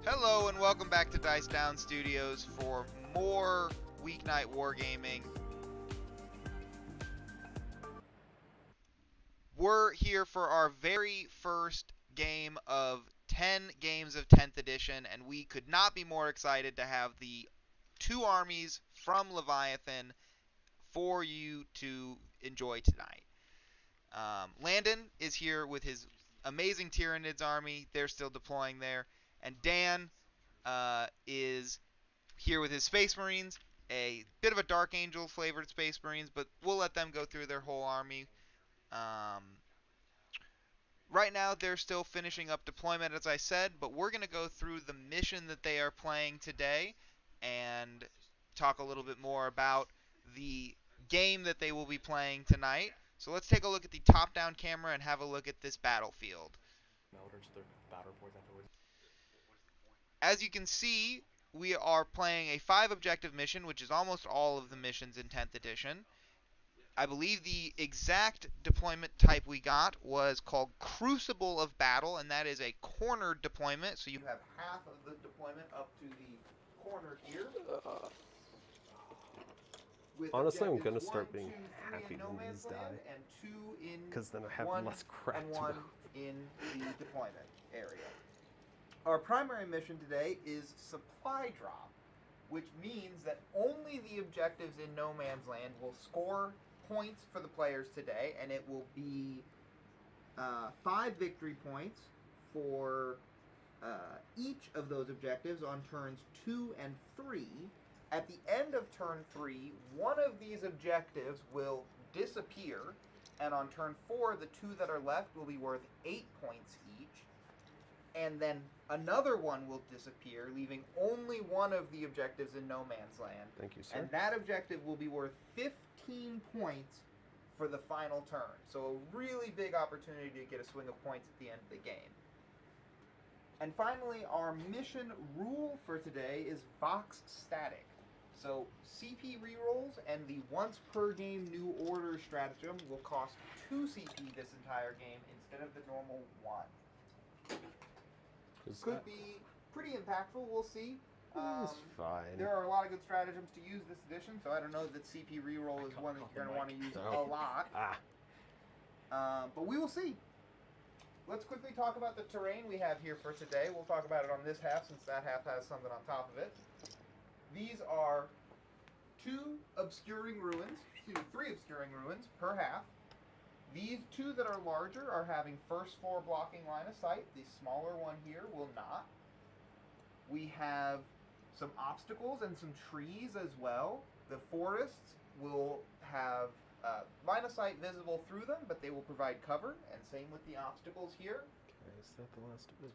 Hello and welcome back to Dice Down Studios for more weeknight wargaming. We're here for our very first game of 10 games of 10th edition, and we could not be more excited to have the two armies from Leviathan for you to enjoy tonight. Landon is here with his amazing Tyranids army. They're still deploying there. And Dan is here with his Space Marines, a bit of a Dark Angel flavored Space Marines, but we'll let them go through their whole army. Right now, they're still finishing up deployment, as I said, but we're going to go through the mission that they are playing today and talk a little bit more about the game that they will be playing tonight. So let's take a look at the top-down camera and have a look at this battlefield. As you can see, we are playing a 5-objective mission, which is almost all of the missions in 10th edition. I believe the exact deployment type we got was called Crucible of Battle, and that is a cornered deployment. So you have half of the deployment up to the corner here. Honestly, I'm going to start being happy when these die, because then I have less crap to do. In the deployment area. Our primary mission today is supply drop, which means that only the objectives in No Man's Land will score points for the players today, and it will be 5 victory points for each of those objectives on turns 2 and 3. At the end of turn 3, one of these objectives will disappear, and on turn 4, the 2 that are left will be worth 8 points each. And then another one will disappear, leaving only one of the objectives in No Man's Land. Thank you, sir. And that objective will be worth 15 points for the final turn. So a really big opportunity to get a swing of points at the end of the game. And finally, our mission rule for today is Vox Static. So CP rerolls and the once per game new order stratagem will cost 2 CP this entire game instead of the normal 1. Could be pretty impactful, we'll see. It's fine. There are a lot of good stratagems to use this edition, so I don't know that CP reroll is one that you're going to want to use a lot. But we will see. Let's quickly talk about the terrain we have here for today. We'll talk about it on this half, since that half has something on top of it. These are 3 obscuring ruins per half. These 2 that are larger are having first floor blocking line of sight. The smaller one here will not. We have some obstacles and some trees as well. The forests will have line of sight visible through them, but they will provide cover, and same with the obstacles here. Okay, is that the last of it?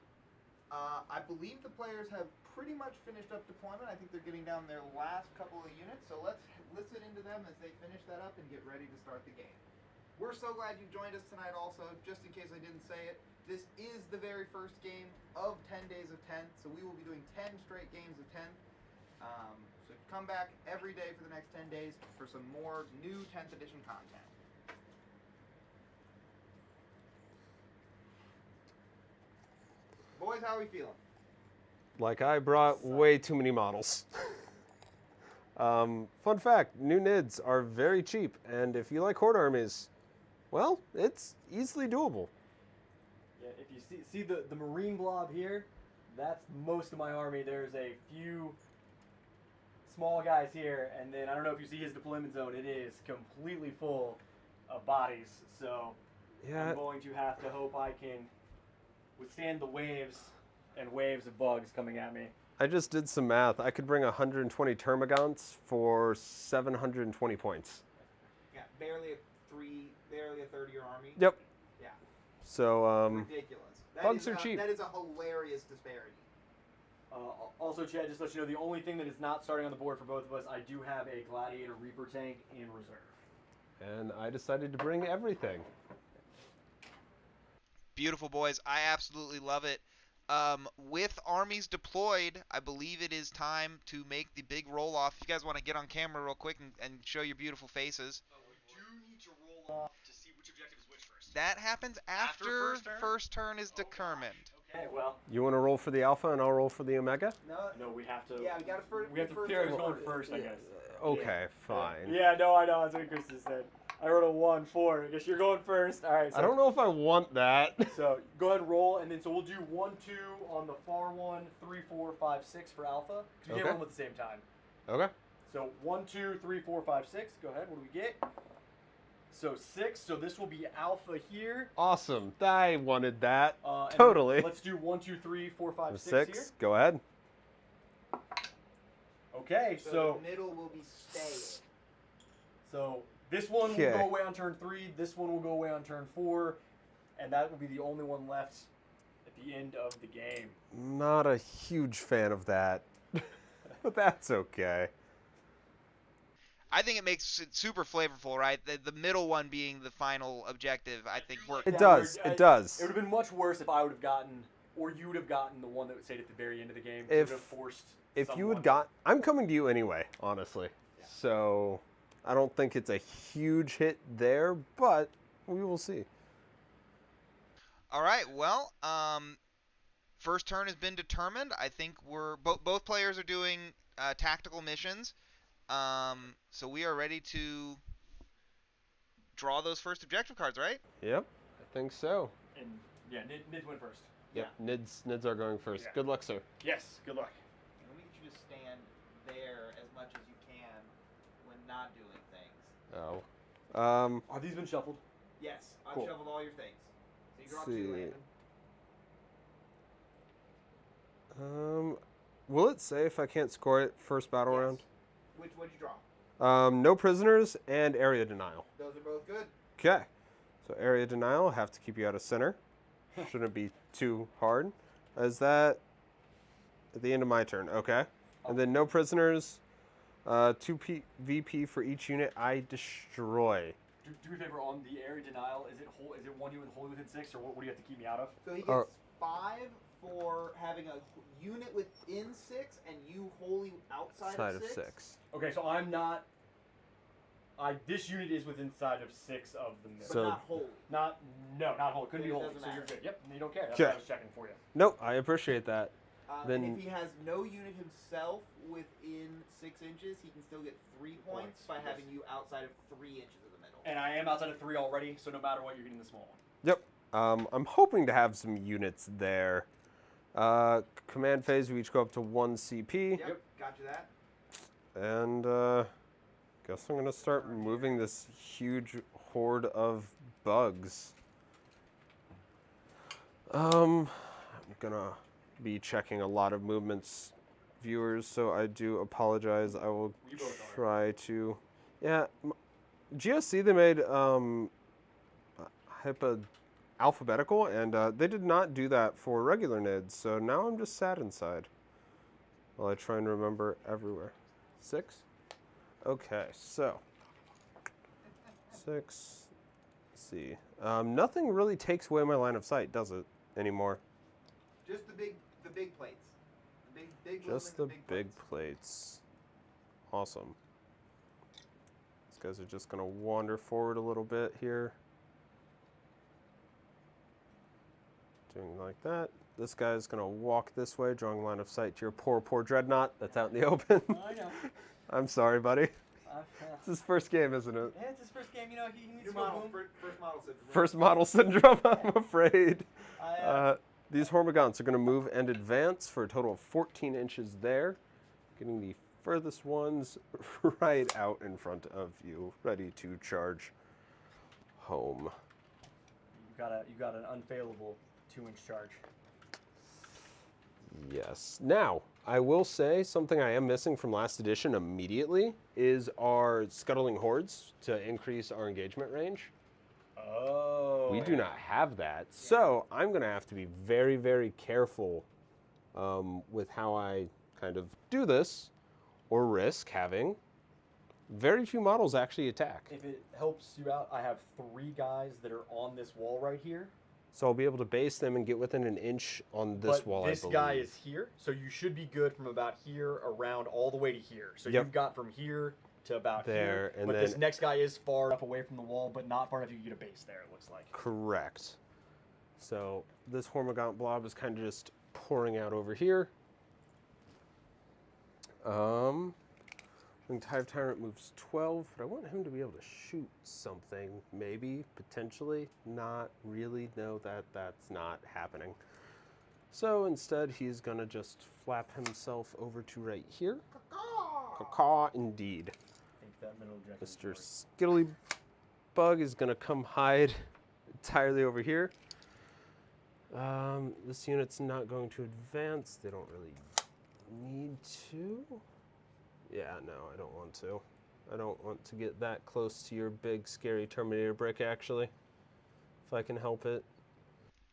I believe the players have pretty much finished up deployment. I think they're getting down their last couple of units, so let's listen into them as they finish that up and get ready to start the game. We're so glad you joined us tonight also. Just in case I didn't say it, this is the very first game of 10 Days of 10th, so we will be doing 10 straight games of 10th. So come back every day for the next 10 days for some more new 10th edition content. Boys, how are we feeling? Like I brought way too many models. Fun fact, new NIDs are very cheap, and if you like horde armies, well, it's easily doable. Yeah, if you see the marine blob here, that's most of my army. There's a few small guys here, and then I don't know if you see his deployment zone. It is completely full of bodies, so Yeah. I'm going to have to hope I can withstand the waves and waves of bugs coming at me. I just did some math. I could bring 120 termagants for 720 points. Yeah, barely a third of your army. Yep. Yeah. So, Ridiculous. bugs are cheap. That is a hilarious disparity. Also, Chad, just to let you know, the only thing that is not starting on the board for both of us, I do have a Gladiator Reaper tank in reserve. And I decided to bring everything. Beautiful, boys. I absolutely love it. With armies deployed, I believe it is time to make the big roll-off. If you guys want to get on camera real quick and show your beautiful faces. We do need to roll off to see which objective That happens after first turn is determined. Okay, well. You want to roll for the alpha and I'll roll for the omega? No, we have to. Yeah, we got to We have to figure out who's going first, I guess. Okay, fine. Yeah, no, I know. That's what Chris just said. I rolled a 1, 4. I guess you're going first. All right. So, I don't know if I want that. So go ahead and roll, and then so we'll do 1, 2 on the far one, 3, 4, 5, 6 for alpha. Because we can't roll them at the same time. Okay. So 1, 2, 3, 4, 5, 6. Go ahead. What do we get? So 6. So this will be alpha here. Awesome. I wanted that. And Totally. Let's do 1, 2, 3, 4, 5, 6 here. Go ahead. Okay. So the middle will be staying. So this one will go away on turn 3. This one will go away on turn 4, and that will be the only one left at the end of the game. Not a huge fan of that, but that's okay. I think it makes it super flavorful, right? The middle one being the final objective, I think works. It does. It does. It would have been much worse if I would have gotten, or you would have gotten the one that stayed at the very end of the game. If You had got, I'm coming to you anyway, honestly. Yeah. So I don't think it's a huge hit there, but we will see. All right. Well, first turn has been determined. I think we're both players are doing tactical missions. So we are ready to draw those first objective cards, right? Yep, I think so. And yeah, Nids went first. Yep, yeah. Nids are going first. Yeah. Good luck, sir. Yes, good luck. Let me get you to stand there as much as you can when not doing things. Oh. Are these been shuffled? Yes, I've Cool. shuffled all your things. So you draw Let's 2, see. Landon. Will it say if I can't score it first battle round? What'd you draw? No prisoners and area denial. Those are both good. Okay. So area denial, have to keep you out of center. Shouldn't be too hard. Is that at the end of my turn? Okay. And then no prisoners. 2 VP for each unit I destroy. Do me a favor on the area denial. Is it 1 unit wholly within 6, or what do you have to keep me out of? So he gets 5 for having a unit within 6 and you wholly outside of 6. Okay, so I'm not. This unit is within side of 6 of the middle. But not wholly. Not wholly. Couldn't be wholly. Doesn't So matter. you're good. Yep, you don't care. That's what I was checking for you. Nope, I appreciate that. And if he has no unit himself within 6 inches, he can still get 3 points by having you outside of 3 inches of the middle. And I am outside of 3 already, so no matter what, you're getting the small one. Yep. I'm hoping to have some units there. Command phase, we each go up to 1 CP. Yep, got you that. And guess I'm going to start moving this huge horde of bugs. I'm going to be checking a lot of movements, viewers, so I do apologize. I will try to... Yeah, GSC, they made alphabetical, and they did not do that for regular NIDs, so now I'm just sad inside while I try and remember everywhere. 6? Okay, so 6. Let's see. Nothing really takes away my line of sight, does it, anymore? Just the big plates. The big just the big plates. plates. Awesome. These guys are just going to wander forward a little bit here. Doing like that. This guy's going to walk this way, drawing line of sight to your poor dreadnought that's out in the open. I know. I'm sorry, buddy. It's his first game, isn't it? Yeah, it's his first game. You know, he needs to go first model syndrome. First model syndrome, I'm afraid. These Hormagaunts are going to move and advance for a total of 14 inches there, getting the furthest ones right out in front of you, ready to charge home. You got an unfailable 2-inch charge. Yes. Now, I will say something I am missing from last edition immediately is our scuttling hordes to increase our engagement range. Oh. We do not have that. So I'm going to have to be very, very careful with how I kind of do this, or risk having very few models actually attack. If it helps you out, I have 3 guys that are on this wall right here. So I'll be able to base them and get within an inch on this wall, I believe. This guy is here, so you should be good from about here around all the way to here. So Yep. you've got from here to about there, here. and but then this next guy is far enough away from the wall, but not far enough you can get a base there, it looks like. Correct. So this Hormigaunt blob is kind of just pouring out over here. I think Hive Tyrant moves 12, but I want him to be able to shoot something, maybe, potentially. Not really. No, that's not happening. So instead, he's going to just flap himself over to right here. Caw-caw, indeed. I think that middle objective is Mr. Skittly Bug is going to come hide entirely over here. This unit's not going to advance. They don't really need to. Yeah, no, I don't want to. I don't want to get that close to your big, scary Terminator brick, actually, if I can help it.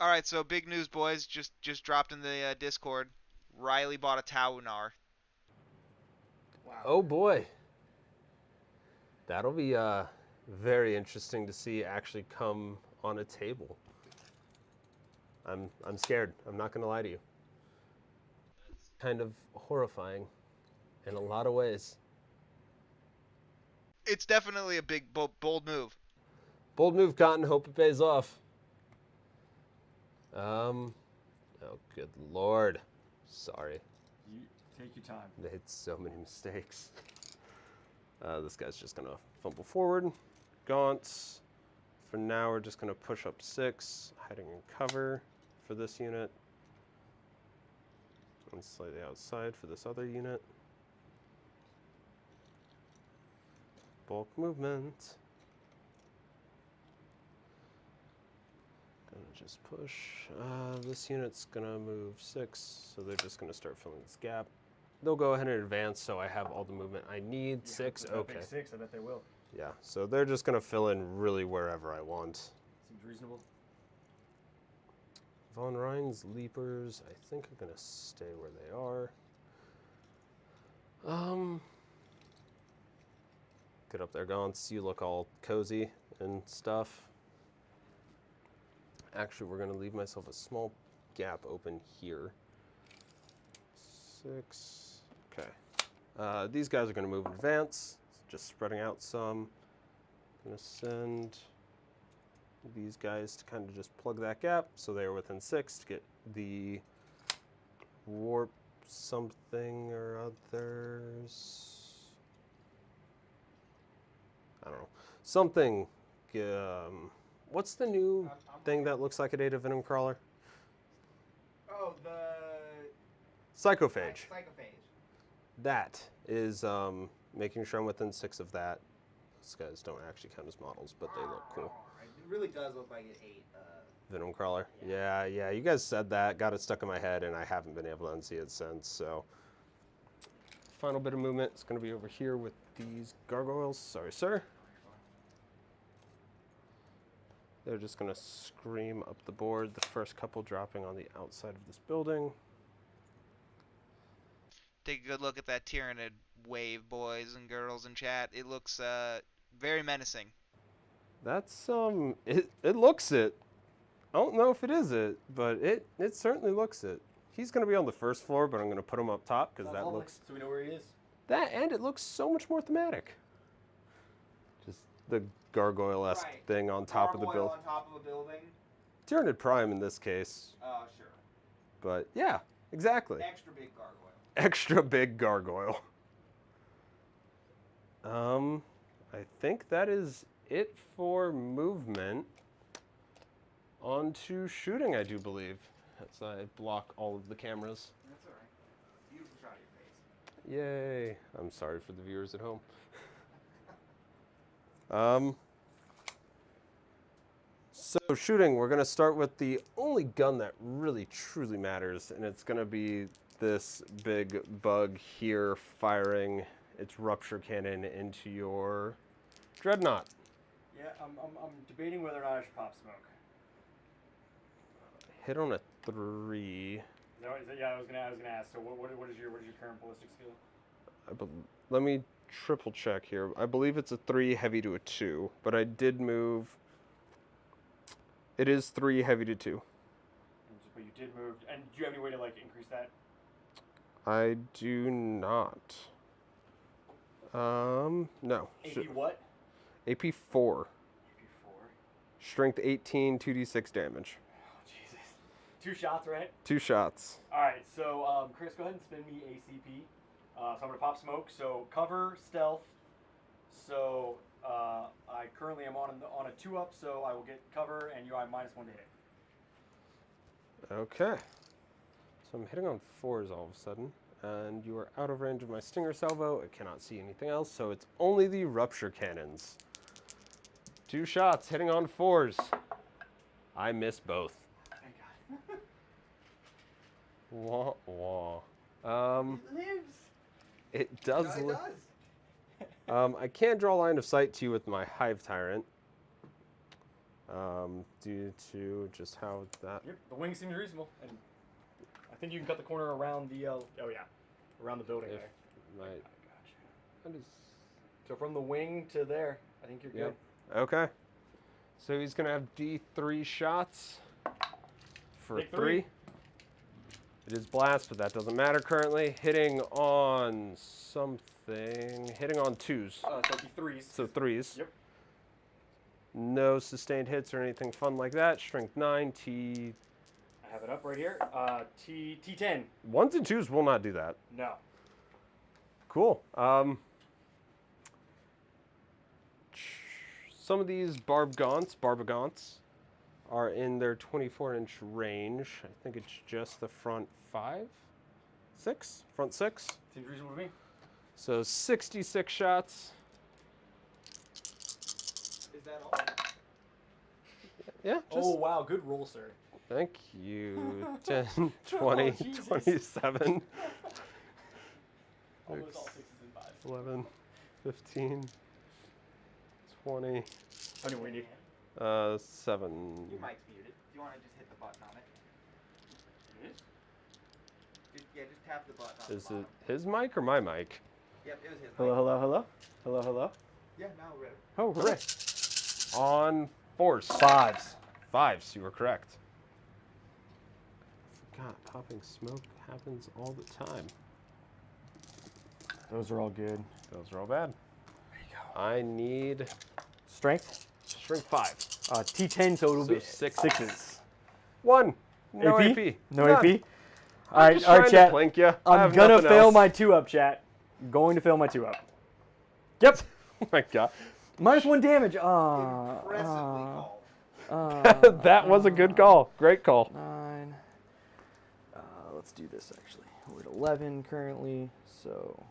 All right, so big news, boys. Just dropped in the Discord. Riley bought a Taunar. Wow. Oh, boy. That'll be very interesting to see actually come on a table. I'm scared. I'm not going to lie to you. Kind of horrifying in a lot of ways. It's definitely a big, bold move. Bold move, Cotton. Hope it pays off. Oh, good Lord. Sorry. You take your time. Made so many mistakes. This guy's just going to fumble forward. Gaunts. For now, we're just going to push up 6, hiding in cover for this unit. And slightly outside for this other unit. Bulk movement. Gonna just push. This unit's gonna move 6, so they're just gonna start filling this gap. They'll go ahead and advance, so I have all the movement I need. Yeah, 6, okay. 6, I bet they will. Yeah, so they're just gonna fill in really wherever I want. Seems reasonable. Von Rhine's Leapers, I think are gonna stay where they are. Get up there, Gaunts. You look all cozy and stuff. Actually, we're gonna leave myself a small gap open here. 6, okay. These guys are gonna move in advance, just spreading out some. I'm gonna send these guys to kind of just plug that gap, so they are within 6 to get the warp something or others. I don't know. Something. What's the new thing that looks like a data venom crawler? Oh, the Psychophage. Psychophage. That is making sure I'm within 6 of that. These guys don't actually count as models, but they look cool. It really does look like it ate. Venom crawler. Yeah, you guys said that. Got it stuck in my head, and I haven't been able to unsee it since. So, final bit of movement is going to be over here with these gargoyles. Sorry, sir. They're just going to scream up the board. The first couple dropping on the outside of this building. Take a good look at that Tyranid wave, boys and girls in chat. It looks very menacing. That's it looks it. I don't know if it is it, but it certainly looks it. He's going to be on the first floor, but I'm going to put him up top because that looks. So we know where he is. That, and it looks so much more thematic. Just the gargoyle-esque thing on top of the building. On top of a building. Tyranid Prime in this case. Oh, sure. But yeah, exactly. Extra big gargoyle. Extra big gargoyle. I think that is it for movement. On to shooting, I do believe. As I block all of the cameras. That's all right. Beautiful shot of your face. Yay. I'm sorry for the viewers at home. So shooting, we're going to start with the only gun that really truly matters, and it's going to be this big bug here firing its rupture cannon into your dreadnought. Yeah, I'm debating whether or not I should pop smoke. Hit on a 3. Yeah, I was gonna ask. So what is your current ballistic skill? Let me triple check here. I believe it's a 3 heavy to a 2, but I did move. It is 3 heavy to 2. But you did move. And do you have any way to increase that? I do not. No. AP what? AP 4. AP 4. Strength 18, 2d6 damage. Oh, Jesus. 2 shots, right? 2 shots. All right, so Chris, go ahead and spin me ACP. So I'm going to pop smoke. So cover, stealth. So I currently am on a 2-up, so I will get cover, and you are -1 to hit. Okay. So I'm hitting on 4s all of a sudden. And you are out of range of my stinger salvo. I cannot see anything else, so it's only the rupture cannons. 2 shots, hitting on 4s. I miss both. Thank God. Wah, wah. It lives. It does. No, it does. I can't draw line of sight to you with my hive tyrant. Due to just how that. Yep, the wing seems reasonable, and I think you can cut the corner around the. Around the building there. Right. That is. So from the wing to there, I think you're good. Okay. So he's gonna have D3 shots for Pick 3. It is blast, but that doesn't matter currently. Hitting on something. Hitting on 2s. So it'd be 3s. So 3s. Yep. No sustained hits or anything fun like that. Strength 9, T. I have it up right here. T10. 1s and 2s will not do that. No. Cool. Some of these barbagants, are in their 24-inch range. I think it's just the front 5, 6, front 6. Seems reasonable to me. So 66 shots. Is that all? Yeah. Just, Oh wow, good roll, sir. Thank you. 10, 20, Jesus. 27. Almost all 6s and 5s. 11, 15, 20, How many we need? 7. Your mic's muted. Do you want to just hit the button on it? Just tap the button on the Is bottom. it his mic or my mic? Yep, it was his Hello, mic. hello, hello. Hello, hello. Yeah, now we're ready. Oh, hooray. On 4s. 5s. 5s, you were correct. God, popping smoke happens all the time. Those are all good. Those are all bad. There you go. I need Strength? strength 5. T10, so it'll So be 6. 6s. 1. No AP. No None. AP? I'm just All right, trying chat. to plink ya. I I'm have gonna nothing fail else. my 2-up, chat. I'm going to fail my 2-up. Yep. Oh my god. -1 damage. Impressively called. That was a good call. Great call. 9. Let's do this actually. We're at 11 currently, so.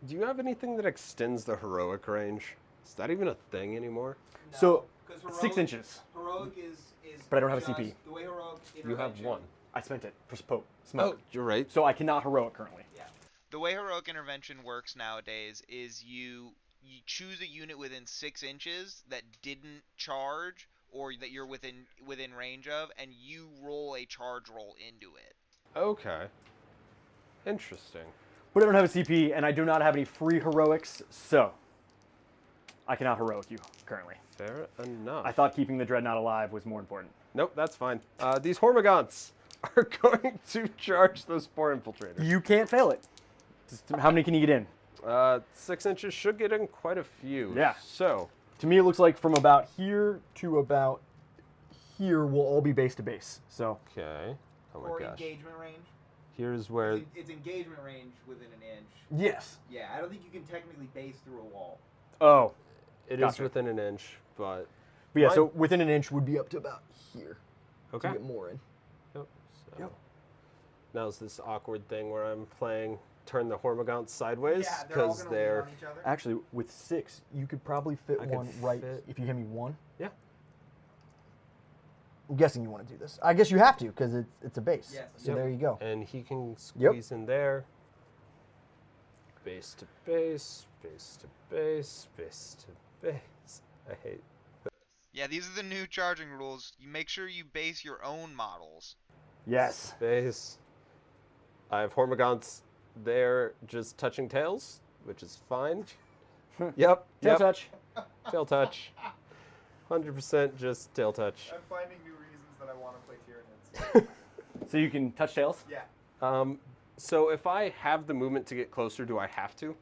Do you have anything that extends the heroic range? Is that even a thing anymore? No, So, 'cause 6 inches. Heroic is But I don't have a just CP. The way heroic You have intervention- 1. I spent it for smoke. Oh, you're right. So I cannot heroic currently. Yeah. The way heroic intervention works nowadays is you choose a unit within 6 inches that didn't charge or that you're within range of, and you roll a charge roll into it. Okay. Interesting. But I don't have a CP, and I do not have any free heroics, so I cannot heroic you currently. Fair enough. I thought keeping the Dreadnought alive was more important. Nope, that's fine. These Hormigants are going to charge those Spore Infiltrators. You can't fail it. Just how many can you get in? 6 inches should get in quite a few. Yeah. So, To me, it looks like from about here to about here will all be base to base. So okay. Oh my Or gosh. engagement range. Here's where. It's engagement range within an inch. yes. Yeah, I don't think you can technically base through a wall. Oh. It is Gotcha. within an inch, but. But yeah, Mine- so within an inch would be up to about here Okay. to get more in. Yep. So Yep. Now's this awkward thing where I'm playing turn the Hormigants sideways Yeah, they're all because gonna they're. lean on each other. Actually, with 6, you could probably fit I could one right fit- if you hit me 1. Yeah. I'm guessing you want to do this. I guess you have to because it's a base. Yes. So Yep. there you go. And he can squeeze in there. Base to base, base to base, base to base. I hate. Yeah, these are the new charging rules. You make sure you base your own models. Yes. Base. I have Hormigants there just touching tails, which is fine. Yep. Tail Yep. touch. Tail touch. 100% just tail touch. I'm finding new reasons that I want to play Tyranids. So you can touch tails? Yeah. So if I have the movement to get closer, do I have to?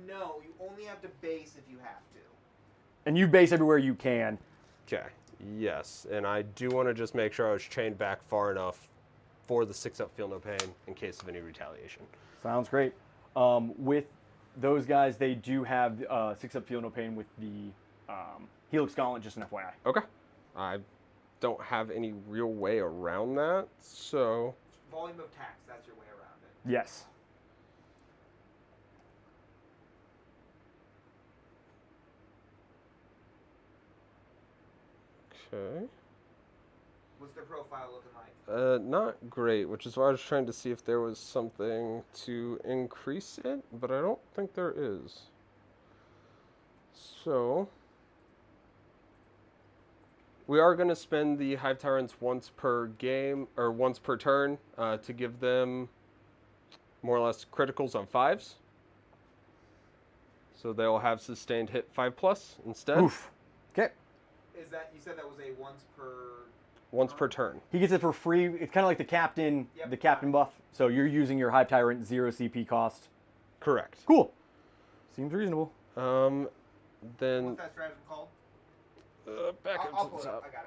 No, you only have to base if you have to. And you base everywhere you can. Okay. Yes, and I do want to just make sure I was chained back far enough for the 6-up feel no pain in case of any retaliation. Sounds great. With those guys, they do have 6-up feel no pain with the Helix Gauntlet, just an FYI. Okay. I don't have any real way around that, so... Volume of tax, that's your way around it. Yes. Okay. What's their profile looking like? Not great, which is why I was trying to see if there was something to increase it, but I don't think there is. So... we are going to spend the Hive Tyrants once per game, or once per turn, to give them more or less criticals on 5s. So they'll have sustained hit 5+ instead. Oof. Okay. Is that, you said that was a Once per turn. He gets it for free. It's kind of like the captain, Yep. the captain buff. So you're using your Hive Tyrant 0 CP cost. Correct. Cool. Seems reasonable. Then... what's that stratagem called? back I'll up pull to it the up. top. I got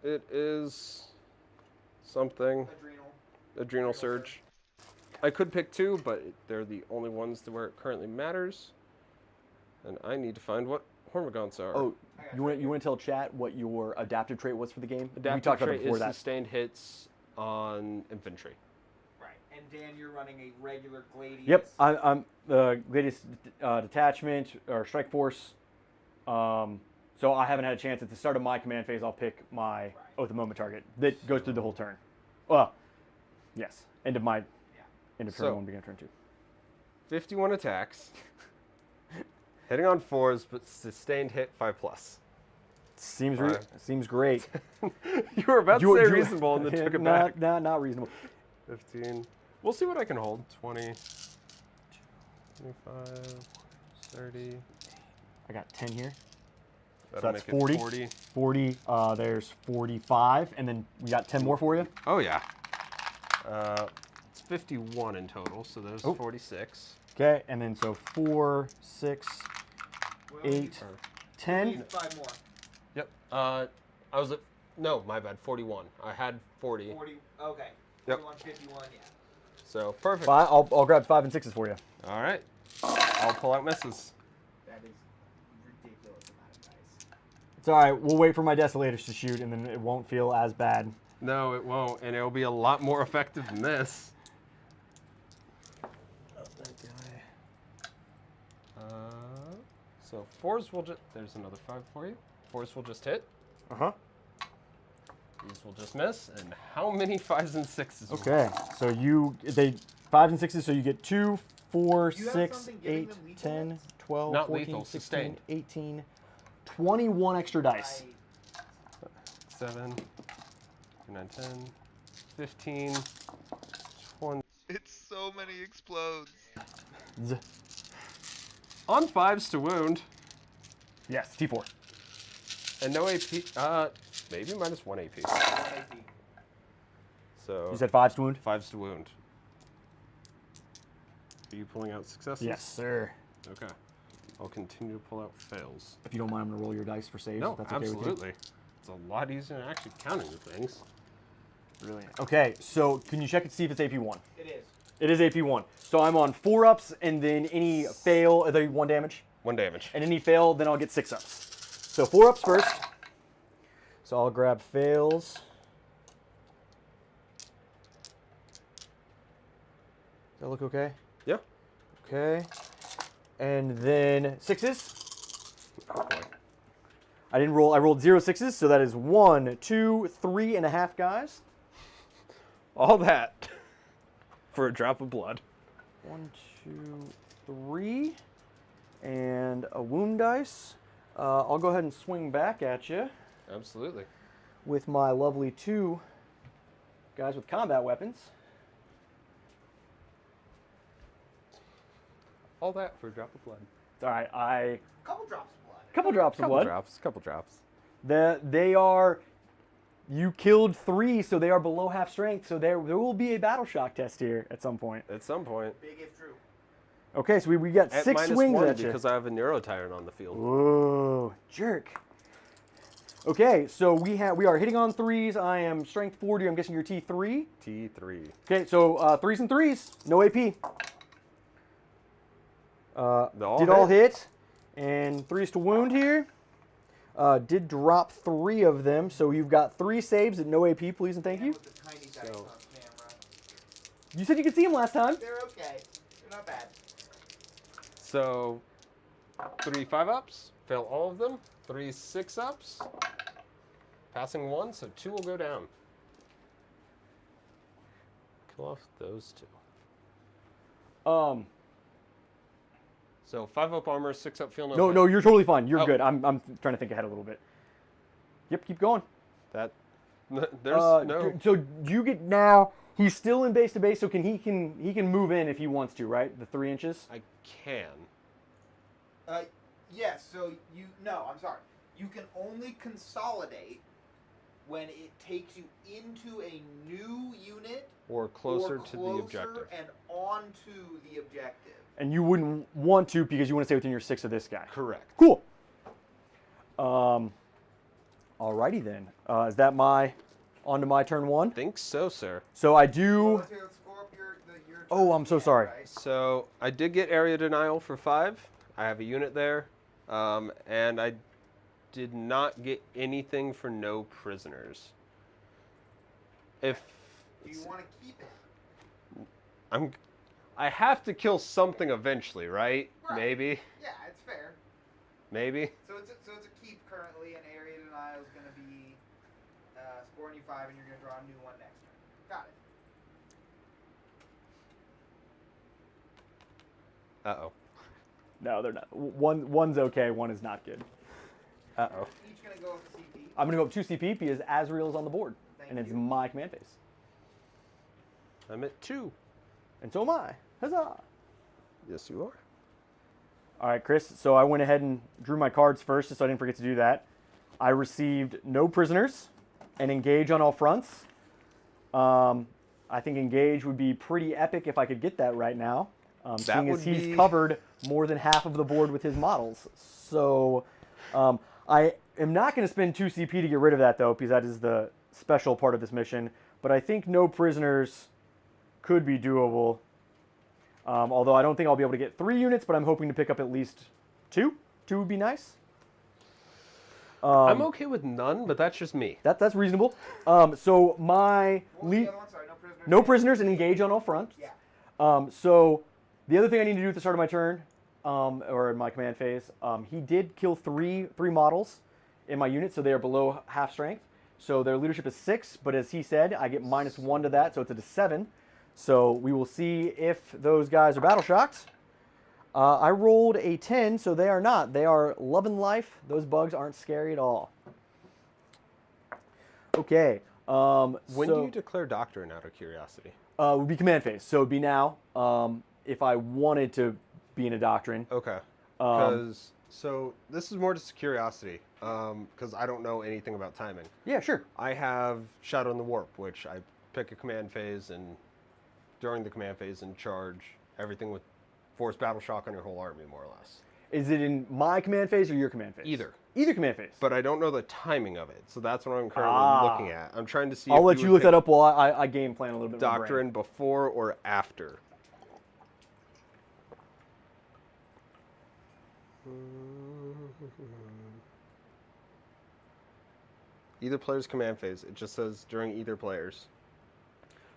it. It is something. Adrenal Surge. I could pick 2, but they're the only ones to where it currently matters. And I need to find what Hormagaunts are. Oh, you want to tell chat what your adaptive trait was for the game? Adaptive we talked about trait it before is that. sustained hits on infantry. Right. And Dan, you're running a regular Gladius. Yep, I'm the Gladius detachment or strike force. So I haven't had a chance at the start of my command phase. I'll pick my Oath of Moment target that goes through the whole turn. Well, yes, end of turn 1, beginning of turn 2. 51 attacks, hitting on 4s, but sustained hit 5+. Seems great. You were about to say reasonable and then took it back. Not reasonable. 15. We'll see what I can hold. 20, 25, 30. I got 10 here. That'll So that's make it 40. There's 45, and then we got 10 more for you. Oh, yeah. It's 51 in total, so there's 46. Okay, and then so 4, 6, 8, 10. 5 more. Yep. I was at... No, my bad. 41. I had 40. 40. Okay. Yep. 41, 51, yeah. So, perfect. I'll grab 5 and 6s for you. All right. I'll pull out misses. That is ridiculous amount of dice. It's all right. We'll wait for my Desolators to shoot, and then it won't feel as bad. No, it won't, and it'll be a lot more effective than this. That guy. So 4s will just... There's another 5 for you. 4s will just hit. Uh-huh. These will just miss. And how many 5s and 6s? Okay, so they 5s and 6s, so you get 2, 4, You have 6, something giving 8, them lethal 10, hits? 12, Not 14, lethal, 16, sustained. 18, 21 extra dice. 7, 9, 10, 15, 20. It's so many explodes. Z. On 5s to wound. Yes, T4. And no AP. Maybe minus 1 AP. 1 AP. So You said 5s to wound? 5s to wound. Are you pulling out successes? Yes, sir. Okay. I'll continue to pull out fails. If you don't mind, I'm going to roll your dice for saves. No, if that's okay absolutely. With It's a lot easier than actually counting the things. you. Brilliant. Okay, so can you check and see if it's AP1? It is. It is AP1. So I'm on 4-ups, and then any fail, are they 1 damage? 1 damage. And any fail, then I'll get 6-ups. So 4-ups first. So I'll grab fails. Does that look okay? Yeah. Okay. And then 6s. Oh boy. I didn't roll. I rolled 0 6s, so that is 1, 2, 3.5 guys. All that for a drop of blood. 1, 2, 3, and a wound dice. I'll go ahead and swing back at you Absolutely. with my lovely 2 guys with combat weapons. All that for a drop of blood. It's all right. Couple drops of blood. Couple drops of blood. Couple drops. They are You killed 3, so they are below half strength. So there will be a battle shock test here at some point. At some point. Big if true. Okay, so we got At 6 swings -1 at you. because I have a Neurotyrant on the field. Whoa, jerk. Okay, so we are hitting on 3s. I am strength 40. I'm guessing you're T3. T3. Okay, so 3s and 3s. No AP. Did all hit. And 3s to wound here. Did drop 3 of them, so you've got 3 saves at no AP, please and thank you. With the tiny dice on camera. You said you could see him last time. They're okay. They're not bad. So 3 5-ups, fail all of them. 3 6-ups, passing 1, so 2 will go down. Kill off those 2. So 5-up armor, 6-up feel no. No, you're totally fine. You're Oh. good. I'm trying to think ahead a little bit. Yep, keep going. That there's no. So you get now. He's still in base to base, so he can move in if he wants to, right? The 3 inches. I can. Yes, so I'm sorry. You can only consolidate when it takes you into a new unit Or closer to the objective. and onto the objective. And you wouldn't want to because you want to stay within your 6 of this guy. Correct. Cool. Alrighty then. Is that onto my turn 1? Think so, sir. So I Well, do. let's score up your Oh, I'm so turn, sorry. right? So I did get area denial for 5. I have a unit there, and I did not get anything for no prisoners. If Do you want to keep it? I have to kill something eventually, right? Right. Maybe. Yeah, it's fair. Maybe. So it's a keep currently, and area denial is going to be scoring you 5, and you're going to draw a new one next turn. Got it. Uh-oh. No, they're not. One's okay. 1 is not good. Uh-oh. Each going to go with the CP. I'm gonna go up 2 CP because Azrael is on the board, Thank and it's you. my command phase, I'm at 2. and so am I. Huzzah! Yes, you are. All right, Chris. So I went ahead and drew my cards first, just so I didn't forget to do that. I received no prisoners, and engage on all fronts. I think engage would be pretty epic if I could get that right now, seeing as would he's be- covered more than half of the board with his models. So I am not going to spend 2 CP to get rid of that, though, because that is the special part of this mission. But I think no prisoners could be doable. Although I don't think I'll be able to get 3 units, but I'm hoping to pick up at least 2. 2 would be nice. I'm okay with none, but that's just me. That's reasonable. So my What was the other one? Sorry, no prisoners. no prisoners and engage on all fronts. Yeah. So the other thing I need to do at the start of my turn, or in my command phase, he did kill three models in my unit, so they are below half strength. So their leadership is 6, but as he said, I get -1 to that, so it's a 7. So we will see if those guys are battle shocked. I rolled a 10, so they are not. They are love and life. Those bugs aren't scary at all. Okay. When so, do you declare doctrine, out of curiosity? would be command phase, so it'd be now. If I wanted to be in a doctrine. Okay. Because so this is more just curiosity, because I don't know anything about timing. Yeah, sure. I have Shadow in the Warp, which I pick a command phase, and during the command phase and charge everything with force battle shock on your whole army, more or less. Is it in my command phase or your command phase? Either. Either command phase. But I don't know the timing of it, so that's what I'm currently looking at. I'm trying to see. I'll if let you would look that pick up while I game plan a little bit. in my brain. Doctrine before or after. Either player's command phase. It just says during either player's,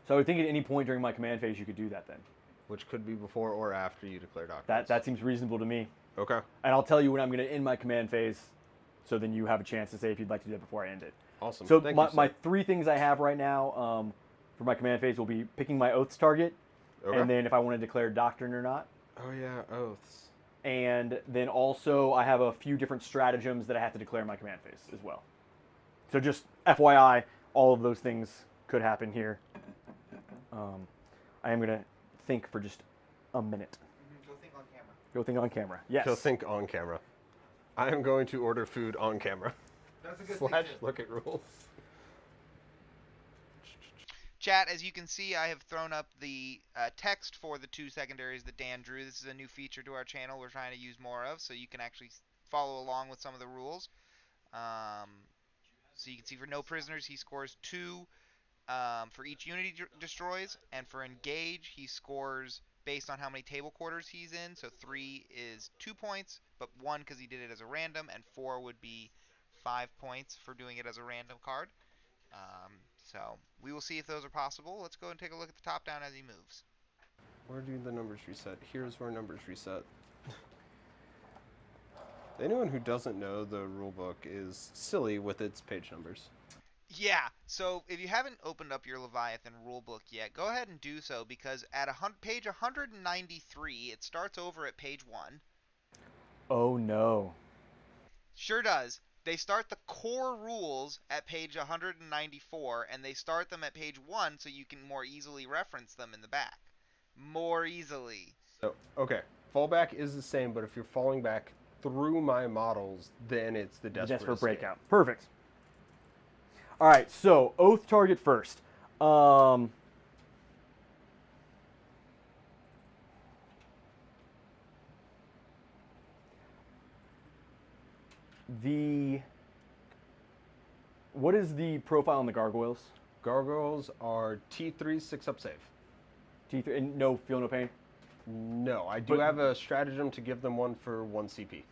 So I would think at any point during my command phase you could do that then. which could be before or after you declare doctrine. That seems reasonable to me. Okay. And I'll tell you when I'm going to end my command phase, so then you have a chance to say if you'd like to do that before I end it. Awesome. So Thank my, you, sir. my 3 things I have right now for my command phase will be picking my oaths target, Okay. and then if I want to declare doctrine or not. Oh yeah, oaths. And then also I have a few different stratagems that I have to declare in my command phase as well. So just FYI, all of those things could happen here. I am going to think for just a minute. Go think on camera. Go think on camera. Yes. Go think on camera. I am going to order food on camera. That's a good Slash thing. too. look at rules. Chat, as you can see, I have thrown up the text for the 2 secondaries that Dan drew. This is a new feature to our channel we're trying to use more of, so you can actually follow along with some of the rules. So you can see for no prisoners, he scores 2 for each unit he destroys, and for engage, he scores based on how many table quarters he's in. So 3 is 2 points, but 1 because he did it as a random, and 4 would be 5 points for doing it as a random card. So we will see if those are possible. Let's go and take a look at the top down as he moves. Where do the numbers reset? Here's where numbers reset. Anyone who doesn't know, the rulebook is silly with its page numbers. Yeah, so if you haven't opened up your Leviathan rulebook yet, go ahead and do so, because at page 193, it starts over at page 1. Oh no. Sure does. They start the core rules at page 194, and they start them at page 1 so you can more easily reference them in the back. More easily. So, okay, fallback is the same, but if you're falling back through my models, then it's the desperate breakout. Perfect. All right, so oath target first. What is the profile on the gargoyles? Gargoyles are T3 6-up save. T3 and no feel no pain. No, I do have a stratagem to give them 1 for 1 CP.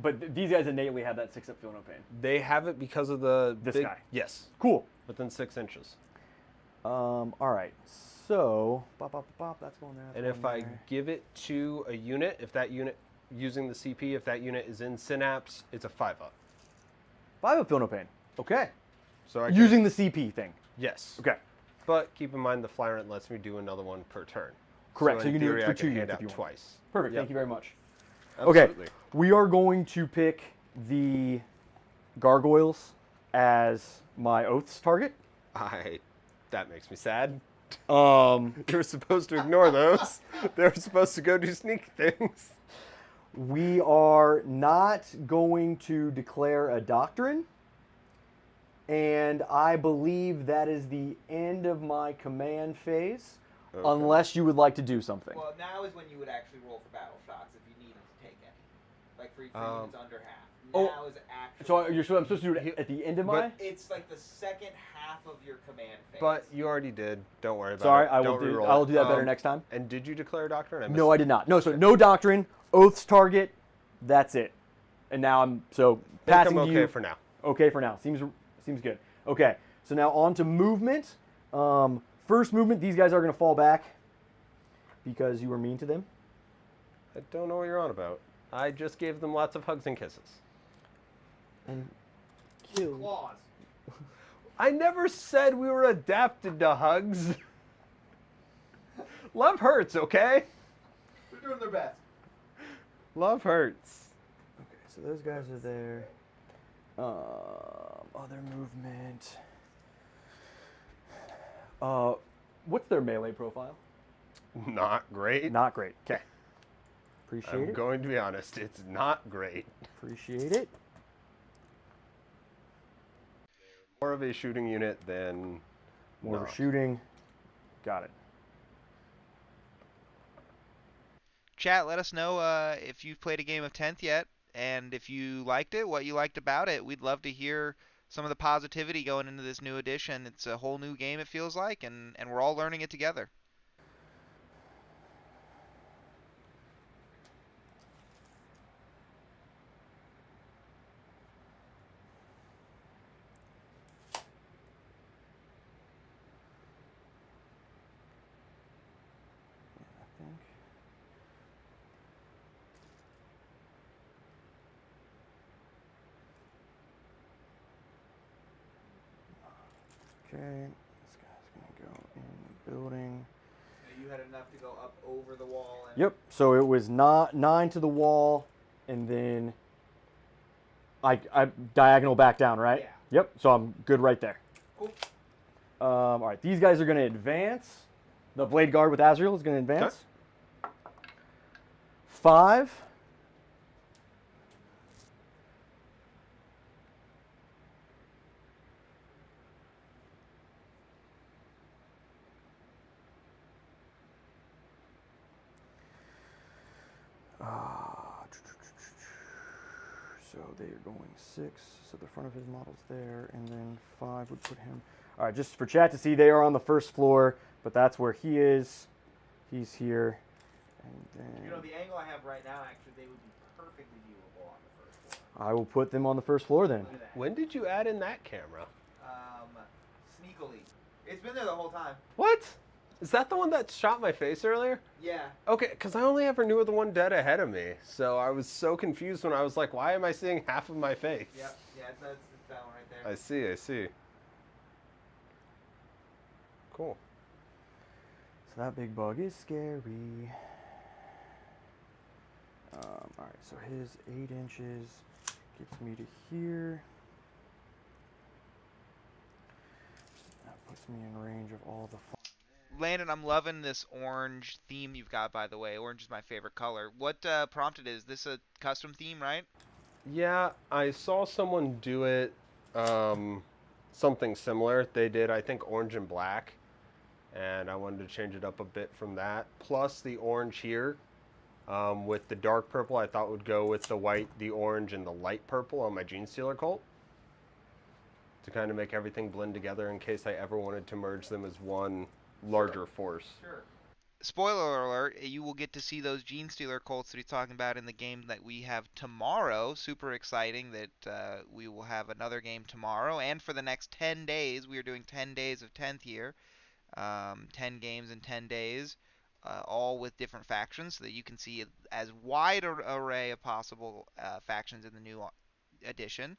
But these guys innately have that 6-up feel no pain. They have it because of the this big, guy. Yes. Cool. Within 6 inches. All right. So that's going there. And if I give it to a unit, if that unit using the CP, if that unit is in Synapse, it's a 5-up. 5-up feel no pain. Okay. So using the CP thing. Yes. Okay. But keep in mind the Flyrant lets me do another one per turn. Correct. So in you can do theory, it for I 2 can units hand if you out want. twice. Perfect. Yep. Thank you very much. Absolutely. Okay. We are going to pick the gargoyles as my oaths target. That makes me sad. You were supposed to ignore those. They were supposed to go do sneak things. We are not going to declare a doctrine. And I believe that is the end of my command phase, unless you would like to do something. Well, now is when you would actually roll for battle shots if you need them to take any. Like for units under half. Now is actually... So I'm supposed to do it at the end of my... It's like the second half of your command phase. But you already did. Don't worry about Sorry, it. I will do that better next time. And did you declare a doctrine? No, I did not. No, so no doctrine, oaths target, that's it. And now I'm passing to you. Okay for now. Okay for now. Seems good. Okay, so now on to movement. First movement, these guys are going to fall back because you were mean to them. I don't know what you're on about. I just gave them lots of hugs and kisses. And kill. Claws. I never said we were adapted to hugs. Love hurts, okay? They're doing their best. Love hurts. Okay, so those guys are there. Other movement. What's their melee profile? Not great. Not great. Okay. Appreciate it. I'm going to be honest. It's not great. Appreciate it. More of a shooting unit than More not. of a shooting. Got it. Chat, let us know if you've played a game of 10th yet, and if you liked it, what you liked about it. We'd love to hear some of the positivity going into this new edition. It's a whole new game, it feels like, and we're all learning it together. Okay, this guy's gonna go in the building. You had enough to go up over the wall. And Yep. So it was 9 to the wall, and then I diagonal back down, right? Yeah. Yep. So I'm good right there. Cool. All right. These guys are gonna advance. The blade guard with Azrael is gonna advance. Okay. 5. So they are going 6. So the front of his model's there, and then 5 would put him. All right, just for chat to see, they are on the first floor, but that's where he is. He's here. And then You know, the angle I have right now, actually, they would be perfectly viewable on the first floor. I will put them on the first floor then. Look at that. When did you add in that camera? Sneakily. It's been there the whole time. What? Is that the one that shot my face earlier? Yeah. Okay, because I only ever knew the one dead ahead of me, so I was so confused when I was like, why am I seeing half of my face? Yep. Yeah, it's that one right there. I see, I see. Cool. So that big bug is scary. All right, so his 8 inches gets me to here. That puts me in range of all the fun. Landon, I'm loving this orange theme you've got, by the way. Orange is my favorite color. What prompted it? Is this a custom theme, right? Yeah, I saw someone do it, something similar. They did, I think, orange and black, and I wanted to change it up a bit from that. Plus the orange here, with the dark purple, I thought would go with the white, the orange, and the light purple on my Gene Stealer Colt, to kind of make everything blend together in case I ever wanted to merge them as one larger force. Sure. Spoiler alert, you will get to see those Gene Stealer Colts that he's talking about in the game that we have tomorrow. Super exciting that we will have another game tomorrow. And for the next 10 days, we are doing 10 days of 10th here. 10 games in 10 days, all with different factions, so that you can see as wide an array of possible factions in the new edition.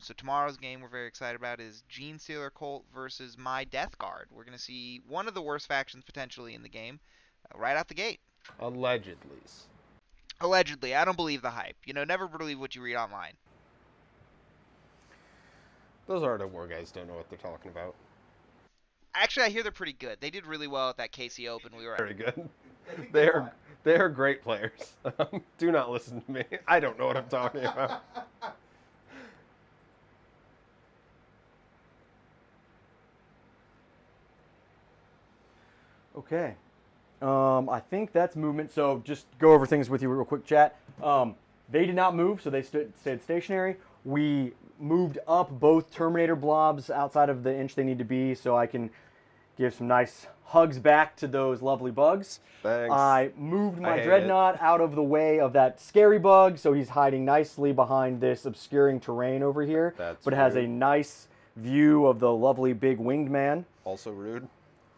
So tomorrow's game we're very excited about is Gene Stealer Colt versus my Death Guard. We're going to see one of the worst factions potentially in the game right out the gate. Allegedly. Allegedly. I don't believe the hype. You know, never believe what you read online. Those Art of War guys don't know what they're talking about. Actually, I hear they're pretty good. They did really well at that KC Open we were at. Very good. They are great players. Do not listen to me. I don't know what I'm talking about. Okay. I think that's movement. So just go over things with you real quick, chat. They did not move, so they stayed stationary. We moved up both Terminator blobs outside of the inch they need to be, so I can give some nice hugs back to those lovely bugs. Thanks. I moved my Dreadnought out of the way of that scary bug, so he's hiding nicely behind this obscuring terrain over here. But has a nice view of the lovely big winged man. Also rude.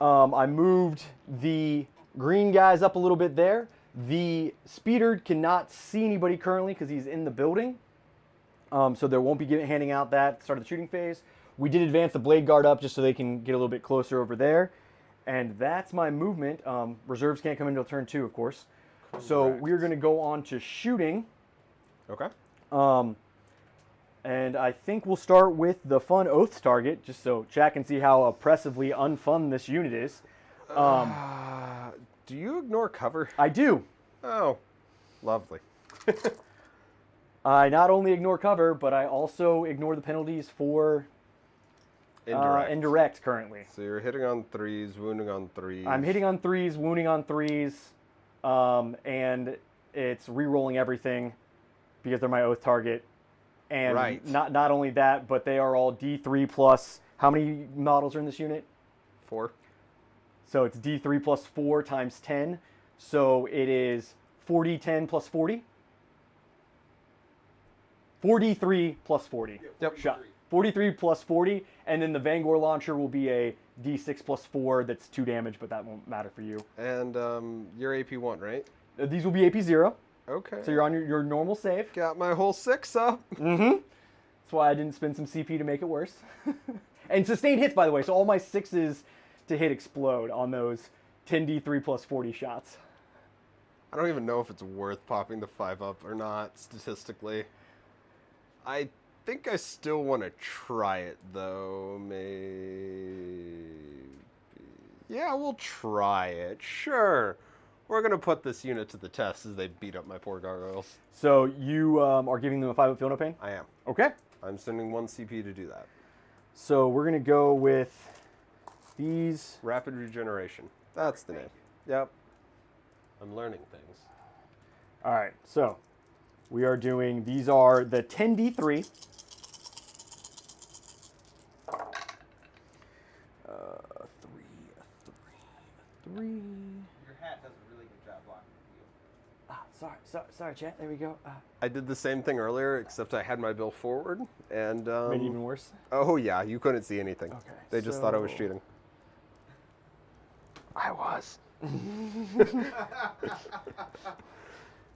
I moved the green guys up a little bit there. The speeder cannot see anybody currently because he's in the building. So there won't be handing out that start of the shooting phase. We did advance the blade guard up just so they can get a little bit closer over there. And that's my movement. Reserves can't come in until turn 2, of course. Correct. So we're going to go on to shooting. Okay. And I think we'll start with the fun Oaths target, just so chat can see how oppressively unfun this unit is. Do you ignore cover? I do. Oh, lovely. I not only ignore cover, but I also ignore the penalties for indirect currently. So you're hitting on 3s, wounding on 3s. I'm hitting on 3s, wounding on 3s, and it's re-rolling everything because they're my Oath target. And not only that, but they are all D3 plus. How many models are in this unit? 4. So it's D3 plus 4 times 10. So it is 40, 10 plus 40. 43 plus 40. Yeah, Shot. 43 plus 40. And then the Vanguard launcher will be a D6 plus 4 that's 2 damage, but that won't matter for you. And you're AP 1, right? These will be AP 0. Okay. So you're on your normal save. Got my whole 6 up. Mm-hmm. That's why I didn't spend some CP to make it worse. And sustained hits, by the way. So all my 6s to hit explode on those 10d3 plus 40 shots. I don't even know if it's worth popping the 5 up or not, statistically. I think I still want to try it, though. Maybe. Yeah, we'll try it. Sure. We're going to put this unit to the test as they beat up my poor gargoyles. So you are giving them a 5 up feel no pain? I am. Okay. I'm sending 1 CP to do that. So we're going to go with these. Rapid regeneration. That's the name. Yep. I'm learning things. All right. So We are doing, these are the 10d3. 3. Your hat does a really good job blocking the view. Sorry, chat. There we go. I did the same thing earlier, except I had my bill forward, and Made it even worse. oh yeah, you couldn't see anything. Okay. They just thought I was cheating. I was.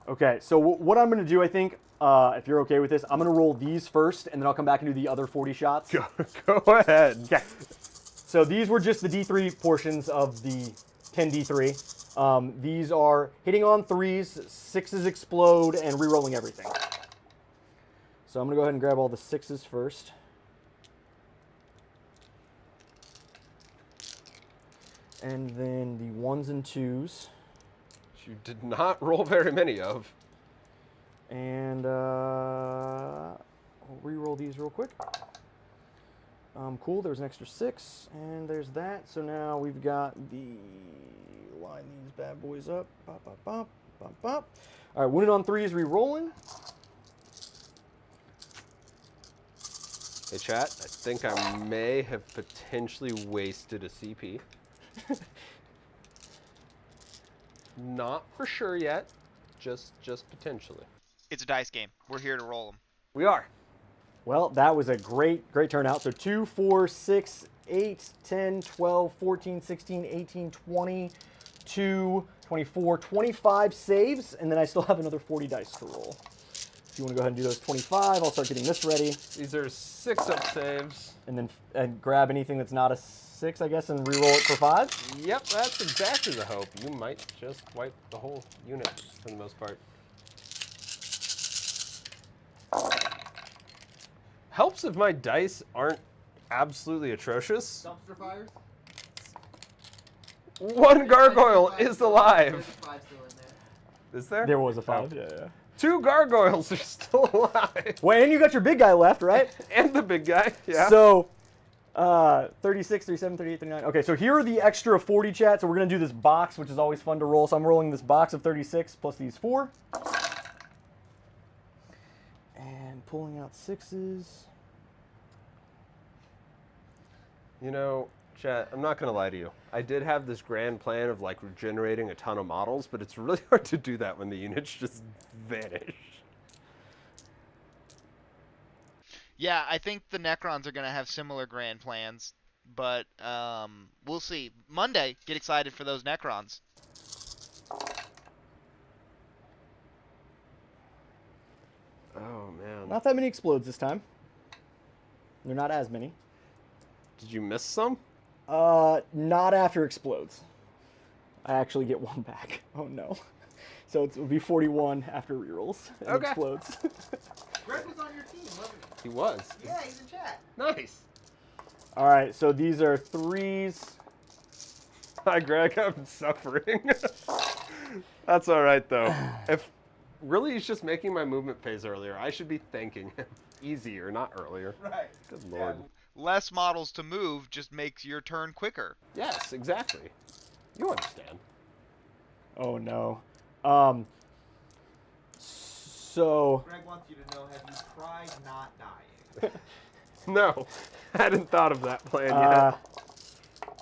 Okay, so what I'm going to do, I think, if you're okay with this, I'm going to roll these first, and then I'll come back and do the other 40 shots. Go ahead. Okay. So these were just the D3 portions of the 10d3. These are hitting on 3s, 6s explode, and re-rolling everything. So I'm going to go ahead and grab all the 6s first. And then the 1s and 2s. You did not roll very many of. And I'll re-roll these real quick. Cool, there's an extra 6, and there's that. So now we've got the, line these bad boys up. Bop, bop, bop, bop, bop. All right, wounded on 3 is re-rolling. Hey chat, I think I may have potentially wasted a CP. Not for sure yet, just potentially. It's a dice game. We're here to roll them. We are. Well, that was a great turnout. So 2, 4, 6, 8, 10, 12, 14, 16, 18, 20, 24, 25 saves, and then I still have another 40 dice to roll. If you want to go ahead and do those 25, I'll start getting this ready. These are 6-up saves. And then grab anything that's not a 6, I guess, and re-roll it for 5. Yep, that's exactly the hope. You might just wipe the whole unit for the most part. Helps if my dice aren't absolutely atrocious. Dumpster fires? One gargoyle is alive. There's a 5 still in there. Is there? There was a 5, yeah. 2 gargoyles are still alive. Well, and you got your big guy left, right? And the big guy, yeah. So, 36, 37, 38, 39. Okay, so here are the extra 40 chat. So we're going to do this box, which is always fun to roll. So I'm rolling this box of 36 plus these 4. And pulling out 6s. You know, chat, I'm not going to lie to you. I did have this grand plan of, like, regenerating a ton of models, but it's really hard to do that when the units just vanish. Yeah, I think the Necrons are going to have similar grand plans, but we'll see. Monday, get excited for those Necrons. Oh, man. Not that many explodes this time. They're not as many. Did you miss some? Not after explodes. I actually get 1 back. Oh, no. So it would be 41 after rerolls and Okay. explodes. Greg was on your team, wasn't He was. he? Yeah, he's in chat. Nice. All right, so these are 3s. Hi, Greg. I'm suffering. That's all right, though. If really he's just making my movement phase earlier, I should be thanking him. Easier, not earlier. Right. Good lord. Less models to move just makes your turn quicker. Yes, exactly. You understand. Oh, no. So... Greg wants you to know, have you tried not dying? No, I hadn't thought of that plan yet.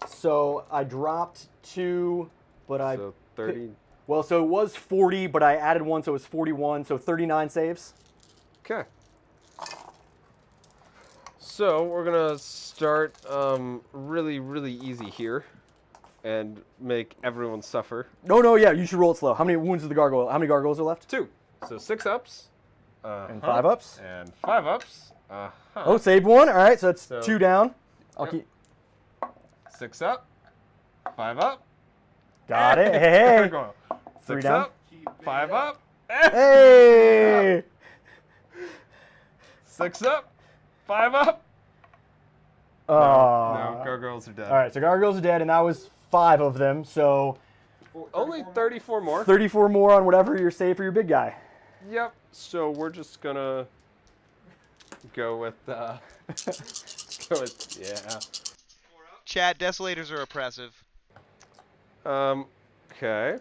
So I dropped 2, but I... So 30. Well, so it was 40, but I added 1, so it was 41, so 39 saves. Okay. So we're gonna start really, really easy here, and make everyone suffer. No, yeah, you should roll it slow. How many wounds is the gargoyle? How many gargoyles are left? 2. So 6 ups. And 5 ups. And 5 ups. Oh, saved 1. All right, so it's So- 2 down. I'll Yep. keep. 6 up. 5 up. Got it. Hey. Gargoyle. 3 6 down. up. 5 up. Hey. 6 up. 5 up. Oh. No, gargoyles are dead. All right, so gargoyles are dead, and that was 5 of them. So Only 34 more. 34 more on whatever you're saved for your big guy. Yep. So we're just gonna go with yeah. Chat, Desolators are oppressive. Okay.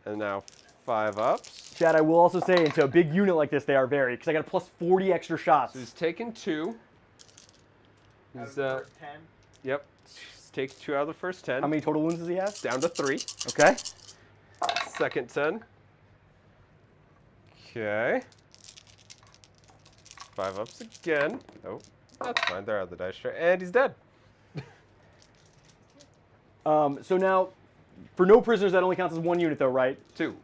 And now 5 ups. Chad, I will also say, into a big unit like this, they are very, because I got a plus 40 extra shots. So he's taking 2. Out He's, of the first 10. Yep. Takes 2 out of the first 10. How many total wounds does he have? Down to 3. Okay. Second 10. Okay. 5 ups again. Oh, that's fine. They're out of the dice tray. And he's dead. So now, for no prisoners, that only counts as 1 unit, though, right? 2.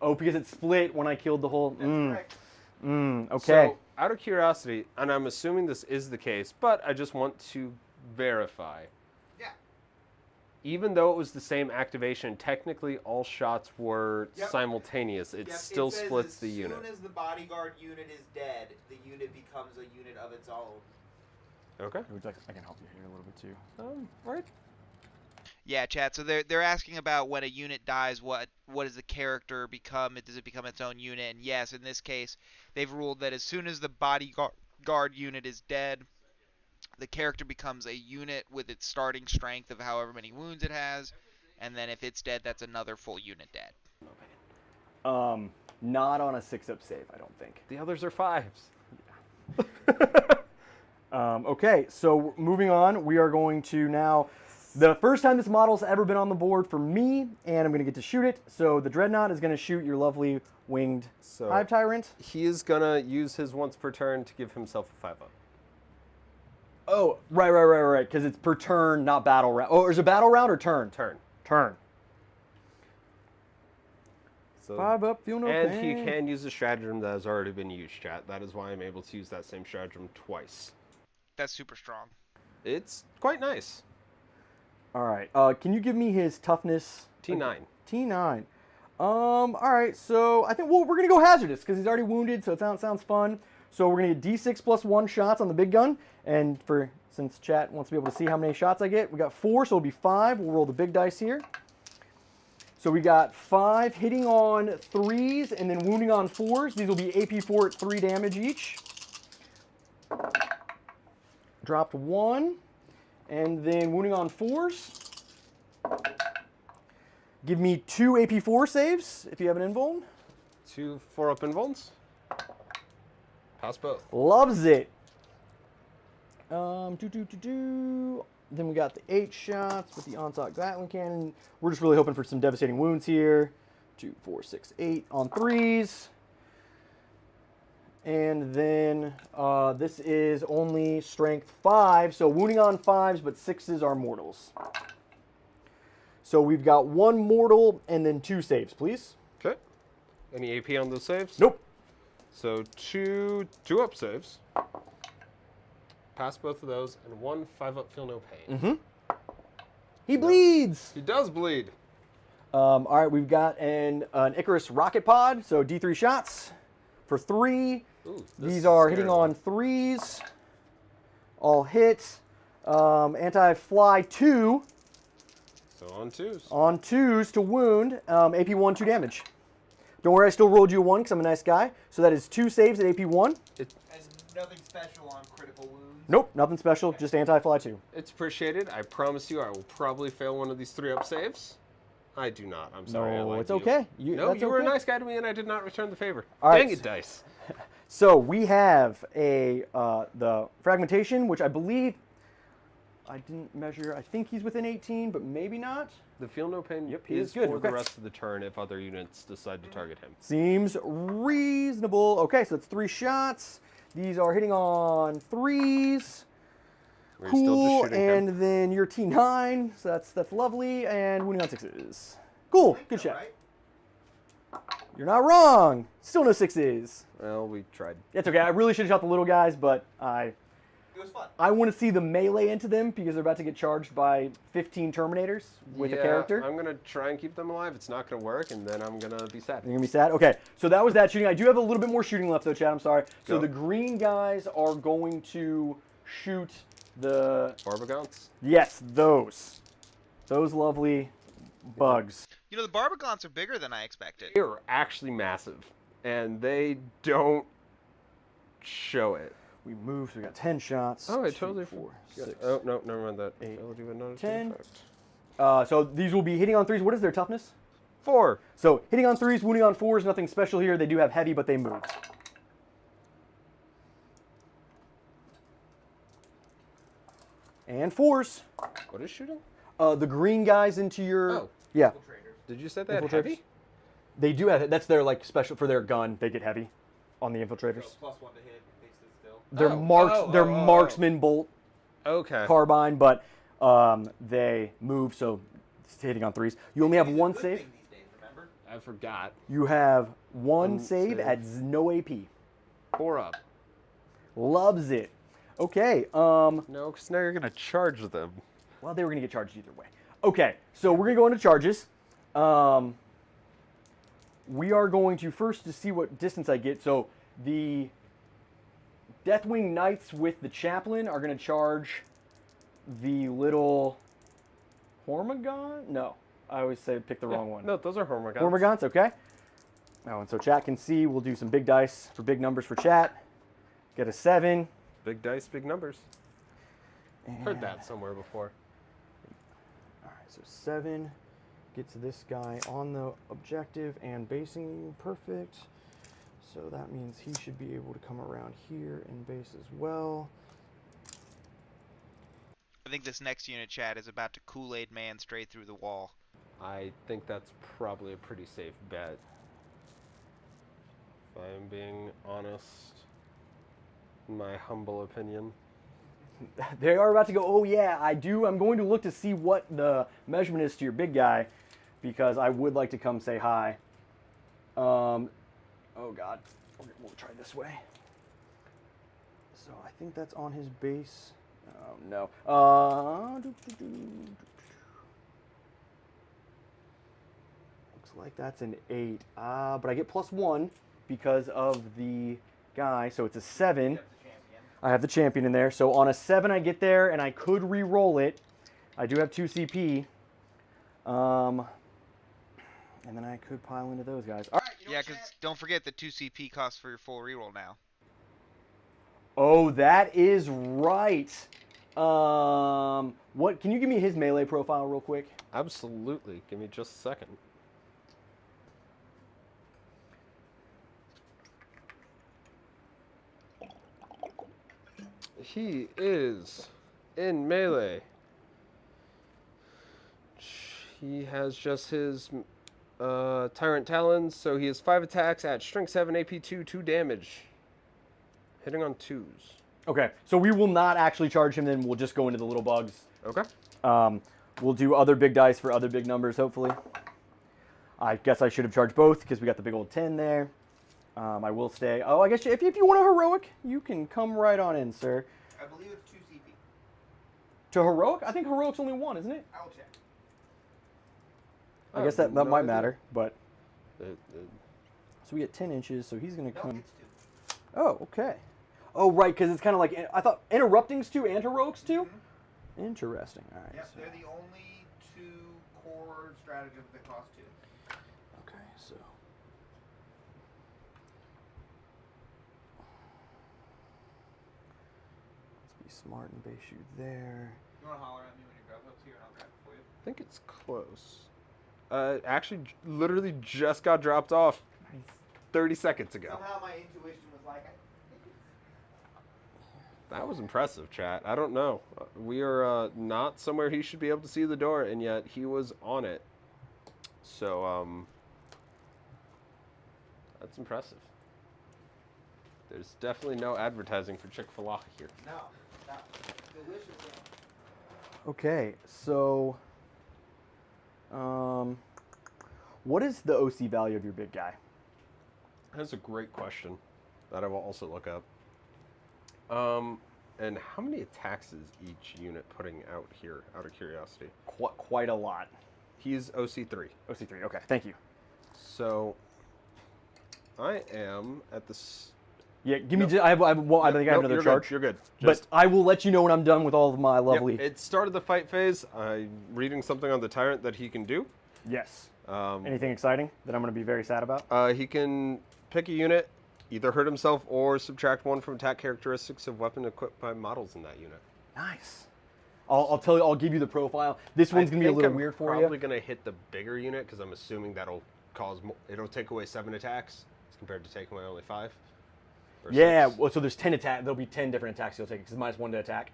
Oh, because it split when I killed the whole... That's correct. Okay. So, out of curiosity, and I'm assuming this is the case, but I just want to verify. Yeah. Even though it was the same activation, technically all shots were Yep. simultaneous. It Yep, still it says splits the unit. As soon as the bodyguard unit is dead, the unit becomes a unit of its own. Okay. I can help you here a little bit, too. Right. Yeah, chat. So they're asking about when a unit dies, what does the character become? Does it become its own unit? And yes, in this case, they've ruled that as soon as the bodyguard unit is dead, the character becomes a unit with its starting strength of however many wounds it has, and then if it's dead, that's another full unit dead. Not on a 6-up save, I don't think. The others are 5s. Okay, so moving on, we are going to now... The first time this model's ever been on the board for me, and I'm going to get to shoot it. So the Dreadnought is going to shoot your lovely winged Hive Tyrant. He is going to use his once per turn to give himself a 5-up. Oh, right, because it's per turn, not battle round. Oh, is it battle round or turn? Turn. So, 5-up, feel no and pain. he can use a stratagem that has already been used, chat. That is why I'm able to use that same stratagem twice. That's super strong. It's quite nice. All right, can you give me his toughness? T9. T9. All right, so I think we're going to go hazardous because he's already wounded, so it sounds fun. So we're going to get D6 plus 1 shots on the big gun. And since chat wants to be able to see how many shots I get, we got 4, so it'll be 5. We'll roll the big dice here. So we got 5 hitting on 3s and then wounding on 4s. These will be AP4 at 3 damage each. Dropped 1. And then wounding on 4s. Give me 2 AP4 saves if you have an invuln. 2 4-up invulns. Pass both. Loves it. Then we got the 8 shots with the onslaught Gatling cannon. We're just really hoping for some devastating wounds here. 2, 4, 6, 8 on 3s. And then this is only strength 5, so wounding on 5s, but 6s are mortals. So we've got 1 mortal and then 2 saves, please. Okay. Any AP on those saves? Nope. So 2 2-up saves. Pass both of those, and 1 5-up feel no pain. Mm-hmm. He bleeds. He does bleed. All right, we've got an Icarus rocket pod, so D3 shots for 3. Ooh, These are hitting on 3s. All hit. Anti-fly 2. So on 2s. On 2s to wound. AP1, 2 damage. Don't worry, I still rolled you 1 because I'm a nice guy. So that is 2 saves at AP1. And nothing special on critical wounds? Nope, nothing special, just anti-fly 2. It's appreciated. I promise you I will probably fail one of these 3-up saves. I do not. I'm sorry. I No, lied it's to you. okay. No, you were a okay. nice guy to me, and I did not return the favor. All right. Dang it, dice. So we have the fragmentation, which I believe I didn't measure. I think he's within 18, but maybe not. The feel no pain Yep, he is is good. for the Okay. rest of the turn if other units decide to target him. Seems reasonable. Okay, so that's 3 shots. These are hitting on 3s. We're still just Cool, shooting and him. then you're T9, so that's lovely, and wounding on 6s. Cool, good shot. Right? You're not wrong. Still no 6s. Well, we tried. It's okay. I really should have shot the little guys, but It was fun. I want to see the melee into them because they're about to get charged by 15 Terminators with a character. I'm going to try and keep them alive. It's not going to work, and then I'm going to be sad. You're going to be sad? Okay, so that was that shooting. I do have a little bit more shooting left, though, Chad. I'm sorry. So Go. the green guys are going to shoot the... Barbagants? Yes, those. Those lovely bugs. You know, the Barbagants are bigger than I expected. They are actually massive, and they don't show it. We moved, so we got 10 shots. Oh, I 2, totally 4, forgot. 6. Oh, no, never mind that. 8, Ability with another 10. effect. So these will be hitting on 3s. What is their toughness? 4. So hitting on 3s, wounding on 4s, nothing special here. They do have heavy, but they move. And 4s. What is shooting? The green guys into your... Oh. Yeah. Did you say they had heavy? They do have... That's their, like, special... For their gun, they get heavy on the infiltrators. So +1 to hit, they stood still. They're marksman bolt Okay. carbine, but they move, so it's hitting on 3s. You only have one save. These days, remember? I forgot. You have one One save save. at no AP. 4 up. Loves it. Okay. No, because now you're going to charge them. Well, they were going to get charged either way. Okay, so we're going to go into charges. We are going to first to see what distance I get. So the Deathwing Knights with the Chaplain are going to charge the little Hormagon? No, I always say pick the wrong one. No, those are Hormagons. Hormagons, okay. Oh, and so chat can see. We'll do some big dice for big numbers for chat. Get a 7. Big dice, big numbers. And, Heard that somewhere before. all right, so 7 gets this guy on the objective and basing perfect. So that means he should be able to come around here and base as well. I think this next unit, chat, is about to Kool-Aid man straight through the wall. I think that's probably a pretty safe bet. If I'm being honest, in my humble opinion. They are about to go, oh yeah, I'm going to look to see what the measurement is to your big guy, because I would like to come say hi. Oh God, we'll try this way. So I think that's on his base. Oh no. Looks like that's an 8. But I get +1 because of the guy, so it's a 7. I have the champion in there. So on a 7, I get there, and I could re-roll it. I do have 2 CP. And then I could pile into those guys. All right. Yeah, because don't forget the 2 CP costs for your full reroll now. Oh, that is right. What? Can you give me his melee profile real quick? Absolutely. Give me just a second. He is in melee. He has just his Tyrant Talons, so he has 5 attacks at strength 7, AP 2, 2 damage. Hitting on 2s. Okay, so we will not actually charge him, then we'll just go into the little bugs. Okay. We'll do other big dice for other big numbers, hopefully. I guess I should have charged both because we got the big old 10 there. I will stay. Oh, I guess if you want a heroic, you can come right on in, sir. I believe it's 2 CP. To heroic? I think heroic's only 1, isn't it? I'll check. I guess that no might idea. matter, but... So So we get 10 inches, so he's going to No, come... it's 2. Oh, okay. Oh, right, because it's kind of like... I thought interrupting's 2 and heroic's 2? Mm-hmm. Interesting. All right. Yep, So, they're the only 2 core stratagems that cost 2. okay, so... Let's be smart and base you there. You want to holler at me when your grab hub's here and I'll grab it for you? I think it's close. Actually, literally just got dropped off 30 seconds ago. Somehow my intuition was like, I think it's... That was impressive, chat. I don't know. We are not somewhere he should be able to see the door, and yet he was on it. So, that's impressive. There's definitely no advertising for Chick-fil-A here. No, not delicious. Okay, so... what is the OC value of your big guy? That's a great question that I will also look up. And how many attacks is each unit putting out here, out of curiosity? Quite a lot. He's OC3. OC3, okay, thank you. So, I am at this... Yeah, give me. I think I have another you're charge. Good, you're good. But I will let you know when I'm done with all of my lovely. Yep, it started the fight phase. I'm reading something on the Tyrant that he can do. Yes. Anything exciting that I'm going to be very sad about? He can pick a unit, either hurt himself or subtract 1 from attack characteristics of weapon equipped by models in that unit. Nice. I'll tell you. I'll give you the profile. This one's gonna be a little weird for you. Probably gonna hit the bigger unit because I'm assuming that'll it'll take away 7 attacks as compared to taking away only 5. Yeah. Well, so there's 10 attack. There'll be 10 different attacks you'll take because -1 to attack.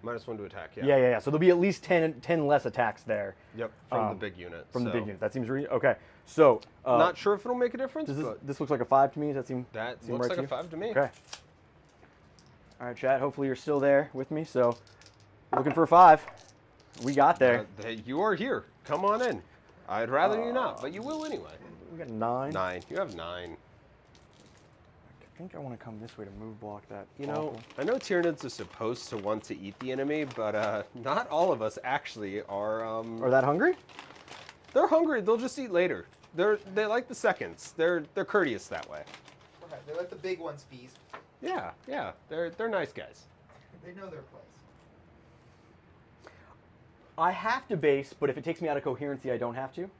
-1 to attack. Yeah. Yeah. So there'll be at least 10 less attacks there. Yep. From the big unit. From the big unit. That seems okay. So. Not sure if it'll make a difference. This looks like a 5 to me. Does that seem? That seem looks right like to a 5 to me. Okay. All right, chat. Hopefully you're still there with me. So, looking for a 5. We got there. You are here. Come on in. I'd rather you not, but you will anyway. We got 9. 9. You have 9. I think I want to come this way to move block that. You know, I know Tyranids are supposed to want to eat the enemy, but not all of us actually are. Are that hungry? They're hungry. They'll just eat later. They like the seconds. They're courteous that way. Okay, they let the big ones feast. Yeah. They're nice guys. They know their place. I have to base, but if it takes me out of coherency, I don't have to.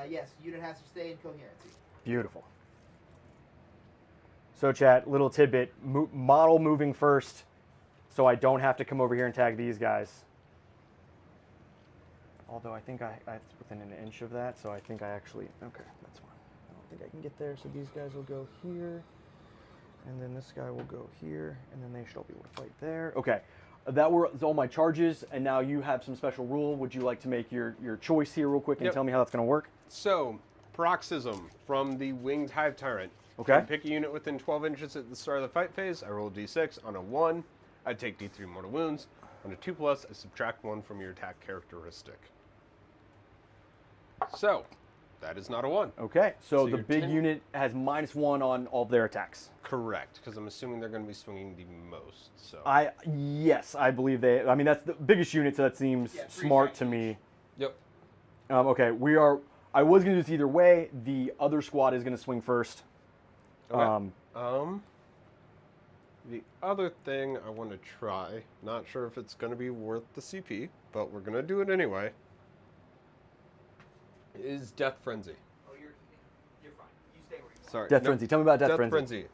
Yes, unit has to stay in coherency. Beautiful. So, chat, little tidbit: model moving first, so I don't have to come over here and tag these guys. Although I think it's within an inch of that, so I think I actually okay. That's fine. I don't think I can get there, so these guys will go here, and then this guy will go here, and then they should all be able to fight there. Okay. That were all my charges, and now you have some special rule. Would you like to make your choice here real quick and tell me how that's going to work? So, paroxysm from the winged hive tyrant. Okay. Pick a unit within 12 inches at the start of the fight phase. I roll a d6. On a 1, I take d3 mortal wounds. On a 2+, I subtract 1 from your attack characteristic. So, that is not a 1. Okay, so the your big unit has -1 on all of their attacks. Correct, because I'm assuming they're going to be swinging the most. So Yes, I believe they. I mean, that's the biggest unit, so that seems smart to me. Yep. Okay, we are. I was going to do this either way. The other squad is going to swing first. Okay. The other thing I want to try, not sure if it's going to be worth the CP, but we're going to do it anyway, is Death Frenzy. Oh, you're fine. You stay where you are. Sorry. Death Frenzy. Tell me about Death Frenzy.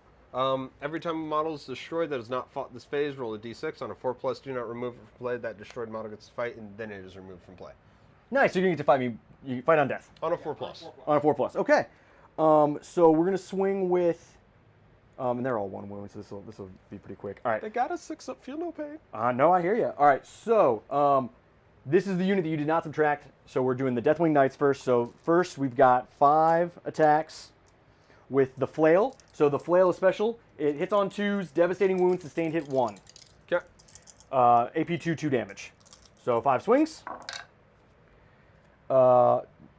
Every time a model is destroyed that has not fought this phase, roll a d6. On a 4+, do not remove it from play. That destroyed model gets to fight, and then it is removed from play. Nice. So you're going to get to fight me. You fight on death. On a 4+. On a 4+. Okay. So we're going to swing with. And they're all 1 wound, so this will be pretty quick. All right. They got a 6-up. Feel no pain. No, I hear you. All right. So this is the unit that you did not subtract. So we're doing the Deathwing Knights first. So first we've got 5 attacks with the flail. So the flail is special. It hits on 2s, devastating wounds, sustained hit 1. Okay. AP 2 damage. So 5 swings.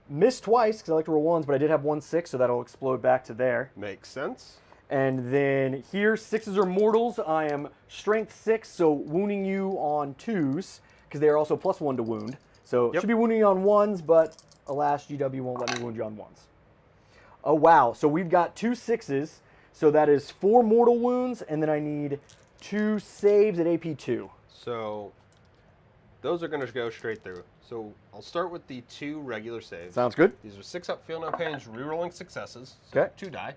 Missed twice because I like to roll 1s, but I did have 1 6, so that'll explode back to there. Makes sense. And then here, 6s are mortals. I am strength 6, so wounding you on 2s because they are also +1 to wound. So should be wounding you on 1s, but alas, GW won't let me wound you on 1s. Oh, wow. So we've got 2 6s. So that is 4 mortal wounds, and then I need 2 saves at AP 2. So those are going to go straight through. So I'll start with the 2 regular saves. Sounds good. These are 6-up feel no pains, rerolling successes. So Okay. 2 die.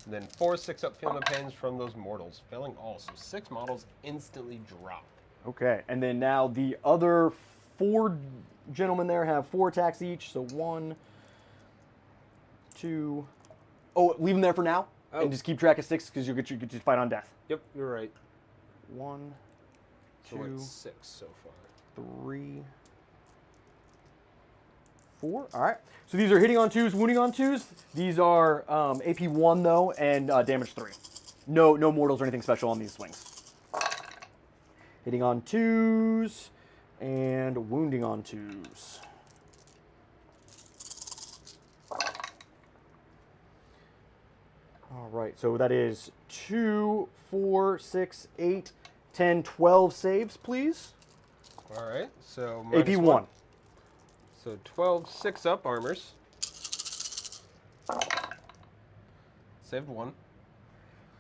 And then 4 6-up feel no pains from those mortals, failing all. So 6 models instantly drop. Okay, and then now the other 4 gentlemen there have 4 attacks each. So 1, 2. Oh, leave them there for now, and just keep track of 6 because you get to fight on death. Yep, you're right. 1, So 2, we're at 6 so far. 3, 4. All right. So these are hitting on 2s, wounding on 2s. These are AP 1 though, and damage 3. No mortals or anything special on these swings. Hitting on 2s and wounding on 2s. All right. So that is 2, 4, 6, 8, 10, 12 saves, please. All right. So AP 1. So 12 6-up armors. Saved 1.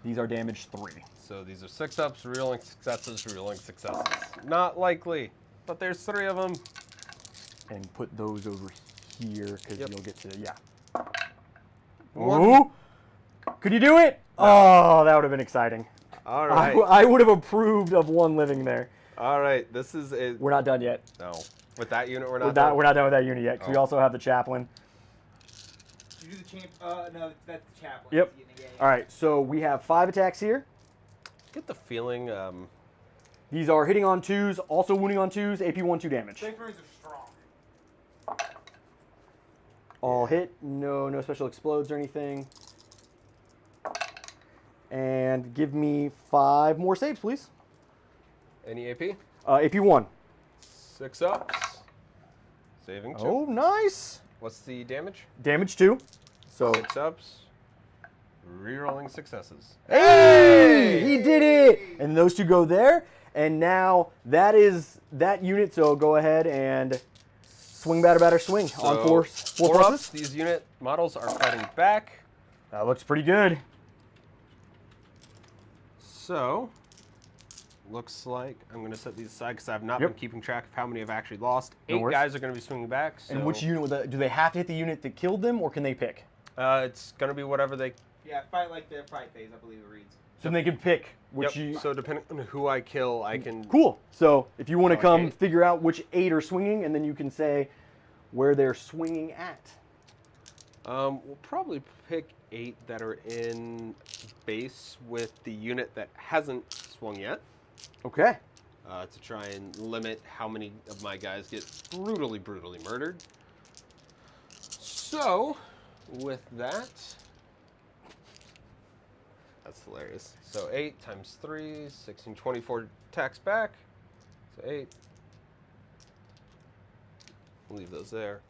These are damage 3. So these are 6-ups, reeling successes, reeling successes. Not likely, but there's 3 of them. And put those over here because you'll get to, One. Ooh! Could you do it? Oh, that would have been exciting. All right. I would have approved of 1 living there. All right, this is a... We're not done yet. No. With that unit, we're not done? We're not done with that unit yet, because we also have the chaplain. You do the champ. No, that's the chaplain. Yep. Yeah. All right, so we have 5 attacks here. Get the feeling... These are hitting on 2s, also wounding on 2s, AP 1/2 damage. Safe marines are strong. All hit, no special explodes or anything. And give me 5 more saves, please. Any AP? AP 1. 6 ups. Saving 2. Oh, nice. What's the damage? Damage 2. So 6 ups. Rerolling successes. Hey! He did it! And those 2 go there. And now that is that unit, so go ahead and swing, batter, swing So on 4 4 pluses. ups. These unit models are fighting back. That looks pretty good. So, looks like I'm going to set these aside because I've not Yep. been keeping track of how many I've actually lost. No 8 worries. guys are going to be swinging back. So, And which unit would that, do they have to hit the unit that killed them, or can they pick? it's going to be whatever they... Yeah, fight like their fight phase, I believe it reads. So they can pick which Yep. you... So depending on who I kill, I can... Cool. So if you want to come 8. figure out which 8 are swinging, and then you can say where they're swinging at. We'll probably pick 8 that are in base with the unit that hasn't swung yet. Okay. To try and limit how many of my guys get brutally murdered. So, with that... That's hilarious. So 8 times 3, 16, 24 attacks back. So 8. Leave those there.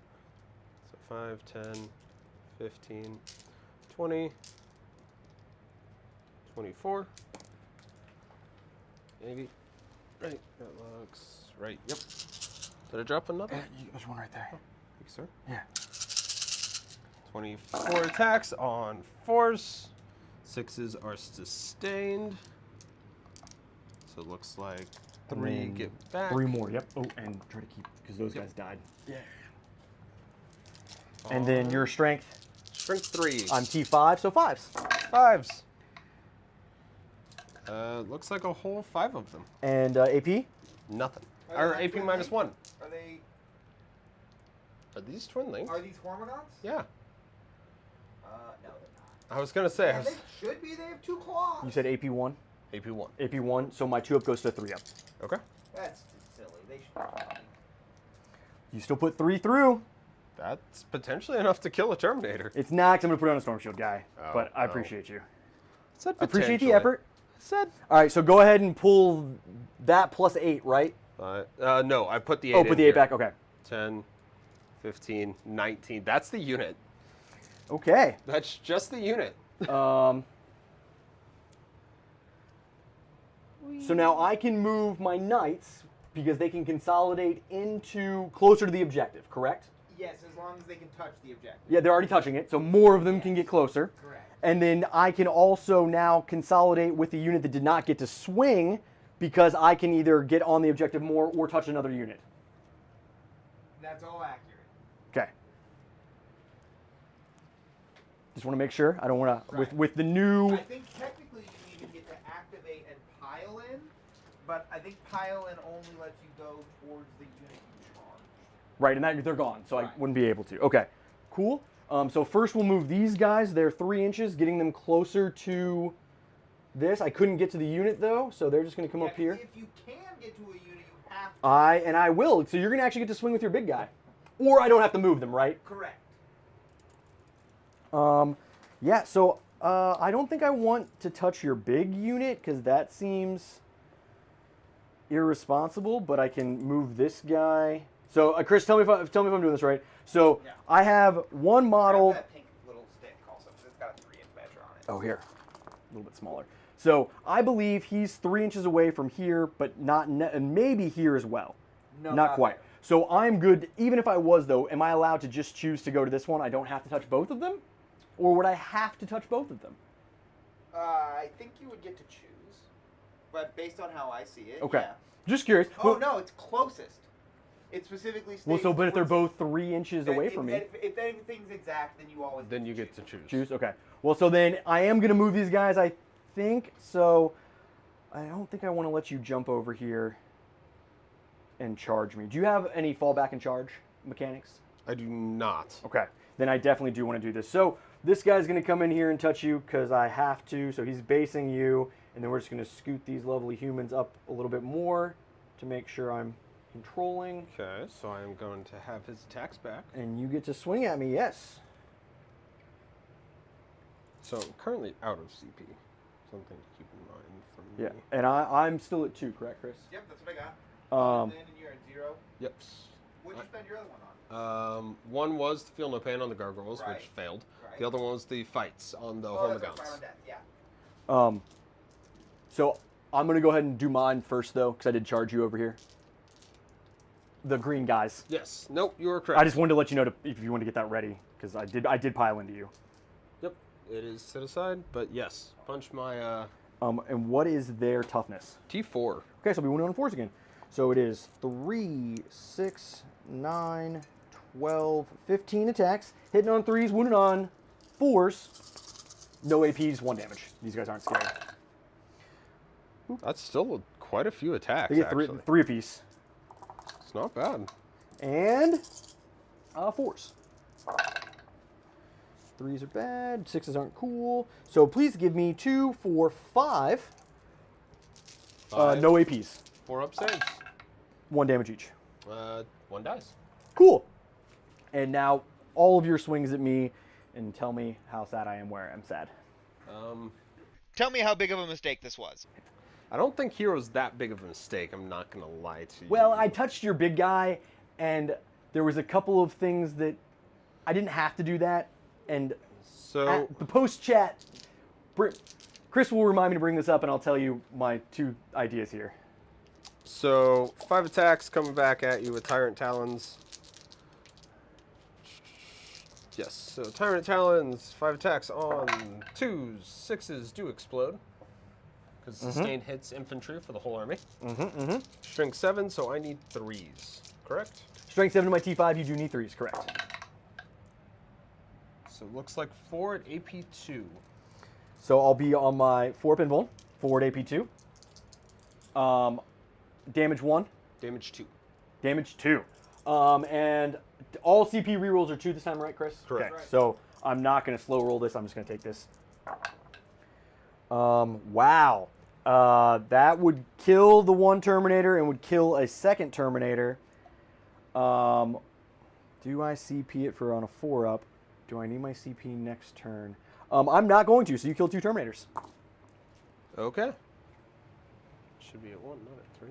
So 5, 10, 15, 20, 24. Maybe. Right. That looks right. Yep. Did I drop another? There's one right there. Thank you, sir. Yeah. 24 attacks on 4s. 6s are sustained. So it looks like 3 get back. 3 more, yep. Oh, and try to keep, because those guys died. Yeah. And then your strength? Strength 3. I'm T5, so 5s. 5s. Looks like a whole 5 of them. And AP? Nothing. Are Or they AP twin minus link? 1. Are they? Are these twin linked? Are these hormigons? Yeah. No, they're not. I was gonna say. Yeah, they should be. They have 2 claws. You said AP 1? AP 1. AP 1, so my 2 up goes to 3 up. Okay. That's just silly. They should. You still put 3 through. That's potentially enough to kill a Terminator. It's not, 'cause I'm going to put it on a Storm Shield guy. Oh, but I no. appreciate you. Said I appreciate the potentially. effort. Said. All right, so go ahead and pull that plus 8, right? No, I put the 8 Oh, in put the 8 here. back, okay. 10, 15, 19. That's the unit. Okay. That's just the unit. So now I can move my knights because they can consolidate into closer to the objective, correct? Yes, as long as they can touch the objective. Yeah, they're already touching it, so more of them can get closer. Correct. And then I can also now consolidate with the unit that did not get to swing because I can either get on the objective more or touch another unit. That's all accurate. Okay. Just want to make sure. I don't want to, Right. with the new... I think technically you even get to activate and pile in, but I think pile in only lets you go towards the unit you charge. Right, and that they're gone, so I Right. wouldn't be able to. Okay, cool. So first we'll move these guys. They're 3 inches, getting them closer to this. I couldn't get to the unit though, so they're just going to come Yeah, up here. If you can get to a unit, you have to. I will. So you're going to actually get to swing with your big guy. Or I don't have to move them, right? Correct. Yeah, so I don't think I want to touch your big unit because that seems irresponsible, but I can move this guy. So Chris, tell me if I'm doing this right. So Yeah. I have one model. Grab that pink little stick also, 'cause it's got a 3-inch measure on it. Oh, here. A little bit smaller. So I believe he's 3 inches away from here, but not and maybe here as well. No, not quite. there. So I'm good. Even if I was, though, am I allowed to just choose to go to this one? I don't have to touch both of them? Or would I have to touch both of them? I think you would get to choose, but based on how I see it, Okay. yeah. Just curious. Oh, Well- no, it's closest. It specifically states... Well, so but if they're towards- both 3 inches away from me, If anything's exact, then you always Then you get to choose. choose. Okay. Well, so then I am gonna move these guys. I think so. I don't think I want to let you jump over here. and charge me. Do you have any fallback and charge mechanics? I do not. Okay, then I definitely do want to do this. So this guy's going to come in here and touch you because I have to. So he's basing you, and then we're just going to scoot these lovely humans up a little bit more to make sure I'm controlling. Okay, so I am going to have his attacks back. And you get to swing at me, yes. So I'm currently out of CP. Something to keep in mind for me. Yeah, and I'm still at 2, correct, Chris? Yep, that's what I got. Um, Then you're at 0. Yep. What'd you spend your other one on? One was the Feel No Pain on the Gargoyles, Right. which failed. Right. The other one was the fights on the Oh, that's Hormagaunts. Fire on Death, yeah. So I'm going to go ahead and do mine first, though, because I did charge you over here. The green guys. Yes. Nope, you were correct. I just wanted to let you know if you want to get that ready, because I did pile into you. Yep. It is set aside, but yes. Punch my And what is their toughness? T4. Okay, so we went on 4s again. So it is 3, 6, 9, 12, 15 attacks. Hitting on 3s, wounded on 4s. No APs, 1 damage. These guys aren't scary. That's still quite a few attacks, They get actually. 3 apiece. It's not bad. And 4s. 3s are bad, 6s aren't cool. So please give me 2, 4, 5. Five. No APs. 4 up saves. 1 damage each. 1 dice. Cool. And now all of your swings at me and tell me how sad I am where I'm sad. Tell me how big of a mistake this was. I don't think Hero's that big of a mistake. I'm not going to lie to you. Well, I touched your big guy, and there was a couple of things that I didn't have to do that. And So, at the post-chat, Chris will remind me to bring this up, and I'll tell you my 2 ideas here. so 5 attacks coming back at you with Tyrant Talons. Yes, so Tyrant Talons, 5 attacks on 2s, 6s do explode. Because sustained hits infantry for the whole army. Strength 7, so I need 3s, correct? Strength 7 to my T5, you do need 3s, correct. So it looks like 4 at AP 2. So I'll be on my 4 pinball, 4 at AP2. Damage 1. Damage 2. Damage 2. And all CP rerolls are 2 this time, right, Chris? Correct. Okay, so I'm not going to slow roll this. I'm just going to take this. Wow. That would kill the 1 Terminator and would kill a 2nd Terminator. Do I CP it for on a 4-up? Do I need my CP next turn? I'm not going to, so you kill 2 Terminators. Okay. Should be at 1, not at 3.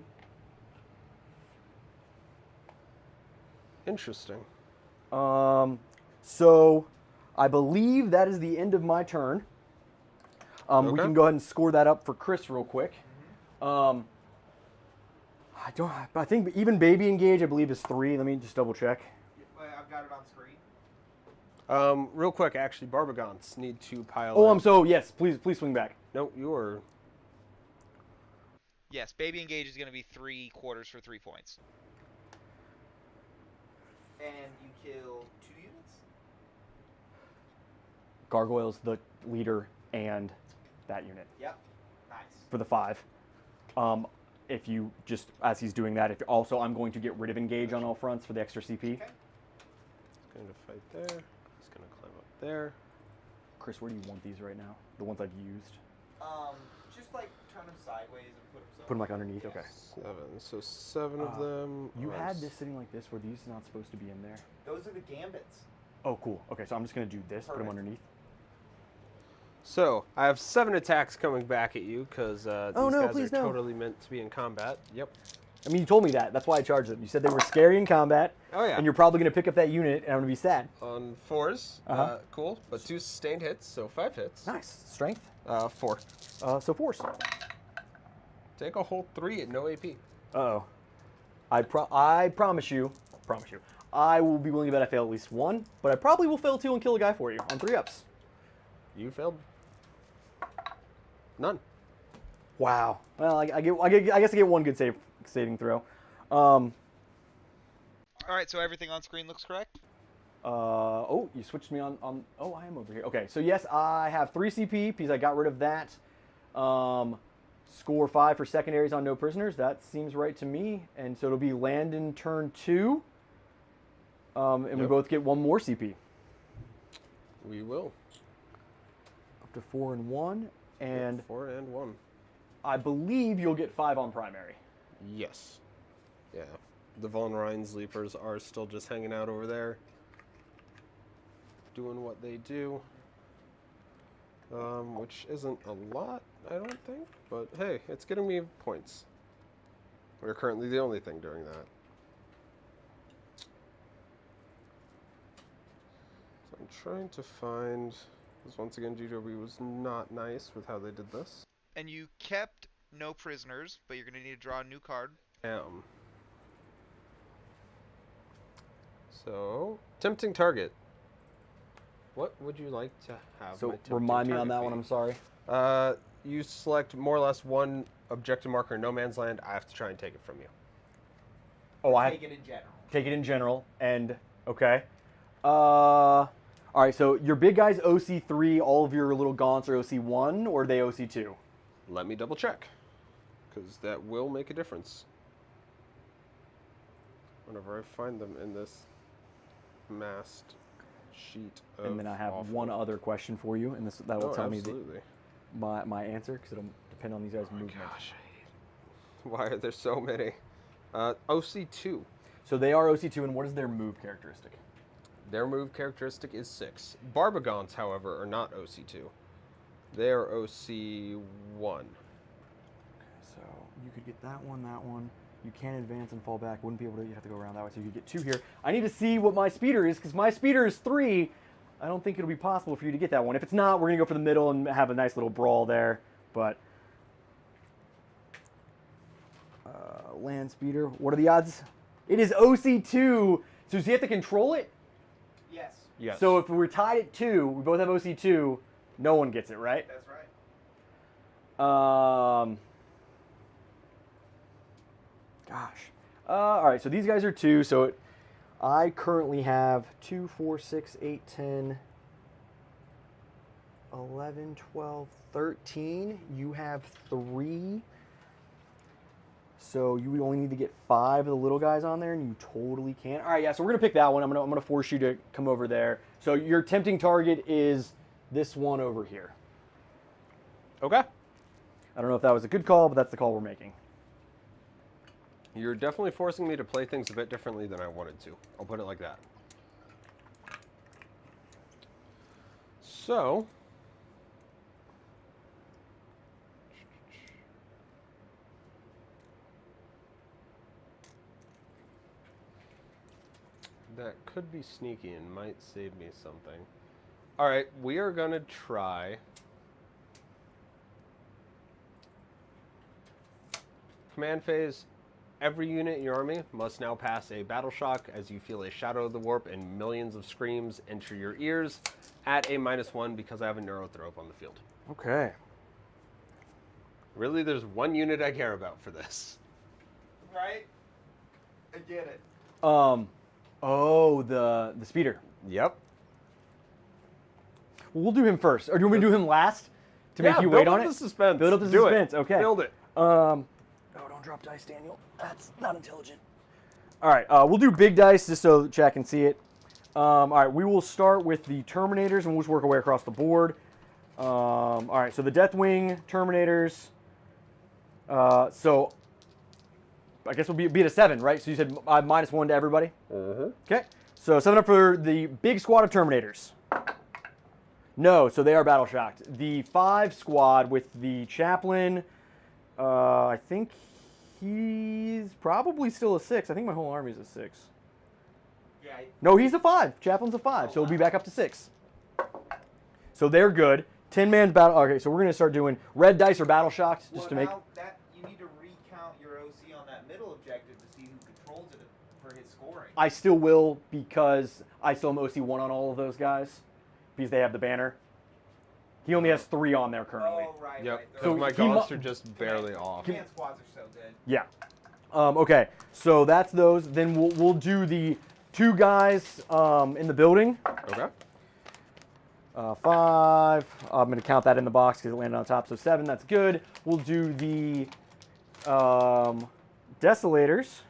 Interesting. So I believe that is the end of my turn. We Okay. can go ahead and score that up for Chris real quick. I think even baby engage I believe is 3. Let me just double check. I've got it on screen. Real quick, actually, Barbagons need to pile Oh, in. I'm so yes. Please swing back. No, you're... Yes, baby engage is going to be 3 quarters for 3 points. And you kill 2 units? Gargoyles, the leader, and that unit Yep. Nice. for the 5. If you just as he's doing that, also I'm going to get rid of engage on all fronts for the extra CP. Okay. He's going to fight there. He's going to climb up there. Chris, where do you want these right now? The ones I've used. Just like turn them sideways and put them. Put them like underneath. Okay. 7. So 7 of them. You are had this sitting like this. Were these not supposed to be in there? Those are the gambits. Oh, cool. Okay, so I'm just gonna do this. Put them Perfect. underneath. So, I have 7 attacks coming back at you, because these no, guys please, are no. totally meant to be in combat. Yep. I mean, you told me that. That's why I charged them. You said they were scary in combat. Oh, yeah. And you're probably gonna pick up that unit, and I'm gonna be sad. On 4s. Uh-huh. Cool. But 2 sustained hits, so 5 hits. Nice. Strength. 4. So 4s. Take a whole 3 at no AP. Uh-oh. I promise you, I will be willing to bet I fail at least 1, but I probably will fail 2 and kill a guy for you on 3-ups. You failed. None. Wow. Well, I guess I get 1 good saving throw. All right, so everything on screen looks correct? Oh, you switched me on. Oh, I am over here. Okay, so yes, I have 3 CP because I got rid of that. Score 5 for secondaries on no prisoners. That seems right to me. And so it'll be Landon turn 2. And we both get 1 more CP. We will. Up to 4 and 1. And 4 and 1. I believe you'll get 5 on primary. Yes. Yeah. The Von Rhein's Leapers are still just hanging out over there, doing what they do. Which isn't a lot, I don't think. But hey, it's getting me points. We're currently the only thing doing that. So I'm trying to find... Because once again, GW was not nice with how they did this. And you kept no prisoners, but you're going to need to draw a new card. So, tempting target. What would you like to have? So remind me on that one, I'm sorry. You select more or less 1 objective marker in no man's land. I have to try and take it from you. Oh, I take it in general. Take it in general, and okay. All right, so your big guy's OC3, all of your little gaunts are OC1, or are they OC2? Let me double check, because that will make a difference. Whenever I find them in this masked sheet of And then I have awful. one other question for you, and that will tell absolutely. me my answer, because it'll depend on these guys' movement. Gosh, why are there so many? OC2. So they are OC2, and what is their move characteristic? Their move characteristic is 6. Barbagons, however, are not OC2. They are OC1. Okay, so you could get that one. You can advance and fall back. Wouldn't be able to, you have to go around that way, so you could get 2 here. I need to see what my speeder is, because my speeder is 3. I don't think it'll be possible for you to get that one. If it's not, we're going to go for the middle and have a nice little brawl there. But land speeder, what are the odds? It is OC2. So does he have to control it? Yes. Yes. So if we're tied at 2, we both have OC2, no one gets it, right? That's right. Gosh. All right, so these guys are 2, so I currently have 2, 4, 6, 8, 10, 11, 12, 13. You have 3. So you would only need to get 5 of the little guys on there, and you totally can't. All right, yeah, so we're going to pick that one. I'm gonna force you to come over there. So your tempting target is this one over here. Okay. I don't know if that was a good call, but that's the call we're making. You're definitely forcing me to play things a bit differently than I wanted to. I'll put it like that. So, that could be sneaky and might save me something. All right, we are going to try. Command phase. Every unit in your army must now pass a battle shock as you feel a shadow of the warp and millions of screams enter your ears at a -1 because I have a neurothrope on the field. Okay. Really, there's one unit I care about for this. Right? I get it. Oh, the speeder. Yep. Well, we'll do him first. Or do you want me to do him last to make you wait on it? Build up the suspense. Build up the Do suspense. it. Okay. Build it. Oh, don't drop dice, Daniel. That's not intelligent. All right, we'll do big dice just so the chat can see it. All right, we will start with the Terminators, and we'll just work our way across the board. All right, so the Deathwing Terminators. So I guess we'll be at a 7, right? So you said -1 to everybody? Mm-hmm. Okay, so 7 up for the big squad of Terminators. No, so they are battle shocked. The 5 squad with the Chaplain, I think he's probably still a 6. I think my whole army is a 6. Yeah. No, he's a 5. Chaplain's a 5, so we'll be back up to 6. So they're good. 10-man battle. Okay, so we're going to start doing red dice or battle shocked just to make. Now that you need to recount your OC on that middle objective to see who controls it for his scoring. I still will because I still am OC1 on all of those guys because they have the banner. He only has 3 on there currently. Oh, right. Yep. Right. Because So my he gaunts are just barely off. Command squads are so good. Yeah. Okay, so that's those. Then we'll do the 2 guys in the building. Okay. 5. I'm going to count that in the box because it landed on top, so 7. That's good. We'll do the Desolators.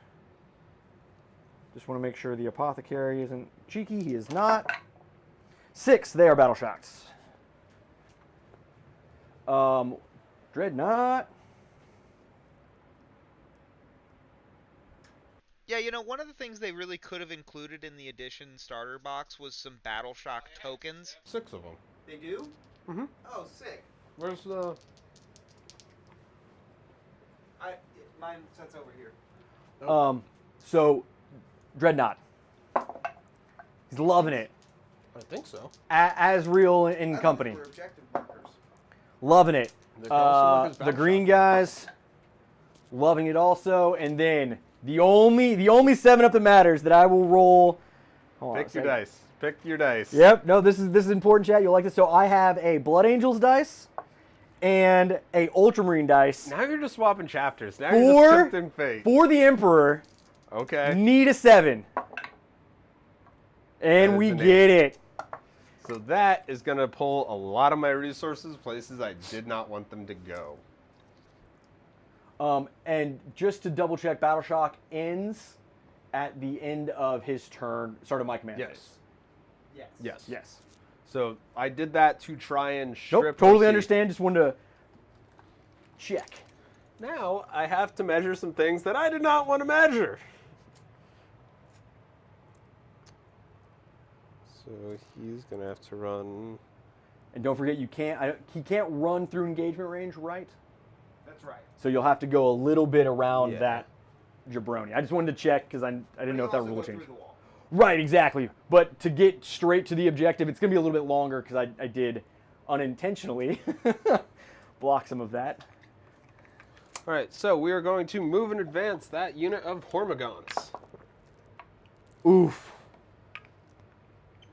Just want to make sure the Apothecary isn't cheeky. He is not. 6. They are Battle Shocks. Dreadnought. Yeah, you know, one of the things they really could have included in the edition starter box was some Battle Shock tokens. 6 of them. They do? Mm-hmm. Oh, sick. Where's the... Mine sits over here. So, Dreadnought. He's loving it. I think so. As real in company. We're objective markers. Loving it. They can also look as The Battle green Shock. guys, loving it also. And then the only 7-up that matters that I will roll. Hold on a Pick your second. dice. Pick your dice. Yep. No, this is important, chat. You'll like this. So I have a Blood Angels dice and a Ultramarine dice Now you're just swapping chapters. Now you're just tempting fate. for the Emperor. Okay. Need a 7, and That we is an get it. So that is going to pull a lot of my resources places I did not want them to go. And just to double check, Battle Shock ends at the end of his turn, start of my command phase. Yes. Yes. Yes. So I did that to try and strip. Nope, totally OC. understand. Just wanted to check. Now I have to measure some things that I did not want to measure. So he's gonna have to run. And don't forget, he can't run through engagement range, right? That's right. So you'll have to go a little bit around Yeah. that jabroni. I just wanted to check because I didn't know if that rule would changed. The wall. Right, exactly. But to get straight to the objective, it's going to be a little bit longer because I did unintentionally block some of that. All right, so we are going to move and advance that unit of Hormagaunts. Oof.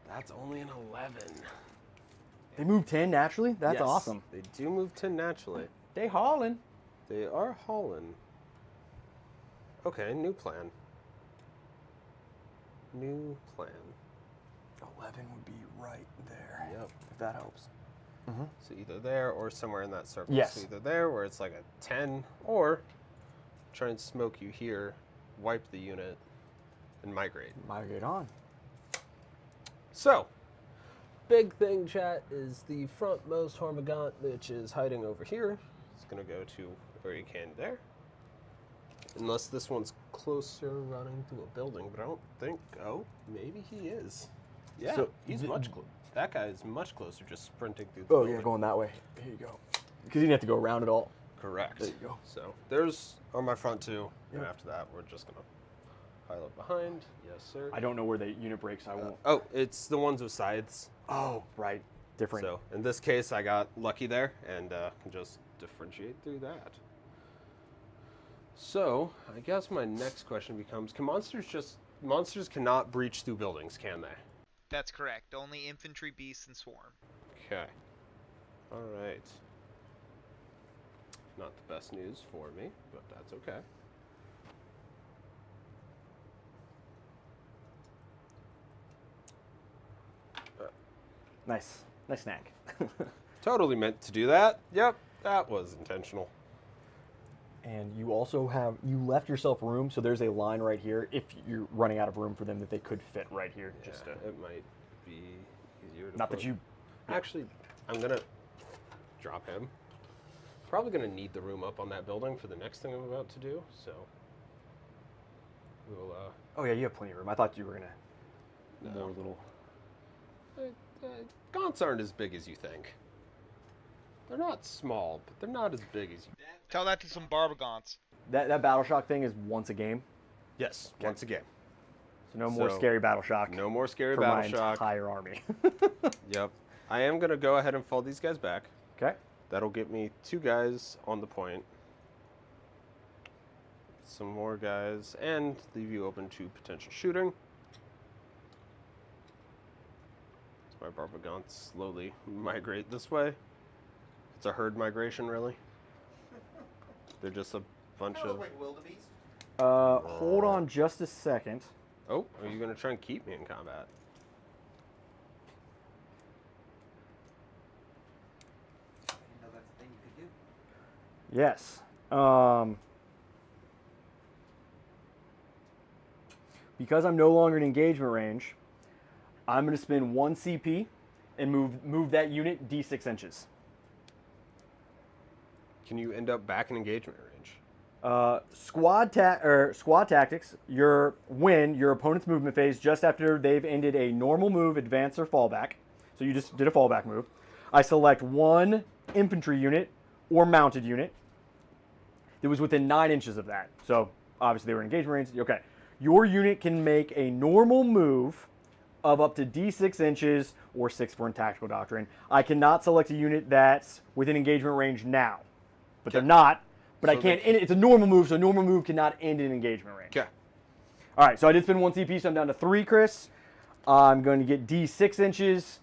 That's only an 11. They move 10 naturally? That's Yes, awesome. They do move 10 naturally. They hauling. They are hauling. Okay, new plan. New plan. 11 would be right there. Yep. If that helps. So either there or somewhere in that circle. Yes. So either there where it's like a 10, or try and smoke you here, wipe the unit, and migrate. Migrate on. So, big thing, chat, is the frontmost Hormagaunt, which is hiding over here. It's going to go to where you can there. Unless this one's closer running to a building, but I don't think. Oh, maybe he is. Yeah, So he's much closer. That guy is much closer, just sprinting through the building. going that way. Here you go. Because you didn't have to go around at all. Correct. There you go. So there's on my front two, and Yep. after that, we're just gonna pile up behind. Yes, sir. I don't know where the unit breaks. I won't. Oh, it's the ones with scythes. Oh, right. Different. So in this case, I got lucky there, and can just differentiate through that. So I guess my next question becomes: can monsters cannot breach through buildings, can they? That's correct. Only infantry, beasts, and swarm. Okay. All right. Not the best news for me, but that's okay. Nice. Nice snack. Totally meant to do that. Yep, that was intentional. And you also you left yourself room, so there's a line right here if you're running out of room for them that they could fit right here. Just to, it might be easier to not put. that you. Actually, I'm gonna drop him. Probably gonna need the room up on that building for the next thing I'm about to do, so we'll Oh yeah, you have plenty of room. I thought you were gonna. No. More little. Gaunts aren't as big as you think. They're not small, but they're not as big as you think. Tell that to some Barbagons. That battle shock thing is once a game, Yes, once again. so no more So, scary battle shock. No more scary for my battle shock. entire army. Yep. I am gonna go ahead and fold these guys back. Okay. That'll get me 2 guys on the point. Some more guys, and leave you open to potential shooting. As my Barbagons slowly migrate this way. It's a herd migration, really. They're just a bunch Kind of of... look like wildebeest. Hold on just a second. Oh, are you gonna try and keep me in combat? Yes. Because I'm no longer in engagement range, I'm going to spend 1 CP and move that unit D6 inches. Can you end up back in engagement range? Squad tactics. When your opponent's movement phase just after they've ended a normal move, advance, or fallback. So you just did a fallback move. I select 1 infantry unit or mounted unit that was within 9 inches of that. So obviously they were in engagement range. Okay. Your unit can make a normal move of up to D6 inches or 6 for in tactical doctrine. I cannot select a unit that's within engagement range now, but they're not. But so I can't end it. It's a normal move, so a normal move cannot end in engagement range. Okay. All right, so I did spend 1 CP, so I'm down to 3, Chris. I'm going to get D6 inches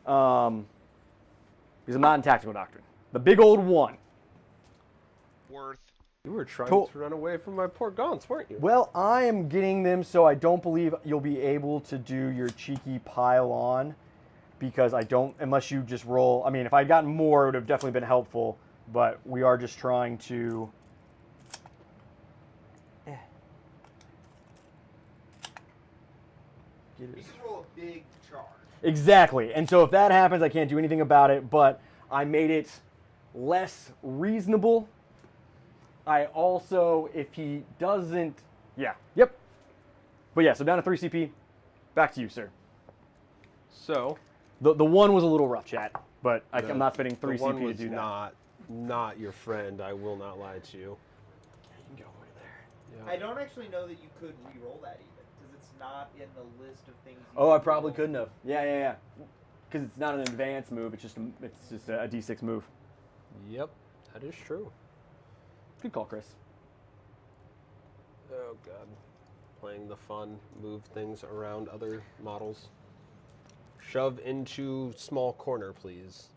because I'm not in tactical doctrine. The big old 1. Worth. You were trying to run away from my poor gaunts, weren't you? Well, I am getting them, so I don't believe you'll be able to do your cheeky pile on because I don't, unless you just roll. I mean, if I'd gotten more, it would have definitely been helpful, but we are just trying to. You can roll a big charge. Exactly, and so if that happens, I can't do anything about it, but I made it less reasonable. I also, if he doesn't, yep. But yeah, so down to 3 CP. Back to you, sir. So, the 1 was a little rough, chat, but I'm not spending 3 CP to do that. The 1 was not your friend. I will not lie to you. You can go over there. Yeah. I don't actually know that you could re-roll that even, because it's not in the list of things. Oh, I probably couldn't have. Yeah. Because it's not an advanced move. It's just a D6 move. Yep, that is true. Good call, Chris. Oh, God. Playing the fun, move things around other models. Shove into small corner, please.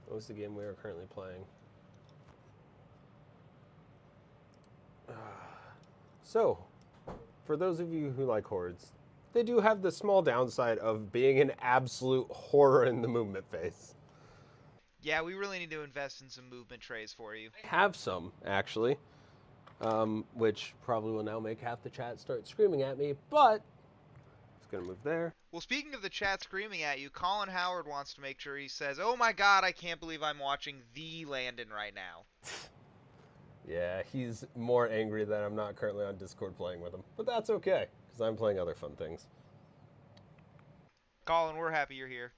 What was the game we are currently playing? So, for those of you who like hordes, they do have the small downside of being an absolute horror in the movement phase. Yeah, we really need to invest in some movement trays for you. I have some, actually, which probably will now make half the chat start screaming at me, but it's going to move there. Well, speaking of the chat screaming at you, Colin Howard wants to make sure he says, "Oh my God, I can't believe I'm watching the Landon right now." Yeah, he's more angry that I'm not currently on Discord playing with him, but that's okay, because I'm playing other fun things. Colin, we're happy you're here.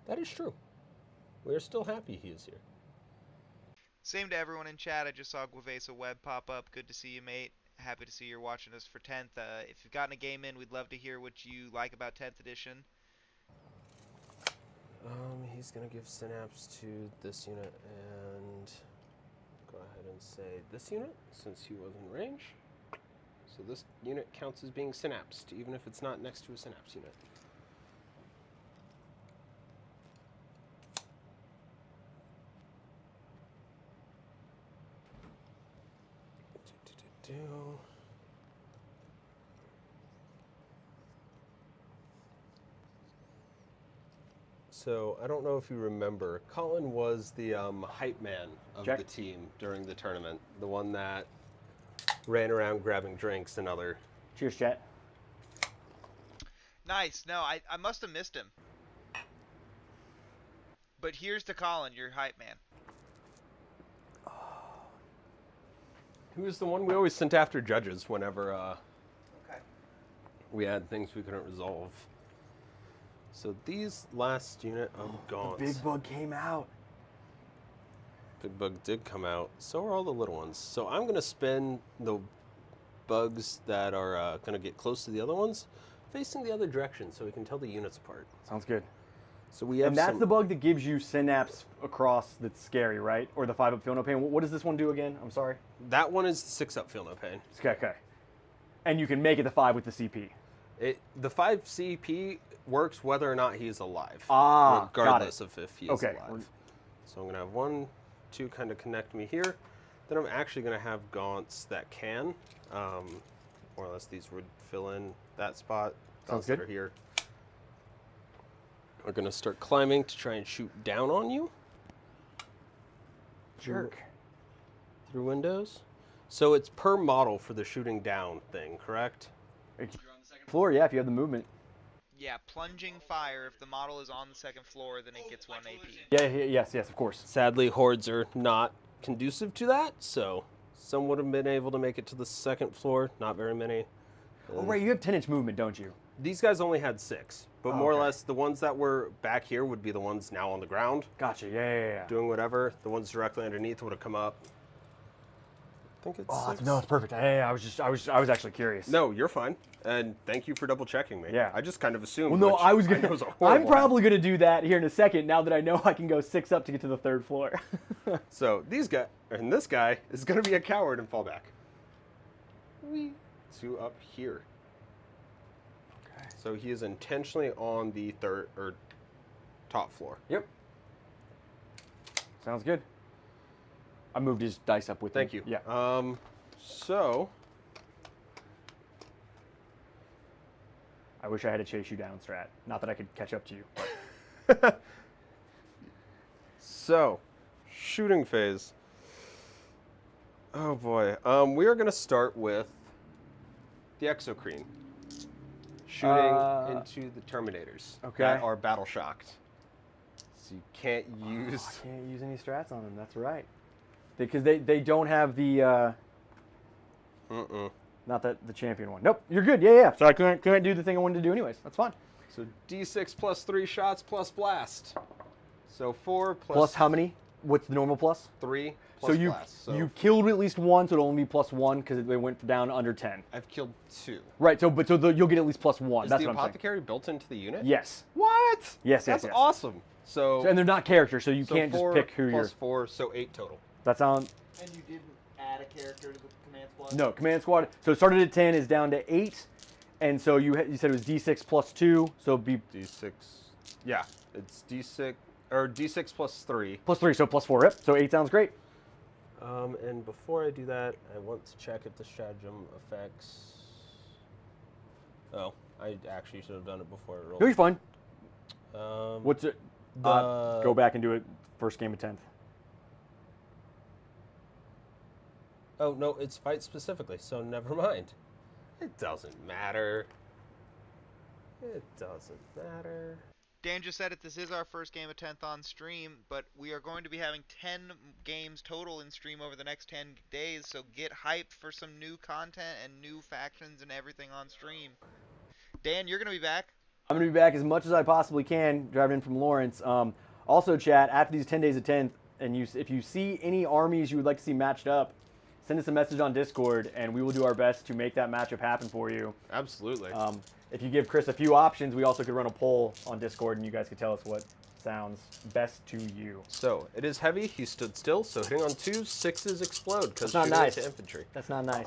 That is true. We're still happy he is here. Same to everyone in chat. I just saw Guavesa Web pop up. Good to see you, mate. Happy to see you're watching us for 10th. If you've gotten a game in, we'd love to hear what you like about 10th edition. He's going to give synapse to this unit and go ahead and say this unit since he was in range. So this unit counts as being synapsed, even if it's not next to a synapse unit. So I don't know if you remember, Colin was the hype man of the team during the tournament, the one that ran around grabbing drinks and other. Cheers, chat. Nice. No, I must have missed him. But here's to Colin, your hype man. He was the one we always sent after judges whenever we had things we couldn't resolve. So these last unit of gaunts. The big bug came out. Big bug did come out. So are all the little ones. So I'm going to spin the bugs that are going to get close to the other ones facing the other direction so we can tell the units apart. Sounds good. So we have and that's the bug that gives you synapse across that's scary, right? Or the 5-up feel no pain. What does this one do again? I'm sorry. That one is the 6-up feel no pain. Okay. And you can make it the 5 with the CP. The 5 CP works whether or not he's alive. Regardless of if he is alive. So I'm going to have 1, 2 kind of connect me here. Then I'm actually going to have gaunts that can, more or less these would fill in that spot. Sounds good. That are here. We're going to start climbing to try and shoot down on you. Jerk. through windows. So it's per model for the shooting down thing, correct? You're on the second floor, yeah, if you have the movement. Yeah, plunging fire. If the model is on the second floor, then it gets 1 AP. Yes, of course. Sadly, hordes are not conducive to that, so some would have been able to make it to the second floor, not very many. Oh, right, you have 10-inch movement, don't you? These guys only had 6, but more or okay. less the ones that were back here would be the ones now on the ground. Gotcha, yeah. Doing whatever. The ones directly underneath would have come up. I think it's 6. No, it's perfect. Hey, I was actually curious. No, you're fine. And thank you for double checking me. Yeah. I just kind of assumed. Well, no, which I was know gonna. is a horrible I'm probably gonna do that here in a second. Now that I know I can go 6 up to get to the 3rd floor. So these guys, and this guy is gonna be a coward and fall back. To up here. Okay. So he is intentionally on the 3rd or top floor. Yep. Sounds good. I moved his dice up with Thank him. you. Yeah. So I wish I had a chase you down strat. Not that I could catch up to you. So, shooting phase. Oh boy. We are going to start with the Exocrine. Shooting into the Terminators Okay. that are battle shocked. So you can't use... I can't use any strats on them. That's right. Because they don't have the... Not that the champion one. Nope, you're good. Yeah. So I couldn't do the thing I wanted to do anyways. That's fine. So D6 plus 3 shots plus blast. So 4 Plus how many? What's the normal plus? 3 plus So blast. So you killed at least one, so it'll only be +1 because they went down under 10. I've killed 2. Right. So you'll get at least +1. Is That's the what I'm saying. apothecary built into the unit? Yes. What? Yes. That's awesome. So And they're not characters, so you can't just 4 pick who you're. plus 4, so 8 total. That sounds. And you didn't add a character to the command squad? No, command squad. So it started at 10, is down to 8, and so you said it was D6 plus 2, so it'd be D6. Yeah, it's D6 or D6 plus 3. plus 3, so +4. Yep. So 8 sounds great. And before I do that, I want to check if the stratagem affects. Oh, I actually should have done it before I rolled. No, you're fine. What's it? Go back and do it first game of 10th. Oh no, it's fight specifically, so never mind. It doesn't matter. It doesn't matter. Dan just said it. This is our first game of 10th on stream, but we are going to be having 10 games total in stream over the next 10 days, so get hyped for some new content and new factions and everything on stream. Dan, you're going to be back? I'm going to be back as much as I possibly can, driving in from Lawrence. Also, chat, after these 10 days of 10th, and if you see any armies you would like to see matched up, send us a message on Discord, and we will do our best to make that matchup happen for you. Absolutely. If you give Chris a few options, we also could run a poll on Discord, and you guys could tell us what sounds best to you. So, it is heavy. He stood still, so hitting on 2s, 6s explode because That's not nice. to infantry. That's not nice.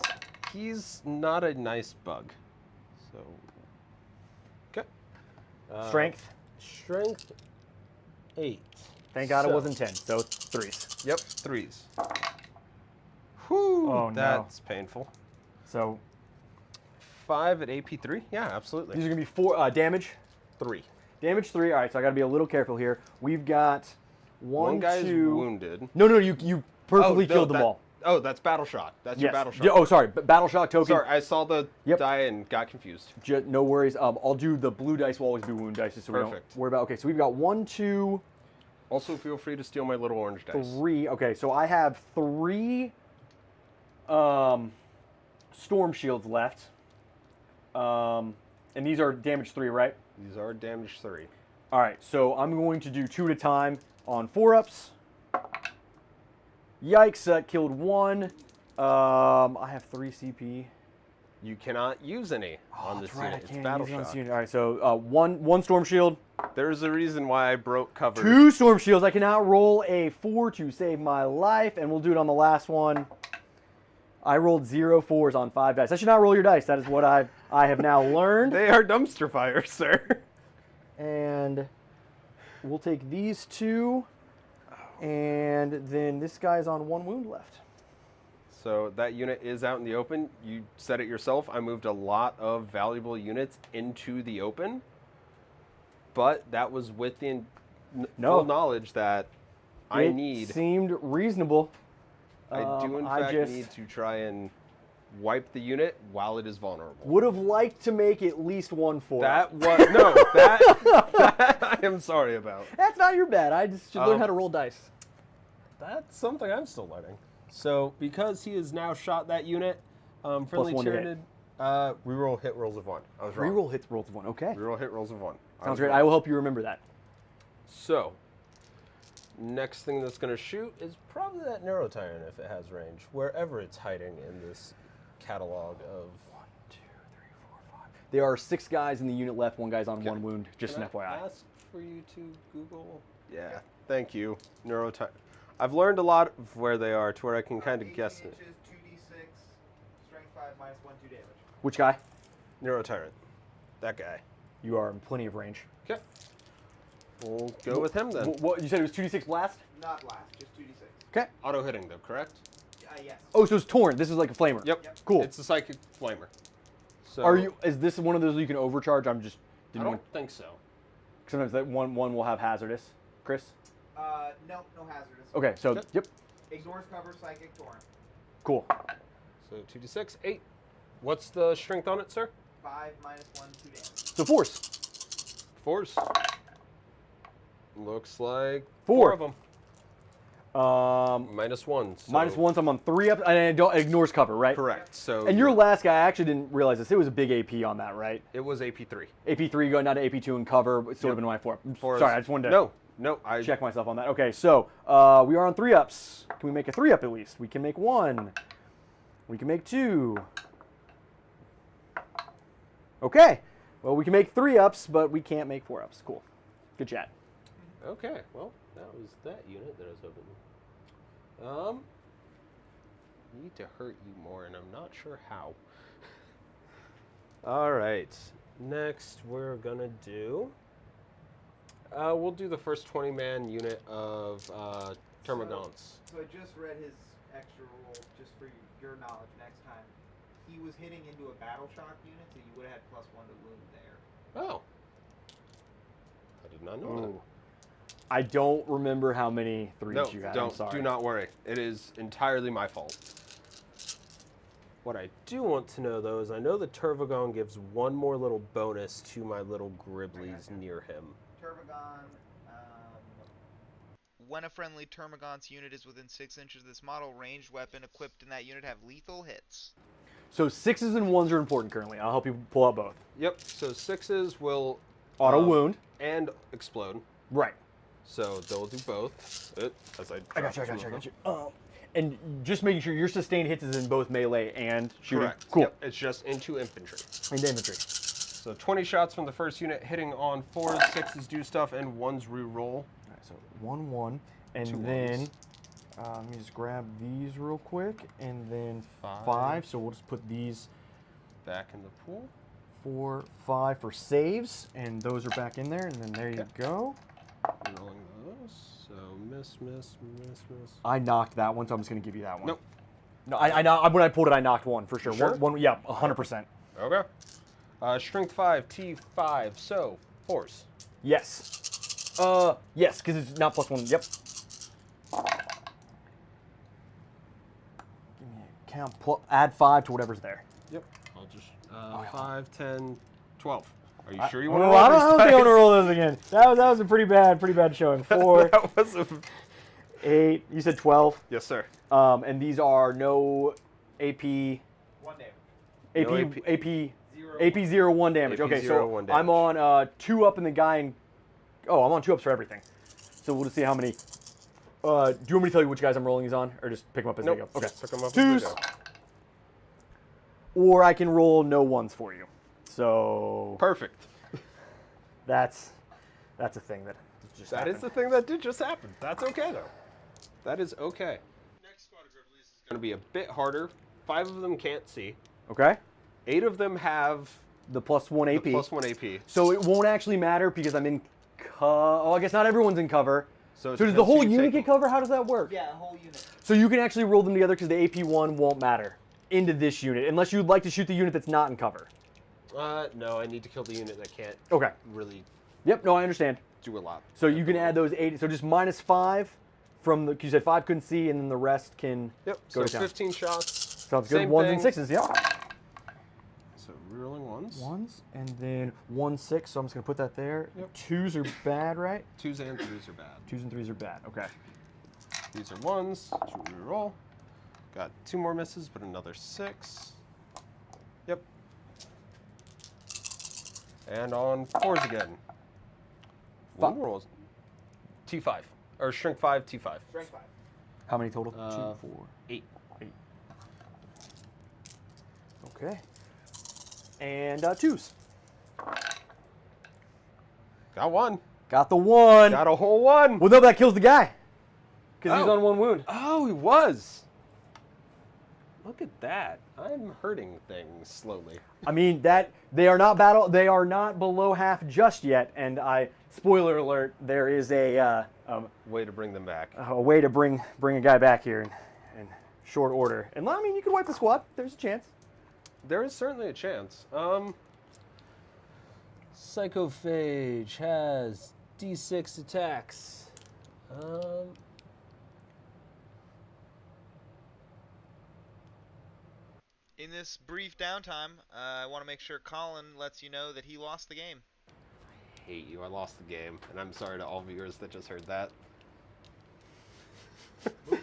He's not a nice bug. So, okay. Strength. Strength 8. Thank God it So- wasn't 10, so 3s. Yep, 3s. Whew, Oh, no. that's painful. So 5 at AP3? Yeah, absolutely. these are going to be 4 damage. 3. Damage 3. All right, so I got to be a little careful here. We've got One guy's 2. wounded. No, you perfectly no, killed them all. Oh, that's battle shot. That's your Yes. battle shot. Yeah, oh, sorry. Battle shock token. Sorry, I saw the Yep. die and got confused. No worries. I'll do the blue dice. Will always be wound dice, so we Perfect. don't worry about. Okay, so we've got 1, 2, Also, feel free to steal my little orange dice. 3. Okay, so I have 3 storm shields left. And these are damage 3, right? These are damage 3. All right, so I'm going to do 2 at a time on 4-ups. Yikes, that killed 1. I have 3 CP. You cannot use any on this That's right, unit. I It's can't battle use it on this shock. unit. All right, so one storm shield. There's a reason why I broke cover. 2 storm shields. I can now roll a 4 to save my life, and we'll do it on the last one. I rolled 0 4s on 5 dice. I should not roll your dice. That is what I have now learned. They are dumpster fires, sir. And we'll take these 2, and then this guy's on 1 wound left. So that unit is out in the open. You said it yourself. I moved a lot of valuable units into the open, but that was with the full knowledge that I It need. seemed reasonable. I do in fact need to try and wipe the unit while it is vulnerable. Would have liked to make at least one for that. That I am sorry about. That's not your bad. I just should learn how to roll dice. That's something I'm still learning. So because he has now shot that unit, friendly Tyranid, reroll hit rolls of 1. I was wrong. Reroll hit rolls of 1. Okay. Reroll hit rolls of 1. Sounds great. I will help you remember that. So, next thing that's going to shoot is probably that Neurotyrant if it has range, wherever it's hiding in this catalog of 1, 2, 3, 4, 5. There are 6 guys in the unit left. 1 guy's on 1 wound. Just an FYI. Ask for you to Google. Yeah, thank you. Neurotyrant. I've learned a lot of where they are to where I can kind of guess it. 2d6, strength 5 minus 1, 2 damage. Which guy? Neurotyrant. That guy. You are in plenty of range. Okay. We'll go with him then. What you said it was 2d6 blast? Not blast, just 2d6. Okay. Auto hitting though, correct? Yes. Oh, so it's torn. This is like a flamer. Yep. Cool. It's a psychic flamer. So Are you? Is this one of those you can overcharge? I don't think so. Sometimes that one will have hazardous. Chris? No hazardous. Okay, so Okay. yep. Ignores cover, psychic, torrent. Cool. So 2d6, 8. What's the strength on it, sir? 5 minus 1, 2 damage. So force. Force. Looks like 4 of them. Minus 1. So Minus 1, so I'm on 3 up, and it ignores cover, right? correct. So And your last guy, I actually didn't realize this. It was a big AP on that, right? it was AP3. AP3 going down to AP2 and cover, but sort of been my 4. Four Sorry, is- I just wanted to No, I check myself on that. Okay, so we are on 3 ups. Can we make a 3 up at least? We can make 1. We can make 2. Okay. Well, we can make 3 ups, but we can't make 4 ups. Cool. Good chat. Okay, well, that was that unit that I was hoping. Need to hurt you more, and I'm not sure how. All right, next we're gonna do. We'll do the first 20-man unit of Termagants. So I just read his extra roll, just for your knowledge next time. He was hitting into a battle shock unit, so you would have had +1 to wound there. Oh, I did not know that. I don't remember how many 3s No, you had. I'm don't. sorry. Do not worry. It is entirely my fault. What I do want to know, though, is I know the Tervagon gives 1 more little bonus to my little Griblies near him. Tervagon, When a friendly Termagant's unit is within 6 inches of this model, ranged weapon equipped in that unit have lethal hits. So 6s and 1s are important currently. I'll help you pull out both. Yep, so 6s will... Auto wound. And explode. Right. So they'll do both. As I got you. And just making sure your sustained hits is in both melee and shooting. Correct. Cool. Yep, it's just into infantry. Into infantry. So 20 shots from the first unit, hitting on 4s, 6s do stuff, and 1s re-roll. All right, so 1, 1, and 2 then ones. let me just grab these real quick, and then 5. 5. So we'll just put these Back in the pool. 4, 5 for saves, and those are back in there, and then there you go. Rolling those. So miss. I knocked that one, so I'm just gonna give you that one. Nope. No, when I pulled it, I knocked 1 for sure. Sure? One, yeah, 100%. Okay. Strength 5, T5, so force. Yes. Yes, because it's not +1. Yep. Give me a count. Add 5 to whatever's there. Yep. I'll just 5, 10, 12. Are you sure you I want to roll don't these think I want to dice? roll those again. That was a pretty bad showing. 4, That was a... 8. You said 12. Yes, sir. And these are no AP. 1 damage. AP. No AP. 0. AP 0 1 damage. AP Okay, 0, so 1 I'm damage. on 2 up in the guy and I'm on 2 ups for everything. So we'll just see how many. Do you want me to tell you which guys I'm rolling these on, or just pick them up as Nope. they go? Okay. Pick 'em up as 2s. they go. Or I can roll no 1s for you. So Perfect. that's a thing that just That happened. is the thing that did just happen. That's okay, though. That is okay. Next squad of Griblies is going to be a bit harder. 5 of them can't see. Okay. 8 of them have The +1 AP. the +1 AP. So it won't actually matter because I'm in. I guess not everyone's in cover. So, it So does depends the who whole you unit take get them. cover? How does that work? Yeah, a whole unit. So you can actually roll them together because the AP1 won't matter into this unit, unless you'd like to shoot the unit that's not in cover. No, I need to kill the unit that can't Okay. really Yep, no, I understand. do a lot. So you can add those 8, so just -5 from the, you said 5 couldn't see, and then the rest can Yep. go So to town. 15 shots. Sounds good. Same 1s thing. and 6s, yeah. So rerolling 1s. 1s, and then 1, 6, so I'm just going to put that there. Yep. 2s are bad, right? 2s and 3s are bad. 2s and 3s are bad, okay. These are 1s. To reroll. Got 2 more misses, but another 6. Yep. And on 4s again. 1 rolls. T5. Or shrink 5, T5. Strength 5. How many total? 2, 4, 8. 8. Okay. And 2s. Got 1. Got the 1. Got a whole 1. Well, no, that kills the guy. Because he's Oh. on 1 wound. Oh, he was. Look at that. I'm hurting things slowly. I mean, that they are not below half just yet, and spoiler alert, there is a Way to bring them back. way to bring a guy back here in short order. And I mean, you could wipe the squad. There's a chance. There is certainly a chance. Psychophage has D6 attacks. In this brief downtime, I want to make sure Colin lets you know that he lost the game. I hate you. I lost the game, and I'm sorry to all viewers that just heard that.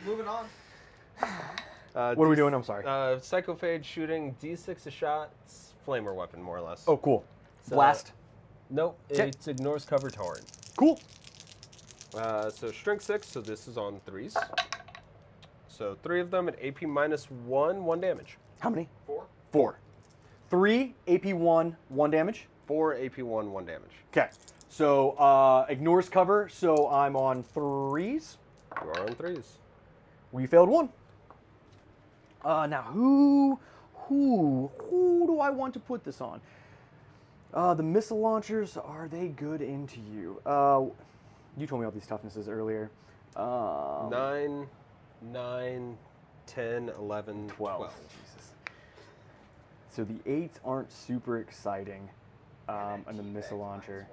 Moving on. What are we doing? I'm sorry. Psychophage shooting D6 a shot, flamer weapon more or less. Oh, cool. So- Blast. Nope, Okay. it ignores cover torrent. Cool. So strength 6, so this is on 3s. So 3 of them at AP -1, 1 damage. How many? 4. 4. 3 AP1, 1 damage. 4 AP1, 1 damage. Okay. So ignores cover. So I'm on 3s. You are on 3s. We failed 1. Now who do I want to put this on? The missile launchers, are they good into you? You told me all these toughnesses earlier. 9, 10, 11, 12. Jesus. So the 8s aren't super exciting. And the missile launcher.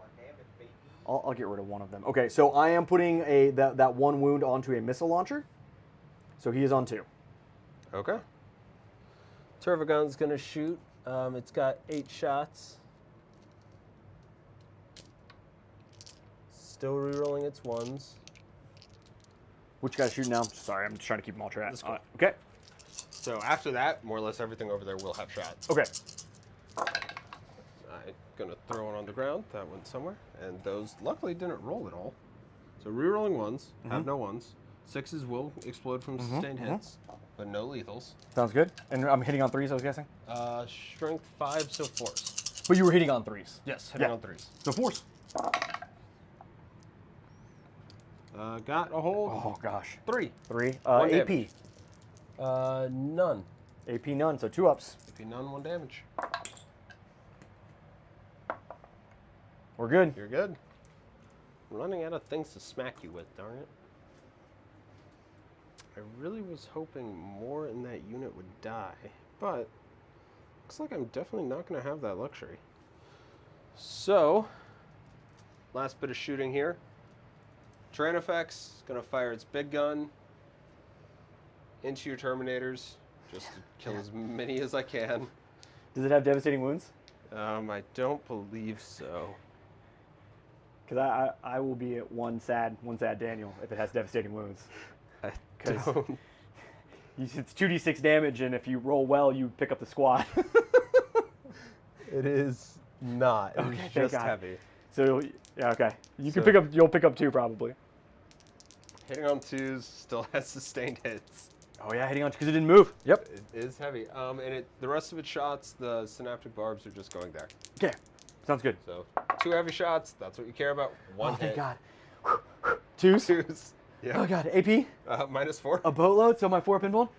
I'll get rid of one of them. Okay, so I am putting that 1 wound onto a missile launcher. So he is on 2. Okay. Turvagon's gonna shoot. It's got 8 shots. Still rerolling its 1s. Which guy's shooting now? Sorry, I'm just trying to keep them all track. That's cool. Okay. So after that, more or less everything over there will have shots. Okay. I'm gonna throw one on the ground. That went somewhere. And those luckily didn't roll at all. So rerolling 1s, have no 1s. 6s will explode from sustained hits, but no lethals. Sounds good. And I'm hitting on 3s, I was guessing? Strength 5, so 4s. But you were hitting on 3s. Yes, hitting Yeah. on 3s. So 4s. Got a whole Oh, gosh. 3. 3. One AP. damage. None. AP none, so 2 ups. If you none, 1 damage. We're good. You're good. I'm running out of things to smack you with, darn it. I really was hoping more in that unit would die, but looks like I'm definitely not going to have that luxury. So, last bit of shooting here. Tyranids is going to fire its big gun into your Terminators, just to kill as many as I can. Does it have devastating wounds? I don't believe so. Because I will be at one sad Daniel if it has devastating wounds. I 'Cause- don't. It's 2d6 damage, and if you roll well, you pick up the squad. It is not. It's Okay, thank just God. heavy. So yeah, okay. You can So- pick up. You'll pick up 2 probably. Hitting on 2s still has sustained hits. Oh yeah, hitting on because it didn't move. Yep. It is heavy. And the rest of its shots, the synaptic barbs are just going there. Okay. Sounds good. So 2 heavy shots. That's what you care about. 1 Oh, hit. thank God. 2s. 2s. Yeah. Oh God. AP. -4. A boatload. So my 4 pinball.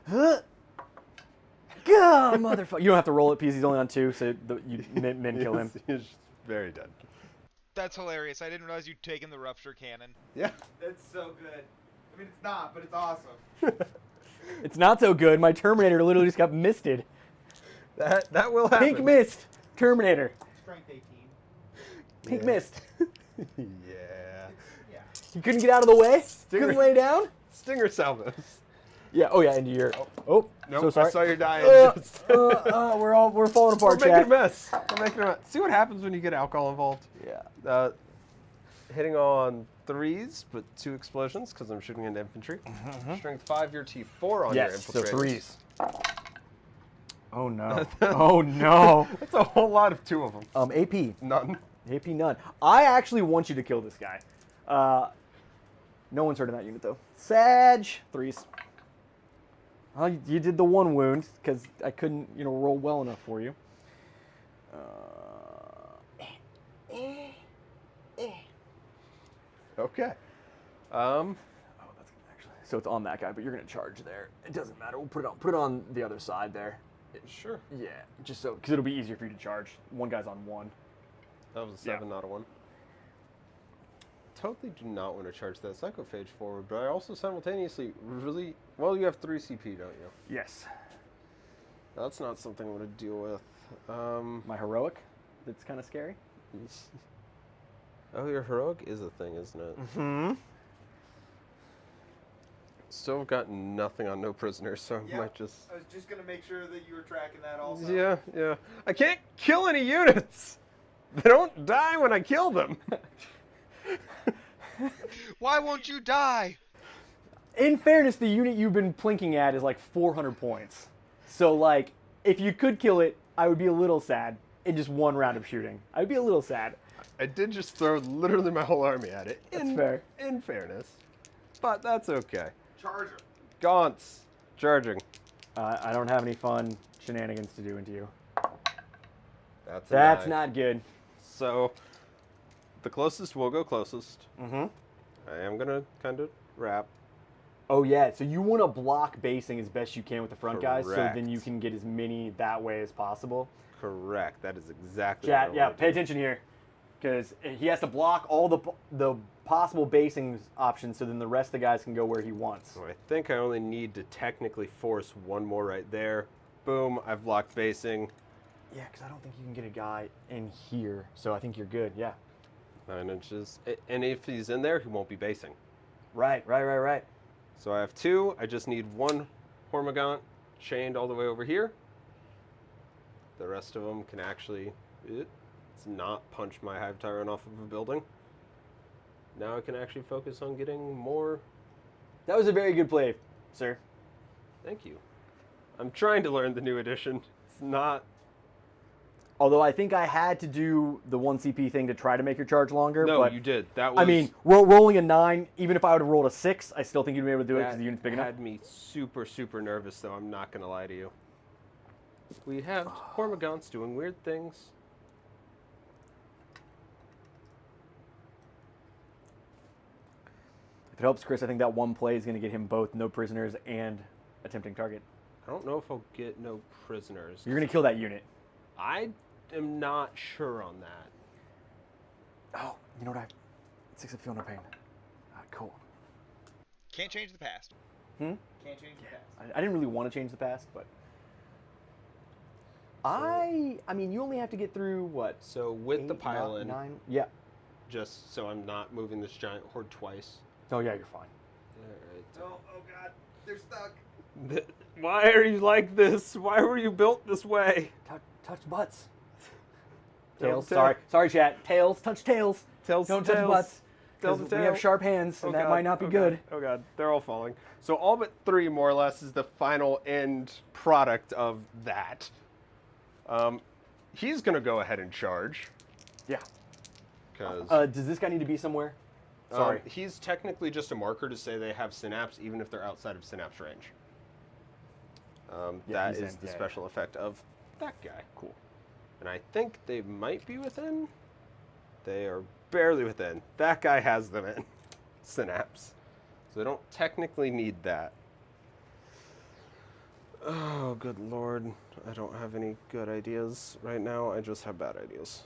Huh. God, motherfucker. You don't have to roll it because he's only on 2, so men kill him. He's very dead. That's hilarious. I didn't realize you'd taken the rupture cannon. Yeah. It's so good. I mean, it's not, but it's awesome. It's not so good. My Terminator literally just got misted. That will happen. Pink mist. Terminator. Strength 18. Pink Yeah. mist. Yeah. Yeah. You couldn't get out of the way? Stinger. Couldn't lay down? Stinger salvos. Yeah. Oh yeah. Into your. Oh. Nope, So sorry. I saw your die. We're falling apart, We're making a chat. mess. We're making a mess. See what happens when you get alcohol involved. Yeah. Hitting on 3s, but 2 explosions because I'm shooting into infantry. Strength 5, your T4 on your Yes. So infiltrators. 3s. Oh no. Oh no. That's a whole lot of 2 of them. AP. None. AP none. I actually want you to kill this guy. No one's hurt in that unit though. Sag 3s. Well, you did the 1 wound because I couldn't, roll well enough for you. Okay. Oh, that's actually. So it's on that guy, but you're gonna charge there. It doesn't matter. We'll put it on the other side there. Sure. Yeah, just so because it'll be easier for you to charge. One guy's on 1. That was a 7, not a 1. Totally do not want to charge that psychophage forward, but I also simultaneously really... Well, you have 3 CP, don't you? Yes. That's not something I want to deal with. My heroic? That's kind of scary. Oh, your heroic is a thing, isn't it? Mm-hmm. Still have got nothing on no prisoners, so I might just... I was just going to make sure that you were tracking that also. Yeah. I can't kill any units! They don't die when I kill them! Why won't you die? In fairness, the unit you've been plinking at is like 400 points. So, like, if you could kill it, I would be a little sad in just 1 round of shooting. I'd be a little sad. I did just throw literally my whole army at it. That's fair. In fairness. But that's okay. Charger. Gaunts. Charging. I don't have any fun shenanigans to do into you. That's not good. So, the closest will go closest. Mm-hmm. I am going to kind of wrap. Oh, yeah. So you want to block basing as best you can with the front guys, so Correct. then you can get as many that way as possible. Correct. That is exactly Chat, what I yeah, want to pay do. attention here. Because he has to block all the possible basing options, so then the rest of the guys can go where he wants. So I think I only need to technically force 1 more right there. Boom, I've blocked basing. Yeah, because I don't think you can get a guy in here, so I think you're good, yeah. 9 inches. And if he's in there, he won't be basing. Right. So I have 2. I just need 1 Hormigaunt chained all the way over here. The rest of them can actually not punch my Hive Tyrant off of a building. Now I can actually focus on getting more. That was a very good play, sir. Thank you. I'm trying to learn the new edition. It's not... Although I think I had to do the 1 CP thing to try to make your charge longer. No, but you did. That was... I mean, rolling a 9, even if I would have rolled a 6, I still think you'd be able to do it because the unit's big enough. Had me super, super nervous, though. I'm not going to lie to you. We have Hormagaunts doing weird things. If it helps Chris, I think that 1 play is going to get him both no prisoners and a tempting target. I don't know if I'll get no prisoners. You're going to kill that unit. I am not sure on that. Oh, you know what? 6 of feel no pain. Cool. Can't change the past. Can't change the past. I didn't really want to change the past, but... I mean, you only have to get through, what? So with 8, the pile-in, 9? Yeah. just so I'm not moving this giant horde twice. Oh, yeah, you're fine. Oh God, they're stuck. Why are you like this? Why were you built this way? Touch butts. Tails. Tails. Sorry, chat. Tails. Touch tails. Tails. Don't touch butts. Tails. Because we have sharp hands, and that might not be good. Oh God, they're all falling. So all but 3, more or less, is the final end product of that. He's gonna go ahead and charge. Yeah. Because Does this guy need to be somewhere? Sorry. he's technically just a marker to say they have synapse, even if they're outside of synapse range. Yeah, that he's is in, the yeah, special effect of that guy. Cool. And I think they might be within. They are barely within. That guy has them in synapse. So they don't technically need that. Oh, good Lord. I don't have any good ideas right now. I just have bad ideas.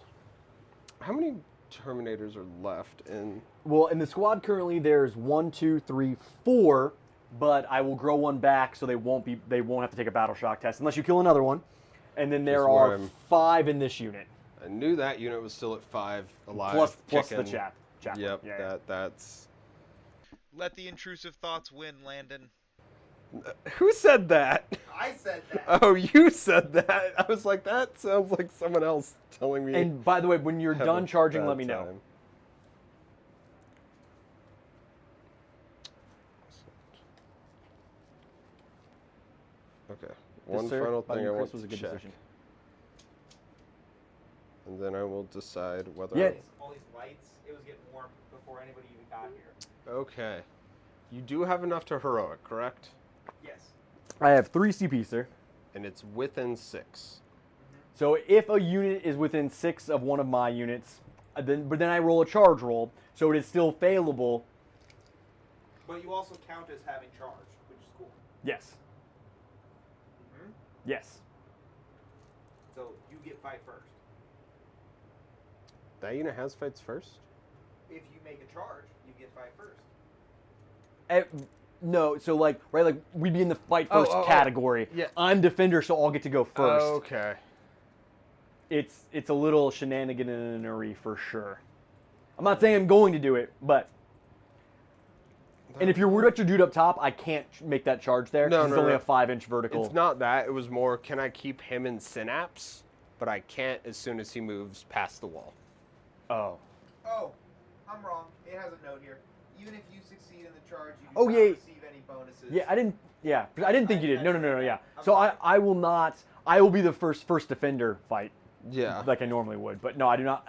How many Terminators are left in... Well, in the squad currently, there's 1, 2, 3, 4, but I will grow 1 back so they won't have to take a battle shock test unless you kill another one. And then there are 5 in this unit. I knew that unit was still at 5 alive. Plus the kicking. chap. Yep, Yeah. that's... Let the intrusive thoughts win, Landon. Who said that? I said that. Oh, you said that. I was like, that sounds like someone else telling me. And by the way, when you're have done a charging, bad let me know. time. Okay. One Yes, sir. final By thing I Chris want was to a good check. decision. And then I will decide whether Yeah. All these lights, it was getting warm before anybody even got here. Okay. You do have enough to heroic, correct? Yes. I have 3 CP, sir. And it's within 6. So if a unit is within 6 of one of my units, but then I roll a charge roll, so it is still failable. But you also count as having charge, which is cool. Yes. Mm-hmm. Yes. So you get fight first. That unit has fights first? If you make a charge, you get fight first. No, so like we'd be in the fight first category. Yeah. I'm defender, so I'll get to go first. Okay. It's a little shenaniganery for sure. I'm not saying I'm going to do it, but and if you're worried about your dude up top, I can't make that charge there. No, It's no, only no. a 5-inch vertical. It's not that. It was more, can I keep him in synapse? But I can't as soon as he moves past the wall. Oh. Oh, I'm wrong. It has a note here. Even if you succeed in the charge, you do Oh, not yeah. receive any bonuses. Yeah, I didn't think you did. No, yeah. I'm So sorry. I will not. I will be the first defender fight. Yeah. Like I normally would, but no, I do not.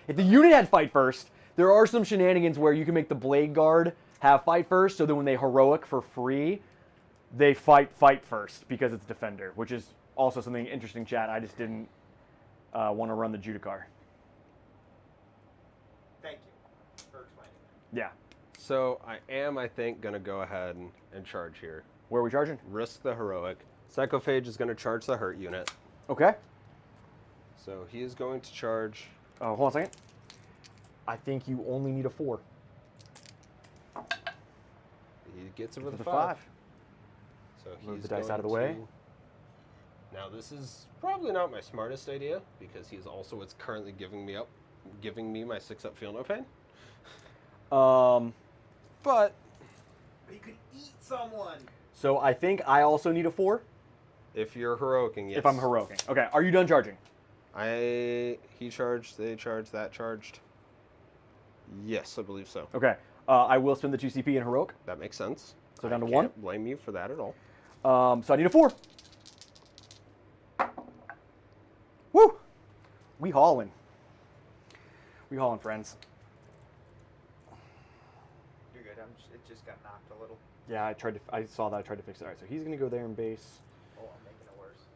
If the unit had fight first, there are some shenanigans where you can make the blade guard have fight first, so then when they heroic for free, they fight first because it's defender, which is also something interesting, chat. I just didn't want to run the Judicar. Thank you for explaining that. Yeah. So I think, going to go ahead and charge here. Where are we charging? Risk the heroic. Psychophage is going to charge the hurt unit. Okay. So he is going to charge. Oh, hold on a second. I think you only need a 4. He gets it with a the 5. 5. So Move he's the dice going out of the way. Now this is probably not my smartest idea because he's also what's currently giving me my 6-up feel no pain. But he could eat someone. So I think I also need a 4 if you're heroicing, yes. if I'm heroicing. Okay. Are you done charging? He charged, they charged, that charged. Yes, I believe so. Okay. I will spend the 2 CP in heroic. That makes sense. So down to I 1? Can't blame you for that at all. So I need a 4. Woo! We haulin'. We haulin', friends. You're good. It just got knocked a little. Yeah, I saw that. I tried to fix it. All right, so he's gonna go there in base. Oh, I'm making it worse.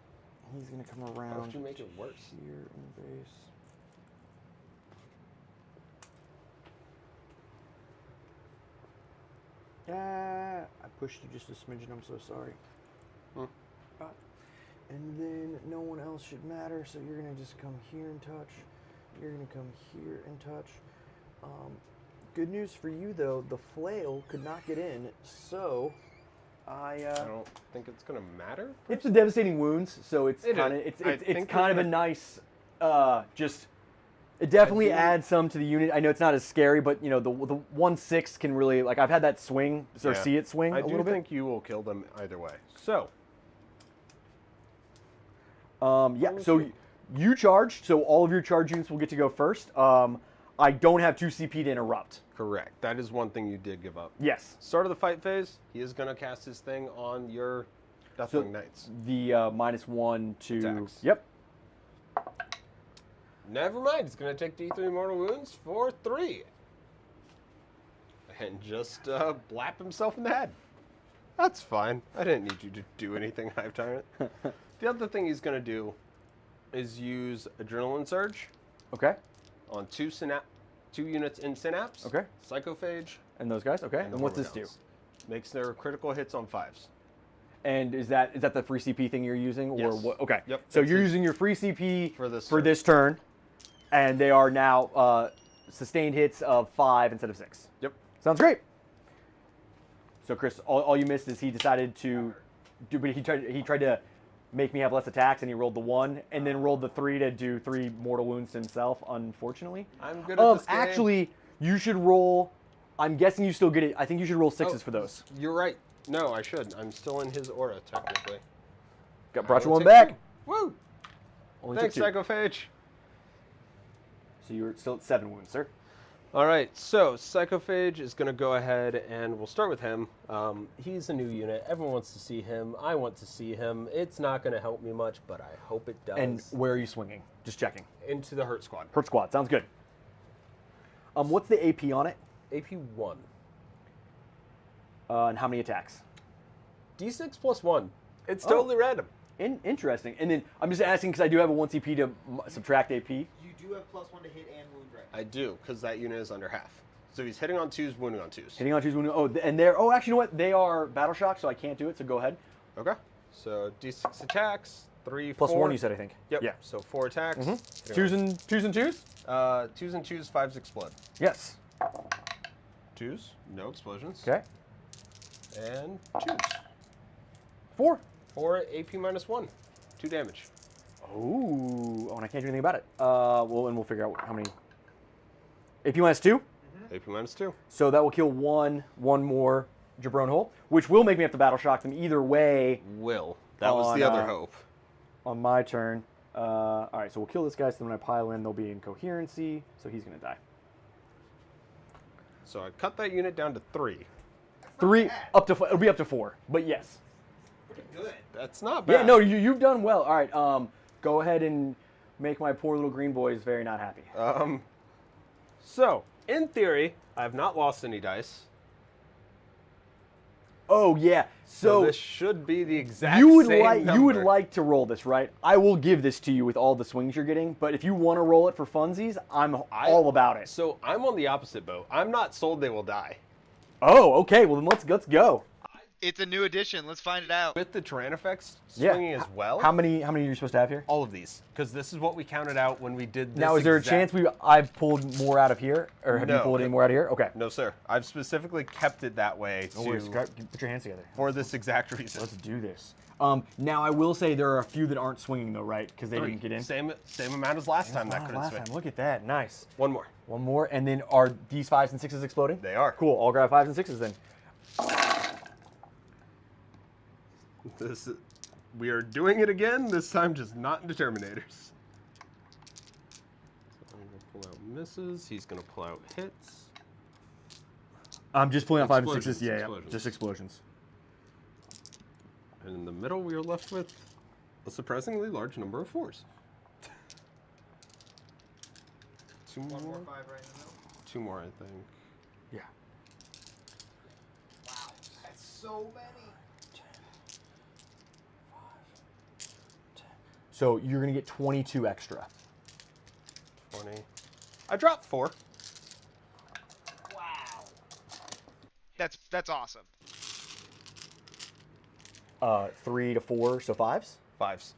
He's gonna come How around. did you make it worse? Here in base. I pushed you just a smidgen. I'm so sorry. And then no one else should matter, so you're gonna just come here and touch. You're gonna come here and touch. Good news for you though, the flail could not get in, so I don't think it's gonna matter. it's the devastating wounds, so it's It kind of is. it's think kind of a you're nice just it definitely I do- adds some to the unit. I know it's not as scary, but you know the 1/6 can really like I've had that swing or Yeah. see it swing I a do little bit. think you will kill them either way. So Yeah, so you charge, so all of your charge units will get to go first. I don't have 2 CP to interrupt. correct. That is one thing you did give up. Yes. Start of the fight phase, he is gonna cast his thing on your Deathwing Knights. The -1 to Attacks. Yep. Never mind, it's gonna take D3 mortal wounds for 3. And just blap himself in the head. That's fine. I didn't need you to do anything, Hive Tyrant. The other thing he's gonna do is use Adrenaline Surge Okay. on 2 units in Synapse. Okay. Psychophage. And those guys. Okay. And And the what's this do? Hormigons. Makes their critical hits on 5s. And is that the free CP thing you're using, or Yes. what? Okay. Yep, So that's you're it. using your free CP For this for turn. this turn, and they are now sustained hits of 5 instead of 6. Yep. Sounds great. So Chris, all you missed is he decided to do, but he tried to make me have less attacks, and he rolled the 1, and then rolled the 3 to do 3 mortal wounds to himself. Unfortunately. I'm good at this game. Actually, you should roll I'm guessing you still get it. I think you should roll 6s for those. You're right. No, I should. I'm still in his aura, technically. Brought you one back. 2. Woo! Only Thanks, took 2. Psychophage. So you're still at 7 wounds, sir. All right, so Psychophage is going to go ahead and we'll start with him. He's a new unit. Everyone wants to see him. I want to see him. It's not going to help me much, but I hope it does. And where are you swinging? Just checking. Into the Hurt Squad. Hurt Squad. Sounds good. What's the AP on it? AP 1. And how many attacks? D6 plus 1. It's totally random. Interesting. And then I'm just asking because I do have a 1 CP to subtract AP. You do have +1 to hit and wound, right? I do, because that unit is under half. So he's hitting on 2s, wounding on 2s. Hitting on 2s, wounding. Oh, and they're. Oh, actually, you know what? They are battle shock, so I can't do it. So go ahead. Okay. So D6 attacks, 3, Plus 4. 1, you said, I think. Yep. Yeah. So 4 attacks. Mm-hmm. 2s and 2s? 2s and 2s, 5s explode. Yes. 2s, no explosions. Okay. And 2s. 4. 4 AP minus 1. 2 damage. Oh, and I can't do anything about it. Well, and we'll figure out how many. AP minus 2? AP minus 2. So that will kill one more Jabron hole, which will make me have to battle shock them either way. Will. That was the other hope. On my turn. All right, so we'll kill this guy, so when I pile in, they'll be in coherency, so he's going to die. So I cut that unit down to 3. 3, up to, it'll be up to 4, but yes. Pretty good. That's not bad. Yeah, no, you've done well. All right, go ahead and make my poor little green boys very not happy. So, in theory, I have not lost any dice. Oh yeah, So this should be the exact you would same like number. you would like to roll this, right? I will give this to you with all the swings you're getting, but if you want to roll it for funsies, I'm all about it. So I'm on the opposite boat. I'm not sold they will die. Oh, okay. Well, then let's go. It's a new edition. Let's find it out. With the Tyran effects Yeah. swinging as well. How many are you supposed to have here? All of these, because this is what we counted out when we did this. Now, is there a chance I've pulled more out of here, or have you No. pulled any more out of here? Okay. No, sir. I've specifically kept it that way No worries. Put your hands together. for this exact reason. Let's do this. Now I will say there are a few that aren't swinging though, right? Because they 3. didn't get in. Same amount as last time that couldn't last swing. time. Look at that. Nice. One more. One more, and then are these 5s and 6s exploding? They are. Cool. I'll grab 5s and 6s then. We are doing it again. This time, just not in determinators. So I'm gonna pull out misses. He's gonna pull out hits. I'm just pulling out 5s and 6s. Explosions, Yeah, explosions. just explosions. And in the middle, we are left with a surprisingly large number of 4s. 2 more. 1 more 5 right in the middle. 2 more, I think. Yeah. Wow, that's so many. So you're gonna get 22 extra. 20. I dropped 4. Wow. That's awesome. 3 to 4, so 5s. 5s.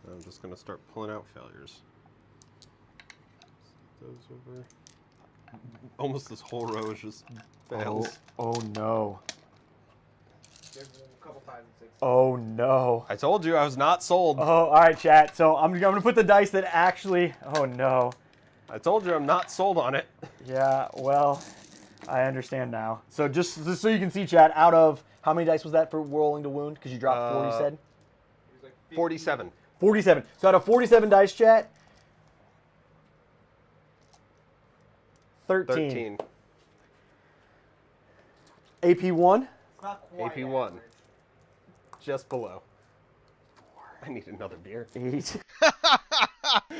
I'm just gonna start pulling out failures. Those over. Almost this whole row is just fails. Oh no. There's a couple 5s and 6s. Oh no. I told you I was not sold. Oh, all right, chat. So I'm gonna put the dice that actually. Oh no. I told you I'm not sold on it. Yeah. Well, I understand now. So just so you can see, chat. Out of how many dice was that for rolling to wound? Because you dropped 4, you said. It was like 50. 47. 47. So out of 47 dice, chat. 13. 13. AP 1. It's not quite AP1. average. Just below. I need another beer. 8.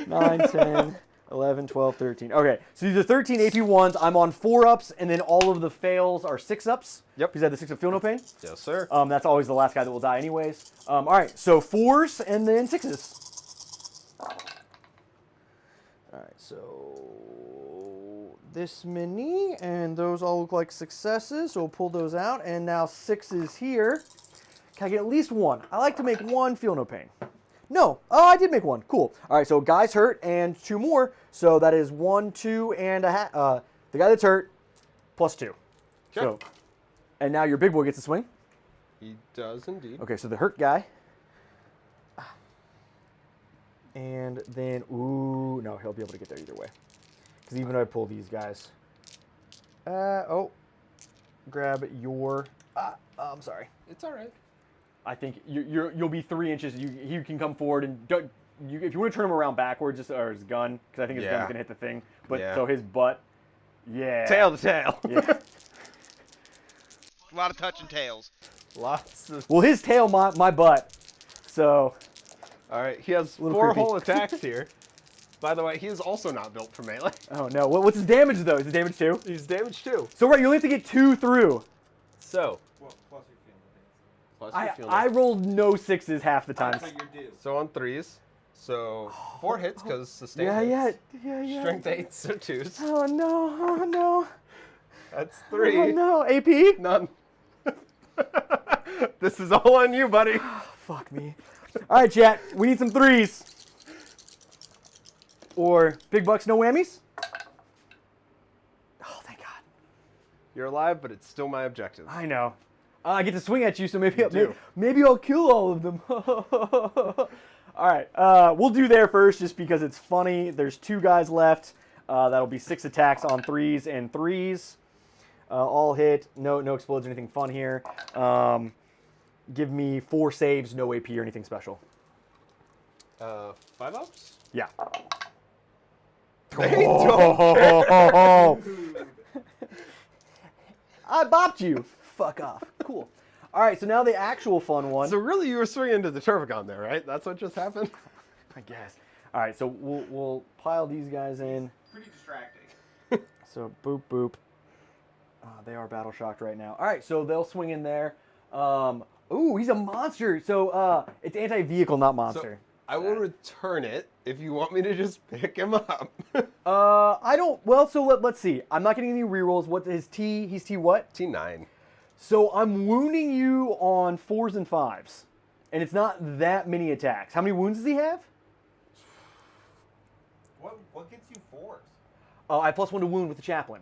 9, 10. 11, 12, 13. Okay, so these are 13 AP1s. I'm on 4-ups, and then all of the fails are 6-ups. Yep. Because I had the 6 up feel no pain. Yes, sir. That's always the last guy that will die anyways. All right, so 4s and then 6s. All right, so this many, and those all look like successes, so we'll pull those out. And now 6s here. Can I get at least 1? I like to make 1 feel no pain. No. Oh, I did make 1. Cool. All right, so guy's hurt and 2 more. So that is 1, 2, and a half. The guy that's hurt plus 2. Okay. So, and now your big boy gets a swing. He does indeed. Okay, so the hurt guy. And then, ooh, no, he'll be able to get there either way. Because even if I pull these guys, Oh. Grab your... I'm sorry. It's all right. I think you'll be 3 inches. You can come forward and don't... if you want to turn him around backwards, or his gun, because I think his gun's going to hit the thing. But so his butt... Yeah. Tail to tail. Yeah. A lot of touching tails. Lots of... Well, his tail, my butt. So... All right, he has 4 whole attacks here. By the way, he is also not built for melee. Oh, no. What's his damage, though? Is his damage 2? He's damage 2. So, right, you only have to get 2 through. So... Well, plus your feeling things. I rolled no 6s half the time. So you're due. So on 3s. So 4 hits because sustain Yeah. Strength 8s, so 2s. Oh, no. Oh, no. That's 3. Oh, no. AP? None. This is all on you, buddy. Fuck me. All right, chat. We need some 3s. Or big bucks, no whammies? Oh, thank God. You're alive, but it's still my objective. I know. I get to swing at you, so maybe do. maybe I'll kill all of them. All right. We'll do there first just because it's funny. There's 2 guys left. That'll be 6 attacks on 3s and 3s. All hit. No explodes or anything fun here. Give me 4 saves, no AP or anything special. 5 ups? Yeah. They don't care. I bopped you. Fuck off. Cool. All right, so now the actual fun one. So really, you were swinging into the Turbigon there, right? That's what just happened? I guess. All right, so we'll pile these guys in. Pretty distracting. So boop boop. They are battle shocked right now. All right, so they'll swing in there. Ooh, he's a monster. So it's anti-vehicle, not monster. So I will return it if you want me to just pick him up. I don't. Well, so let's see. I'm not getting any rerolls. What's his T? He's T what? T9. So I'm wounding you on 4s and 5s, and it's not that many attacks. How many wounds does he have? What gets you 4s? I have +1 to wound with the chaplain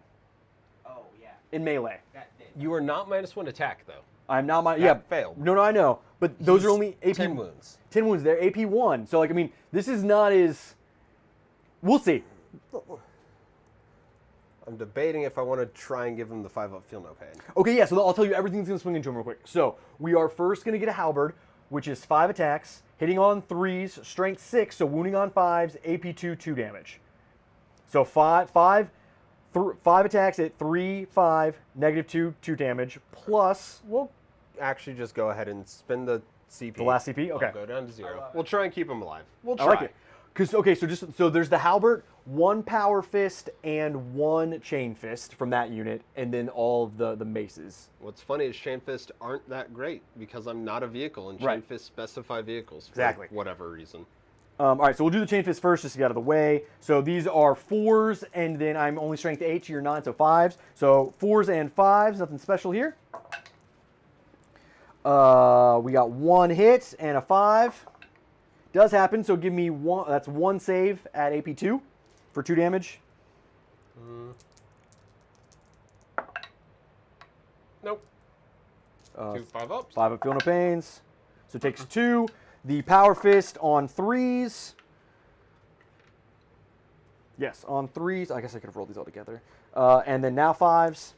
Oh yeah. in melee. That did. You are not -1 attack, though. I'm not my That failed. No, I know, but those are only AP 10 wounds. 10 wounds. They're AP 1. So like, I mean, this is not as. We'll see. I'm debating if I want to try and give him the 5 up feel no pain. Okay, yeah. So I'll tell you everything's gonna swing into him real quick. So we are first gonna get a halberd, which is 5 attacks, hitting on 3s, strength 6, so wounding on 5s, AP 2, 2 damage. So 5 attacks at 3, 5, -2, 2 damage, plus We'll actually just go ahead and spend the CP. the last CP. Okay. I'll go down to 0. We'll try and keep him alive. We'll I try. like it. So there's the halberd, 1 power fist, and 1 chain fist from that unit, and then all of the maces. What's funny is chain fist aren't that great because I'm not a vehicle, and chain Right. fist specify vehicles for Exactly. whatever reason. All right, so we'll do the chain fist first just to get out of the way. So these are 4s, and then I'm only strength 8 to your 9, so 5s. So 4s and 5s, nothing special here. We got 1 hit and a 5. Does happen, so give me 1. That's 1 save at AP 2 for 2 damage. Nope. 2 5 ups. 5 up, feel no pains. So it takes 2. The power fist on 3s. Yes, on 3s. I guess I could have rolled these all together. And then now 5s.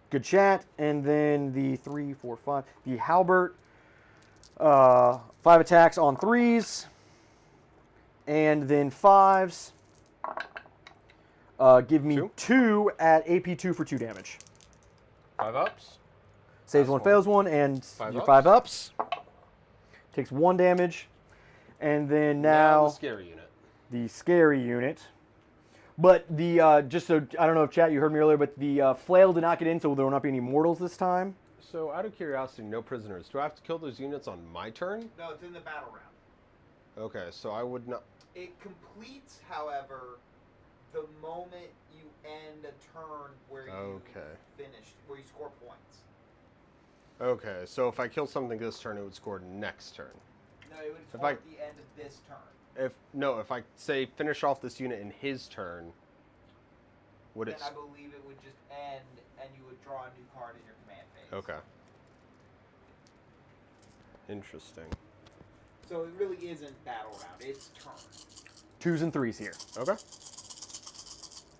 Good chat. And then the 3, 4, 5. The halberd. 5 attacks on 3s. And then 5s. Give me 2 at AP 2 for 2 damage. 5 ups. Saves 1, fails 1, and 5 your ups. 5 ups. Takes 1 damage. And then now the scary unit. the scary unit. But the, just so, I don't know if chat, you heard me earlier, but the flail did not get in, so there will not be any mortals this time. So, out of curiosity, no prisoners. Do I have to kill those units on my turn? No, it's in the battle round. Okay, so I would not... It completes, however, the moment you end a turn where you finish, where you score points. Okay, so if I kill something this turn, it would score next turn. No, it would score at the end of this turn. If I say finish off this unit in his turn, would Then it? I believe it would just end, and you would draw a new card in your command phase. Okay. Interesting. So it really isn't battle round; it's turn. 2s and 3s here. Okay.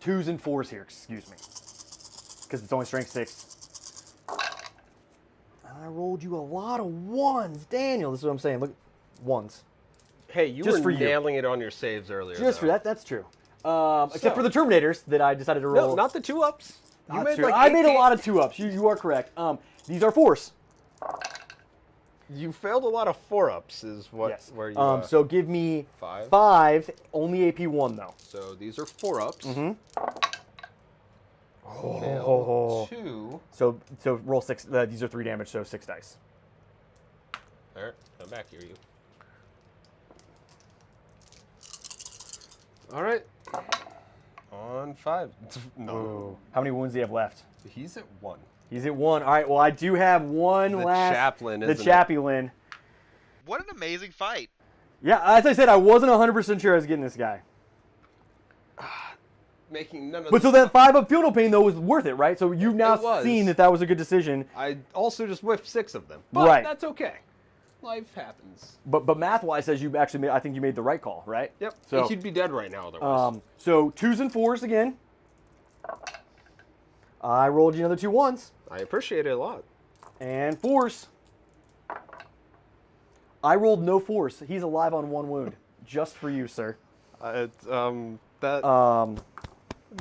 2s and 4s here, excuse me. Because it's only strength 6. I rolled you a lot of 1s, Daniel. This is what I'm saying. Look, 1s. Hey, you Just were for you. nailing it on your saves earlier. Just for that, that's true. Except for the Terminators that I decided to roll. No, not the 2-ups. You made like I made a 18. lot of 2-ups. You are correct. These are 4s. You failed a lot of 4-ups, is what? Yes. Where you? So give me 5. 5. Only AP 1 though. So these are 4-ups. Mm-hmm. Fail 2. So roll 6. These are 3 damage, so 6 dice. All right, I'm back here, you. All right. On 5. No. Ooh. How many wounds do you have left? He's at 1. He's at 1. All right. Well, I do have one The last. chaplain, The isn't it? chaplain. What an amazing fight. Yeah, as I said, I wasn't 100% sure I was getting this guy. Making none of But so that 5-up field of pain though was worth it, right? So you've now It was. seen that was a good decision. I also just whiffed 6 of them. But Right. that's okay. Life happens. But math-wise, says you actually made. I think you made the right call, right? Yep. So He'd be dead right now otherwise. so 2s and 4s again. I rolled you another 2 1s I appreciate it a lot. and 4s. I rolled no 4s. He's alive on 1 wound, just for you, sir. That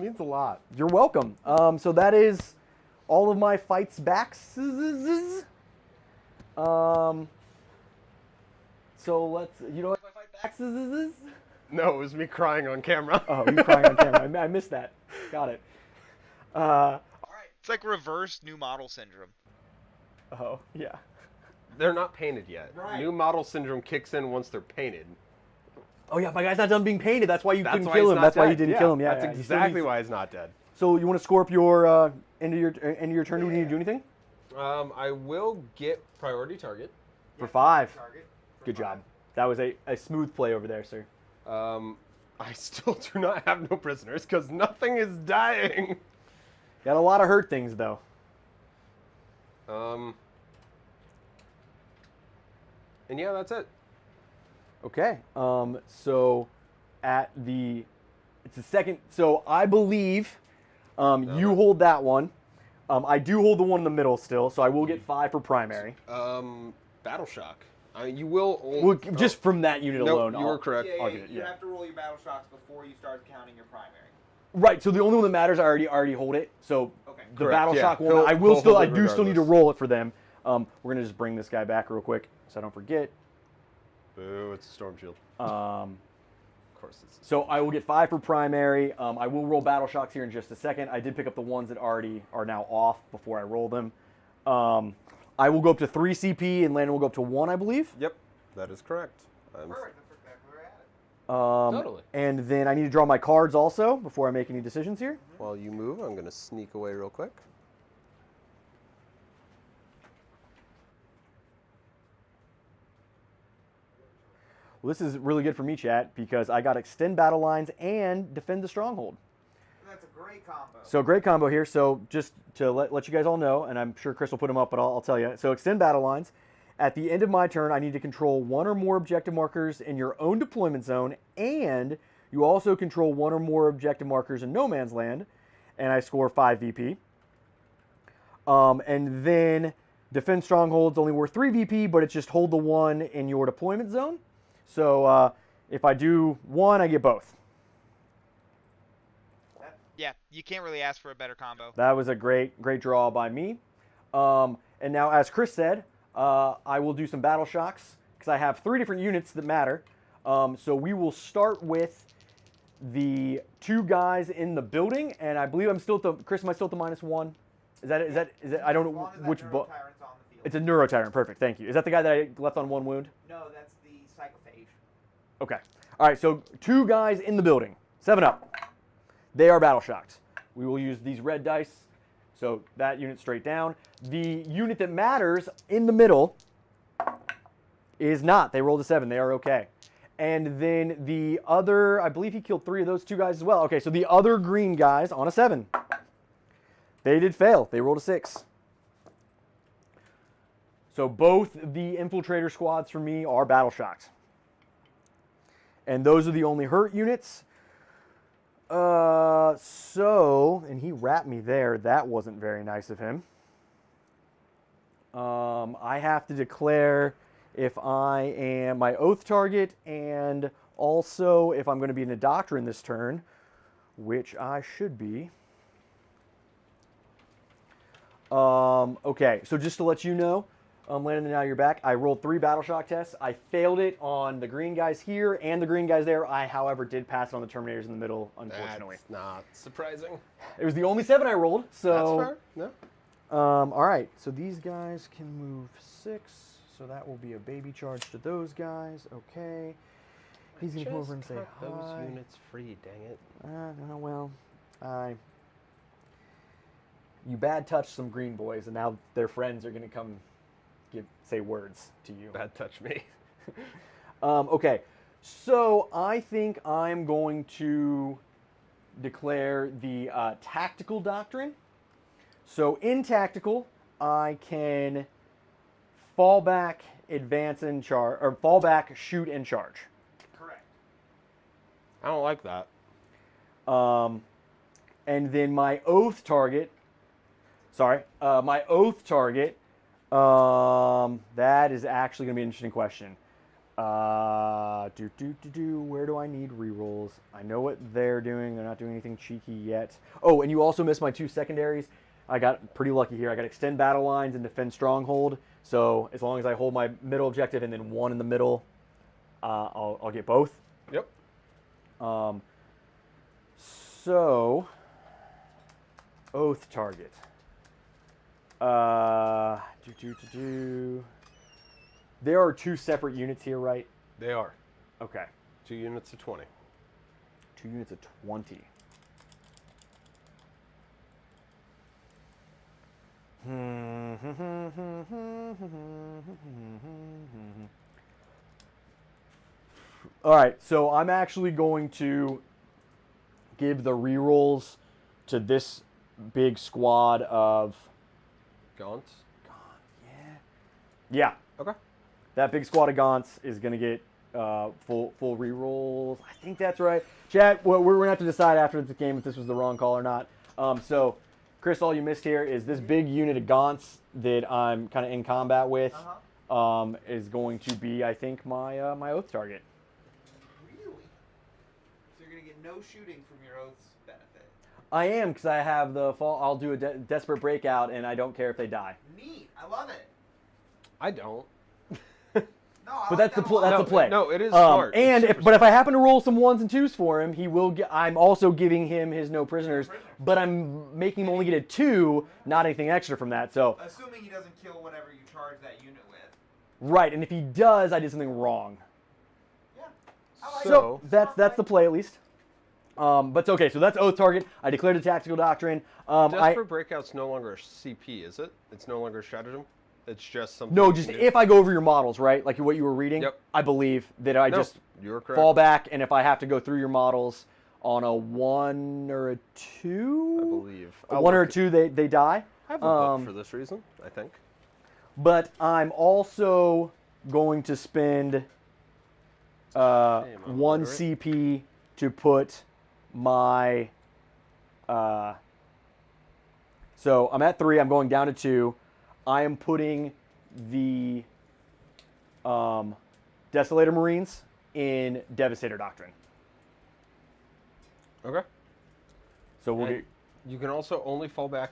means a lot. You're welcome. So that is all of my fights back. So let's, you know what my fight back is? No, it was me crying on camera. Oh, you crying on camera. I missed that. Got it. All right. It's like reverse new model syndrome. Oh, yeah. They're not painted yet. Right. New model syndrome kicks in once they're painted. Oh, yeah, my guy's not done being painted. That's why you couldn't why kill he's him. not That's why you dead. didn't kill him. Yeah, That's yeah. He still exactly needs- why he's not dead. So you want to score up your end of your turn? Do we need to do anything? I will get priority target. For 5. Target. For Good 5. job. That was a smooth play over there, sir. I still do not have no prisoners because nothing is dying. Got a lot of hurt things, though. And yeah, that's it. Okay. So at the, it's the second. So I believe you hold that one. I do hold the one in the middle still, so I will get 5 for primary. Battle shock. You will. Well, just from that unit no, alone. you were correct. Yeah, I'll get it, you yeah. have to roll your battle shocks before you start counting your primary. Right. So the only one that matters, I already hold it. So Okay. the Correct, battle yeah. shock one, He'll- I will he'll still. hold I it do still need to regardless. roll it for them. We're gonna just bring this guy back real quick so I don't forget. Boo! It's a storm shield. Of course, it's. So I will get 5 for primary. I will roll battle shocks here in just a second. I did pick up the ones that already are now off before I roll them. I will go up to 3 CP and Landon will go up to 1, I believe. Yep, that is correct. Perfect. That's exactly where I had it. Totally. And then I need to draw my cards also before I make any decisions here. While you move, I'm gonna sneak away real quick. Well, this is really good for me, chat, because I got extend battle lines and defend the stronghold. That's a great combo. So great combo here. So just to let you guys all know, and I'm sure Chris will put them up, but I'll tell you. So extend battle lines. At the end of my turn, I need to control 1 or more objective markers in your own deployment zone, and you also control 1 or more objective markers in no man's land, and I score 5 VP. And then defend strongholds only worth 3 VP, but it's just hold the 1 in your deployment zone. So if I do 1, I get both. Yeah, you can't really ask for a better combo. That was a great draw by me. And now, as Chris said, I will do some battle shocks because I have 3 different units that matter. So we will start with the 2 guys in the building, and I believe I'm still at the Chris. Am I still at the -1? Is that? I don't know which book. Tyrant's on the field. It's a neurotyrant. Perfect. Thank you. Is that the guy that I left on 1 wound? No, that's the psychophage. Okay. All right. So 2 guys in the building. 7 up. They are battle shocked. We will use these red dice. So that unit straight down. The unit that matters in the middle is not. They rolled a 7. They are okay. And then the other, I believe he killed 3 of those 2 guys as well. Okay, so the other green guys on a 7. They did fail. They rolled a 6. So both the infiltrator squads for me are battle shocked. And those are the only hurt units. And he wrapped me there. That wasn't very nice of him. I have to declare if I am my oath target and also if I'm going to be in a doctrine this turn, which I should be. Okay, so just to let you know, Landon, now you're back. I rolled 3 battle shock tests. I failed it on the green guys here and the green guys there. I, however, did pass it on the Terminators in the middle, unfortunately. That's not surprising. It was the only 7 I rolled, so... That's fair. No. All right, so these guys can move 6, so that will be a baby charge to those guys. Okay. He's going to come over and say hi. Those units free, dang it. Well, you bad touched some green boys, and now their friends are going to come say words to you. Bad touch me. Okay, so I think I'm going to declare the tactical doctrine. So in tactical, I can fall back, advance and charge, or fall back, shoot and charge. Correct. I don't like that. And then my oath target. My oath target. That is actually going to be an interesting question. Where do I need rerolls? I know what they're doing. They're not doing anything cheeky yet. Oh, and you also missed my 2 secondaries. I got pretty lucky here. I got extend battle lines and defend stronghold. So as long as I hold my middle objective and then 1 in the middle, I'll get both. Yep. So oath target. There are 2 separate units here, right? They are. Okay. 2 units of 20. 2 units of 20. All right, so I'm actually going to give the rerolls to this big squad of Gaunts? Yeah. Okay. That big squad of Gaunts is going to get full rerolls. I think that's right. Chat, we're going to have to decide after the game if this was the wrong call or not. So, Chris, all you missed here is this big unit of Gaunts that I'm kind of in combat with is going to be, I think, my my oath target. Really? So you're going to get no shooting from your oath's benefit? I am, because I have the fall. I'll do a desperate breakout, and I don't care if they die. Neat. I love it. I don't. No, I But like that's the play. No, it is smart. And It's if I happen to roll some 1s and 2s for him, he will get. I'm also giving him his no prisoners, but I'm making him only get a 2, not anything extra from that. So assuming he doesn't kill whatever you charge that unit with. right, and if he does, I did something wrong. Yeah. I like So it. that's the play at least. But it's okay. So that's oath target. I declared a tactical doctrine. Desperate Breakout's no longer a CP, is it? It's no longer a stratagem? It's just something... No, just if I go over your models, right? Like what you were reading, Yep. I believe that I just you're correct. fall back, and if I have to go through your models on a 1 or a 2... I believe. A 1 or a 2, they die. I have a book for this reason, I think. But I'm also going to spend 1 CP to put my... So I'm at 3. I'm going down to 2. I am putting the Desolator Marines in Devastator Doctrine. Okay. So we'll And get... You can also only fall back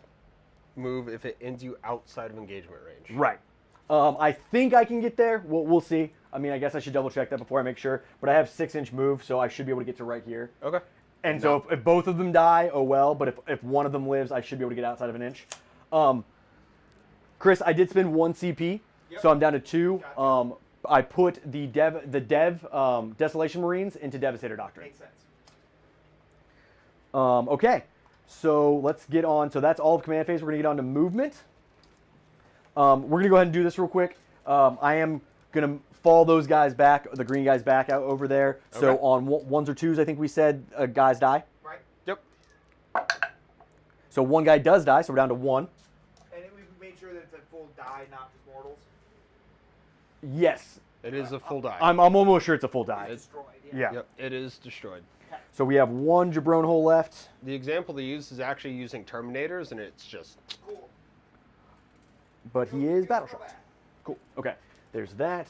move if it ends you outside of engagement range. Right. I think I can get there. We'll see. I mean, I guess I should double check that before I make sure. But I have 6-inch move, so I should be able to get to right here. Okay. And so if both of them die, oh well. But if one of them lives, I should be able to get outside of an inch. Chris, I did spend 1 CP, so I'm down to 2. Gotcha. I put the Desolation Marines into Devastator Doctrine. Makes sense. Okay, so let's get on. So that's all of command phase. We're going to get on to movement. We're going to go ahead and do this real quick. I am going to fall those guys back, the green guys back out over there. Okay. So on 1s or 2s, I think we said guys die. Right. Yep. So 1 guy does die, so we're down to 1. And we made sure that it's a full die, not just mortals. Yes. It is a full die. I'm almost sure it's a full die. It's destroyed. Yeah. Yep, it is destroyed. So we have one Jabron hole left. The example they use is actually using Terminators, and it's just... Cool. But he is battle shocked. Cool. Okay. There's that.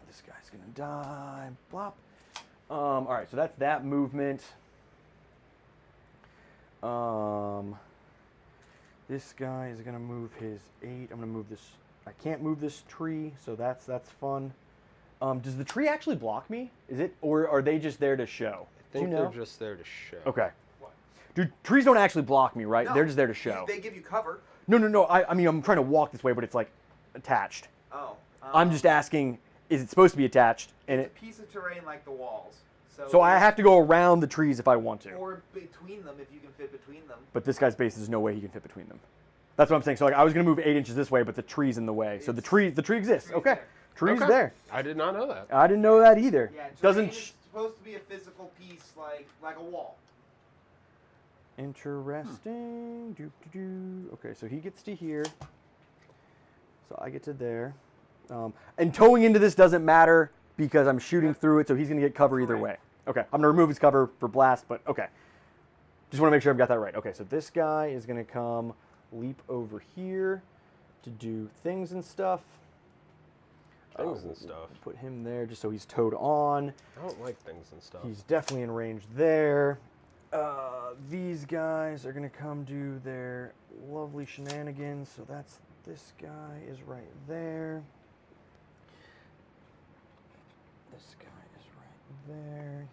This guy's gonna die. Blop. All right. So that's that movement. This guy is gonna move his 8. I'm gonna move this. I can't move this tree, so that's fun. Does the tree actually block me? Is it, or are they just there to show? I think they're just there to show. Okay. What? Dude, trees don't actually block me, right? No, They're just there to show. They give you cover. No. I mean, I'm trying to walk this way, but it's like attached. Oh. I'm just asking, is it supposed to be attached? And It's a piece of terrain like the walls. so I have to go around the trees if I want to. Or between them if you can fit between them. But this guy's base, there's no way he can fit between them. That's what I'm saying. So like, I was gonna move 8 inches this way, but the tree's in the way. So the tree exists. Okay. there. Tree's Okay. there. I did not know that. I didn't know that either. Yeah, terrain Doesn't. is supposed to be a physical piece like a wall. Interesting. Okay, so he gets to here. So I get to there. And towing into this doesn't matter because I'm shooting through it, so he's going to get cover either way. Okay, I'm going to remove his cover for blast, but okay. Just want to make sure I've got that right. Okay, so this guy is going to come leap over here to do things and stuff. Things and stuff. Put him there just so he's towed on. I don't like things and stuff. He's definitely in range there. These guys are going to come do their lovely shenanigans. So this guy is right there. This guy is right there.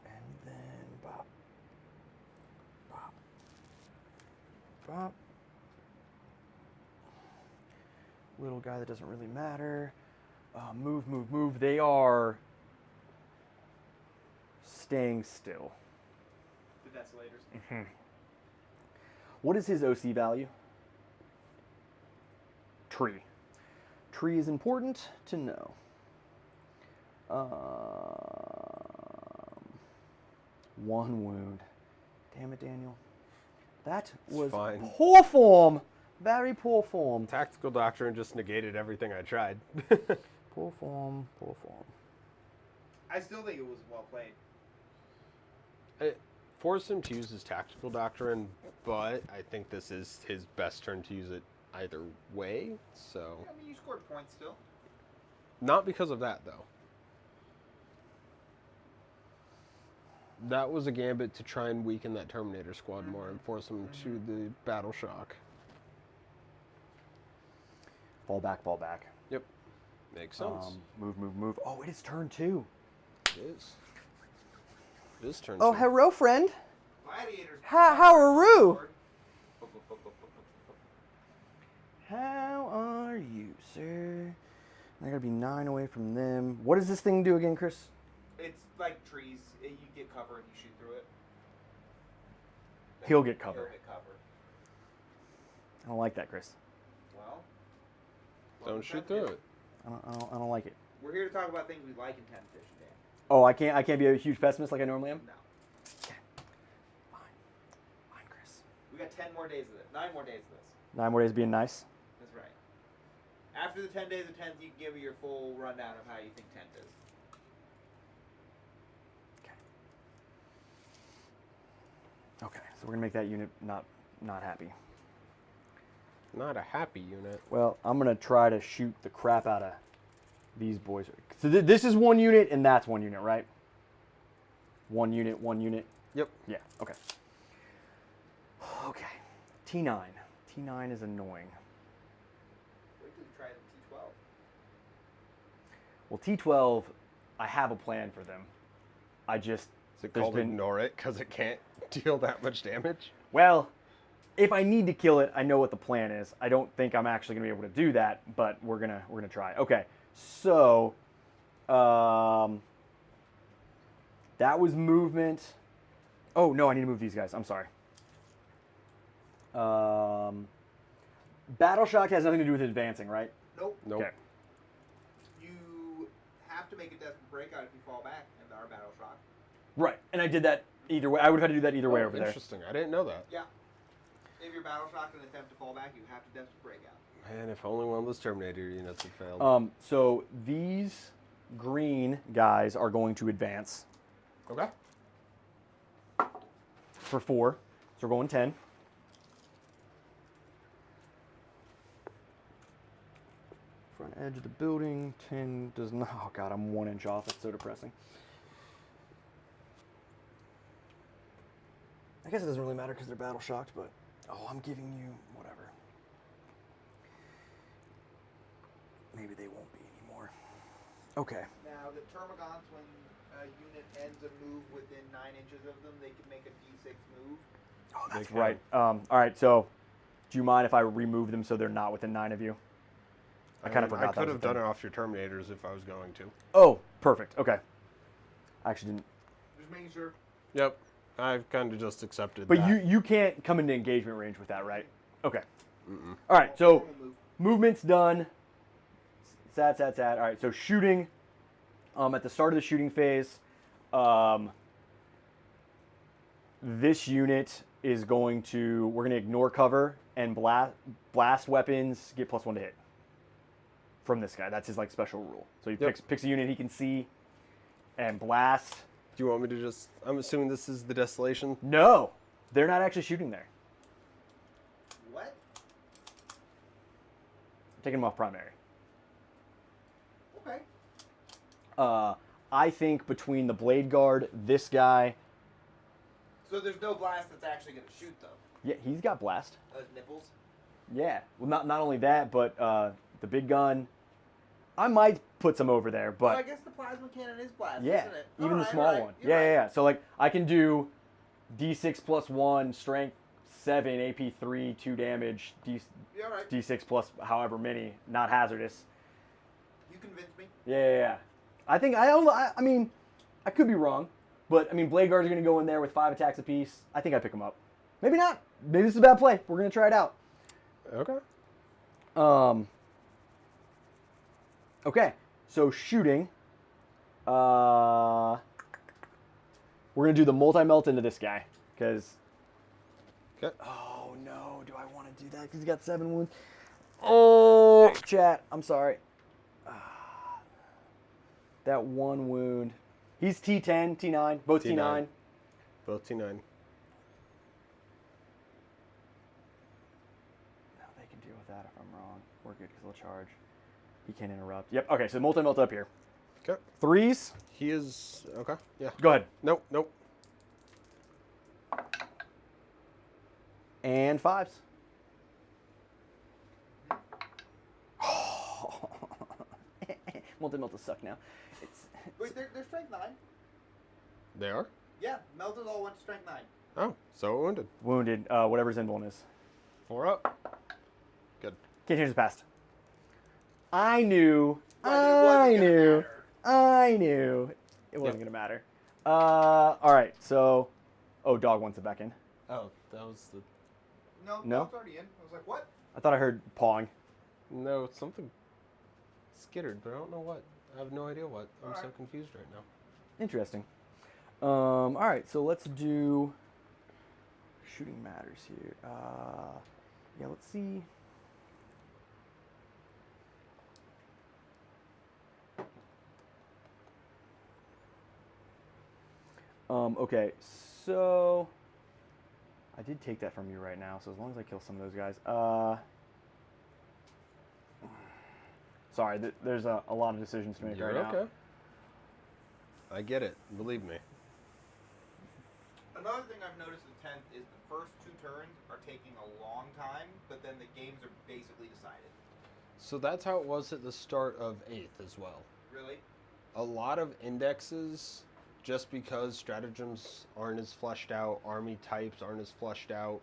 And then bop. Bop. Bop. Little guy that doesn't really matter. Move. They are staying still. The Desolators. Mm-hmm. What is his OC value? Tree. Tree is important to know. 1 wound. Damn it, Daniel. That was fine. Poor form. Very poor form. Tactical Doctrine just negated everything I tried. Poor form. Poor form. I still think it was well played. It forced him to use his Tactical Doctrine, but I think this is his best turn to use it either way, so... I mean, you scored points still. Not because of that, though. That was a gambit to try and weaken that Terminator squad more and force him to the battle shock. Fall back. Yep. Makes sense. Move. Oh, it is turn 2. It is. It is turn 2. Oh, hello, friend. Gladiators. How are you? How are you, sir? I gotta be 9 away from them. What does this thing do again, Chris? It's like trees. You get cover if you shoot through it. He'll get cover. He'll get cover. I don't like that, Chris. Well, Don't shoot through it. I don't like it. We're here to talk about things we like in 10th edition, Dan. Oh, I can't be a huge pessimist like I normally am? No. Okay. Fine, Chris. We got 10 more days of this. 9 more days of this. 9 more days being nice. That's right. After the 10 days of 10th, you can give me your full rundown of how you think 10th is. Okay, so we're gonna make that unit not happy. Not a happy unit. Well, I'm gonna try to shoot the crap out of these boys. So this is 1 unit and that's 1 unit, right? 1 unit, 1 unit. Yep. Yeah. Okay. Okay. T9. T9 is annoying. Wait till you try the T12. Well, T12, I have a plan for them. I just Is it called ignore it because it can't deal that much damage? Well, if I need to kill it, I know what the plan is. I don't think I'm actually going to be able to do that, but we're gonna try. Okay, so that was movement. Oh no, I need to move these guys. I'm sorry. Battle shock has nothing to do with advancing, right? Nope. Nope. Okay. You have to make a desperate breakout if you fall back in our battle shock. Right, and I did that either way. I would have had to do that either way over there. Interesting. I didn't know that. Yeah. If your battle shock and attempt to fall back, you have to desperate breakout. Man, if only one of those Terminator units had failed. So these green guys are going to advance. Okay. For 4. So we're going 10. Front edge of the building. 10 does not. Oh, God, I'm 1 inch off. That's so depressing. I guess it doesn't really matter because they're battle shocked, but. Oh, I'm giving you whatever. Maybe they won't be anymore. Okay. Now, the Termagants, when a unit ends a move within 9 inches of them, they can make a D6 move. Oh, that's right. All right, so do you mind if I remove them so they're not within 9 of you? I kind of forgot. I could have done it off your Terminators if I was going to. Oh, perfect. Okay. I actually didn't. Just making sure. Yep. I've kind of just accepted but that. you can't come into engagement range with that, right? Okay. All right, so movement's done. Sad. All right, so shooting. At the start of the shooting phase, this unit is going to, we're going to ignore cover and blast weapons get +1 to hit from this guy. That's his like special rule. So he picks a unit he can see and blast. Do you want me to just, I'm assuming this is the Desolation? No, they're not actually shooting there. What? I'm taking them off primary. Okay. I think between the Blade Guard, this guy. So there's no blast that's actually going to shoot, though? Yeah, he's got blast. Nipples? Yeah. Well, not only that, but the big gun. I might put some over there, but. Well, I guess the plasma cannon is blast, yeah, isn't it? even the small one. Yeah. So, like, I can do D6 +1, strength 7, AP 3, 2 damage, D6 plus however many, not hazardous. You convinced me. Yeah. I think, I mean, I could be wrong, but, I mean, Blade Guards are going to go in there with 5 attacks apiece. I think I pick them up. Maybe not. Maybe this is a bad play. We're going to try it out. Okay. Okay, so shooting. We're going to do the multi-melt into this guy, because... Okay. Oh, no. Do I want to do that? Because he's got 7 wounds. Oh, chat. I'm sorry. That 1 wound. He's T10, T9, both T9. Both T9. No, they can deal with that if I'm wrong. We're good because they'll charge. He can't interrupt. Yep, okay, so multi-melt up here. Okay. 3s. He is, okay, yeah. Go ahead. Nope. And 5s. Multi-melt will suck now. Wait, they're strength 9. They are? Yeah, melted all went to strength 9. Oh, so wounded. Wounded, whatever Zenbone is. 4 up. Good. Can't change the past. I knew. I knew. It wasn't going to matter. All right, so... Oh, dog wants it back in. Oh, that was the... No? It's already in. I was like, what? I thought I heard pawing. No, it's something skittered, but I don't know what. I have no idea what. I'm so confused right now. Interesting. All right, so let's do shooting matters here. Yeah, let's see. Okay, so I did take that from you right now, so as long as I kill some of those guys. Sorry, there's a lot of decisions to make right now. Okay. I get it. Believe me. Another thing I've noticed in 10th is the first 2 turns are taking a long time, but then the games are basically decided. So that's how it was at the start of 8th as well. Really? A lot of indexes, just because stratagems aren't as fleshed out, army types aren't as fleshed out,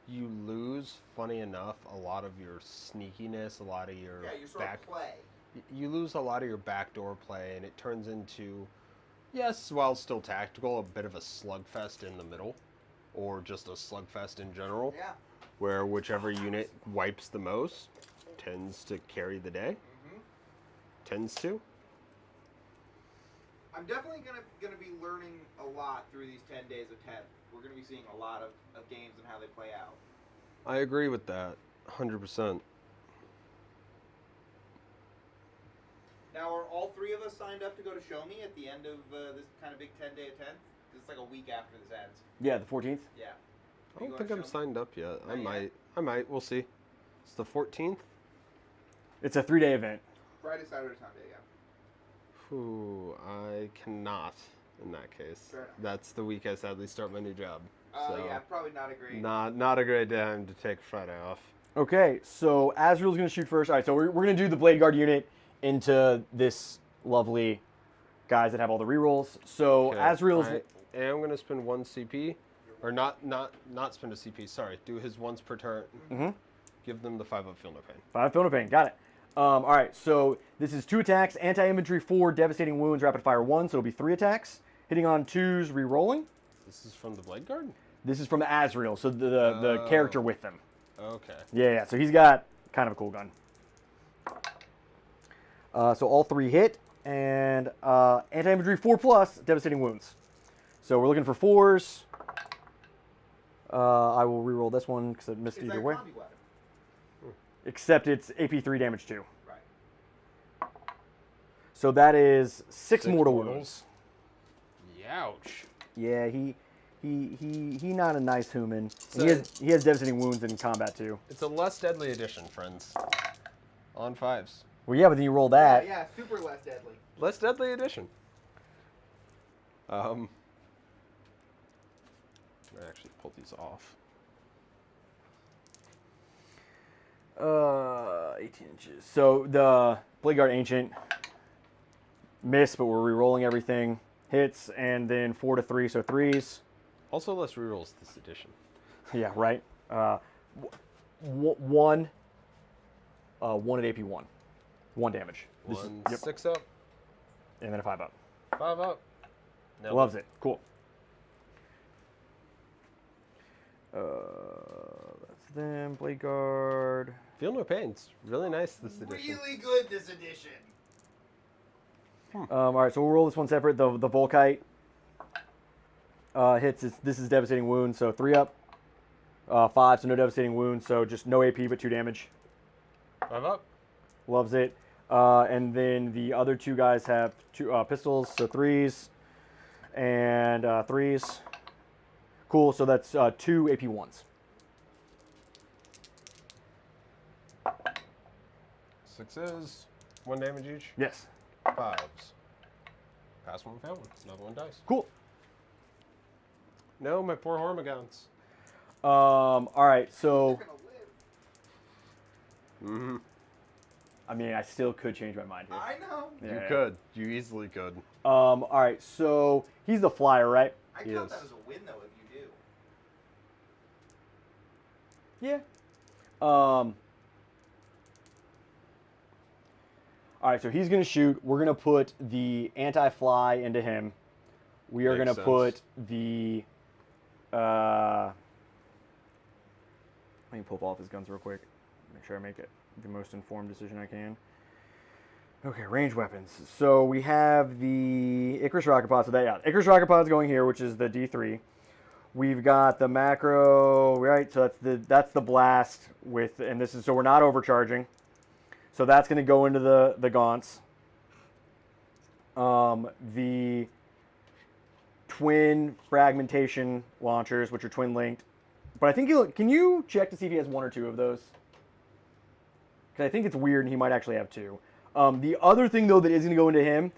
you lose, funny enough, a lot of your sneakiness, a lot of your play. You lose a lot of your backdoor play, and it turns into, yes, while still tactical, a bit of a slugfest in the middle, or just a slugfest in general. Yeah. Where whichever unit wipes the most tends to carry the day. Tends to. I'm definitely gonna be learning a lot through these 10 days of 10th. We're gonna be seeing a lot of games and how they play out. I agree with that, 100%. Now, are all three of us signed up to go to Show Me at the end of this kind of big 10-day attempt? It's like a week after this ends. Yeah, the 14th. Yeah. I don't think I'm signed up yet. I might. We'll see. It's the 14th? It's a 3-day event. Friday, Saturday, Sunday, yeah. Ooh, I cannot in that case. Fair enough. That's the week I sadly start my new job. Oh, so yeah, probably not a great... Not a great time to take Friday off. Okay, so Azrael's going to shoot first. All right, so we're going to do the Blade Guard unit into this lovely guys that have all the rerolls. So Okay, Azrael's... I am going to spend 1 CP. Or not spend a CP, sorry. Do his once per turn. Mm-hmm. Give them the 5-up Feel No Pain. 5 Feel No Pain, got it. All right, so this is 2 attacks, anti-infantry 4, devastating wounds, rapid fire 1, so it'll be 3 attacks. Hitting on 2s, re-rolling. This is from the Blade Guard? This is from Azrael, so the character with them. Okay. Yeah, so he's got kind of a cool gun. So all 3 hit, and anti-infantry 4+, devastating wounds. So we're looking for 4s. I will re-roll this one because it missed It's either like way. combi weapon. Except it's AP 3 damage 2. Right. So that is 6 6 mortal mortals. wounds. Youch. Yeah, he not a nice human. So And he has devastating wounds in combat too. It's a less deadly edition, friends. On 5s. Well, yeah, but then you roll that. Yeah, super less deadly. Less deadly edition. I actually pulled these off. 18 inches. So the Blade Guard Ancient miss, but we're re-rolling everything. Hits, and then 4 to 3, so 3s. Also less rerolls this edition. Yeah, right. 1 at AP 1. 1 damage. This is- 1 yep. 6-up, And then a 5 up. 5-up. Loves it. Cool. That's them. Blade Guard. Feel No Pain's really nice this edition. Really good this edition. All right, so we'll roll this one separate. The Volkite hits. This is devastating wound, so 3 up. 5, so no devastating wound, so just no AP but 2 damage. 5-up. Loves it. And then the other 2 guys have 2 pistols, so 3s and 3s. Cool. So that's 2 AP 1s. 6s. 1 damage each. Yes. 5s. Pass 1, fail 1. Another 1 dice. Cool. No, my poor Hormagaunts. All right. So They're gonna live. Mm-hmm. I mean, I still could change my mind here. I know. Yeah, You yeah. could. You easily could. All right. So he's the flyer, right? I He count is. that as a win, though, if you do. Yeah. All right, so he's going to shoot. We're going to put the anti-fly into him. We are going Makes to sense. put the... let me pull off his guns real quick. Make sure I make it the most informed decision I can. Okay, range weapons. So we have the Icarus rocket pod. So Icarus rocket pod's going here, which is the D3. We've got the macro, right? So that's the blast with, and this is, so we're not overcharging. So that's going to go into the gaunts. The twin fragmentation launchers, which are twin linked. But I think can you check to see if he has 1 or 2 of those? Because I think it's weird and he might actually have 2. The other thing though that is going to go into him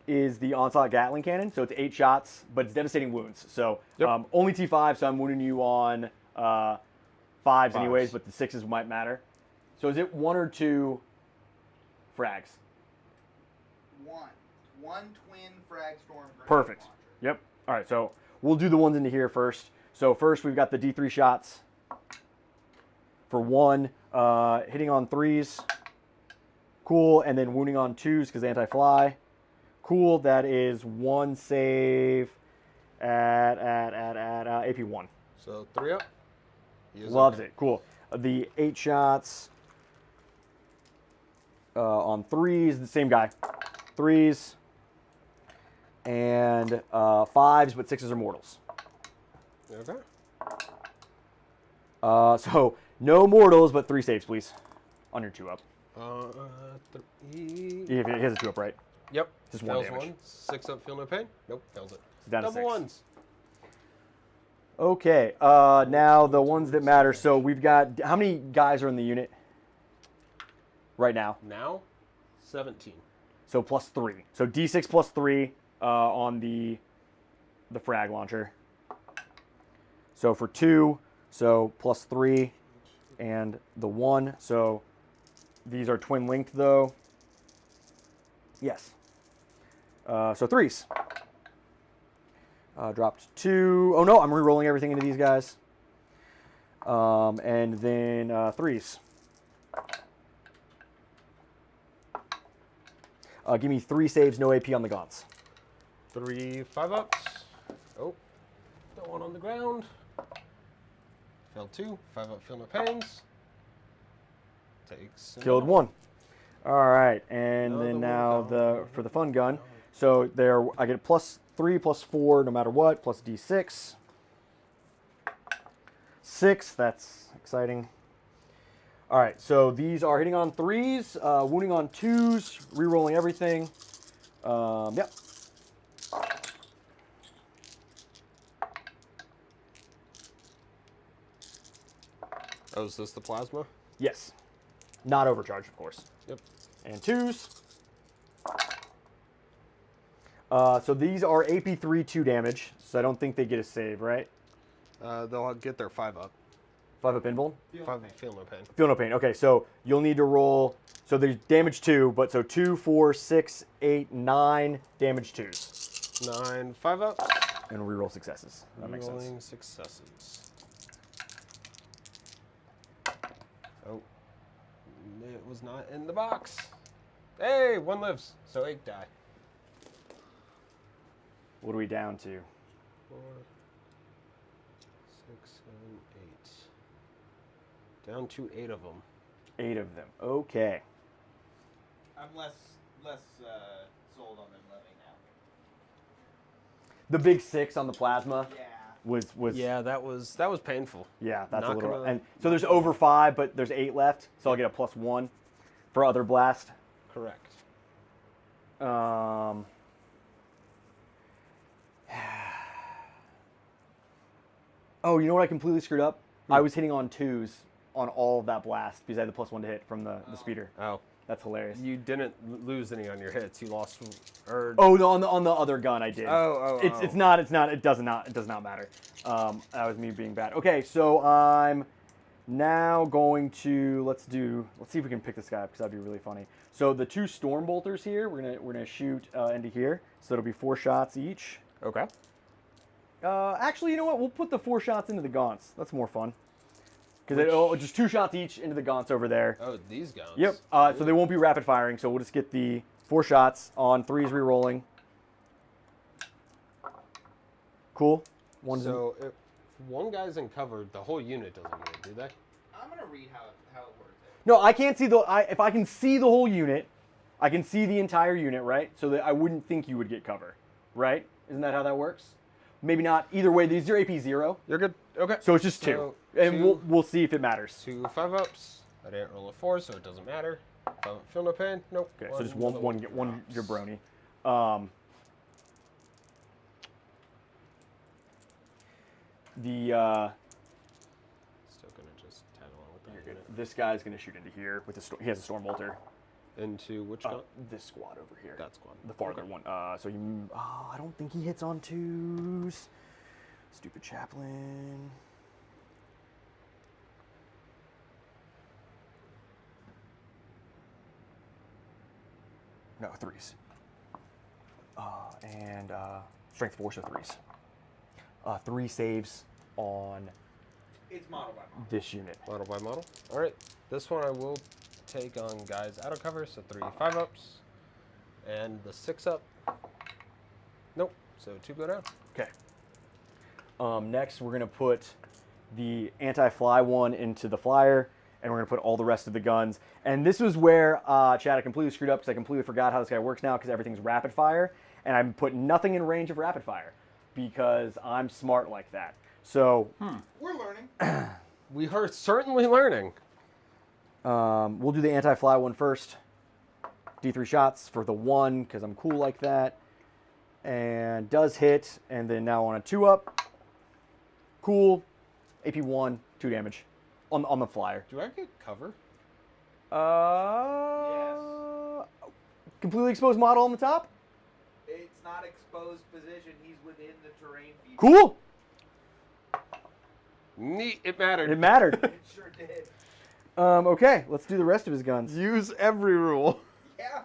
is the onslaught Gatling cannon. So it's 8 shots, but it's devastating wounds. So Yep. only T5, so I'm wounding you on 5s anyways, but the 6s might matter. So is it 1 or 2 frags? One twin frag storm grenade Perfect. launcher. Yep. All right, so we'll do the ones into here first. So first we've got the D3 shots for 1, hitting on 3s. Cool, and then wounding on 2s because anti-fly. Cool, that is 1 save at AP 1. So 3-up. He is Loves okay. it. Cool. The 8 shots on 3s, the same guy. 3s and 5s, but 6s are mortals. Okay. So no mortals, but 3 saves, please, on your 2-up. 3. He has a 2 up, right? Yep. Just 1 Fails damage. 1. 6 up, feel no pain. Nope, fails it. It's down to Double 6. ones. Okay. Now the ones that matter. So we've got, how many guys are in the unit right now? Now, 17. So plus 3. So D6 plus 3 on the frag launcher. So for 2, so plus 3, and the 1. So these are twin linked though. Yes. So 3s. Dropped 2. Oh no, I'm re-rolling everything into these guys. And then 3s. Give me 3 saves, no AP on the gaunts. 3 5-ups. Oh, that one on the ground. Failed 2. 5-up, feel no pains. Takes. Killed 1. All right, and Another then one now down. for the fun gun. So there, I get plus 3, plus 4, no matter what, plus D6. 6. That's exciting. All right, so these are hitting on 3s, wounding on 2s, re-rolling everything. Yep. Oh, is this the plasma? Yes. Not overcharged, of course. Yep. And 2s. So these are AP3 2 damage, so I don't think they get a save, right? They'll get their 5-up. 5 up invuln? 5 feel no pain. Feel no pain. Okay, so you'll need to roll. So there's damage 2, but so 2, 4, 6, 8, 9 damage 2s. 9 5-ups. And reroll successes. That makes sense. Rolling successes. Oh, it was not in the box. Hey, 1 lives, so 8 die. What are we down to? 4, 6, 7, 8. Down to 8 of them. 8 of them. Okay. I'm less sold on them living now. The big 6 on the plasma Yeah. was Yeah, that was painful. yeah, that's Not a little. gonna- And so there's over 5, but there's 8 left, so I'll get a plus 1 for other blast. Correct. Oh, you know what I completely screwed up? I was hitting on 2s on all of that blast because I had the plus 1 to hit from the speeder. Oh, That's hilarious. you didn't lose any on your hits. You lost, or Oh, no, on the other gun I did. Oh, It's not. It does not matter. That was me being bad. Okay, so I'm now going to let's see if we can pick this guy up because that'd be really funny. So the 2 storm bolters here, we're gonna shoot into here. So it'll be 4 shots each. Okay. Actually, you know what? We'll put the 4 shots into the gaunts. That's more fun. Because just 2 shots each into the gaunts over there. Oh, these guns. Yep. So they won't be rapid firing. So we'll just get the 4 shots on 3s re-rolling. Cool. So if one guy's in cover, the whole unit doesn't get it, do they? I'm gonna read how it works. No, I can't see if I can see the whole unit, I can see the entire unit, right? So that I wouldn't think you would get cover, right? Isn't that how that works? Maybe not. Either way, these are AP 0. You're good. Okay. So it's just 2. So And 2 we'll see if it matters. 2 5-ups. I didn't roll a 4, so it doesn't matter. Feel no pain. Nope. Okay, so just one jabroni. Still gonna just tag along with that unit. This guy's gonna shoot into here with he has a storm bolter. Into which gun? This squad over here. That squad. The farther one. So I don't think he hits on 2s. Stupid chaplain. No, 3s. And strength 4, so 3s. 3 saves on It's model by model. this unit. Model by model. All right. This one I will take on guys out of cover, so 3 5-ups. And the 6-up. Nope. So 2 go down. Okay. Next, we're going to put the anti-fly one into the flyer, and we're going to put all the rest of the guns. And this was where, Chad, I completely screwed up because I completely forgot how this guy works now because everything's rapid fire, and I'm putting nothing in range of rapid fire because I'm smart like that. So, We're learning. We are certainly learning. We'll do the anti-fly one first. D3 shots for the 1 because I'm cool like that. And does hit. And then now on a 2-up. Cool. AP 1, 2 damage on the flyer. Do I get cover? Completely exposed model on the top. It's not exposed position. He's within the terrain feature. Cool. Neat. It mattered. It mattered. It sure did. Okay, let's do the rest of his guns. Use every rule. Yeah.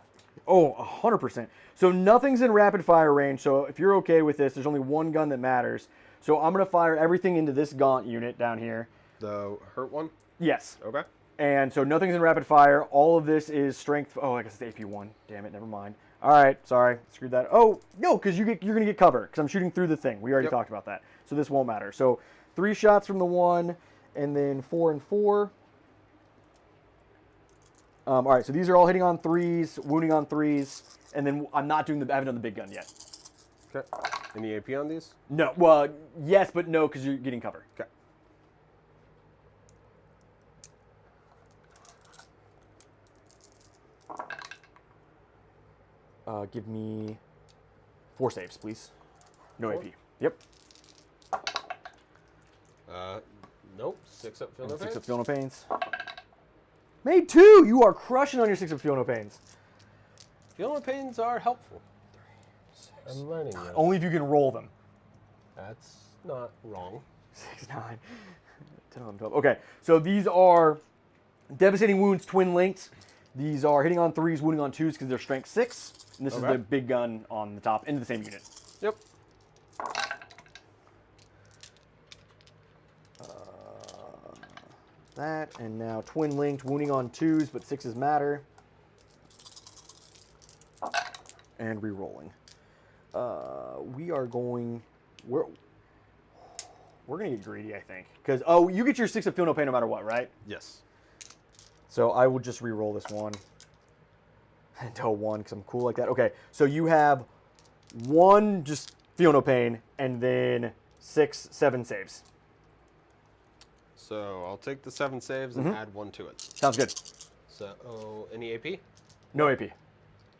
Oh, 100%. So nothing's in rapid fire range. So if you're okay with this, there's only one gun that matters. So I'm going to fire everything into this gaunt unit down here. The hurt one? Yes. Okay. And so nothing's in rapid fire. All of this is strength. Oh, I guess it's AP1. Damn it, never mind. All right, sorry. Screwed that. Oh, no, because you're going to get cover because I'm shooting through the thing. We already talked about that. So this won't matter. So 3 shots from the 1 and then 4 and 4. All right, so these are all hitting on 3s, wounding on 3s, and then I'm not doing I haven't done the big gun yet. Okay. Any AP on these? No, well, yes, but no, because you're getting cover. Okay. Give me 4 saves, please. No 4? AP. Yep. Nope. 6 up, feel no 6 pains. up, feel no pains. Made 2! You are crushing on your 6 up, feel no pains. Feel no pains are helpful. 3, 6. I'm learning this. Only if you can roll them. That's not wrong. 6, 9, 10, 11, 12. Okay, so these are devastating wounds, twin linked. These are hitting on 3s, wounding on 2s because they're strength 6. And this is the big gun on the top, into the same unit. Yep. That, and now twin linked, wounding on 2s, but 6s matter. And re-rolling. We are going... We're going to get greedy, I think. Because, you get your 6 of feel no pain no matter what, right? Yes. So I will just re-roll this one. Until 1, because I'm cool like that. Okay, so you have 1 just feel no pain, and then 6, 7 saves. So I'll take the 7 saves and add 1 to it. Sounds good. So, any AP? No AP.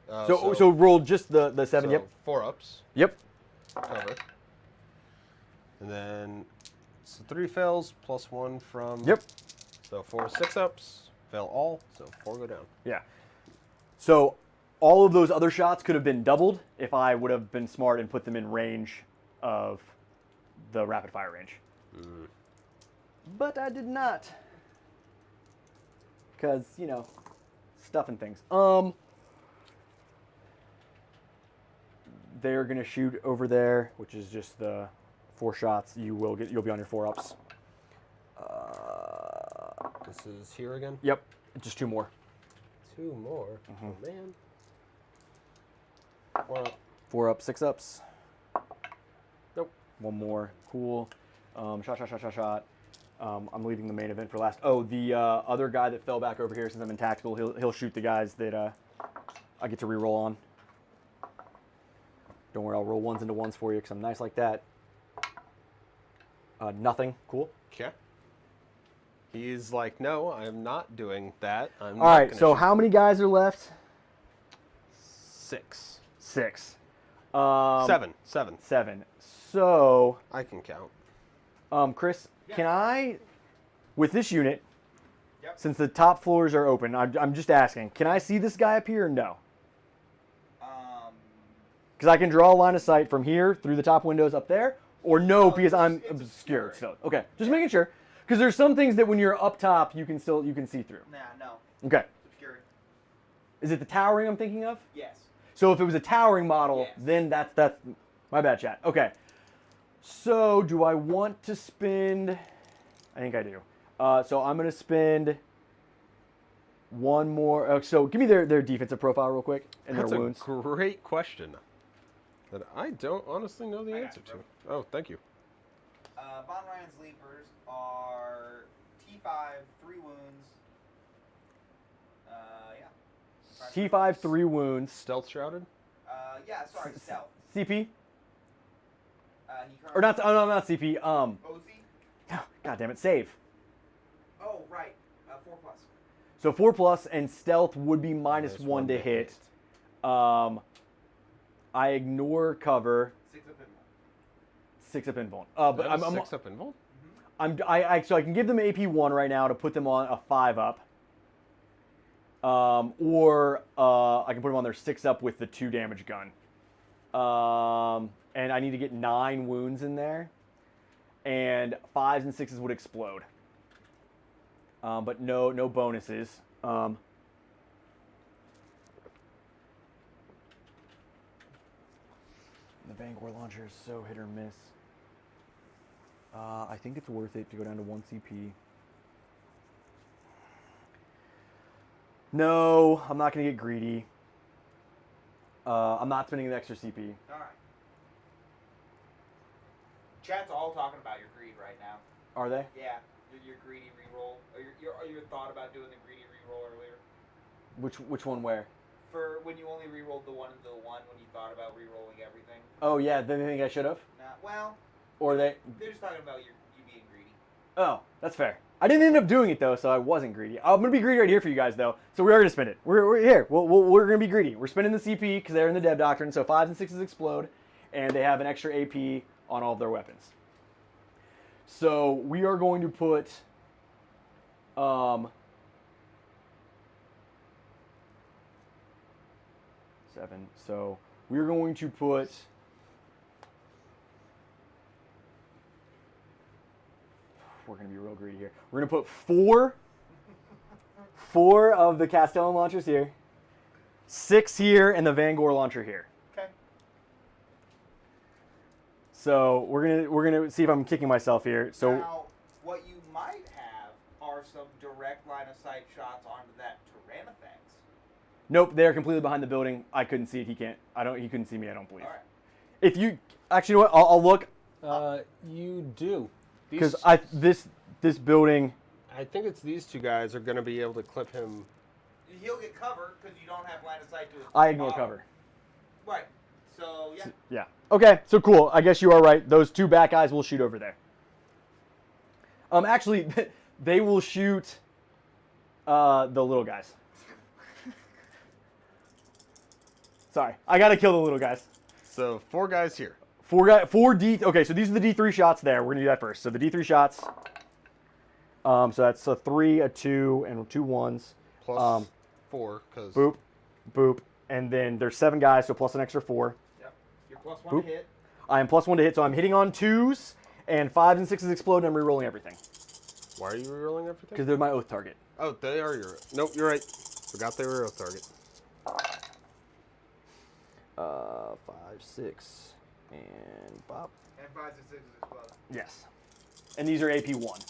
So roll just the 7, so yep. 4 ups. Yep. Cover. And then, so 3 fails plus 1 from... Yep. So 4 6 ups, fail all, so 4 go down. Yeah. So all of those other shots could have been doubled if I would have been smart and put them in range of the rapid fire range. But I did not. Because, you know, stuff and things. They're going to shoot over there, which is just the 4 shots. You'll be on your 4 ups. This is here again? Yep. Just 2 more. 2 more? Oh, man. 4 up. 4 up, 6 ups. Nope. 1 more. Cool. Shot. I'm leaving the main event for last. Oh, the other guy that fell back over here, since I'm in tactical, he'll shoot the guys that I get to re-roll on. Don't worry, I'll roll 1s into 1s for you because I'm nice like that. Nothing. Cool. Okay. He's like, no, I'm not doing that. All right, so how many guys are left? 6. 6. 7. 7. So, I can count. Chris, can I, with this unit, Yep. since the top floors are open, I'm just asking, can I see this guy up here or no? Because I can draw a line of sight from here through the top windows up there, or no, because I'm obscured still. Okay, just making sure. Because there's some things that when you're up top, you can see through. Nah, no. Okay. It's obscured. Is it the towering I'm thinking of? Yes. So if it was a towering model, Yes. then that's my bad, chat. Okay. So do I want to spend? I think I do. So I'm gonna spend 1 more. So give me their defensive profile real quick and That's their wounds. a great question that I don't honestly know the answer to. Oh, thank you. Von Ryan's Leapers are T5, 3 wounds. Yeah. T5, 3 wounds. Stealth shrouded? Yeah, sorry, stealth. CP? He Or not? Oh no, not CP. OC? God damn it, save. Oh, right. 4+. So 4+, and stealth would be -1 to hit. I ignore cover. 6 up invuln. 6 up invuln. But I'm 6 up invuln? so I can give them AP1 right now to put them on a 5 up. Or I can put them on their 6 up with the 2 damage gun. And I need to get 9 wounds in there. And 5s and 6s would explode. But no bonuses. The Vanguard launcher is so hit or miss. I think it's worth it to go down to 1 CP. No, I'm not going to get greedy. I'm not spending an extra CP. All right. Chat's all talking about your greed right now. Are they? Yeah, your greedy reroll, or your thought about doing the greedy reroll earlier. Which one where? For when you only rerolled the 1 and the 1, when you thought about rerolling everything. Oh yeah, then they think I should have. Nah, well. Or they're just talking about you being greedy. Oh, that's fair. I didn't end up doing it though, so I wasn't greedy. I'm gonna be greedy right here for you guys though. So we are gonna spend it. We're here. We're gonna be greedy. We're spending the CP because they're in the Dev Doctrine. So 5s and 6s explode, and they have an extra AP on all of their weapons. So we are going to put 7. So we're going to put we're going to be real greedy here. We're going to put 4 of the Castellan launchers here, 6 here, and the Vanguard launcher here. Okay. So we're gonna see if I'm kicking myself here. So now, what you might have are some direct line of sight shots onto that Tyranids. Nope, they're completely behind the building. I couldn't see it. He can't. He couldn't see me. I don't believe. All right. If you actually, you know what? I'll look. You do. Because this building. I think it's these 2 guys are going to be able to clip him. He'll get covered because you don't have line of sight to his I ignore bottom. cover. Right. So yeah. Yeah. Okay. So cool. I guess you are right. Those 2 back guys will shoot over there. Actually, they will shoot the little guys. Sorry, I gotta kill the little guys. So 4 guys here. 4 D. Okay, so these are the D3 shots there. We're gonna do that first. So the D3 shots. So that's a 3, a 2, and 2 1s. Plus 4, because... Boop, boop. And then there's 7 guys, so plus an extra 4. Yep. You're +1 to hit. I am +1 to hit, so I'm hitting on 2s, and 5s and 6s explode, and I'm rerolling everything. Why are you rerolling everything? Because they're my oath target. Oh, they are your... Nope, you're right. Forgot they were oath target. 5, 6, and bop. And 5s and 6s explode. Yes. And these are AP1.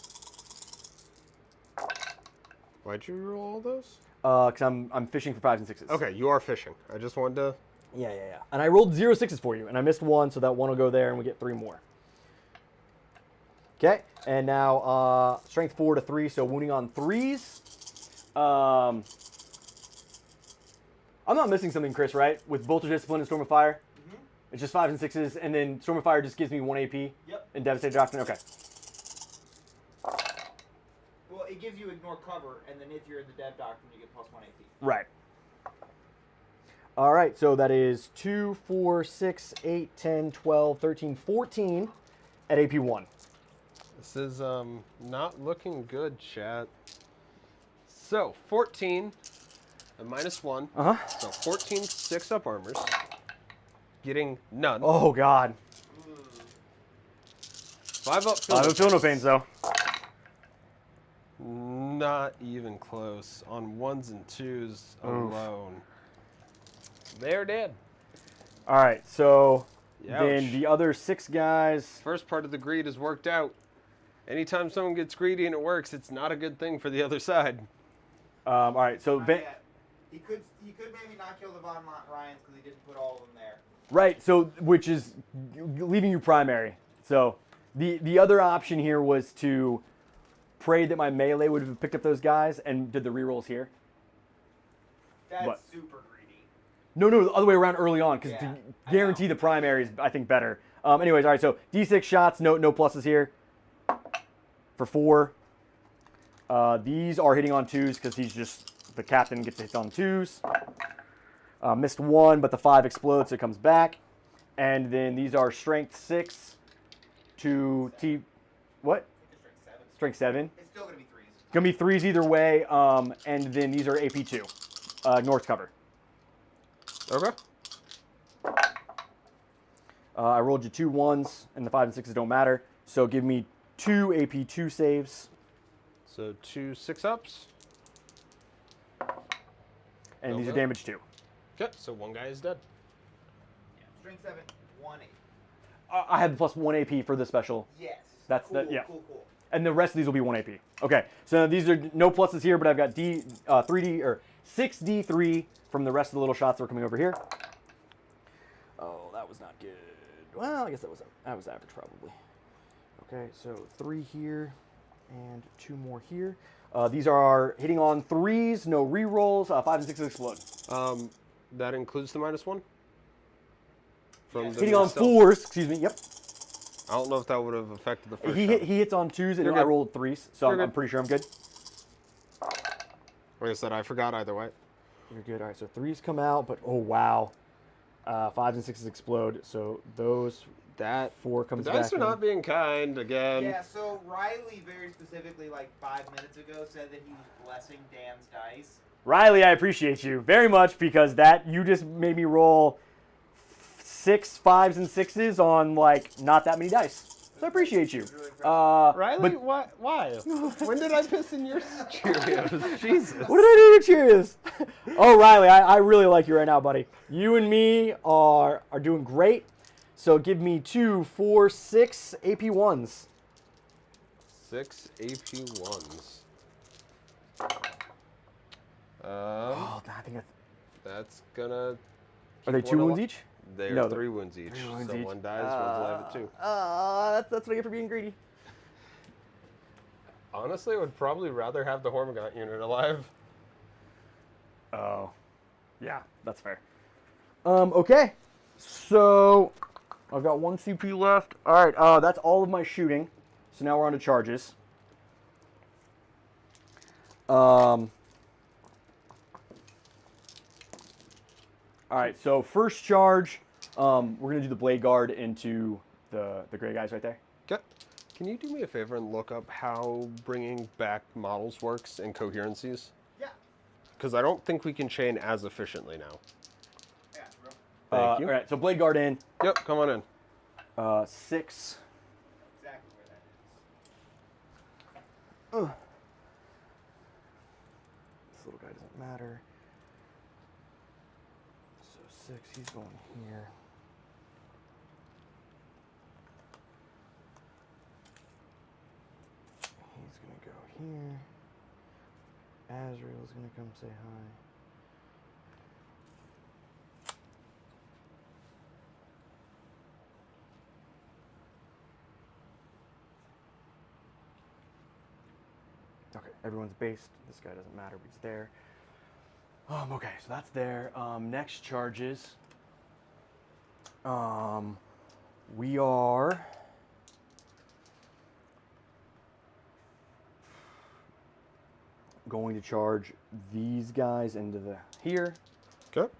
Why'd you roll all those? Because I'm fishing for 5s and 6s. Okay, you are fishing. I just wanted to... Yeah. And I rolled 0 6s for you, and I missed 1, so that 1 will go there, and we get 3 more. Okay, and now strength 4 to 3, so wounding on 3s. I'm not missing something, Chris, right? With Bolter Discipline and Storm of Fire? Mm-hmm. It's just 5s and 6s, and then Storm of Fire just gives me 1 AP? Yep. And Devastated Doctrine? Okay. Well, it gives you ignore cover, and then if you're in the Dev Doctrine, you get +1 AP. Right. All right, so that is 2, 4, 6, 8, 10, 12, 13, 14 at AP1. This is not looking good, chat. So, 14, a -1. Uh-huh. So, 14 6-up armors. Getting none. Oh, God. 5 up. I don't feel no pains, though. Not even close. On 1s and 2s alone. They're dead. All right, so Ouch. then the other 6 guys. First part of the greed has worked out. Anytime someone gets greedy and it works, it's not a good thing for the other side. All right, so Not yet. He could maybe not kill the Von Ryans because he didn't put all of them there. right, so which is leaving you primary. So the other option here was to pray that my melee would have picked up those guys and did the rerolls here. That's What? super greedy. No, the other way around early on, because Yeah, to I guarantee know. the primary is, I think, better. Anyways, all right, so D6 shots, no pluses here. For 4. These are hitting on 2s because he's just, the captain gets to hit on 2s. Missed 1, but the 5 explodes, so it comes back. And then these are strength 6 to T. What? Strength 7. It's still gonna be 3s. Gonna be 3s either way. And then these are AP 2. North cover. Okay. I rolled you 2 1s, and the 5 and 6s don't matter. So give me 2 AP 2 saves. So 2 6-ups. And these are damage 2. Okay, so 1 guy is dead. Yeah. Strength 7, 1 8. I had plus 1 AP for the special. Yes. That's cool, yeah. Cool. And the rest of these will be 1 AP. Okay, so these are no pluses here, but I've got 3D or 6D3 from the rest of the little shots that are coming over here. Oh, that was not good. Well, I guess that was average probably. Okay, so 3 here and 2 more here. These are hitting on 3s, no rerolls. 5 and 6 explode. That includes the -1? From the Hitting on stealth? 4s, excuse me, yep. I don't know if that would have affected the first He shot. hits on 2s, and You're I good. rolled 3s, so You're I'm good. pretty sure I'm good. Like I said, I forgot either way. You're good. All right, so 3s come out, but oh wow. 5s and 6s explode, so those, that 4 comes The back dice are in. not being kind again. Yeah, so Riley very specifically, like 5 minutes ago, said that he was blessing Dan's dice. Riley, I appreciate you very much because that you just made me roll 6 5s and 6s on like not that many dice. So I appreciate you. Riley, but- why? When did I piss in your Cheerios? Jesus. What did I do to Cheerios? Oh, Riley, I really like you right now, buddy. You and me are doing great. So give me 2, 4, 6 AP1s. 6 AP1s. Oh, I think That's gonna. are they keep 2 one wounds ali- each? They're No, 3 wounds each. 3 wounds so each. 1 dies, 1's alive at 2. That's what I get for being greedy. Honestly, I would probably rather have the Hormigaunt unit alive. Oh, yeah, that's fair. Okay, so I've got 1 CP left. All right, that's all of my shooting. So now we're on to charges. All right, so first charge, we're gonna do the blade guard into the gray guys right there. Okay. Can you do me a favor and look up how bringing back models works in coherencies? Yeah. Because I don't think we can chain as efficiently now. Yeah, bro. Thank you. All right, so blade guard in. Yep, come on in. 6. Exactly where that is. This little guy doesn't matter. So 6, he's going here. He's gonna go here. Azrael's gonna come say hi. Okay, everyone's based. This guy doesn't matter, but he's there. Okay, so that's there. Next charges. We are going to charge these guys into the here. Okay.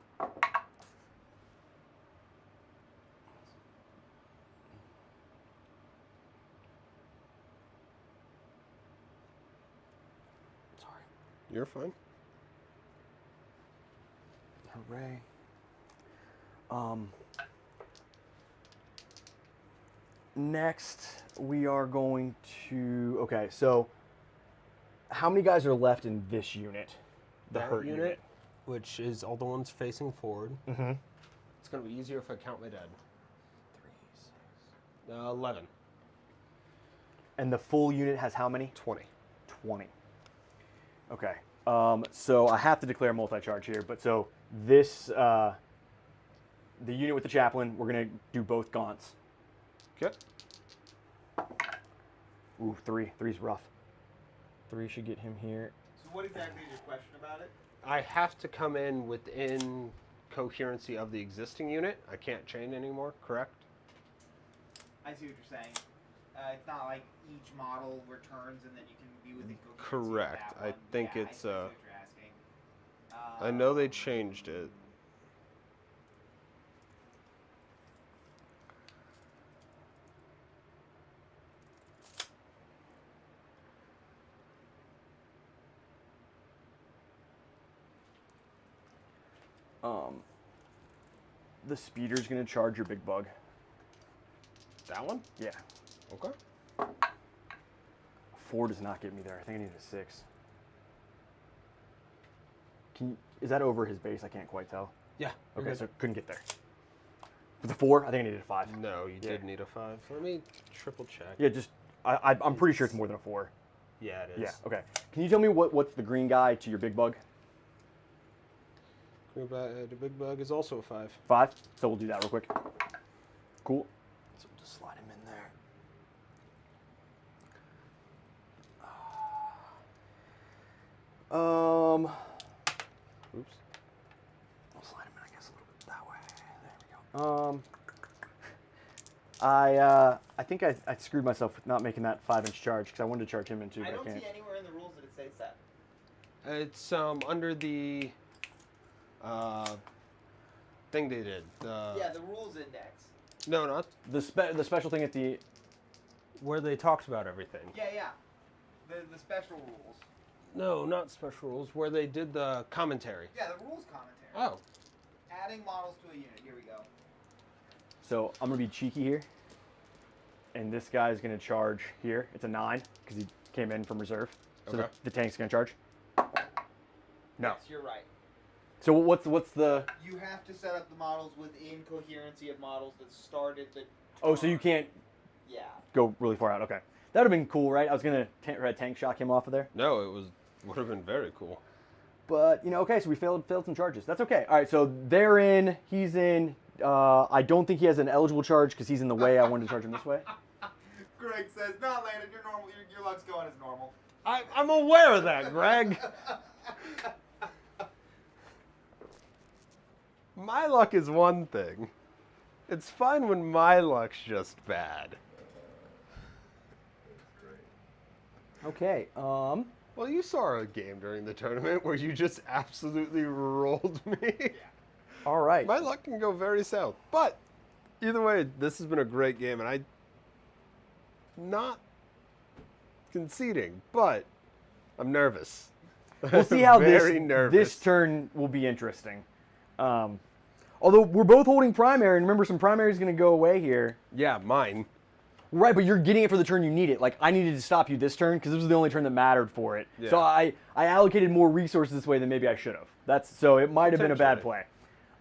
Sorry. You're fine. Hooray. Next, we are going to... Okay, so how many guys are left in this unit? The That hurt unit. which is all the ones facing forward. Mm-hmm. It's going to be easier if I count my dead. 11. And the full unit has how many? 20. 20. Okay. So I have to declare multi-charge here, but so this, the unit with the chaplain, we're going to do both gaunts. Okay. Ooh, 3. 3's rough. 3 should get him here. So what exactly is your question about it? I have to come in within coherency of the existing unit. I can't chain anymore, correct? I see what you're saying. It's not like each model returns and then you can be within coherency of Correct. that I one. think Yeah, it's. I see what you're asking. I know they changed it. The speeder's gonna charge your big bug. That one? Yeah. Okay. 4 does not get me there. I think I need a 6. Is that over his base? I can't quite tell. Yeah. Okay, so couldn't get there. With the 4, I think I needed a 5. No, you did need a 5. Let me triple check. Yeah, just I'm pretty sure it's more than a 4. Yeah, it is. Yeah. Okay. Can you tell me what's the green guy to your big bug? The big bug is also a 5. 5. So we'll do that real quick. Cool. So we'll just slide him in there. Oops. I'll slide him in, I guess, a little bit that way. There we go. I think I screwed myself with not making that 5-inch charge because I wanted to charge him in too, I but don't I can't. see anywhere in the rules that it says that. It's under the thing they did. Yeah, the rules index. No, not The special thing at the where they talked about everything. Yeah. The special rules. No, not special rules. Where they did the commentary. Yeah, the rules commentary. Oh. Adding models to a unit. Here we go. So I'm gonna be cheeky here, and this guy's gonna charge here. It's a 9 because he came in from reserve. So Okay. the tank's gonna charge. No. Yes, you're right. So what's the? You have to set up the models within coherency of models that started the. Oh, so you can't Yeah. go really far out. Okay, that would have been cool, right? I was gonna tank shock him off of there. No, it would have been very cool. But okay, so we failed some charges. That's okay. All right, so they're in. He's in. I don't think he has an eligible charge because he's in the way. I wanted to charge him this way. Greg says, "No, Landon, you're normal. Your luck's going as normal." I'm aware of that, Greg. My luck is one thing. It's fine when my luck's just bad. Okay. Well, you saw a game during the tournament where you just absolutely rolled me. All right. My luck can go very south. But either way, this has been a great game, and I'm not conceding, but I'm nervous. We'll see how Very nervous. this turn will be interesting. Although we're both holding primary, and remember, some primary is going to go away here. Yeah, mine. Right, but you're getting it for the turn you need it. Like, I needed to stop you this turn because this was the only turn that mattered for it. Yeah. So I allocated more resources this way than maybe I should have. So it might have been a bad play.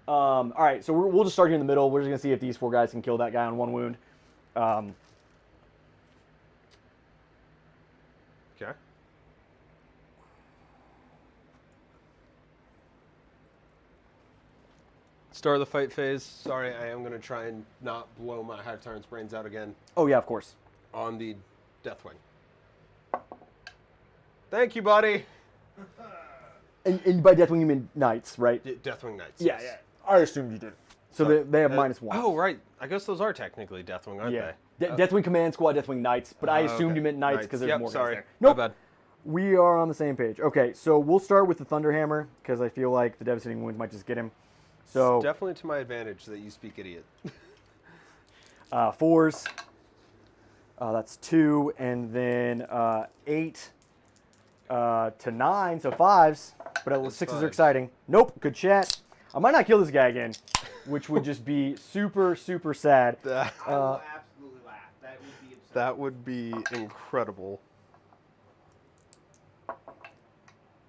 All right, so we'll just start here in the middle. We're just going to see if these 4 guys can kill that guy on 1 wound. Okay. Start of the fight phase. Sorry, I am going to try and not blow my Hive Tyrant's brains out again Oh, yeah, of course. on the Deathwing. Thank you, buddy. And by Deathwing, you mean Knights, right? Deathwing Knights. Yeah, yes. yeah. I assumed you did. So they have -1. Oh, right. I guess those are technically Deathwing, aren't Yeah. they? Deathwing Command Squad, Deathwing Knights, but I assumed okay. you meant Knights Knights. because there's Yep, more sorry. guys there. Nope. My bad. We are on the same page. Okay, so we'll start with the Thunderhammer because I feel like the Devastating Wounds might just get him. So It's definitely to my advantage that you speak idiot. 4s. That's 2, and then 8 to 9, so 5s. But 6s are 5s. exciting. Nope, good chat. I might not kill this guy again, which would just be super, super sad. That, I will absolutely laugh. That would be absurd. that would be incredible.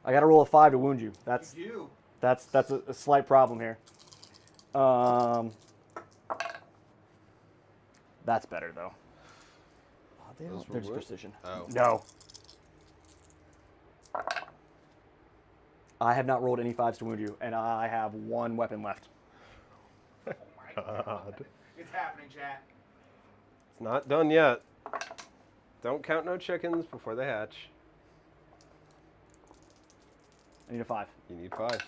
I got to roll a 5 to wound you. That's You do. That's a slight problem here. That's better though. Oh, Those were there's what? precision. Oh. No. I have not rolled any 5s to wound you, and I have 1 weapon left. Oh my God. It's happening, chat. It's not done yet. Don't count no chickens before they hatch. I need a 5. You need 5s.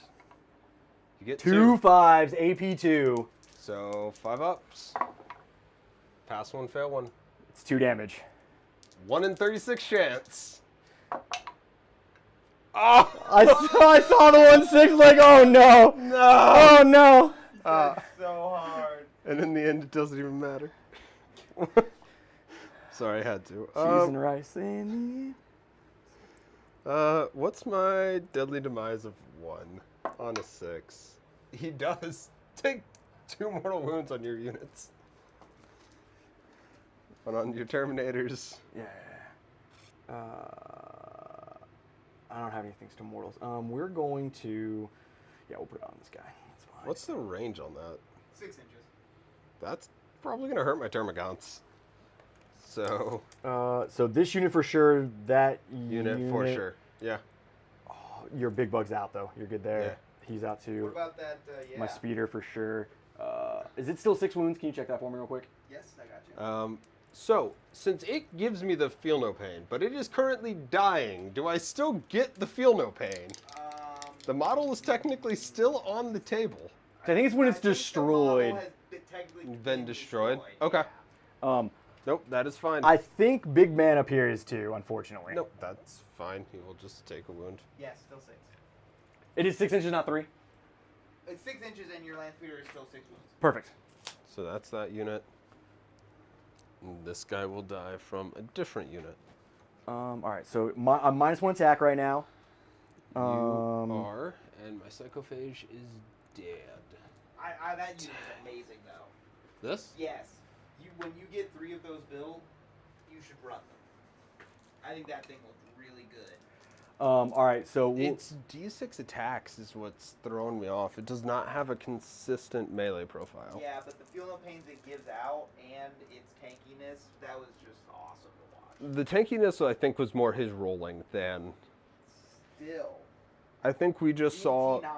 You get 2 5s, AP2. So 5 ups. Pass 1, fail 1. It's 2 damage. 1 in 36 chance. Oh! I saw the 1/6 like, oh no. No! Oh no. So hard. And in the end, it doesn't even matter. Sorry, I had to. Cheese and rice in What's my deadly demise of 1 on a 6? He does take 2 mortal wounds on your units. But on your Terminators. Yeah. I don't have any things to mortals. We're going to, we'll put it on this guy. That's fine. What's the range on that? 6 inches. That's probably gonna hurt my Termagants. So. So this unit for sure. That Unit for sure. Yeah. Oh, your big bug's out though. You're good there. Yeah. He's out too. What about that? Yeah. My speeder for sure. Is it still 6 wounds? Can you check that for me real quick? Yes, I got you. So, since it gives me the feel no pain, but it is currently dying, do I still get the feel no pain? The model is technically still on the table. I think it's when it's think the destroyed. model has technically Been destroyed? Okay. Nope, that is fine. I think big man up here is 2, unfortunately. Nope, that's fine. He will just take a wound. Yes, still 6. It is 6 inches, not 3. It's 6 inches, and your land speeder is still 6 wounds. Perfect. So that's that unit. And this guy will die from a different unit. All right, so I'm -1 attack right now. You are, and my Psychophage is dead. That unit is amazing, though. This? Yes. When you get 3 of those built, you should run them. I think that thing looks really good. All right, so Its D6 attacks is what's throwing me off. It does not have a consistent melee profile. Yeah, but the feel no pains it gives out and its tankiness, that was just awesome to watch. The tankiness, I think, was more his rolling than... Still. I think we just saw... T9.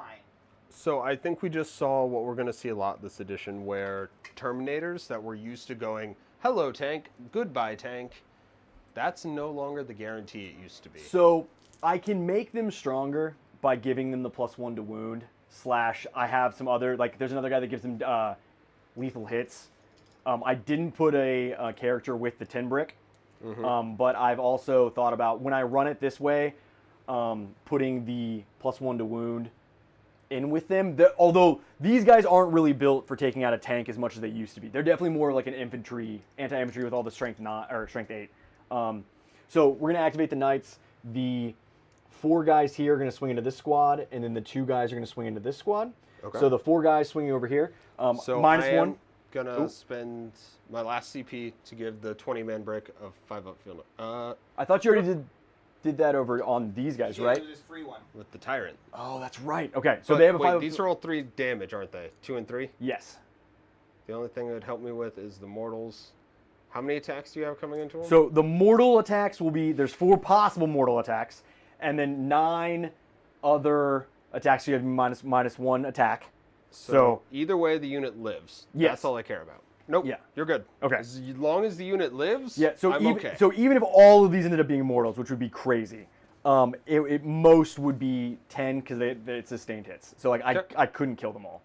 So I think we just saw what we're going to see a lot this edition, where Terminators that were used to going, hello tank, goodbye tank, that's no longer the guarantee it used to be. So I can make them stronger by giving them the +1 to wound, / I have some other, like there's another guy that gives them lethal hits. I didn't put a character with the 10 brick, but I've also thought about, when I run it this way, putting the +1 to wound in with them. Although these guys aren't really built for taking out a tank as much as they used to be. They're definitely more like an infantry, anti-infantry with all the strength 8. So we're going to activate the knights. The 4 guys here are going to swing into this squad, and then the 2 guys are going to swing into this squad. Okay. So the 4 guys swinging over here. So -1. I am going to spend my last CP to give the 20-man break of 5-up field. I thought you already did that over on these guys, right? This free one. With the Tyrant. Oh, that's right. Okay, so But they have a wait, 5. these are all 3 damage, aren't they? 2 and 3? Yes. The only thing that would help me with is the mortals. How many attacks do you have coming into them? So the mortal attacks will be, there's 4 possible mortal attacks, and then 9 other attacks. So you have -1 attack. So either way, the unit lives. Yes. That's all I care about. Nope. Yeah. You're good. Okay. As long as the unit lives, Yeah. So I'm okay. So even if all of these ended up being mortals, which would be crazy, it most would be 10 because it's sustained hits. So like I couldn't kill them all.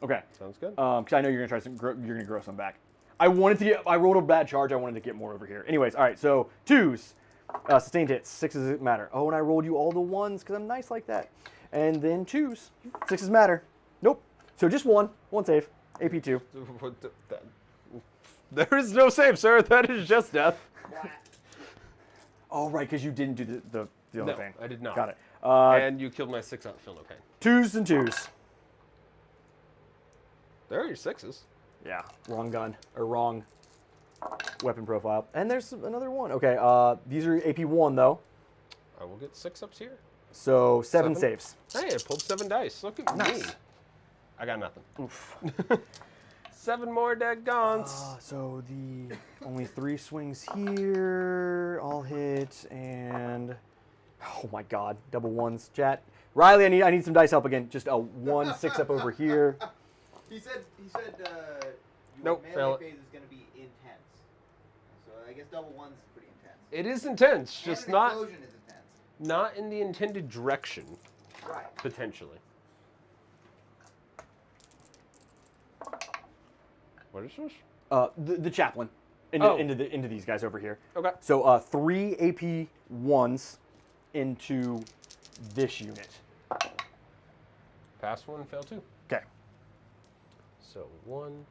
Okay. Sounds good. Because I know you're gonna grow some back. I rolled a bad charge. I wanted to get more over here. Anyways, all right. So 2s, sustained hits. 6s matter. Oh, and I rolled you all the 1s because I'm nice like that. And then 2s, 6s matter. Nope. So just 1 save. AP2. There is no save, sir. That is just death. Oh, right, because you didn't do the other thing. I did not. Got it. And you killed my 6-up feel no pain. 2s and 2s. There are your 6s. Yeah, wrong gun, or wrong weapon profile. And there's another 1. Okay, these are AP1, though. I will get 6-ups here. So 7 saves. Hey, I pulled 7 dice. Look at me. I got nothing. Oof. 7 more dead gaunts. So only 3 swings here, all hit, and oh my God, double 1s. Chat, Riley, I need some dice help again. Just a 1 6-up over here. He said Nope, your fail melee it. phase is going to be intense. So I guess double 1's pretty intense. It is intense, And just an not explosion is intense. not in the intended direction, Right. potentially. What is this? The chaplain. into these guys over here. Okay. So 3 AP 1s into this unit. Pass 1, fail 2. Okay. So 1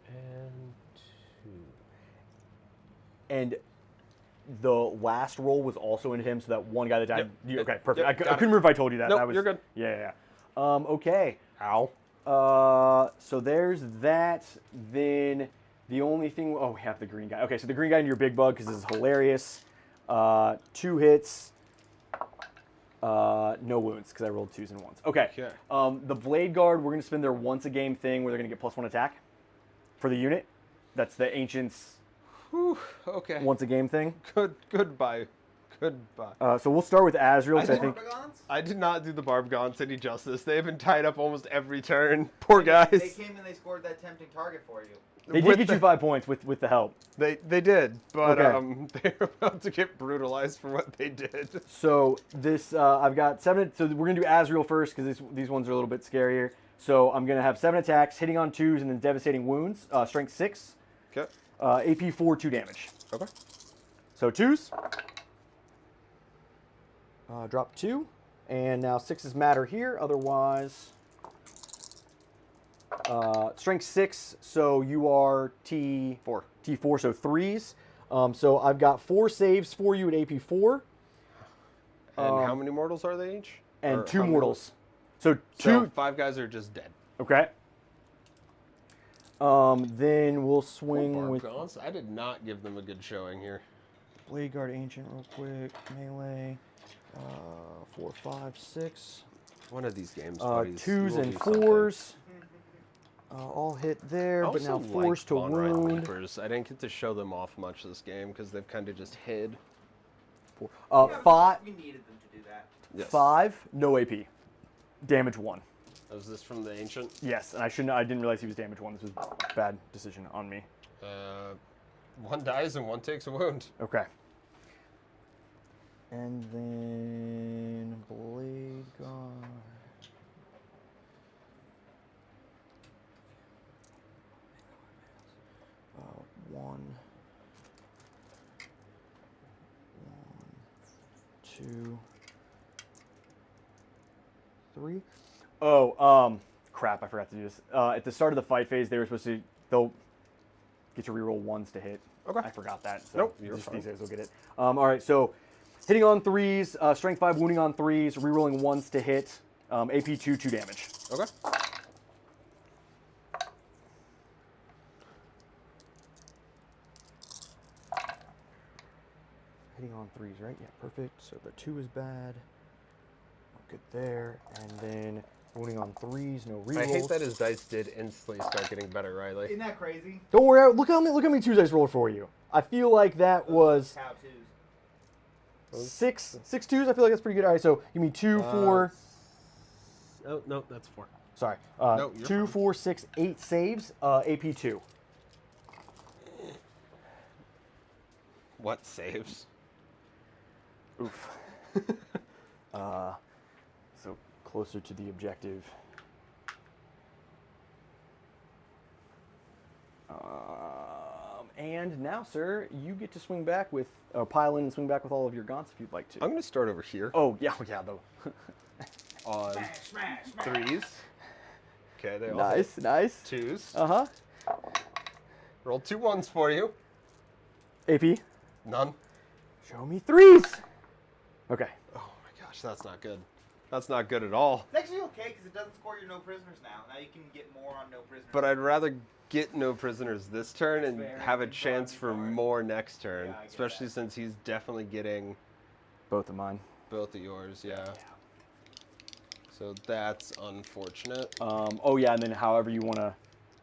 and 2. And the last roll was also into him, so that one guy that died. Yep. Okay, perfect. Yep, I couldn't remember if I told you that. Nope, that was, you're good. Yeah. Okay. Ow. So there's that. Then the only thing. Oh, we have the green guy. Okay, so the green guy in your big bug because this is hilarious. 2 hits. No wounds because I rolled 2s and 1s. Okay. The Blade Guard, we're going to spend their once a game thing where they're going to get +1 attack for the unit. That's the Ancients Whew, okay. once a game thing. Goodbye. So we'll start with Azrael because I think. I did not do the Barbagons any justice. They've been tied up almost every turn. Poor guys. They came and they scored that tempting target for you. They did get you 5 points with the help. They did, but Okay. they're about to get brutalized for what they did. So this I've got 7. So we're gonna do Azrael first because these ones are a little bit scarier. So I'm gonna have 7 attacks, hitting on 2s, and then devastating wounds. Strength 6. Okay. AP 4, 2 damage. Okay. So 2s. Drop 2, and now 6s matter here. Otherwise, strength 6. So you are T4. T4. So 3s. So I've got 4 saves for you at AP 4. And how many mortals are they each? And Or 2 how many- mortals. So 2. So 5 guys are just dead. Okay. Then we'll swing with Barbagons? I did not give them a good showing here. Blade Guard Ancient real quick. Melee. 4, 5, 6. One of these games, buddies. 2s will and do something. 4s. All hit there, I but now also 4s like to Von Ride wound. Reapers. I didn't get to show them off much this game because they've kind of just hid. 5. We needed them to do that. Yes. 5. No AP. Damage 1. Was this from the Ancient? Yes, and I didn't realize he was damage 1. This was a bad decision on me. 1 dies and 1 takes a wound. Okay. And then Blade Guard. One, 2, 3. Oh, crap! I forgot to do this. At the start of the fight phase, they'll get you reroll 1s to hit. Okay. I forgot that. So Nope, you're just fine. these guys will get it. All right, so hitting on 3s, strength 5, wounding on 3s, rerolling 1s to hit. AP 2, 2 damage. Okay. Hitting on 3s, right? Yeah, perfect. So the 2 is bad. Good there. And then wounding on 3s, no rerolls. I hate that his dice did instantly start getting better, Riley. Isn't that crazy? Don't worry. Look how many 2s I just rolled for you. I feel like that was Cow twos. 6 2s. I feel like that's pretty good. All right, so give me 2, 4. Oh, no, that's 4. Sorry. No, you're 2, fine. 4, 6, 8 saves. AP 2. What saves? Oof. So closer to the objective. And now, sir, you get to swing back with, pile in and swing back with all of your gaunts if you'd like to. I'm going to start over here. Oh, yeah, though. On Smash. 3s. Okay, they all Nice, nice. hit. 2s. Uh-huh. Roll 2 1s for you. AP, None. show me 3s. Okay. Oh my gosh, that's not good. That's not good at all. It's actually okay because it doesn't score your no prisoners now. Now you can get more on no prisoners. But I'd rather get no prisoners this turn and Fair. have a And chance draw for a card. more next turn. Yeah, I get Especially that. since he's definitely getting Both of mine. both of yours, yeah. So that's unfortunate. Oh, yeah, and then however you want to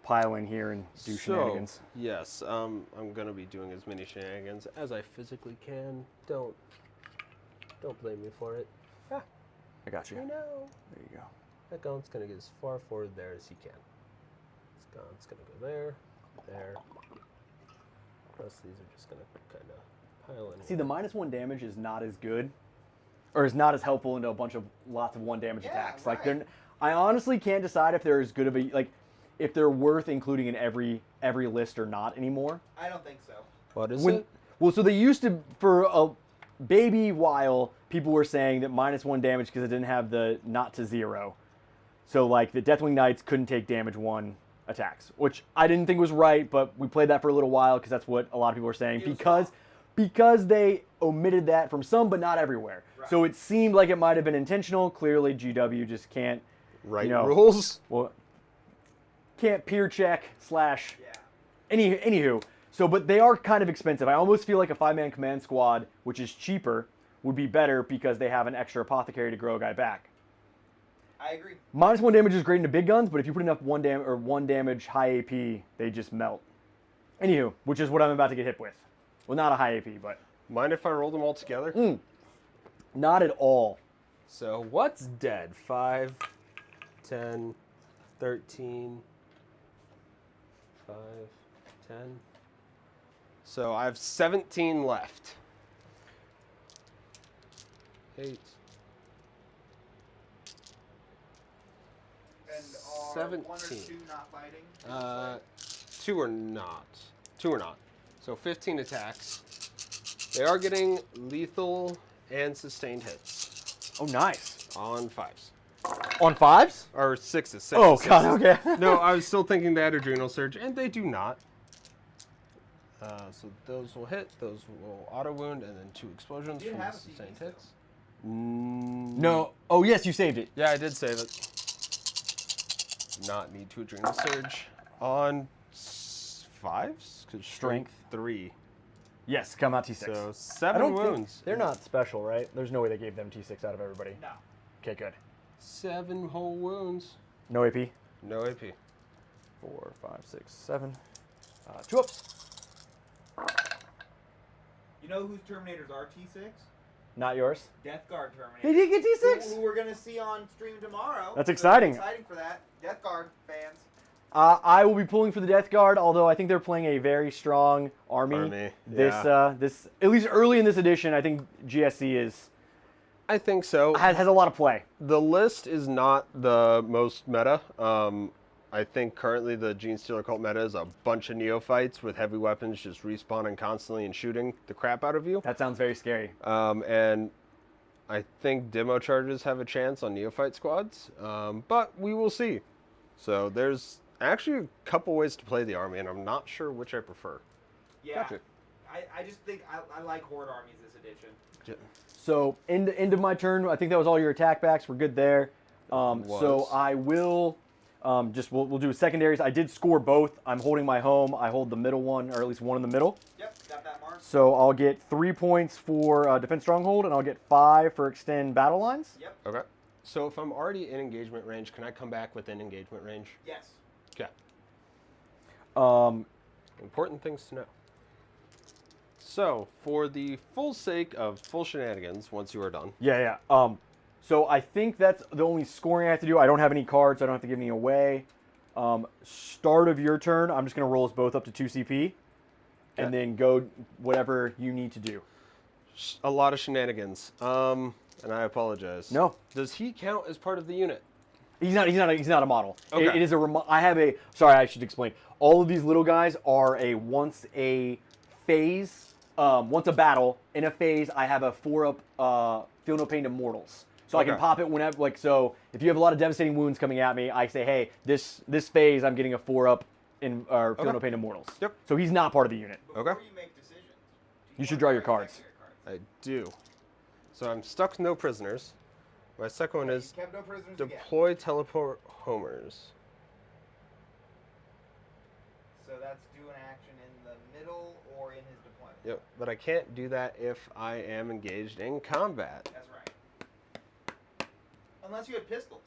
pile in here and do shenanigans. Yes, I'm gonna be doing as many shenanigans as I physically can. Don't blame me for it. Ah, I got you. I know. There you go. That gaunt's gonna get as far forward there as he can. This gaunt's gonna go there, there. The rest of these are just gonna kind of pile in. See, the -1 damage is not as good, or is not as helpful into a bunch of lots of 1 damage Yeah, attacks. right. Like, I honestly can't decide if they're as good of a, like, if they're worth including in every list or not anymore. I don't think so. What is it? Well, so they used to, for a baby while, people were saying that -1 damage because it didn't have the not to 0. So like the Deathwing Knights couldn't take damage 1 attacks, which I didn't think was right, but we played that for a little while because that's what a lot of people were saying because they omitted that from some but not everywhere. Right. So it seemed like it might have been intentional. Clearly GW just can't write rules. Well, can't peer check / anywho. So, but they are kind of expensive. I almost feel like a 5-man command squad, which is cheaper, would be better because they have an extra apothecary to grow a guy back. I agree. -1 damage is great into big guns, but if you put enough 1 damage high AP, they just melt. Anywho, which is what I'm about to get hit with. Well, not a high AP, but... Mind if I roll them all together? Not at all. So what's dead? 5, 10, 13, 5, 10. So I have 17 left. 8. And are 17. 1 or 2 not fighting? 2 are not. 2 are not. So 15 attacks. They are getting lethal and sustained hits. Oh, nice. On 5s. On 5s? Or 6s. Oh, God, okay. No, I was still thinking they had Adrenal Surge, and they do not. So those will hit, those will auto wound, and then 2 explosions from the sustained hits. No. Oh, yes, you saved it. Yeah, I did save it. Not need to Adrenal Surge. On 5s? Because Strength 3. Yes, come out T6. So 7 wounds. They're not special, right? There's no way they gave them T6 out of everybody. No. Okay, good. 7 whole wounds. No AP? No AP. 4, 5, 6, 7. 2 ups. You know whose Terminators are T6? Not yours? Death Guard Terminators. They did get T6? Who we're going to see on stream tomorrow. That's exciting. Exciting for that. Death Guard fans. I will be pulling for the Death Guard, although I think they're playing a very strong army. This at least early in this edition, I think GSC is... I think so. Has a lot of play. The list is not the most meta. I think currently the Genestealer cult meta is a bunch of neophytes with heavy weapons just respawning constantly and shooting the crap out of you. That sounds very scary. And I think demo charges have a chance on neophyte squads, but we will see. So there's actually a couple ways to play the army, and I'm not sure which I prefer. Yeah, Gotcha. I just think I like Horde armies this edition. Yeah. So end of my turn. I think that was all your attack backs. We're good there. So I will we'll do secondaries. I did score both. I'm holding my home. I hold the middle one, or at least one in the middle. Yep, got that mark. So I'll get 3 points for defense stronghold, and I'll get 5 for extend battle lines. Yep. Okay. So if I'm already in engagement range, can I come back within engagement range? Yes. Okay. Important things to know. So, for the full sake of full shenanigans, once you are done. Yeah. So I think that's the only scoring I have to do. I don't have any cards. So I don't have to give any away. Start of your turn, I'm just going to roll us both up to 2 CP. And then go whatever you need to do. A lot of shenanigans. And I apologize. No. Does he count as part of the unit? He's not a model. Okay. It is a sorry, I should explain. All of these little guys are once a phase, once a battle. In a phase, I have a 4-up Feel No Pain to Mortals. So I can pop it whenever, so if you have a lot of devastating wounds coming at me, I say, hey, this phase I'm getting a 4-up in Feel No Pain to Mortals. Yep. So he's not part of the unit. Before you make decisions, you should draw your cards. I do. So I'm stuck with no prisoners. My second one is kept no prisoners deploy teleport homers. So that's do an action in the middle or in his deployment. Yep, but I can't do that if I am engaged in combat. That's right. Unless you had pistols.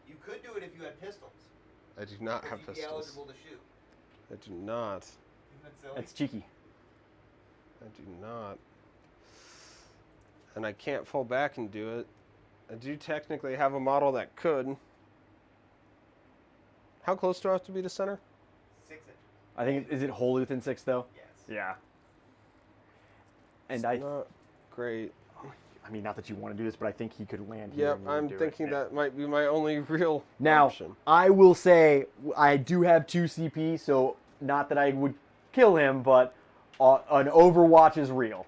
You could do it if you had pistols. I do not have you'd pistols. be eligible to shoot. I do not. Isn't that silly? That's cheeky. I do not. And I can't fall back and do it. I do technically have a model that could. How close do I have to be to center? 6 inches. I think, is it wholly within 6, though? Yes. Yeah. And It's not great. I mean, not that you want to do this, but I think he could land here. Yep, and you would I'm do it. thinking that might be my only real Now, option. I will say I do have 2 CP, so not that I would kill him, but an Overwatch is real.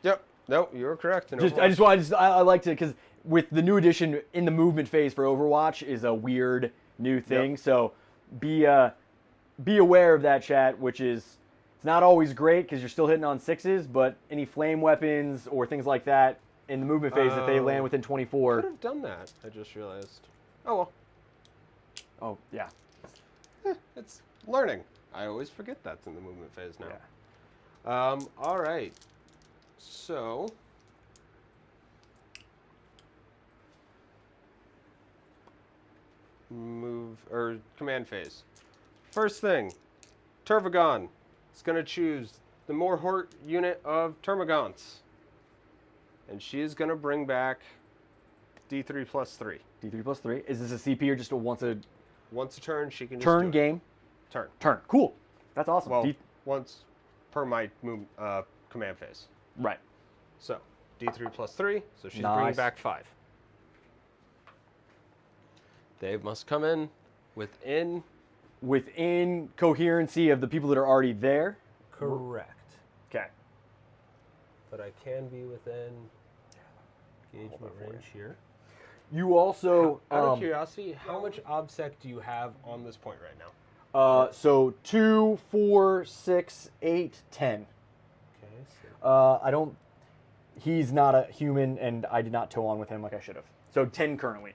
Yep. No, you're correct. I like to, because with the new edition in the movement phase for Overwatch is a weird new thing. Yep. So be aware of that, chat, which is it's not always great because you're still hitting on 6s, but any flame weapons or things like that in the movement phase that they land within 24. Could have done that. I just realized. Oh well. Oh yeah. It's learning. I always forget that's in the movement phase now. Yeah. All right. So. Move or command phase. First thing, Tervagon is going to choose the more Hort unit of Termagants. And she is going to bring back D3 plus 3. D3 plus 3. Is this a CP or just a once a turn, she can just turn do it. game? Turn. Cool. That's awesome. Well, once per my command phase. Right. So, D3 plus 3, so she's Nice. bringing back 5. They must come in within coherency of the people that are already there. correct. Okay. But I can be within engagement range here. You also Out of curiosity, how much obsec do you have on this point right now? So 2, 4, 6, 8, 10. Okay. So I don't. He's not a human, and I did not tow on with him like I should have. So 10 currently.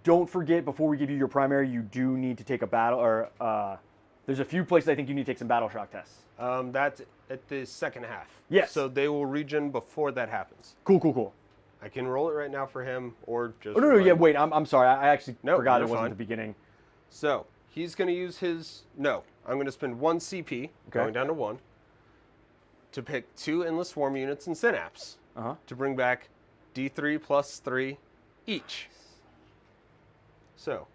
Don't forget, before we give you your primary, you do need to take a battle, or there's a few places I think you need to take some battle shock tests. that's at the second half. Yes. So they will regen before that happens. Cool. I can roll it right now for him, or just. Oh no, run. yeah, wait. I'm sorry. I actually No, forgot it you're wasn't fine. the beginning. So he's going to use his. No, I'm going to spend 1 CP, going down to 1, to pick 2 Endless Swarm units and Synapse to bring back D3 plus 3 each. So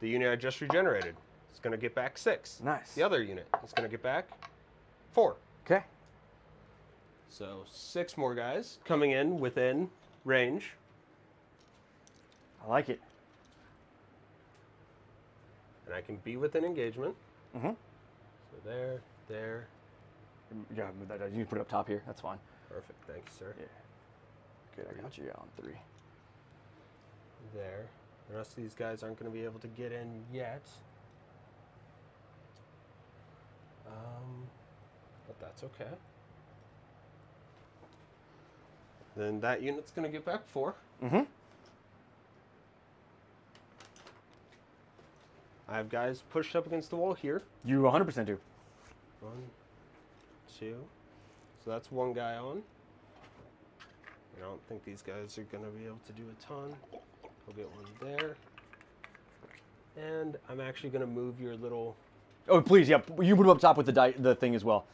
the unit I just regenerated is going to get back 6. Nice. The other unit is going to get back 4. Okay. So 6 more guys coming in within range. I like it. And I can be within engagement. Mm-hmm. So there. Yeah, you can put it up top here. That's fine. Perfect. Thank you, sir. Yeah. Good. I got you on 3. There. The rest of these guys aren't going to be able to get in yet. But that's okay. Then that unit's going to get back 4. Mm-hmm. I have guys pushed up against the wall here. You 100% do. 1, 2. So that's 1 guy on. I don't think these guys are going to be able to do a ton. I'll get 1 there. And I'm actually going to move your little... Oh, please, yeah. You put him up top with the thing as well.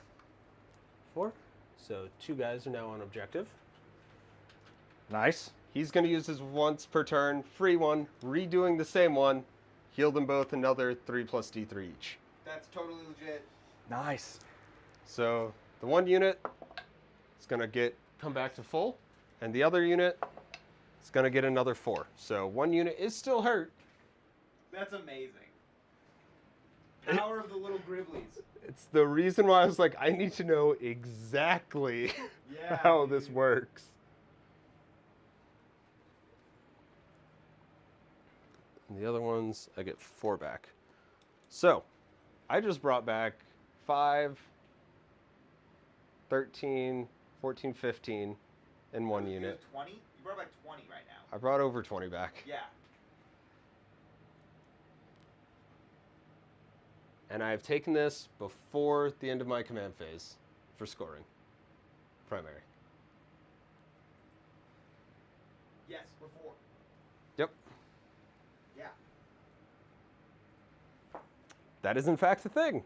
4. So 2 guys are now on objective. Nice. He's going to use his once per turn, free one, redoing the same one, heal them both another 3 plus D3 each. That's totally legit. Nice. So the 1 unit is going to come back to full, and the other unit is going to get another 4. So 1 unit is still hurt. That's amazing. Power of the little Gribblies. It's the reason why I was like, I need to know exactly how this works. And the other ones, I get 4 back. So, I just brought back 5, 13, 14, 15 in 1 unit. 20? You brought back 20 right now. I brought over 20 back. Yeah. And I have taken this before the end of my command phase for scoring. Primary. Yes, before. Yep. Yeah. That is in fact a thing.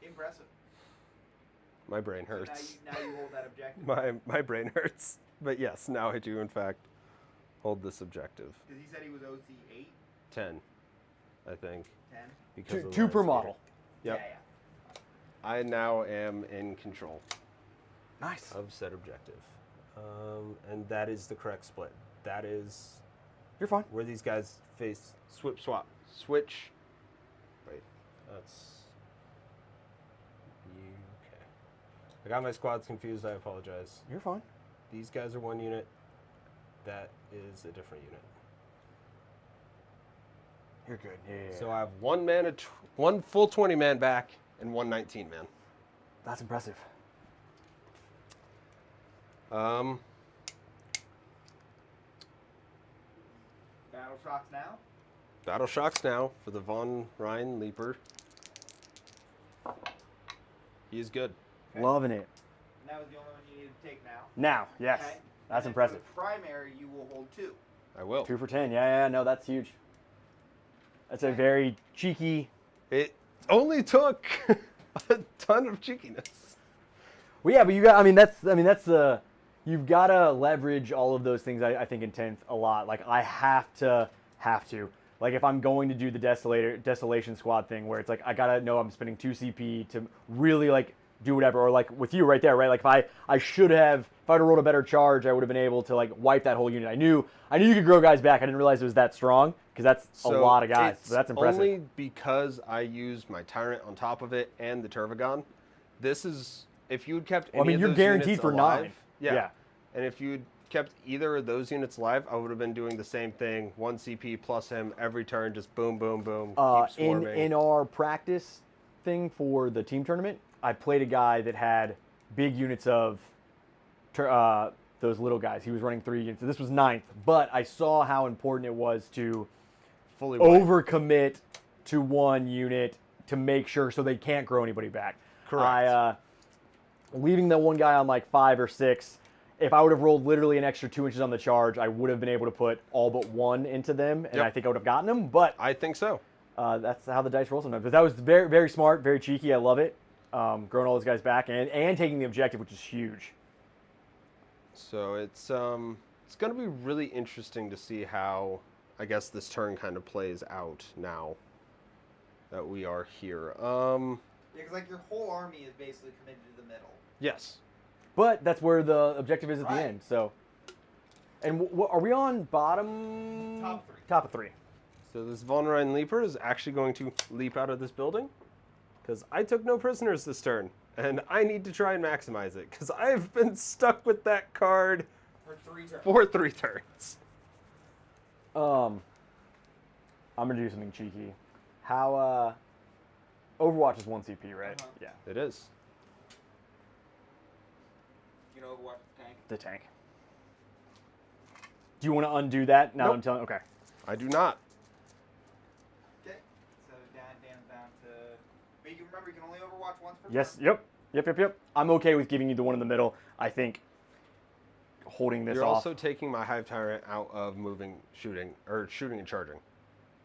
Impressive. My brain So hurts. now you hold that objective. My brain hurts. But yes, now I do in fact hold this objective. Because he said he was OC 8. 10. I think. 10. Because of Two the per landscape. model. Yep. Yeah. I now am in control Nice. of said objective. And that is the correct split. That is You're fine. where these guys face swap. Switch. Wait, that's okay. I got my squads confused. I apologize. You're fine. These guys are one unit. That is a different unit. You're good. Yeah. So I have one full 20 man back and one 19 man. That's impressive. Battle shocks now. Battle shocks now for the Von Rhine Leaper. He is good. Okay. Loving it. And that was the only one you needed to take now. Now, yes. Okay. That's And then impressive. For the primary, you will hold 2. I will. 2 for 10. Yeah, no, that's huge. That's a very cheeky. It only took a ton of cheekiness. Well, yeah, but you got. I mean, that's the. You've got to leverage all of those things. I think in 10th a lot. Like I have to. Like if I'm going to do the desolation squad thing, where it's like I gotta know I'm spending 2 CP to really like do whatever, or like with you right there, right? Like if I should have, if I'd have rolled a better charge, I would have been able to like wipe that whole unit. I knew you could grow guys back. I didn't realize it was that strong because that's a lot of guys. So that's impressive. Only because I used my Tyrant on top of it and the Turvagon. This is if you had kept. Any of you're those guaranteed units for alive, 9. Yeah. And if you'd kept either of those units alive, I would have been doing the same thing. 1 CP plus him every turn, just boom, boom, boom. Keep swarming. In our practice thing for the team tournament, I played a guy that had big units of those little guys. He was running 3 units. So this was 9th, but I saw how important it was to fully overcommit to 1 unit to make sure so they can't grow anybody back. Correct. Leaving that one guy on like 5 or 6. If I would have rolled literally an extra 2 inches on the charge, I would have been able to put all but 1 into them, and I think I would have gotten them. But I think so. that's how the dice roll sometimes. But that was very, very smart, very cheeky. I love it. Growing all those guys back and taking the objective, which is huge. So it's going to be really interesting to see how, I guess, this turn kind of plays out now that we are here. Yeah, because like your whole army is basically committed to the middle. Yes. But that's where the objective is at Right. the end. So, and are we on bottom? Top 3. Top of 3. So this Von Rhine Leaper is actually going to leap out of this building because I took no prisoners this turn, and I need to try and maximize it because I've been stuck with that card For 3 turns. for 3 turns. I'm gonna do something cheeky. How Overwatch is 1 CP, right? Uh-huh. Yeah. It is. You know, Overwatch the tank. The tank. Do you want to undo that now? That I'm Nope. telling. Okay. I do not. Okay. So Dan's down to. But you remember you can only Overwatch once per Yes. turn. Yep. I'm okay with giving you the one in the middle. I think holding this You're off. also taking my Hive Tyrant out of shooting and charging.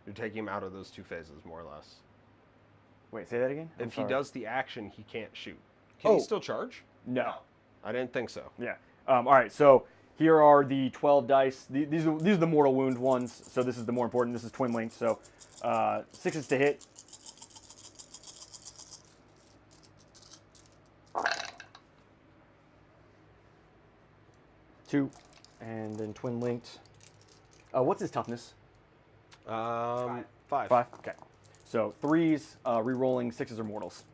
You're taking him out of those 2 phases, more or less. Wait, say that again. I'm If sorry. he does the action, he can't shoot. Can he still charge? No. I didn't think so. Yeah. All right. So here are the 12 dice. These are the mortal wound ones. So this is the more important. This is twin linked. So 6s to hit. Two, and then twin linked. What's his toughness? 5. 5. Okay. So 3s, re-rolling 6s are mortals.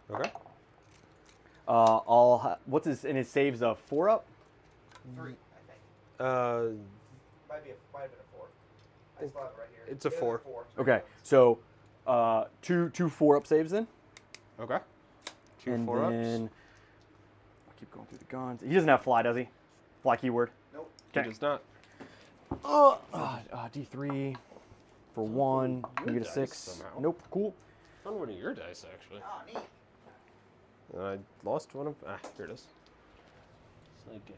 Okay. What's his and his saves a 4 up? 3, I think. Might have been a 4. I still have it right here. It's a It is 4. Okay, so 2 4 up saves then. Okay. 2 And 4 ups. then I'll keep going through the guns. He doesn't have fly, does he? Fly keyword. Nope. He Okay. does not. D3 for 1. Your You get a dice 6. somehow. Nope. Cool. On one of your dice, actually. Oh, neat. I lost one of. Here it is. Okay.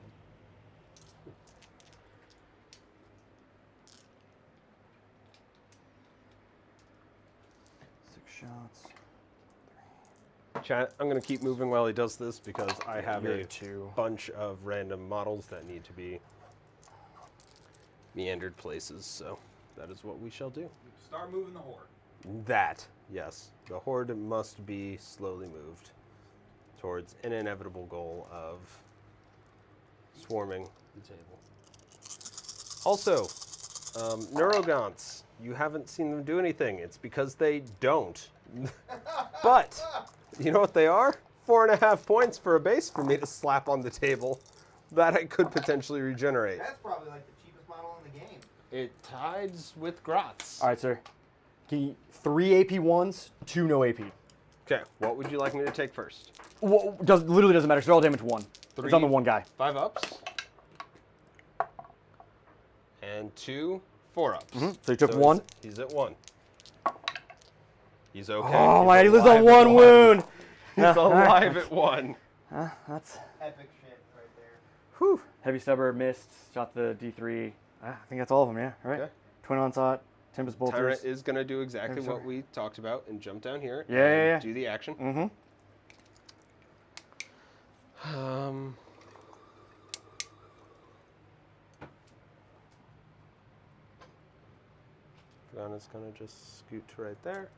Shots. Chat, I'm going to keep moving while he does this because I have You're a 2. bunch of random models that need to be meandered places, so that is what we shall do. Start moving the horde. That, yes. The horde must be slowly moved towards an inevitable goal of swarming the table. Also, Neurogants, you haven't seen them do anything. It's because they don't. But, you know what they are? 4.5 points for a base for me to slap on the table that I could potentially regenerate. That's probably like the cheapest model in the game. It tides with Grots. All right, sir. 3 AP ones, 2 no AP. Okay, what would you like me to take first? Well, literally doesn't matter. So they're all damage 1. It's on the one guy. 5 ups. And 2 4-ups. Mm-hmm. So he took 1. He's at 1. He's okay. Oh He's my God, he lives on alive at 1 wound. He's alive at 1. That's Epic shit right there. whew. Heavy Stubber, missed, shot the D3. I think that's all of them, yeah. All right. Okay. Twin Onslaught, Tempest Bolters. Tyrant is going to do exactly Heavy what Stubber. we talked about and jump down here Yeah. do the action. Mm-hmm. Gun is going to just scoot right there.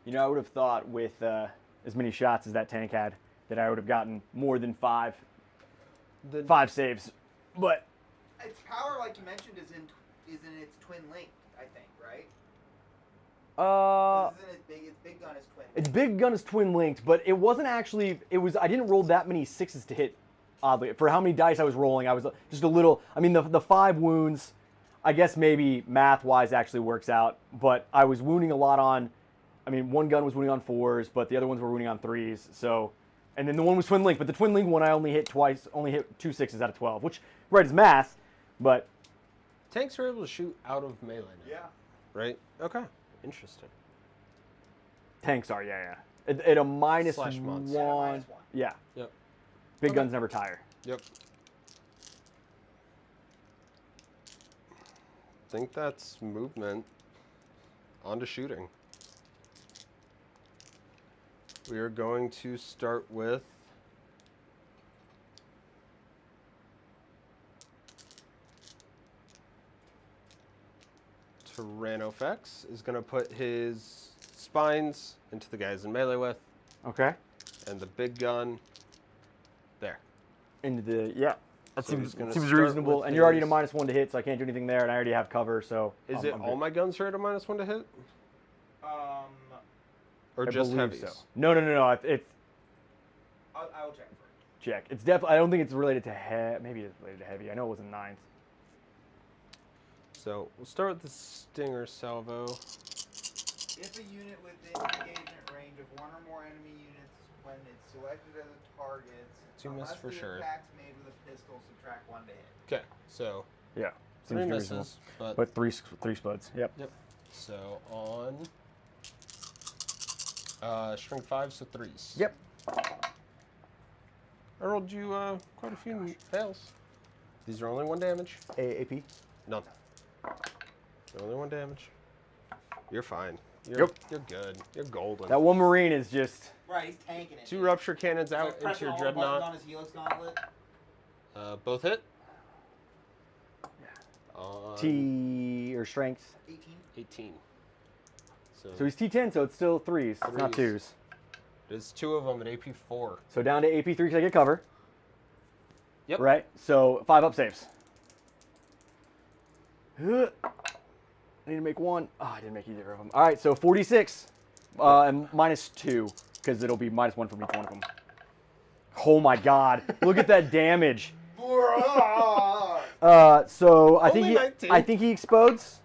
You know, I would have thought with as many shots as that tank had that I would have gotten more than 5 saves. But Its power, like you mentioned, is in its twin link, I think, right? Isn't it big? Its big gun is twin. its big gun is twin linked, but it wasn't actually. It was. I didn't roll that many 6s to hit. Oddly, for how many dice I was rolling, I was just a little. I mean, the 5 wounds, I guess maybe math wise actually works out, but I was wounding a lot on. I mean, one gun was wounding on 4s, but the other ones were wounding on 3s. So, and then the one was twin link, but the twin link one I only hit twice, only hit 2 6s out of 12, which right is math, but Tanks are able to shoot out of melee now. Yeah. Right? Okay. Interesting. tanks are yeah. At a minus Slash one, mods. Yeah, -1. yeah. Yep. Big Okay. guns never tire. Yep. Think that's movement. On to shooting. We are going to start with Tyrannofex is going to put his spines into the guys in melee with, Okay. and the big gun there. Into the yeah. That So he's seems gonna seems start reasonable. with And you're already at a his- -1 to hit, so I can't do anything there, and I already have cover. So Is it I'm all good. my guns are at a -1 to hit? Or I just believe heavies? so. No. It's I will check first. check. It's definitely. I don't think it's related to heavy. Maybe it's related to heavy. I know it wasn't 9th. So we'll start with the Stinger Salvo. If a unit within engagement range of 1 or more enemy units when it's selected as a target, 2 miss unless for the sure. attack's made with a pistol, subtract 1 to hit. Okay, so Yeah. 3 Seems misses, reasonable. but But three spuds. Yep. yep. So on string 5, so 3s. Yep. I rolled you quite a few fails. These are only 1 damage. AP. None. They're only 1 damage. You're fine. Yep. You're good. You're golden. That one Marine is just. Right, he's tanking it. 2 rupture cannons He's out like into pressing your all the buttons dreadnought. on his Helix Gauntlet. Both hit. Yeah. On T or strength. 18. 18. So he's T10, so it's still 3s. It's not 3s. 2s. There's 2 of them at AP 4. So down to AP3 because I get cover. Yep. Right? So 5 up saves. I need to make 1. Oh, I didn't make either of them. All right, so 46 and -2 because it'll be -1 from each one of them. Oh my God! Look at that damage. So I Only 19. think he explodes.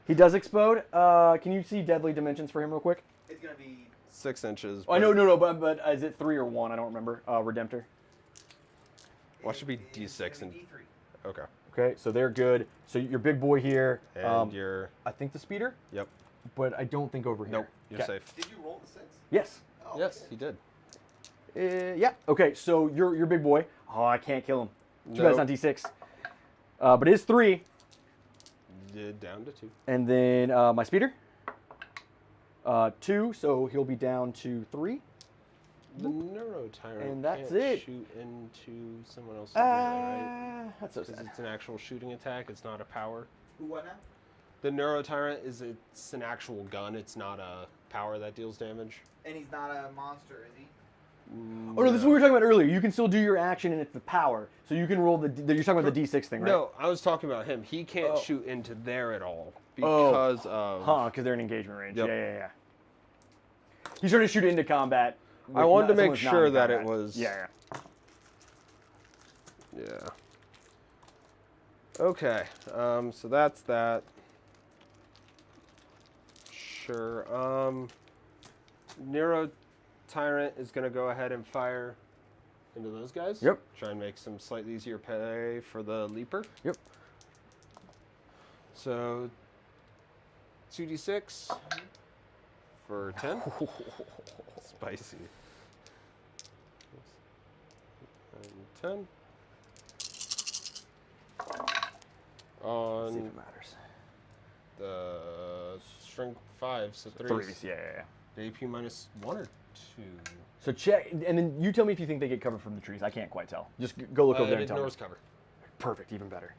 He does explode. Can you see deadly dimensions for him real quick? It's going to be 6 inches. Oh, no, but is it 3 or 1? I don't remember. Redemptor. Watch it be it's D6 gonna and be D3. okay. Okay, so they're good. So your big boy here. And you're I think the speeder, yep. but I don't think over here. Nope. You're Okay. safe. Did you roll the 6? Yes. Oh, Yes, okay. he did. Yeah. Okay, so your big boy. Oh, I can't kill him. Too bad it's Nope. not D6. But it is 3. Down to 2. And then my speeder. 2, so he'll be down to 3. The Neurotyrant And that's can't it. shoot into someone else's melee, right? That's so Because sad. it's an actual shooting attack. It's not a power. Who what now? The Neurotyrant it's an actual gun. It's not a power that deals damage. And he's not a monster, is he? Oh, no, this is what we were talking about earlier. You can still do your action, and it's the power. So you can roll you're talking about the D6 thing, right? No, I was talking about him. He can't shoot into there at all Oh. because of... Huh, because they're in engagement range. Yep. Yeah. He's trying to shoot into combat. I wanted to make someone's not sure in that it combat. was... Yeah. Yeah. Okay, so that's that. Sure. Neurotyrant is going to go ahead and fire into those guys. Yep. Try and make some slightly easier pay for the leaper. Yep. So 2d6 for 10. Spicy. And 10. Let's see if On it matters. the strength 5, so 3. Threes, yeah. AP minus 1 or 2? So check, and then you tell me if you think they get cover from the trees. I can't quite tell. Just go look over there and tell me. Ignores cover. Perfect, even better.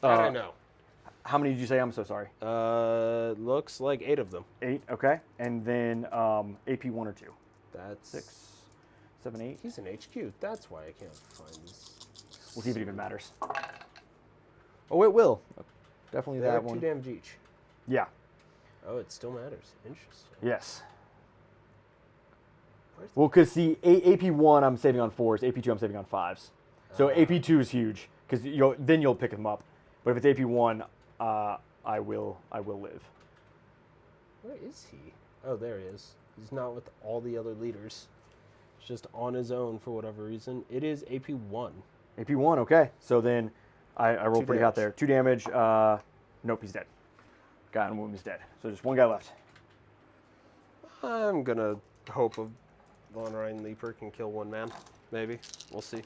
I don't know. How many did you say? I'm so sorry. Looks like 8 of them. 8, okay. And then AP 1 or 2. That's 6, 7, 8. He's in HQ. That's why I can't find this. We'll see if it even matters. Oh, it will. Definitely They're that 2 one. damage each. Yeah. Oh, it still matters. Interesting. Yes. Where's Well, because see, AP1 I'm saving on 4s, AP2 I'm saving on 5s. So AP2 is huge because then you'll pick them up. But if it's AP1, I will live. Where is he? Oh, there he is. He's not with all the other leaders. He's just on his own for whatever reason. It is AP1. AP1, okay. So then I rolled 2 pretty hot damage. there. 2 damage. Nope, he's dead. Guy on wound is dead. So just one guy left. I'm gonna hope a Von Ryan Leaper can kill one man. Maybe. We'll see.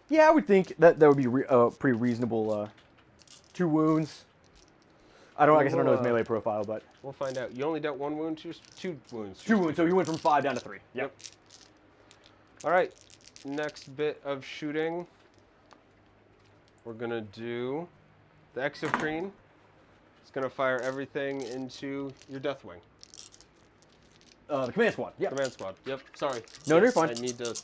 Yeah, I would think that would be pretty reasonable. 2 wounds. I guess I don't know his melee profile, but We'll find out. You only dealt 1 wound, 2 wounds. 2 wounds. So he went from 5 down to 3. Yep. All right. Next bit of shooting. We're gonna do the Exocrine. It's gonna fire everything into your Deathwing. The command squad. Yep. Command squad. Yep. Sorry. No, you're fine. I need to.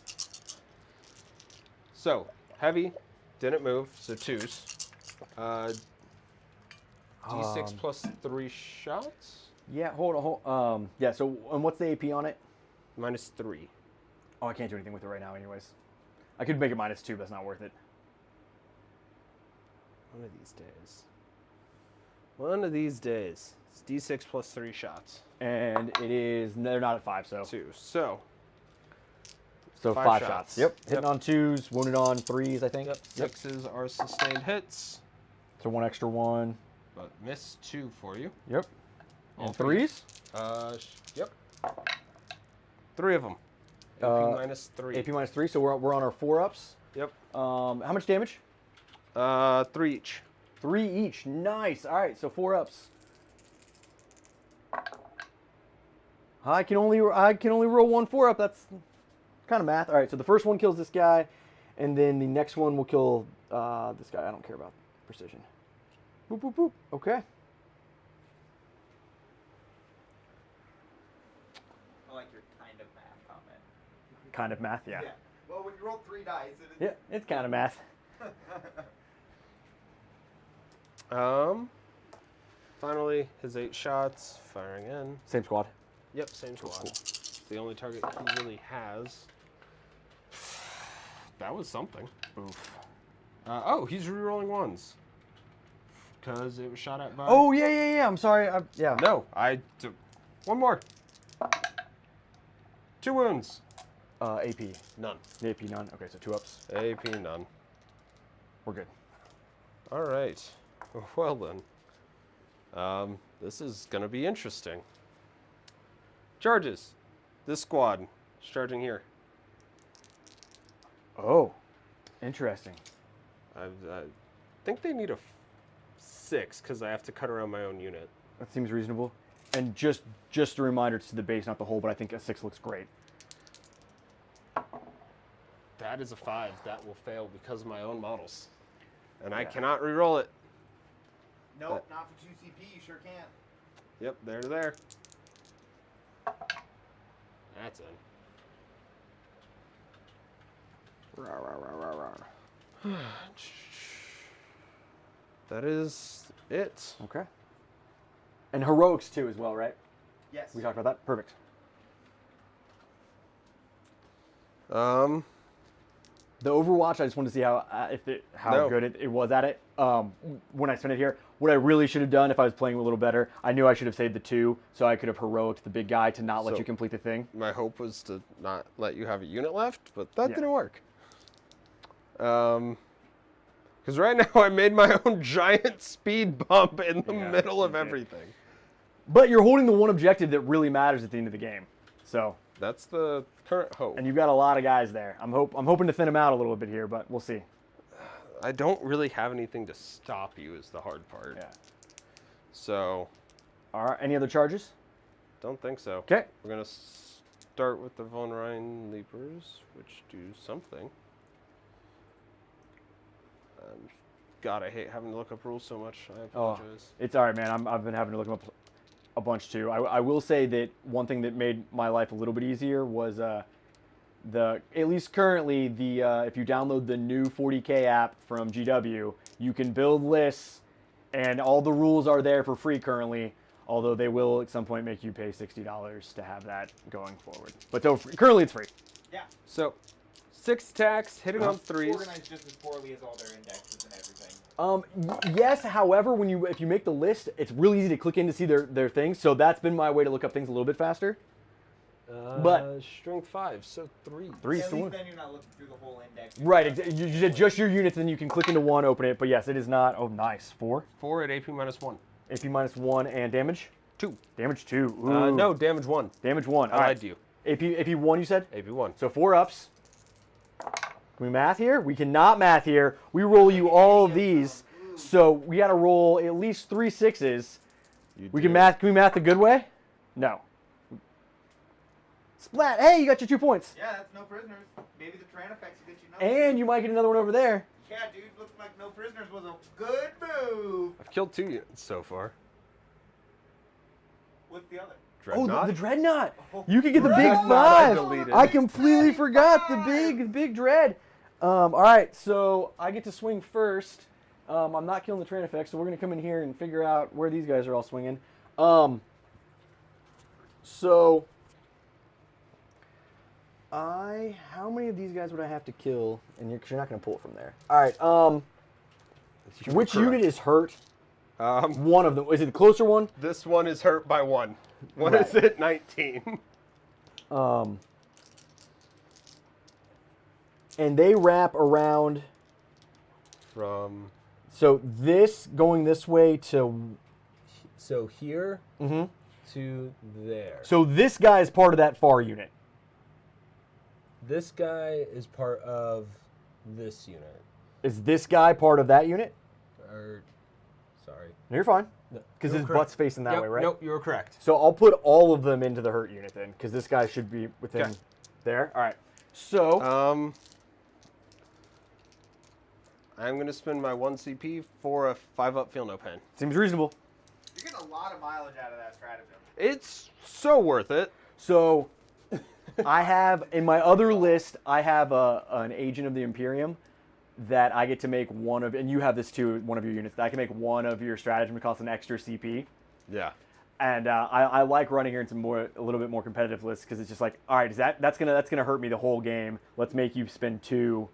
So heavy, didn't move. So 2s. D6 plus 3 shots. Yeah. Hold on. Yeah. So and what's the AP on it? Minus 3. Oh, I can't do anything with it right now, anyways. I could make it -2, but that's not worth it. One of these days. One of these days. It's D6 plus 3 shots. And it is they're not at 5, so 2. So 5 shots. shots. Yep. Hitting Yep. on 2s, wounded on 3s, I think. Yep. 6s are sustained hits, So 1 extra 1. but miss 2 for you. Yep. All And three. 3s. Yep. 3 of them. AP minus 3. AP -3. So we're on our 4-ups. Yep. How much damage? 3 each. 3 each. Nice. All right. So 4-ups. I can only roll 1 4-up. That's kind of math. All right. So the first one kills this guy, and then the next one will kill this guy. I don't care about precision. Boop boop boop. Okay. I like your kind of math comment. Kind of math. Yeah. Well, when you roll 3 dice, Yeah. It's kind of math. Finally, his 8 shots, firing in. Same squad. Yep, same squad. Cool. It's the only target he really has. That was something. Oof. Oh, he's rerolling 1s. Because it was shot at by... Oh yeah. I'm sorry. Yeah. No, one more. 2 wounds. AP. None. AP none. Okay. So 2-ups. AP none. We're good. All right. Well then. This is going to be interesting. Charges. This squad is charging here. Oh. Interesting. I think they need a 6 because I have to cut around my own unit. That seems reasonable. And just a reminder to the base, not the whole, but I think a 6 looks great. That is a 5. That will fail because of my own models. And I cannot re-roll it. Nope, not for 2 CP. You sure can't. Yep, there. That's in. That is it. Okay. And heroics too as well, right? Yes. We talked about that? Perfect. The Overwatch, I just wanted to see how good it was at it. When I spent it here, what I really should have done if I was playing a little better, I knew I should have saved the 2, so I could have heroic the big guy to not let you complete the thing. My hope was to not let you have a unit left, but that didn't work. Because right now I made my own giant speed bump in the middle of everything. But you're holding the one objective that really matters at the end of the game. So that's the current hope. And you've got a lot of guys there. I'm hoping to thin them out a little bit here, but we'll see. I don't really have anything to stop you is the hard part. Yeah. So. All right. Any other charges? Don't think so. Okay. We're going to start with the Von Rhine Leapers, which do something. God, I hate having to look up rules so much. I apologize. It's all right, man. I've been having to look them up a bunch too. I will say that one thing that made my life a little bit easier was at least currently if you download the new 40K app from GW, you can build lists, and all the rules are there for free currently. Although they will at some point make you pay $60 to have that going forward. But so currently it's free. Yeah. So 6 attacks, hitting on 3s. Organized just as poorly as all their indexes and everything. Yes, however, if you make the list, it's really easy to click in to see their things. So that's been my way to look up things a little bit faster. But strength 5, so 3. 3 At to 1. least then you're not looking through the whole index. Right, you did just your units, and then you can click into one, open it. But yes, it is not. Oh, nice. 4. 4 at AP -1. AP -1 and damage. 2. Damage 2. Ooh. No, damage 1. Damage 1. I lied to you. AP 1, you said? AP 1. So 4 ups. Can we math here? We cannot math here. We roll you all of these. So we got to roll at least 3 6s. We can math. Can we math the good way? No. Splat. Hey, you got your 2 points. Yeah, that's no prisoners. Maybe the Tyranid effects will get you And you might get another one over there. Yeah, dude. Looks like no prisoners was a good move. I've killed 2 units so far. What's the other? Dreadnought? Oh, the Dreadnought. You can get the big 5. I completely forgot the big Dread. All right, so I get to swing first. I'm not killing the Tyranid effect, so we're going to come in here and figure out where these guys are all swinging. So how many of these guys would I have to kill? And you're not going to pull it from there. All right. Which unit is hurt? One of them. Is it the closer one? This one is hurt by 1. What is it? 19. And they wrap around from. So this going this way to. So here to there. So this guy is part of that far unit. This guy is part of this unit. Is this guy part of that unit? Sorry. No, you're fine. No, because his butt's facing that way, right? Nope, you're correct. So I'll put all of them into the hurt unit then, because this guy should be within there. All right. So. I'm going to spend my 1 CP for a 5-up Feel No Pain. Seems reasonable. You're getting a lot of mileage out of that stratagem. It's so worth it. So I have, in my other list, I have an Agent of the Imperium that I get to make one of, and you have this too, one of your units, that I can make one of your stratagem to cost an extra CP. Yeah. And I like running here into a little bit more competitive lists because it's just like, all right, that's gonna hurt me the whole game. Let's make you spend 2.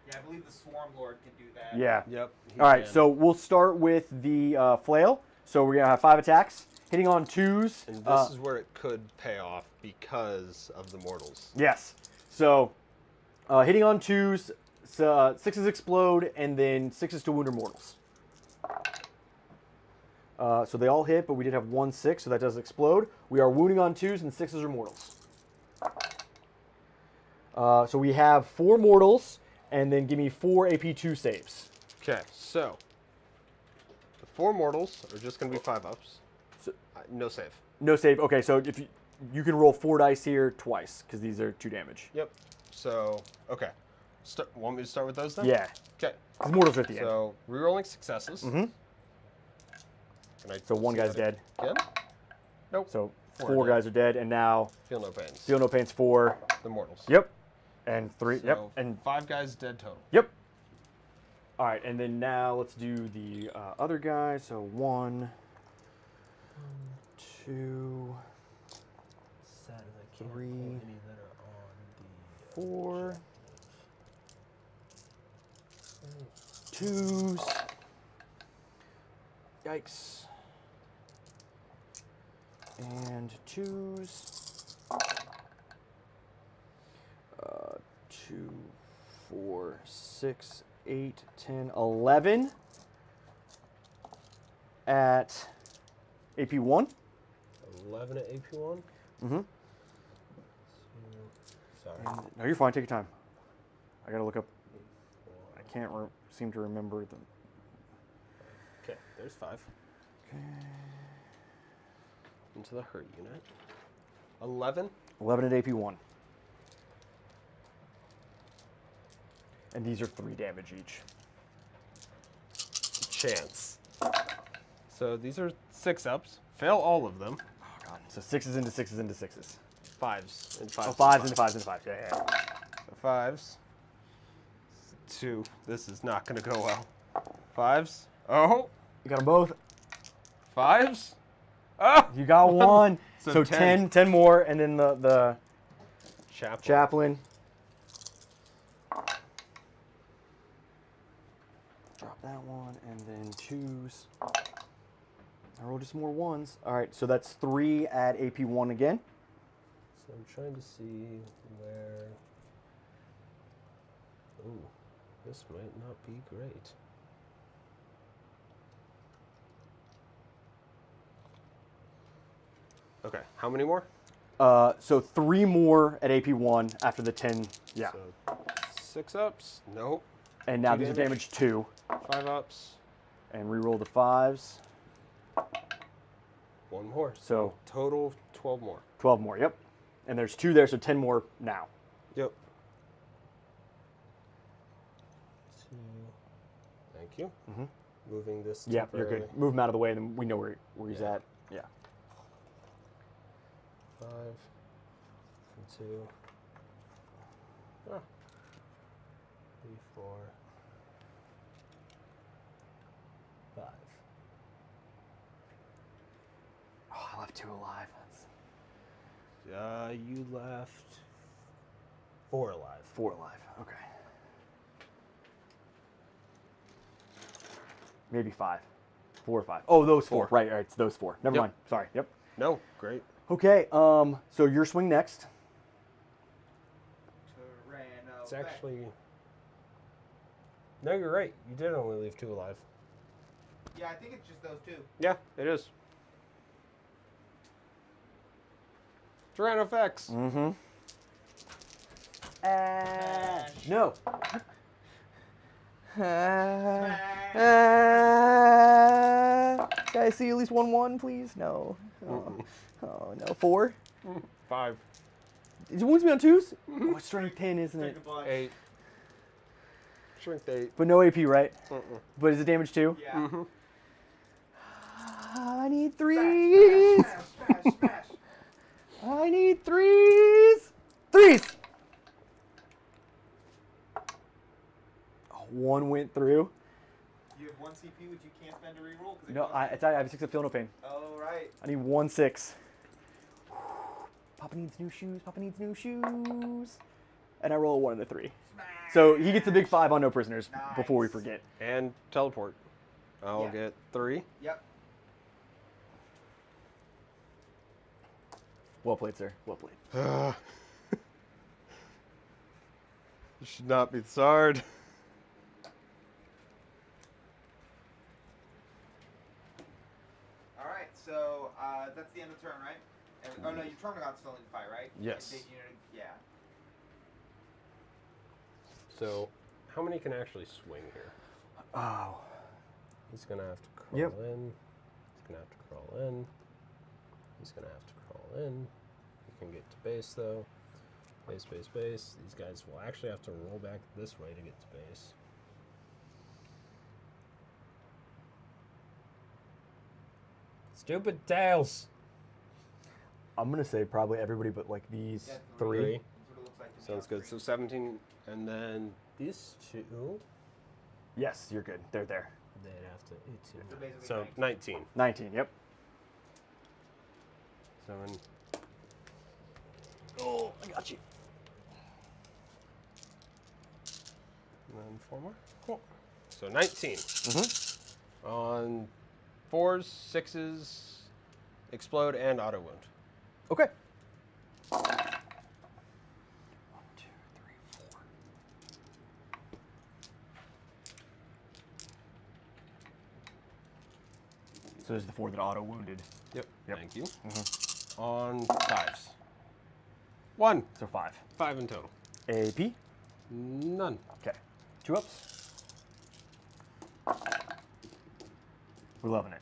Yeah, I believe the Swarm Lord can do that. Yeah. Yep. All right, so we'll start with the flail. So we're gonna have 5 attacks, hitting on 2s. And this is where it could pay off because of the mortals. Yes. So hitting on 2s, 6s explode, and then 6s to wound or mortals. So they all hit, but we did have 1 6, so that does explode. We are wounding on 2s, and 6s are mortals. So we have 4 mortals, and then give me 4 AP2 saves. Okay, so the 4 mortals are just going to be 5-ups. So, no save. No save. Okay, so if you can roll 4 dice here twice, because these are 2 damage. Yep. So, okay. Want me to start with those then? Yeah. Okay. Because mortals are at the end. So rerolling successes. Mm-hmm. So one guy's dead. Again? Nope. So four guys are dead, and now Feel no pains. feel no pains for The mortals. Yep. And three. So Yep. And 5 guys dead total. Yep. All right, and then now let's do the other guy. So 1, 2, 3, 4. 2s. Yikes. And 2s. 2, 4, 6, 8, 10, 11 at AP1. 11 at AP1. Mm-hmm. Sorry. No, you're fine. Take your time. I gotta look up. I can't seem to remember them. Okay, there's 5. Okay. Into the hurt unit. 11. 11 at AP1. And these are 3 damage each. Chance. So these are 6-ups. Fail all of them. Oh god. So 6s into 6s into 6s. 5s and 5s. Oh, 5s into 5s into 5s. Yeah. So 5s. 2. This is not going to go well. 5s. Oh. You got them both. 5s. Oh. You got one. So 10 more, and then the chaplain. Drop that one, and then 2s. I rolled just more 1s. All right, so that's 3 at AP1 again. So I'm trying to see where... Ooh, this might not be great. Okay, how many more? So 3 more at AP1 after the 10. Yeah. So 6-ups? Nope. And now 2 these are damage 2. 5-ups? And reroll the 5s. 1 more. So total 12 more. 12 more, yep. And there's 2 there, so 10 more now. Yep. Thank you. Mm-hmm. Moving this Yeah, you're temporarily. good. Move him out of the way, and then we know where he's at. Yeah. 5 and 2. Ah. 3, 4, 5. Oh, I left 2 alive. You left 4 alive. 4 alive. Okay. Maybe 5. 4 or 5. Oh, those 4. Right, it's those 4. Never Yep. mind. Sorry. Yep. No, great. Okay. So your swing next. It's actually... No, you're right. You did only leave 2 alive. Yeah, I think it's just those 2. Yeah, it is. Tyrannofex. Mm-hmm. No. Can I see at least 1/1, please? No. Oh no. 4. 5. It wounds me on 2s. Oh, it's strength 10, isn't it? 8. Strength 8. But no AP, right? But is it damage 2? Yeah. Mm-hmm. I need 3s. Smash, smash. I need 3s. 3s. Oh, 1 went through. You have 1 CP, which you can't spend to reroll? No, I have a 6 of feel no pain. Oh, right. I need 1 6. Papa needs new shoes. Papa needs new shoes. And I roll a 1 and a 3. Smash. So he gets a big 5 on no prisoners Nice. before we forget. And teleport. I'll Yeah. get 3. Yep. Well played, sir. Well played. You should not be Tsard. All right, so that's the end of the turn, right? Oh no, your Termagants still need to fight, right? Yes. Yeah. So, how many can actually swing here? Oh. He's going to have to crawl Yep. in. He's going to have to crawl in. He's going to have to crawl in. He can get to base, though. Base, base, base. These guys will actually have to roll back this way to get to base. Stupid tails. I'm gonna say probably everybody but like these three. That's what it looks like to me Sounds on good. So screen. 17, and then these two. Yes, you're good. They're there. They'd have to 18. So basically So 19. 19. Yep. 7. Oh, I got you. And then 4 more. Cool. So 19. Mm-hmm. On 4s, 6s, explode, and auto wound. Okay. 1, 2, 3, 4. So there's the 4 that auto wounded. Yep. Yep. Thank you. On 5s. 1. So 5. 5 in total. AP. None. Okay. 2 ups. We're loving it.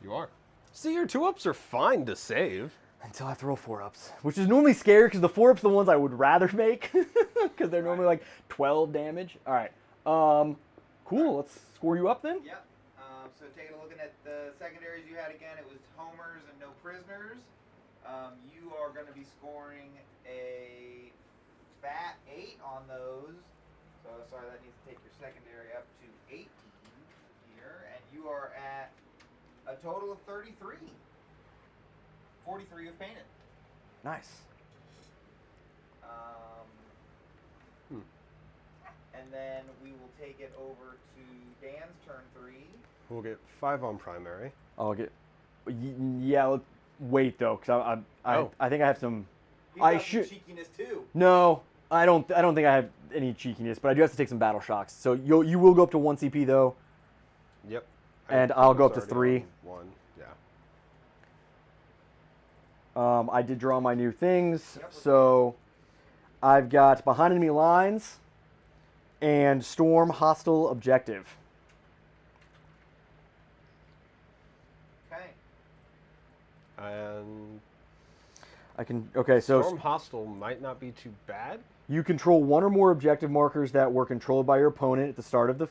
You are. See, your 2-ups are fine to save. Until I have to roll 4 ups, which is normally scary because the 4 ups are the ones I would rather make because they're normally like 12 damage. All right. Cool. Let's score you up then. Yep. So taking a look at the secondaries you had again, it was homers and no prisoners. You are going to be scoring a fat 8 on those. So sorry, that needs to take your secondary up to 18 here, and you are at a total of 33. 43 of painted. Nice. And then we will take it over to Dan's turn 3. We'll get 5 on primary. I'll get. Yeah. Wait though, because I think I have some. He's I got some should. cheekiness too. No, I don't think I have any cheekiness, but I do have to take some battle shocks. So you will go up to 1 CP though. Yep. And I I'll go was up to already 3. on 1. Yeah. I did draw my new things, Yep. so I've got behind enemy lines and storm hostile objective. Okay. And I can. Okay, so Storm Hostile might not be too bad. you control 1 or more objective markers that were controlled by your opponent at the start of the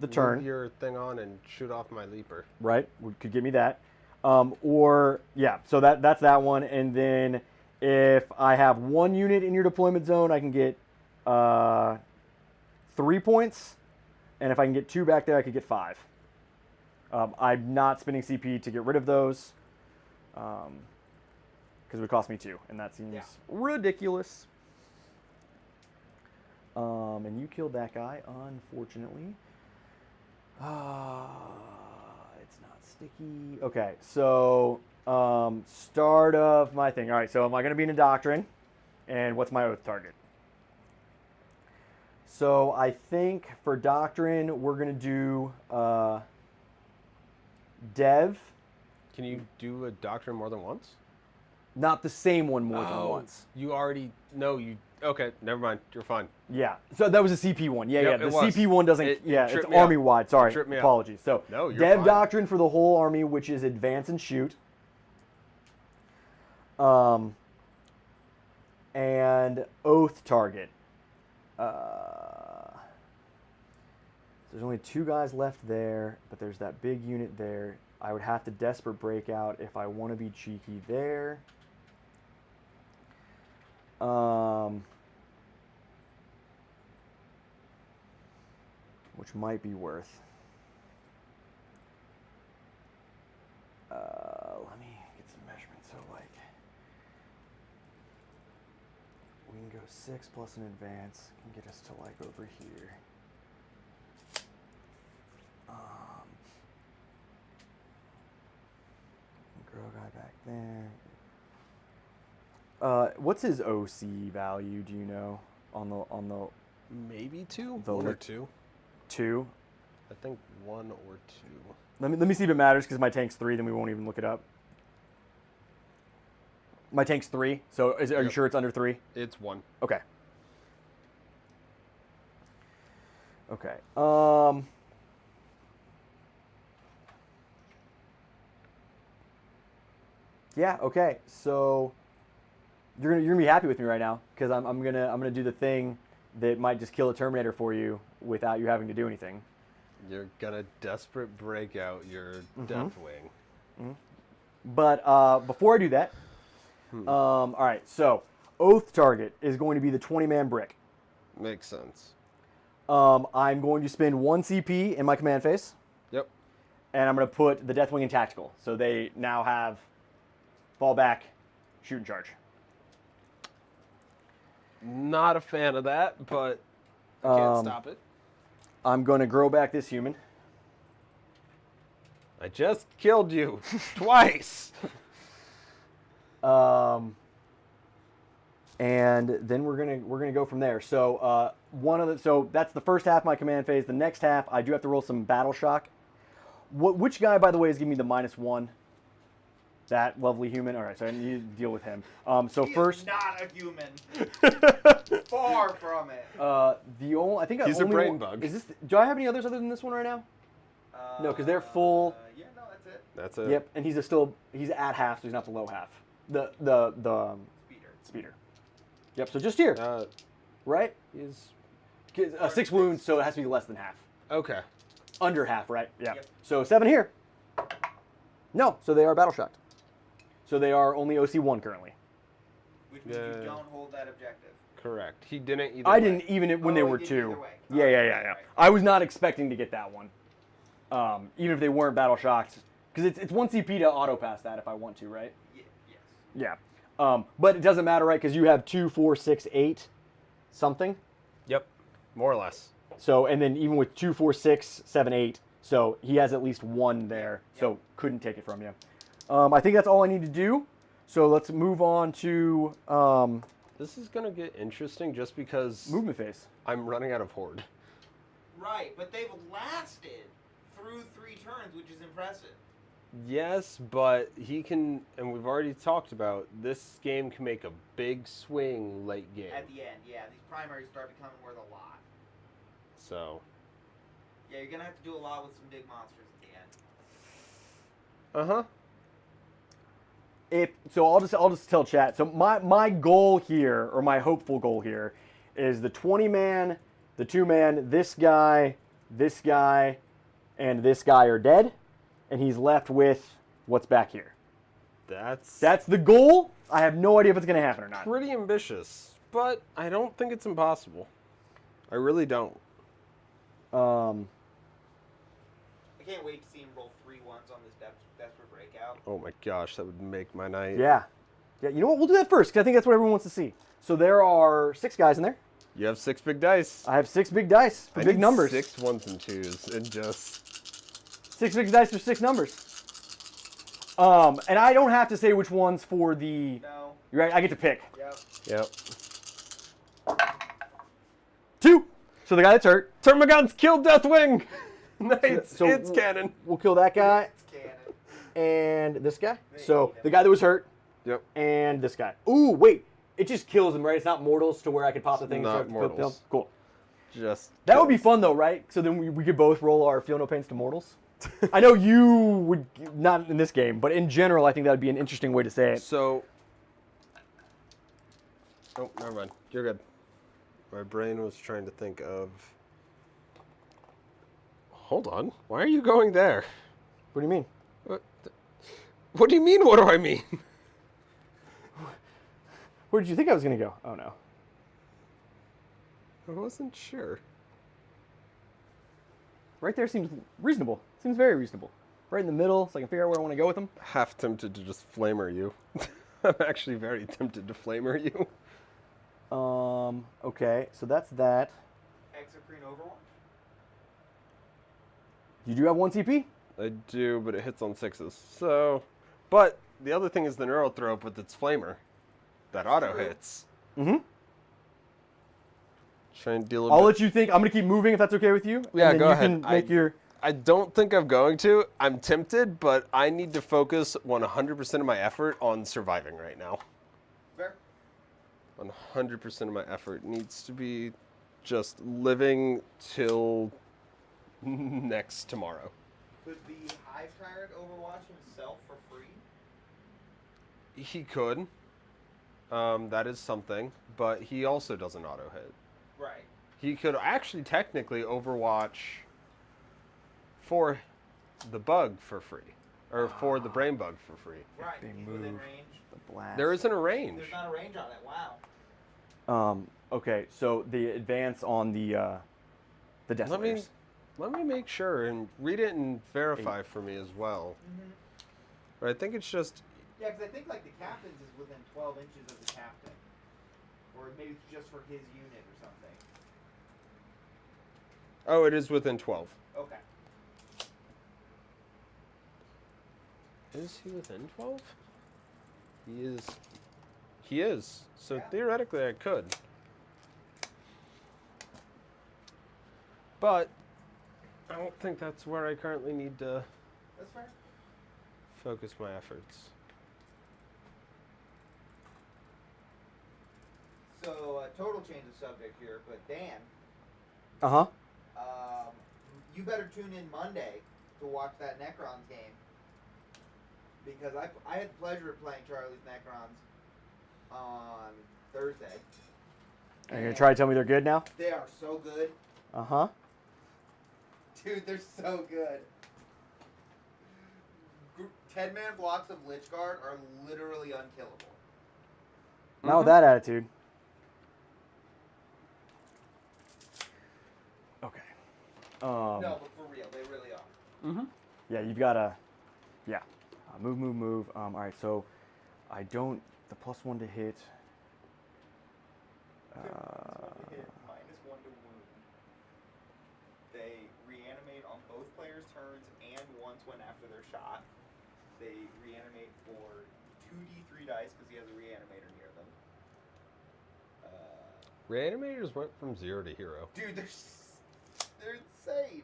turn. Move your thing on and shoot off my leaper. Right, could give me that. Or yeah, so that's that one. And then if I have 1 unit in your deployment zone, I can get 3 points, and if I can get 2 back there, I could get 5. I'm not spending CP to get rid of those because it would cost me 2, and that seems ridiculous. And you killed that guy, unfortunately. It's not sticky. Okay, so start of my thing. All right, so am I going to be in a doctrine? And what's my oath target? So I think for doctrine, we're going to do dev. Can you do a doctrine more than once? Not the same one more than once. You already know you. Okay, never mind. You're fine. Yeah, so that was a CP one. Yeah, Yep, yeah. it The was. CP one doesn't. It It's tripped me up. army wide. Sorry, It tripped me up. apologies. So No, you're dev fine. doctrine for the whole army, which is advance and shoot. And oath target. There's only 2 guys left there, but there's that big unit there. I would have to desperate breakout if I want to be cheeky there. Which might be worth. Let me get some measurements. So like, we can go 6 plus an advance, can get us to like over here. Grow a guy back there. What's his OC value? Do you know on the Maybe 2. The 1 or lit- 2. 2? I think 1 or 2. Let me see if it matters because my tank's 3. Then we won't even look it up. My tank's 3. So are you Yep. sure it's under 3? It's 1. Okay. Okay. Yeah, okay. So you're gonna be happy with me right now because I'm gonna do the thing that might just kill a Terminator for you without you having to do anything. You're gonna desperate break out your Deathwing. But before I do that, all right. So Oath target is going to be the 20-man brick. Makes sense. I'm going to spend 1 CP in my command phase. Yep. And I'm going to put the Deathwing in tactical, so they now have fall back, shoot and charge. Not a fan of that, but I can't stop it. I'm going to grow back this human. I just killed you twice. And then we're gonna go from there. So so that's the first half of my command phase. The next half, I do have to roll some battle shock. Which guy, by the way, is giving me the -1? That lovely human. All right, so I need to deal with him. So He first, is not a human. Far from it. I think He's a brain bug. Is this? Do I have any others other than this one right now? No, because they're full. Yeah, no, that's it. That's it. Yep, and he's at half, so he's not below half. The speeder. Yep. So just here, right? Is 6 wounds, so it has to be less than half. Okay. Under half, right? Yeah. Yep. So 7 here. No, so they are battle shocked. So they are only OC1 currently. Which means you don't hold that objective. Correct. He didn't either. I didn't even when they Oh, were he did 2. either way. Yeah. Right. I was not expecting to get that one. Even if they weren't battle shocked, because it's 1 CP to auto pass that if I want to, right? Yes. Yeah. But it doesn't matter, right? Because you have 2, 4, 6, 8 something. Yep. More or less. So, and then even with 2, 4, 6, 7, 8, so he has at least 1 there. So couldn't take it from you. I think that's all I need to do. So let's move on to This is gonna get interesting just because movement phase. I'm running out of horde. Right, but they've lasted through 3 turns, which is impressive. Yes, but he can, and we've already talked about, this game can make a big swing late game. At the end, yeah, these primaries start becoming worth a lot. So. Yeah, you're gonna have to do a lot with some big monsters at the end. Uh-huh. I'll just tell chat. So my goal here, or my hopeful goal here, is the 20-man, the 2-man, this guy, and this guy are dead, and he's left with what's back here. That's the goal. I have no idea if it's gonna happen or not. Pretty ambitious, but I don't think it's impossible. I really don't. I can't wait to see him roll 3 ones on this desperate breakout. Oh my gosh, that would make my night. Yeah. You know what? We'll do that first because I think that's what everyone wants to see. So there are 6 guys in there. You have 6 big dice. I have 6 big dice for big numbers. 6 1s and 2s and just 6 big dice for 6 numbers. And I don't have to say which ones for the. No. You're right. I get to pick. Yep. 2. So the guy that's hurt. Termagant's killed Deathwing. Nice. So it's canon. We'll kill that guy It's canon. and this guy. So the guy that was hurt. Yep. And this guy. Ooh, wait. It just kills them, right? It's not mortals to where I could pop the thing. Not and start to kill mortals. them. Cool. Just. That would be fun though, right? So then we could both roll our Feel No Pains to mortals. I know you would not in this game, but in general, I think that would be an interesting way to say it. So. Oh, never mind. You're good. My brain was trying to think of. Hold on. Why are you going there? What do you mean? What do you mean? What do I mean? Where did you think I was going to go? Oh no. I wasn't sure. Right there seems reasonable. Seems very reasonable. Right in the middle, so I can figure out where I want to go with them. Half tempted to just flamer you. I'm actually very tempted to flamer you. Okay, so that's that. Exocrine Overwatch? You do have 1 CP? I do, but it hits on 6s. So, but the other thing is the Neuro Throw with its flamer. That auto hits. Mm-hmm. Try and deal a I'll bit. let you think. I'm going to keep moving if that's okay with you. Yeah, and then go you ahead. Can make your... I don't think I'm going to. I'm tempted, but I need to focus 100% of my effort on surviving right now. Fair. 100% of my effort needs to be just living till next tomorrow. Could the Hive Tyrant Overwatch himself for free? He could. That is something, but he also doesn't auto hit. Right. He could actually technically Overwatch for the bug for free, or for the brain bug for free. Right. They He's move within range. the blast. There isn't a range. There's not a range on it. Wow. Okay, so the advance on the Desolators. Let me make sure and read it and verify for me as well. Mm-hmm. But I think it's just. Yeah, because I think like the captain's is within 12 inches of the captain, or maybe it's just for his unit or something. Oh, it is within 12. Okay. Is he within 12? He is. He is. So Yeah. theoretically, I could. But I don't think that's where I currently need to That's fair. focus my efforts. So total change of subject here, but Dan, Uh-huh. you better tune in Monday to watch that Necrons game. Because I had the pleasure of playing Charlie's Necrons on Thursday. Are you going to try to tell me they're good now? They are so good. Uh-huh. Dude, they're so good. 10-man blocks of Lich Guard are literally unkillable. Not with that attitude. Okay. No, but for real, they really are. Mm-hmm. Yeah, you've got to... Yeah. Move. All right, so I don't... The +1 to hit... -1 to wound. They reanimate on both players' turns and once when after they're shot. They reanimate for 2d3 dice because he has a reanimator near them. Reanimators went from 0 to hero. Dude, they're insane.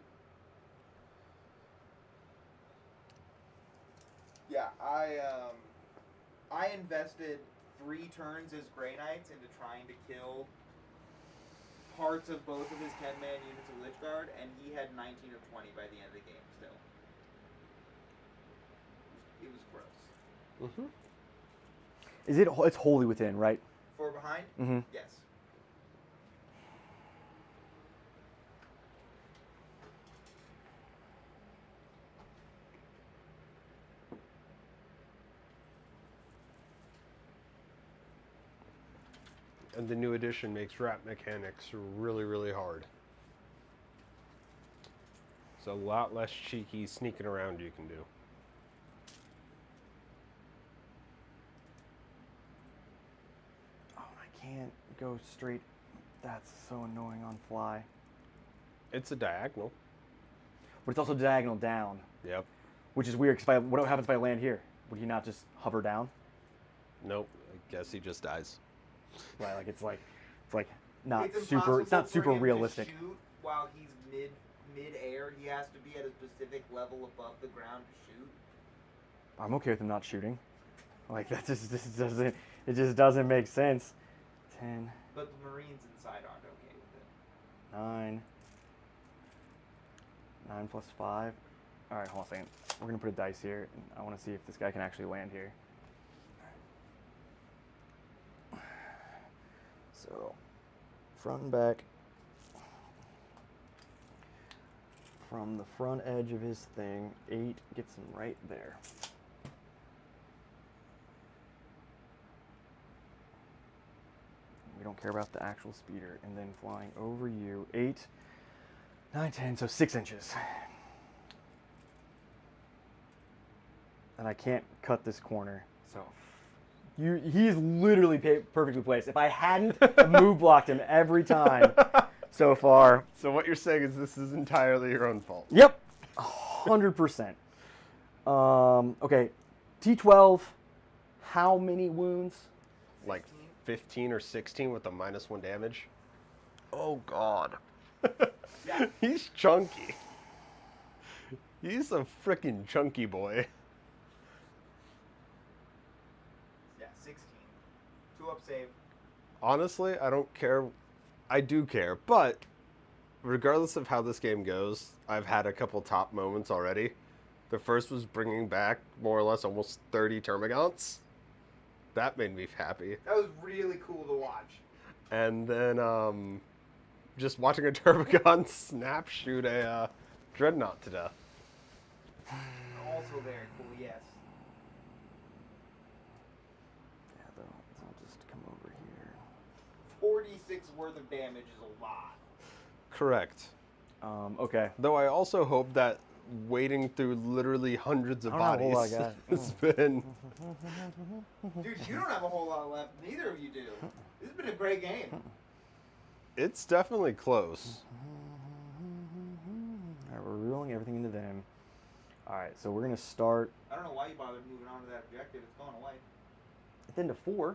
Yeah, I invested 3 turns as Grey Knights into trying to kill parts of both of his 10-man units of Lich Guard, and he had 19 of 20 by the end of the game still. It was gross. Mm-hmm. Is it... It's wholly within, right? 4 behind? Mm-hmm. Yes. And the new edition makes wrap mechanics really, really hard. So a lot less cheeky sneaking around you can do. Oh, I can't go straight. That's so annoying on fly. It's a diagonal. But it's also diagonal down. Yep. Which is weird, because what happens if I land here? Would he not just hover down? Nope. I guess he just dies. Right, it's like not It's super. impossible It's not for super him to realistic. shoot while he's mid-air. He has to be at a specific level above the ground to shoot. I'm okay with him not shooting. Like that just doesn't. It just doesn't make sense. 10, But the Marines inside aren't okay with it. 9, 9 plus 5. All right, hold on a second. We're gonna put a dice here, and I want to see if this guy can actually land here. So, front and back. From the front edge of his thing, 8 gets him right there. We don't care about the actual speeder. And then flying over you, 8, 9, 10, so 6 inches. And I can't cut this corner, so he's literally perfectly placed. If I hadn't move blocked him every time so far. So what you're saying is this is entirely your own fault. Yep, 100%. Okay, T12, how many wounds? Like 15 or 16 with a -1 damage. Oh, God. Yeah. He's chunky. He's a frickin' chunky boy. Yeah, 16. 2 up save. Honestly, I don't care. I do care, but regardless of how this game goes, I've had a couple top moments already. The first was bringing back more or less almost 30 Termagants. That made me happy. That was really cool to watch. And then just watching a Turbogon snap shoot a Dreadnought to death. Also very cool, yes. Yeah, I'll just come over here. 46 worth of damage is a lot. Correct. Okay. Though I also hope that wading through literally hundreds of bodies has been... Dude, you don't have a whole lot left. Neither of you do. This has been a great game. It's definitely close. All right, we're reeling everything into them. All right, so we're going to start... I don't know why you bothered moving on to that objective. It's going away. At the end of 4.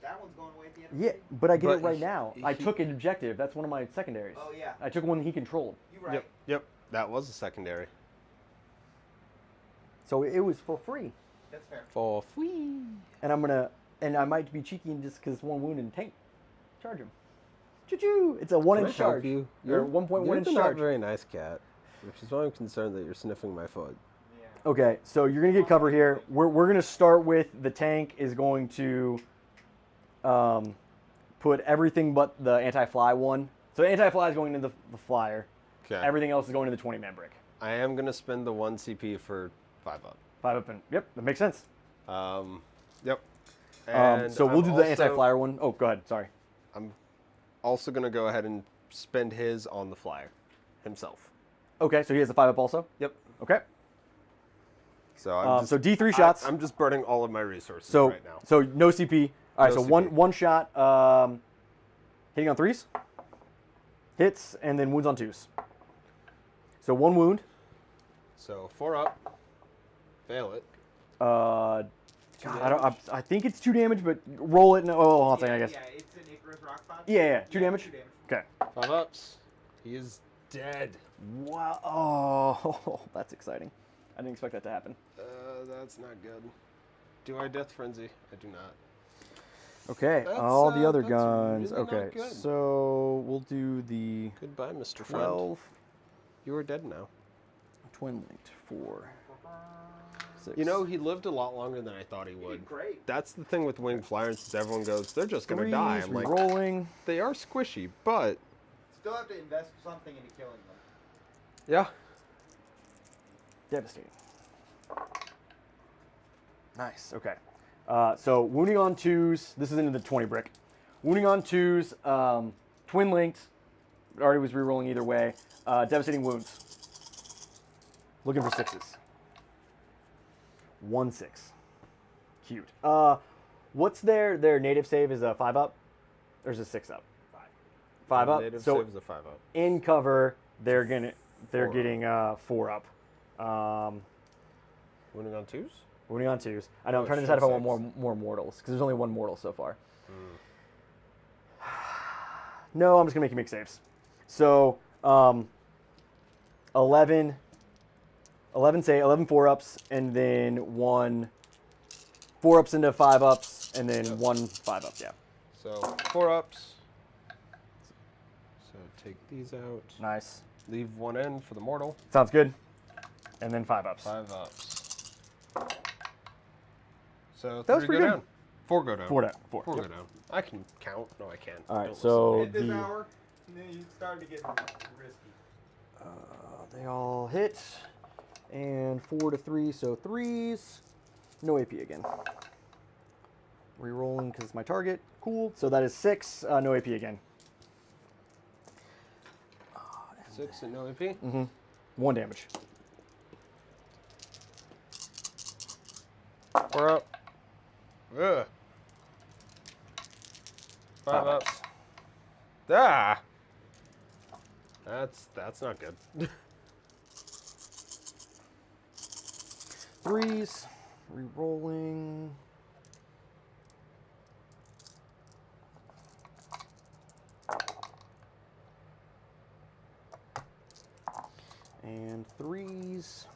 That one's going away at the end of Yeah, 3. but I get But it right now. I he- took an objective. That's one of my secondaries. Oh, yeah. I took one that he controlled. You're right. Yep. That was a secondary. So it was for free. That's fair. For free. And I'm going to... And I might be cheeky just because one wound and tank. Charge him. Choo-choo! It's a 1-inch charge. You? Or 1.1 inch not charge. very nice, cat. Which is why I'm concerned that you're sniffing my foot. Yeah. Okay, so you're going to get cover here. We're going to start with the tank is going to put everything but the anti-fly one. So anti-fly is going into the flyer. Okay. Everything else is going to the 20-man brick. I am going to spend the 1 CP for 5 up. 5 up and... Yep, that makes sense. Yep. And So we'll I'm do the also- anti-flyer one. Oh, go ahead. Sorry. I'm also going to go ahead and spend his on the flyer himself. Okay, so he has a 5 up also? Yep. Okay. So I'm just, So D3 shots. I'm just burning all of my resources So right now. so no CP. All right, No so CP. one shot hitting on 3s. Hits and then wounds on 2s. So 1 wound. So 4 up. Fail it. God, I think it's 2 damage, but roll it. And, oh, I'll say, I guess. Yeah, it's an Icarus rock pod. Yeah, 2 damage. 2 damage. Okay. 5 ups. He is dead. Wow. Oh, that's exciting. I didn't expect that to happen. That's not good. Do I Death Frenzy? I do not. Okay, That's, all the other that's guns. really not Okay, good. so we'll do the Goodbye, Mr. Friend. 12. You are dead now. Twin linked 4. 6. You know, he lived a lot longer than I thought he You would. did great. That's the thing with winged flyers is everyone goes, they're just going to die. I'm like, rolling. they are squishy, but Still have to invest something into killing them. yeah. Devastating. Nice. Okay. So wounding on 2s. This is into the 20 brick. Wounding on 2s. Twin linked. Already was rerolling either way. Devastating wounds. Looking for 6s. 1 6. Cute. What's their native save? Is a 5 up? Or is it 6 up? 5 up. Native So save is a 5 up. in cover, they're 4 getting 4 up. Wounding on 2s? Wounding on 2s. I know. I'm Oh, trying to sure, decide if I want 6. more mortals because there's only 1 mortal so far. No, I'm just gonna make you make saves. So 11 4 ups, and then 1 4 ups into 5 ups, and then 1 5 up. Yeah. So 4 ups. So take these out. Nice. Leave 1 in for the mortal. Sounds good. And then 5 ups. 5 ups. So That was 3 pretty go good. down. 4 go down. 4 down. 4. 4 Yep. go down. I can count. No, I can't. All right. Don't So Hit this the hour, and then you started to get risky. they all hit, and 4 to 3, so 3s. No AP again. Rerolling because it's my target. Cool. So that is 6. No AP again. 6 and no AP. Mm-hmm. 1 damage. 4 up. Ugh. 5 up. ups. Ah! That's not good. 3s. Rerolling. And 3s.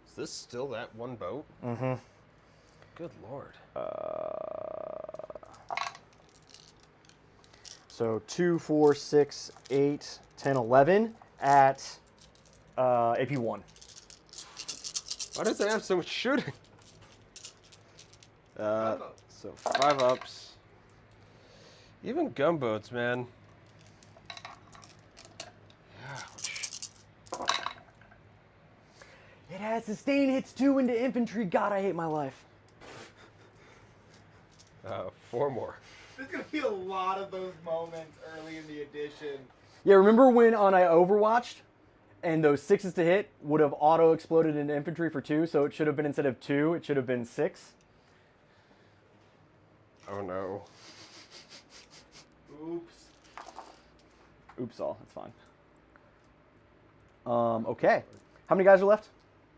Is this still that 1 boat? Mm-hmm. Good lord. So 2, 4, 6, 8, 10, 11 at AP 1. Why does it have so much shooting? So 5 ups. Even gunboats, man. Ouch. It has sustain hits 2 into infantry. God, I hate my life. 4 more. There's gonna be a lot of those moments early in the edition. Yeah, remember when on I Overwatched and those 6s to hit would have auto exploded into infantry for 2, so it should have been instead of 2, it should have been 6. Oh no. Oops. Oops, all. That's fine. Okay. How many guys are left?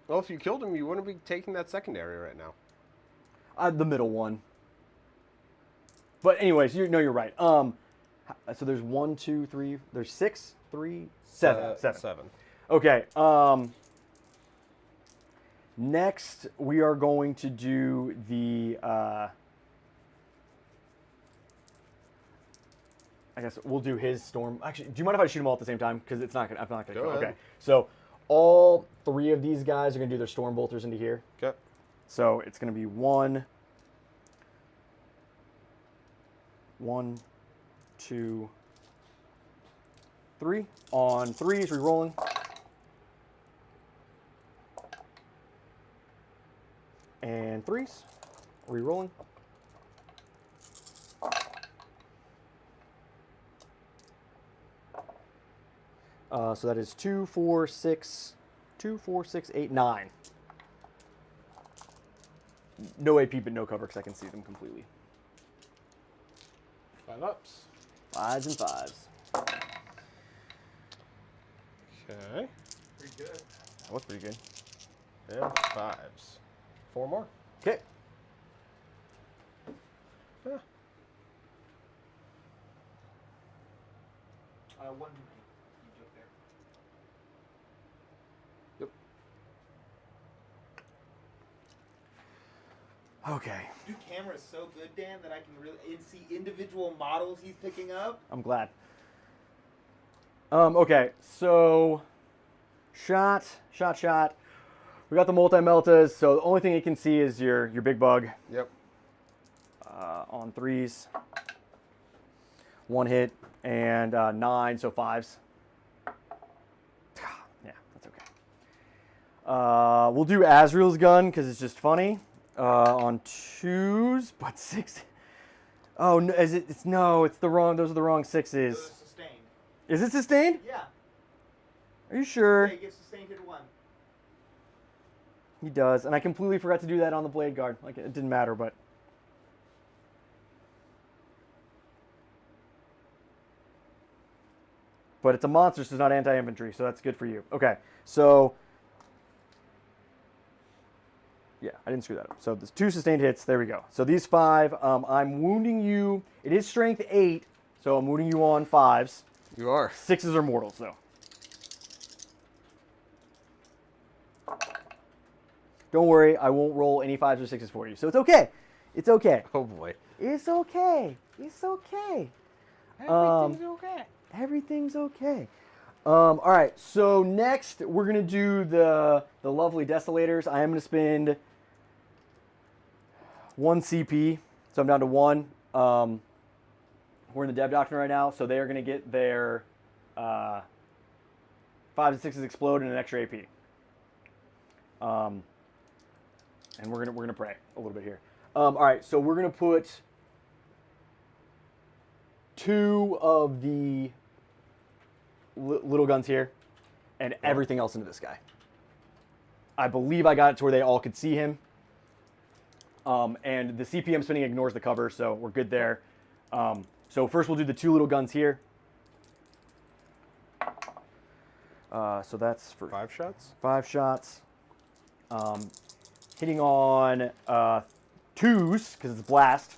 Well, if you killed him, you wouldn't be taking that secondary right now. The middle one. But anyways, you're right. So there's 1, 2, 3. There's 6, 3, 7. 7. Okay. Next, we are going to do the. I guess we'll do his storm. Actually, do you mind if I shoot them all at the same time? Because it's not gonna. I'm not gonna. Go ahead. Okay. So all 3 of these guys are gonna do their storm bolters into here. Okay. So it's gonna be 1, 2, 3. On 3s, re-rolling. And 3s, re-rolling. So that is 2, 4, 6, 8, 9. No AP, but no cover because I can see them completely. 5 ups. 5s and 5s. Okay. Pretty good. That was pretty good. And 5s. 4 more. Okay. Yeah. One. Okay. Dude, camera is so good, Dan, that I can really see individual models he's picking up. I'm glad. Okay, so shot. We got the multi-meltas, so the only thing you can see is your big bug. Yep. On 3s. 1 hit, and 9, so 5s. Yeah, that's okay. We'll do Azrael's gun, because it's just funny. On 2s, but 6. Oh, no, it's the wrong, those are the wrong 6s. Sustained. Is it sustained? Yeah. Are you sure? Yeah, he gets sustained hit 1. He does, and I completely forgot to do that on the blade guard. Like, it didn't matter, but. But it's a monster, so it's not anti-infantry, so that's good for you. Okay, so. Yeah, I didn't screw that up. So there's 2 sustained hits. There we go. So these 5, I'm wounding you. It is strength 8, so I'm wounding you on 5s. You are. 6s are mortals, though. Don't worry, I won't roll any 5s or 6s for you. So it's okay. It's okay. Oh boy. It's okay. It's okay. Everything's okay. Everything's okay. All right, so next we're going to do the lovely Desolators. I am going to spend 1 CP, so I'm down to 1. We're in the Dev Doctrine right now, so they are going to get their 5s and 6s explode and an extra AP. And we're gonna pray a little bit here. All right, so we're gonna put 2 of the little guns here, and everything else into this guy. I believe I got it to where they all could see him. And the CPM spinning ignores the cover, so we're good there. So first we'll do the 2 little guns here. So that's for 5 shots? 5 shots. Hitting on 2s, because it's blast.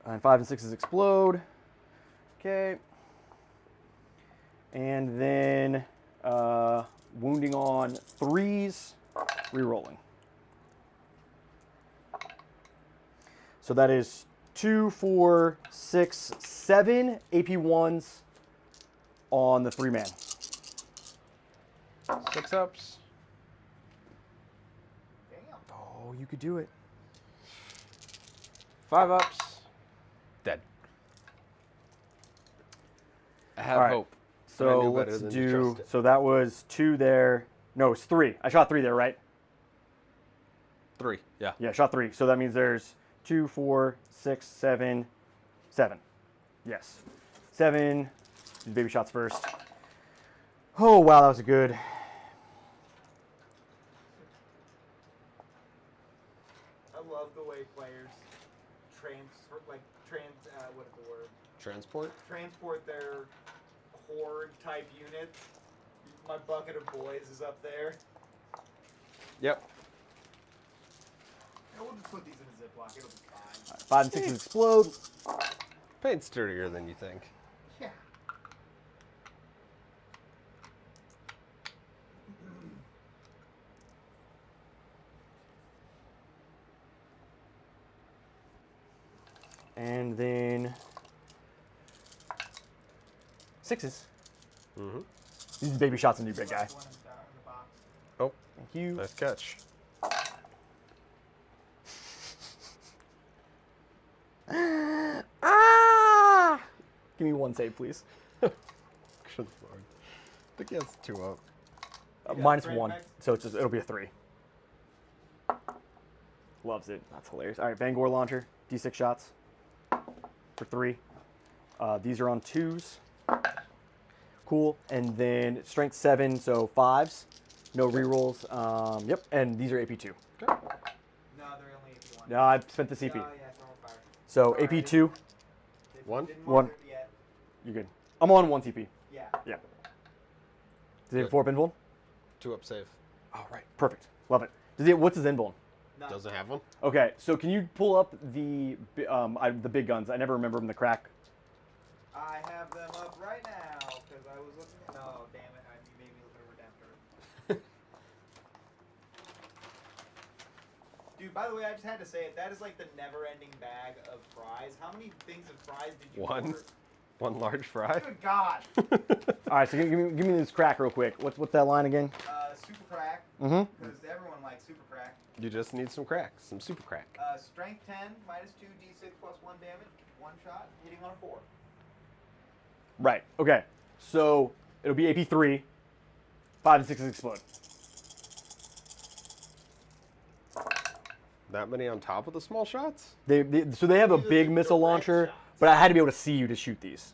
And 5s and 6s explode. Okay. And then wounding on 3s, re-rolling. So that is 2, 4, 6, 7 AP1s on the 3-man. 6 ups. Damn. Oh, you could do it. 5 ups. Dead. I have All right. hope. but I So knew better let's than to do. trust it. So that was 2 there. No, it's 3. I shot 3 there, right? 3. Yeah. Yeah, I shot 3. So that means there's 2, 4, 6, 7, 7. Yes, 7. Do baby shots first. Oh wow, that was a good. I love the way players what is the word? Transport their horde type units. My bucket of boys is up there. Yep. And we'll just put these in a Ziploc. It'll be fine. 5 and 6 explode. Paint's sturdier than you think. Yeah. And then 6s. Mm-hmm. These are baby shots on you, big guy. Last one in the box. Oh, Thank you. nice catch. Ah! Give me 1 save, please. Good lord. I think he has 2 up. Minus frame 1, effects? so it'll be a 3. Loves it. That's hilarious. All right, Bangor launcher, D6 shots for 3. These are on 2s. Cool. And then strength 7, so 5s. No rerolls. Yep. And these are AP2. Okay. No, they're only AP1. No, I spent the CP. Yeah, thermal fire. So Sorry, AP2, Didn't One? mark One. it yet. you're good. I'm on 1 CP. Yeah. Yeah. Does he have Good. 4 Invuln? 2 up save. Oh, right. Perfect. Love it. Does he? What's his Invuln? None. Doesn't have one. Okay, so can you pull up the big guns? I never remember them, the crack. I have them up right now because I was looking at. No, damn it! You made me look at a Redemptor. Dude, by the way, I just had to say it. That is like the never-ending bag of fries. How many things of fries did you One. order? 1 large fry. Good God! All right, so give me this crack real quick. What's that line again? Super crack. Mm-hmm. Because everyone likes super crack. You just need some crack. Some super crack. Strength 10, minus 2, d6 plus 1 damage. 1 shot, hitting on a 4. Right. Okay. So it'll be AP3. 5 and 6s explode. That many on top of the small shots? So they have a These are big the missile direct launcher, shots. but I had to be able to see you to shoot these.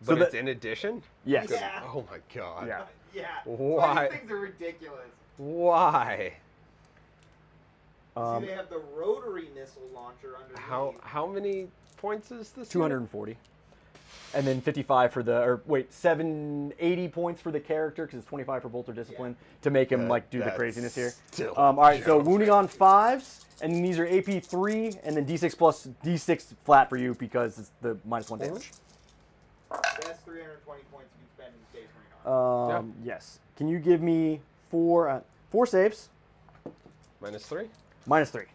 But So it's that- in addition? Yes. Yeah. Oh my god. Yeah. Yeah. Why? These things are ridiculous. Why? See, they have the rotary missile launcher underneath. How many points is this? 240. And then 55 for the, or wait, 780 points for the character because it's 25 for Bolter Discipline to make him like do the That's craziness here. still All right, so joke. wounding on 5s, and then these are AP3, and then D6 plus D6 flat for you because it's the minus 1 damage. That's 320 points you can spend in Space Marine Armor. Yes. Can you give me 4 saves? -3? Minus 3.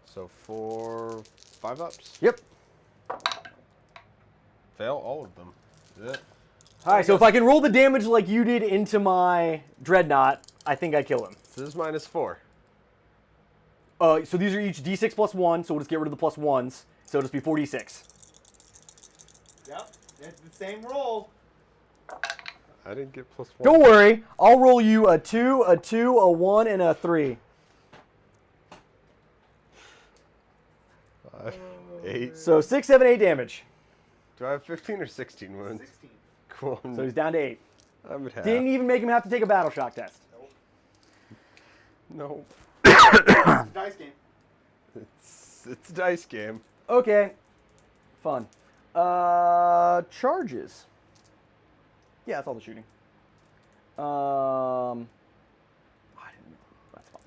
So 4 5 ups. Yep. Fail all of them. Is it? All right, so if I can roll the damage like you did into my Dreadnought, I think I kill him. So this is -4. So these are each D6 plus 1, so we'll just get rid of the plus 1s. So it'll just be 4d6. Yep. It's the same roll. I didn't get +1. Don't worry, I'll roll you a 2, a 2, a 1, and a 3. 5, 8. So 6, 7, 8 damage. Do I have 15 or 16 wounds? 16. Cool. So he's down to 8. I'm at half. Didn't even make him have to take a battle shock test. No. Dice game. It's a dice game. Okay. Fun. Charges. Yeah, that's all the shooting. I didn't know. That's fine.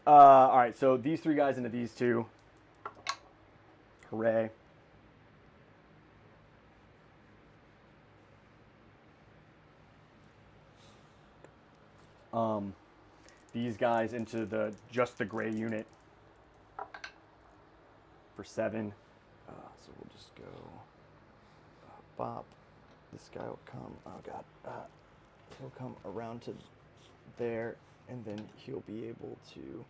All right, so these 3 guys into these 2. Hooray. These guys into just the gray unit. for 7. So we'll just go bop. This guy will come. Oh god. He'll come around to there, and then he'll be able to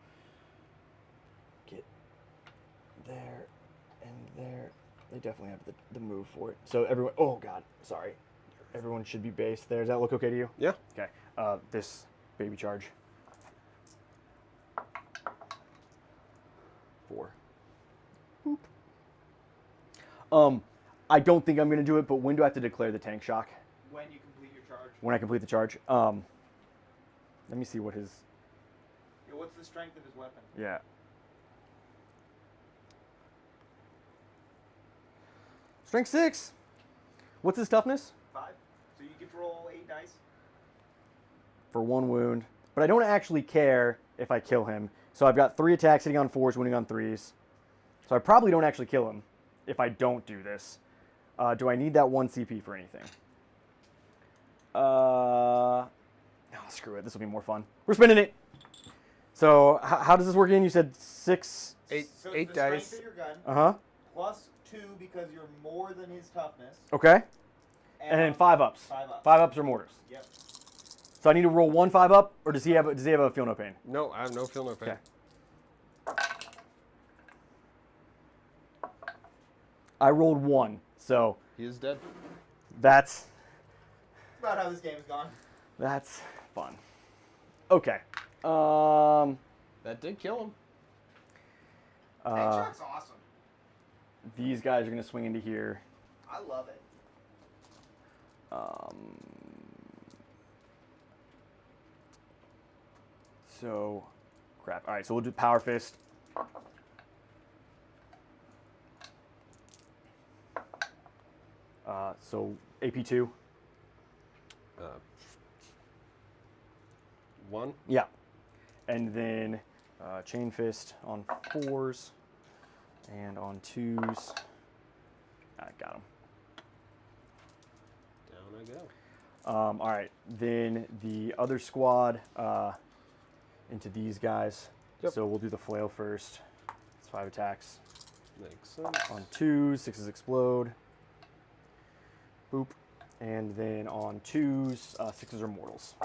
get there and there. They definitely have the move for it. So everyone. Oh god. Sorry. Everyone should be based there. Does that look okay to you? Yeah. Okay. This baby charge. 4. Boop. I don't think I'm going to do it, but when do I have to declare the tank shock? When you complete your charge. When I complete the charge. Let me see what his... Yeah, what's the strength of his weapon? Yeah. Strength 6. What's his toughness? 5. So you get to roll 8 dice. For 1 wound. But I don't actually care if I kill him. So I've got 3 attacks hitting on 4s, winning on 3s. So I probably don't actually kill him if I don't do this. Do I need that 1 CP for anything? Oh, screw it. This will be more fun. We're spinning it. So how does this work again? You said 6? 8 So eight it's the dice. strength of your gun, Uh-huh. plus 2 because you're more than his toughness. Okay. And then 5 ups. 5 ups. 5 ups or mortars. Yep. So I need to roll 1 5 up, or does he have a feel no pain? No, I have no feel no pain. Okay. I rolled 1, so He is dead. that's That's about how this game has gone. fun. Okay. That did kill him. Tank shock's awesome. These guys are gonna swing into here. I love it. So, crap. All right, so we'll do power fist. So AP2. 1. Yeah. And then chain fist on 4s and on 2s. I got him. Down I go. All right, then the other squad into these guys. Yep. So we'll do the flail first. It's 5 attacks. Makes sense. On 2s, 6s explode. Boop. And then on 2s, 6s are mortals.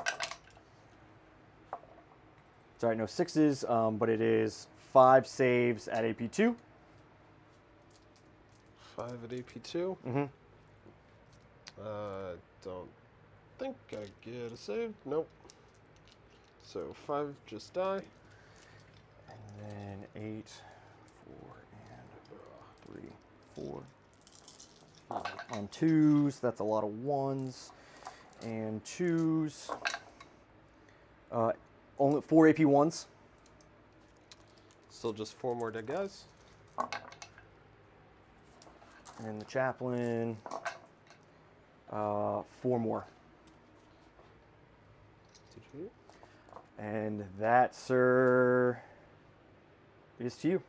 Sorry, no 6s, but it is 5 saves at AP2. 5 at AP2. Mm-hmm. Don't think I get a save. Nope. So 5 just die. And then 8, 4, and 3, 4. On 2s, that's a lot of 1s. And 2s. Only 4 AP 1s. Still just 4 more dead guys. And the chaplain. 4 more. And that, sir, is to you.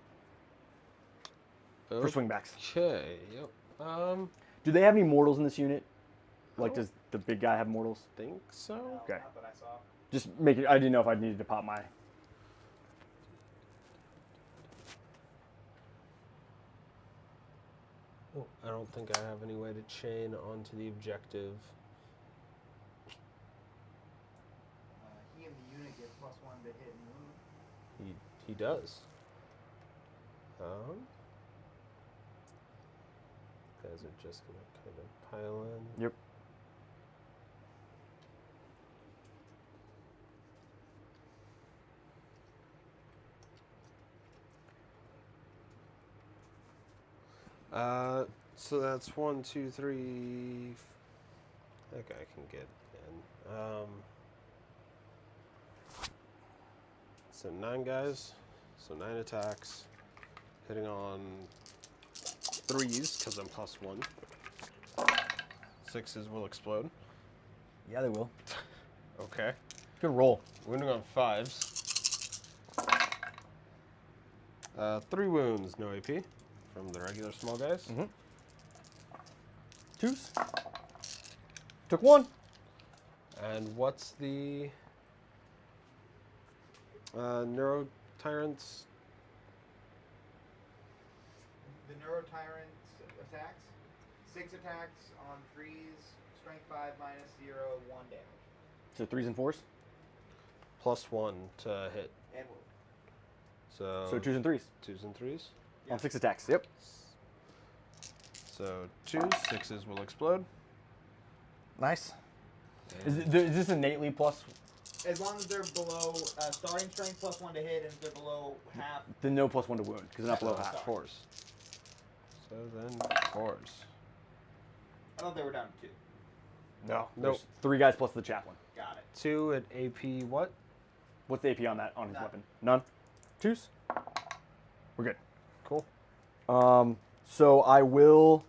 For swingbacks. Okay, yep. Do they have any mortals in this unit? Like, Oh. does the big guy have mortals? Think so. Okay. Not that I saw. Just make it. I didn't know if I needed to pop my. Oh, I don't think I have any way to chain onto the objective. He and the unit get +1 to hit and move. He does. Guys are just gonna kind of pile in. Yep. So that's 1, 2, 3. That guy can get in. So 9 guys. So 9 attacks. Hitting on 3s because I'm +1. 6s will explode. Yeah, they will. Okay. Good roll. Wounding on 5s. 3 wounds, no AP from the regular small guys. Mm-hmm. 2s. Took 1. And what's the neuro tyrants? Neurotyrant's attacks. 6 attacks on 3s, strength 5 minus 0, 1 damage. So 3s and 4s? +1 to hit. And wound. So 2s and 3s. 2s and 3s. Yep. On 6 attacks. Yep. So 2s, 6s will explode. Nice. Is this innately plus? As long as they're below starting strength +1 to hit, and if they're below half. Then no +1 to wound because they're not below half. 4s. So then 4s. I thought they were down to 2. No. Nope. There's 3 guys plus the chaplain. Got it. 2 at AP what? What's the AP on that on his None. weapon? None. 2s. We're good. Cool. So I will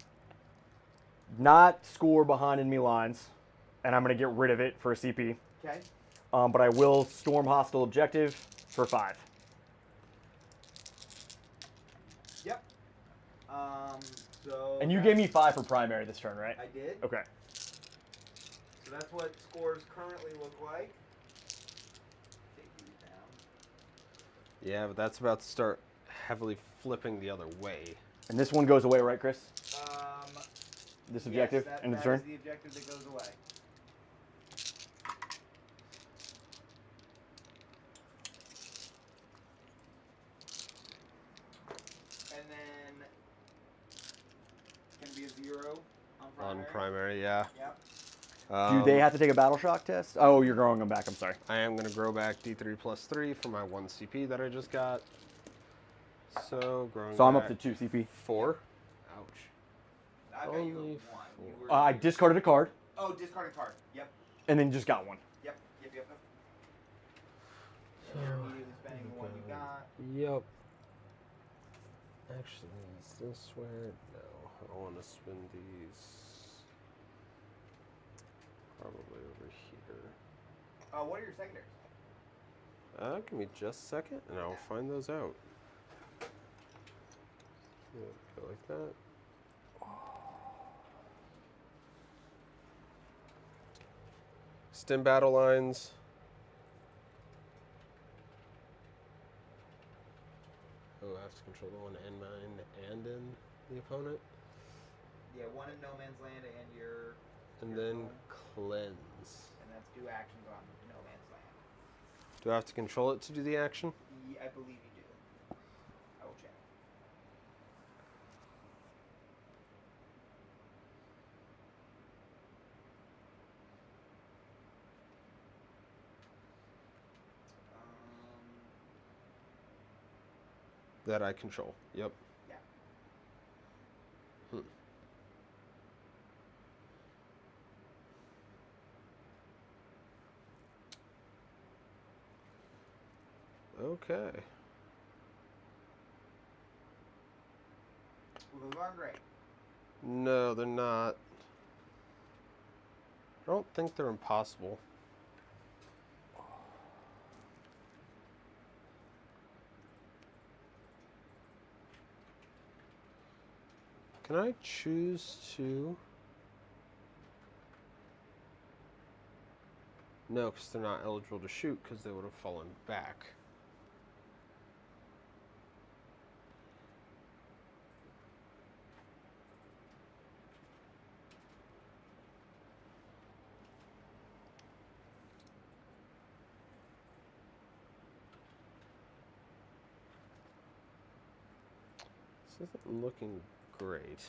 not score behind enemy lines, and I'm going to get rid of it for a CP. Okay. But I will storm hostile objective for 5. Yep. So. And you gave me 5 for primary this turn, right? I did. Okay. So that's what scores currently look like. Take these down. Yeah, but that's about to start heavily flipping the other way. And this one goes away, right, Chris? Um. This objective yes, end of that turn? is the objective that goes away. And then can be a 0 on primary. On primary, yeah. Yep. Do they have to take a battle shock test? Oh, you're growing them back. I'm sorry. I am going to grow back D3 + 3 for my 1 CP that I just got. So growing So I'm up back to 2 CP. 4. Ouch. I got you Only 1. You 4. were- I discarded a card Oh, discard a card. Yep. and then just got one. Yep. Yep. Yep. And you're immediately spending the one you got. Yep. Actually, is this where? No, I don't want to spin these. Probably over here. What are your secondaries? Give me just a second, and I'll find those out. Yeah, go like that. Stim battle lines. Oh, I have to control the one in mine and in the opponent. Yeah, 1 in no man's land and your. And your then home. cleanse. And that's 2 actions on no man's land. Do I have to control it to do the action? I believe you do. I will check. That I control. Yep. Yeah. Hmm. Okay. Well, those aren't great. No, they're not. I don't think they're impossible. Can I choose to? No, because they're not eligible to shoot because they would have fallen back. This isn't looking great.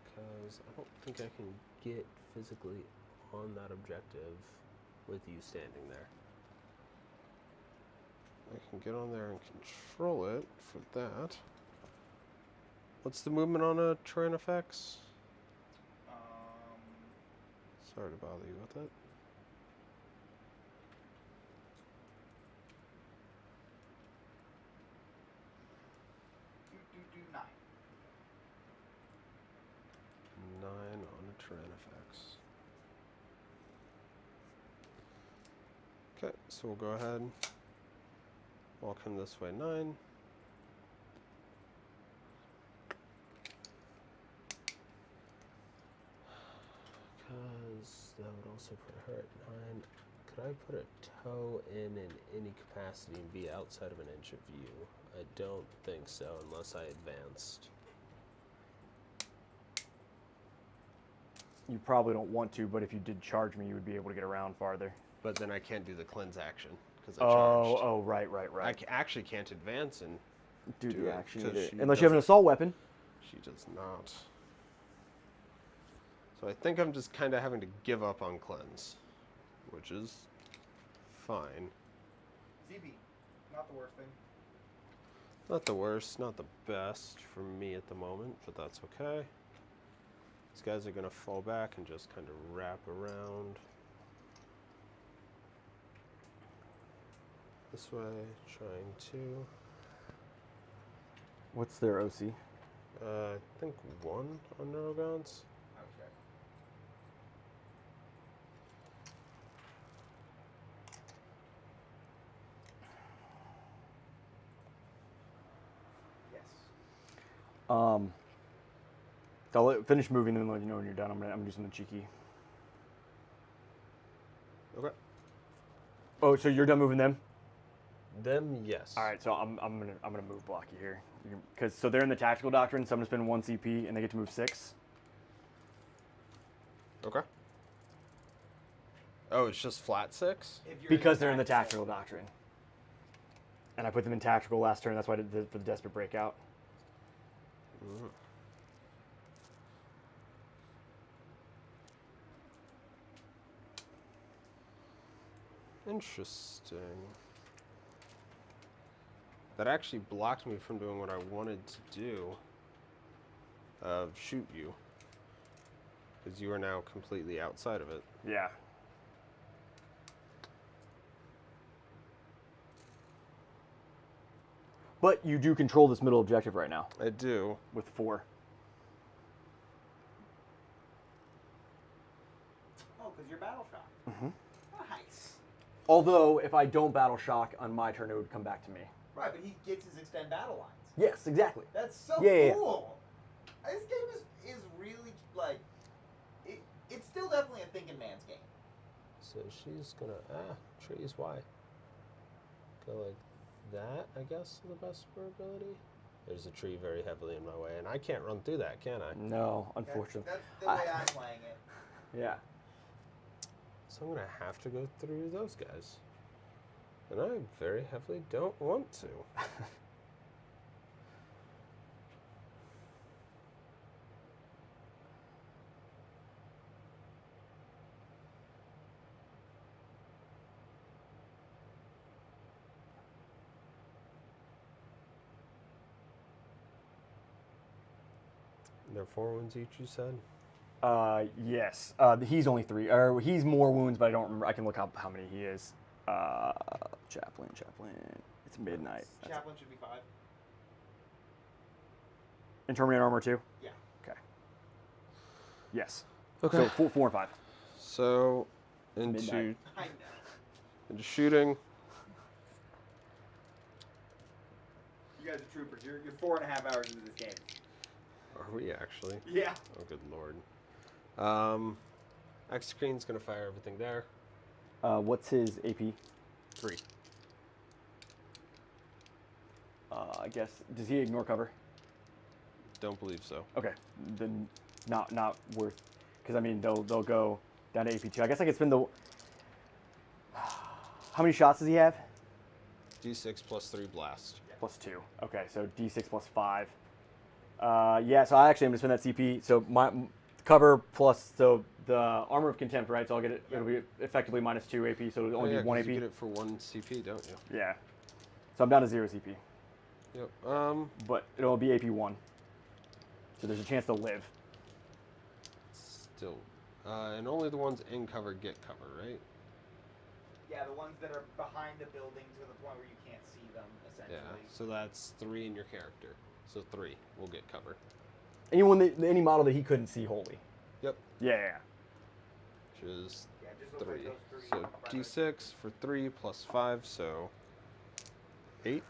Because I don't think I can get physically on that objective with you standing there. I can get on there and control it for that. What's the movement on a terrain effects? Sorry to bother you with it. Do 9. 9 on a terrain effects. Okay, so we'll go ahead. Walk him this way 9. Because that would also put her at 9. Could I put a toe in any capacity and be outside of an inch of view? I don't think so, unless I advanced. You probably don't want to, but if you did charge me, you would be able to get around farther. But then I can't do the cleanse action because I charged. Oh, right. I actually can't advance and do the it, action 'cause either. she Unless you have an assault weapon. She does not. So I think I'm just kind of having to give up on cleanse, which is fine. ZB, not the worst thing. Not the worst, not the best for me at the moment, but that's okay. These guys are going to fall back and just kind of wrap around. This way, trying to. What's their OC? I think 1 on Neurogons. Okay. Yes. I'll finish moving and let you know when you're done. I'm gonna do something cheeky. Okay. Oh, so you're done moving them? Them, yes. All right, so I'm gonna move block you here, because so they're in the tactical doctrine. So I'm gonna spend 1 CP and they get to move 6. Okay. Oh, it's just flat 6? Because they're in the tactical doctrine. And I put them in tactical last turn. That's why I did for the desperate breakout. Mm. Interesting. That actually blocked me from doing what I wanted to do. Shoot you. Because you are now completely outside of it. Yeah. But you do control this middle objective right now I do. with 4. Oh, because you're battle shock. Mm-hmm. Nice. Although, if I don't battle shock on my turn, it would come back to me. Right, but he gets his extend battle lines. Yes, exactly. That's so Yeah. cool. This game is really, like, it's still definitely a thinking man's game. So she's gonna, trees, why? Go like that, I guess, is the best for ability. There's a tree very heavily in my way, and I can't run through that, can I? No, unfortunately. That's the way I'm playing it. Yeah. So I'm gonna have to go through those guys. And I very heavily don't want to. They're 4 wounds each, you said? Yes. He's only 3. Or he's more wounds, but I don't remember. I can look up how many he is. Chaplain. It's midnight. Chaplain should be 5. And Terminator armor too? Yeah. Okay. Yes. Okay. So 4 and 5. So into Midnight. I know. into shooting. You guys are troopers. You're 4.5 hours into this game. Are we actually? Yeah. Oh, good lord. X screen's gonna fire everything there. What's his AP? 3. I guess. Does he ignore cover? Don't believe so. Okay. Then not worth. Because I mean they'll go down to AP 2. I guess I could spend the. How many shots does he have? D6 plus 3 blast. Plus 2. Okay, so D6 plus 5. Yeah, so I actually am going to spend that CP. So my cover plus, so the armor of contempt, right? So I'll get it, it'll be effectively minus 2 AP, so it'll only be 1 AP. You get it for 1 CP, don't you? Yeah. So I'm down to 0 CP. Yep. But it'll be AP 1. So there's a chance to live. Still. And only the ones in cover get cover, right? Yeah, the ones that are behind the building to the point where you can't see them, essentially. Yeah. So that's 3 in your character. So 3 will get cover. Any model that he couldn't see wholly. Yep. Yeah. Which is Yeah, just looks like 3. those 3 So brothers. D6 for 3 plus 5, so 8.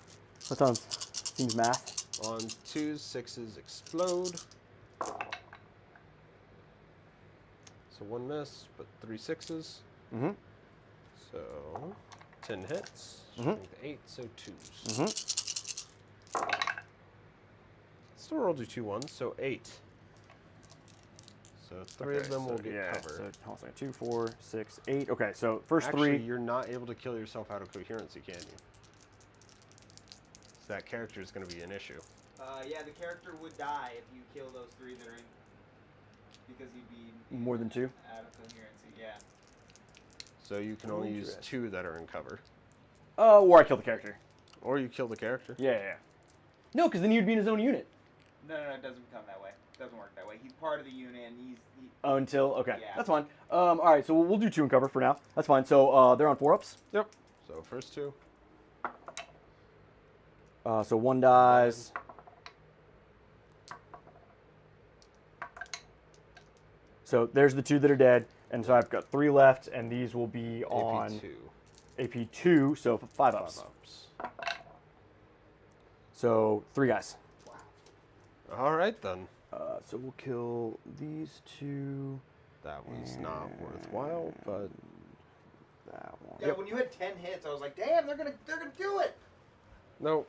That sounds seems math. On 2s, 6s explode. So 1 miss, but 3 6s. Mm-hmm. So 10 hits. Mhm. Strength 8, so 2s. Mm-hmm. Still rolled you 2 1s, so 8. So 3 of them will get cover. So hold on a second. 2, 4, 6, 8. Okay, so first Actually, 3. you're not able to kill yourself out of coherency, can you? So that character is going to be an issue. Yeah, the character would die if you kill those 3 that are in, because he'd be More than 2? out of coherency. Yeah. So you can only use 2 that are in cover. Or I kill the character. Or you kill the character. Yeah. No, because then you'd be in his own unit. No, it doesn't become that way. It doesn't work that way. He's part of the unit, and Okay, Yeah. that's fine. All right, so we'll do 2 in cover for now. That's fine. So they're on 4-ups. Yep. So first 2. So 1 dies. So there's the 2 that are dead, and so I've got 3 left, and these will be on AP2, so 5-ups. 5-ups. So 3 guys. All right then. So we'll kill these 2. That was not worthwhile, but That one. Yeah, when you had 10 hits, I was like, damn, they're gonna do it. No.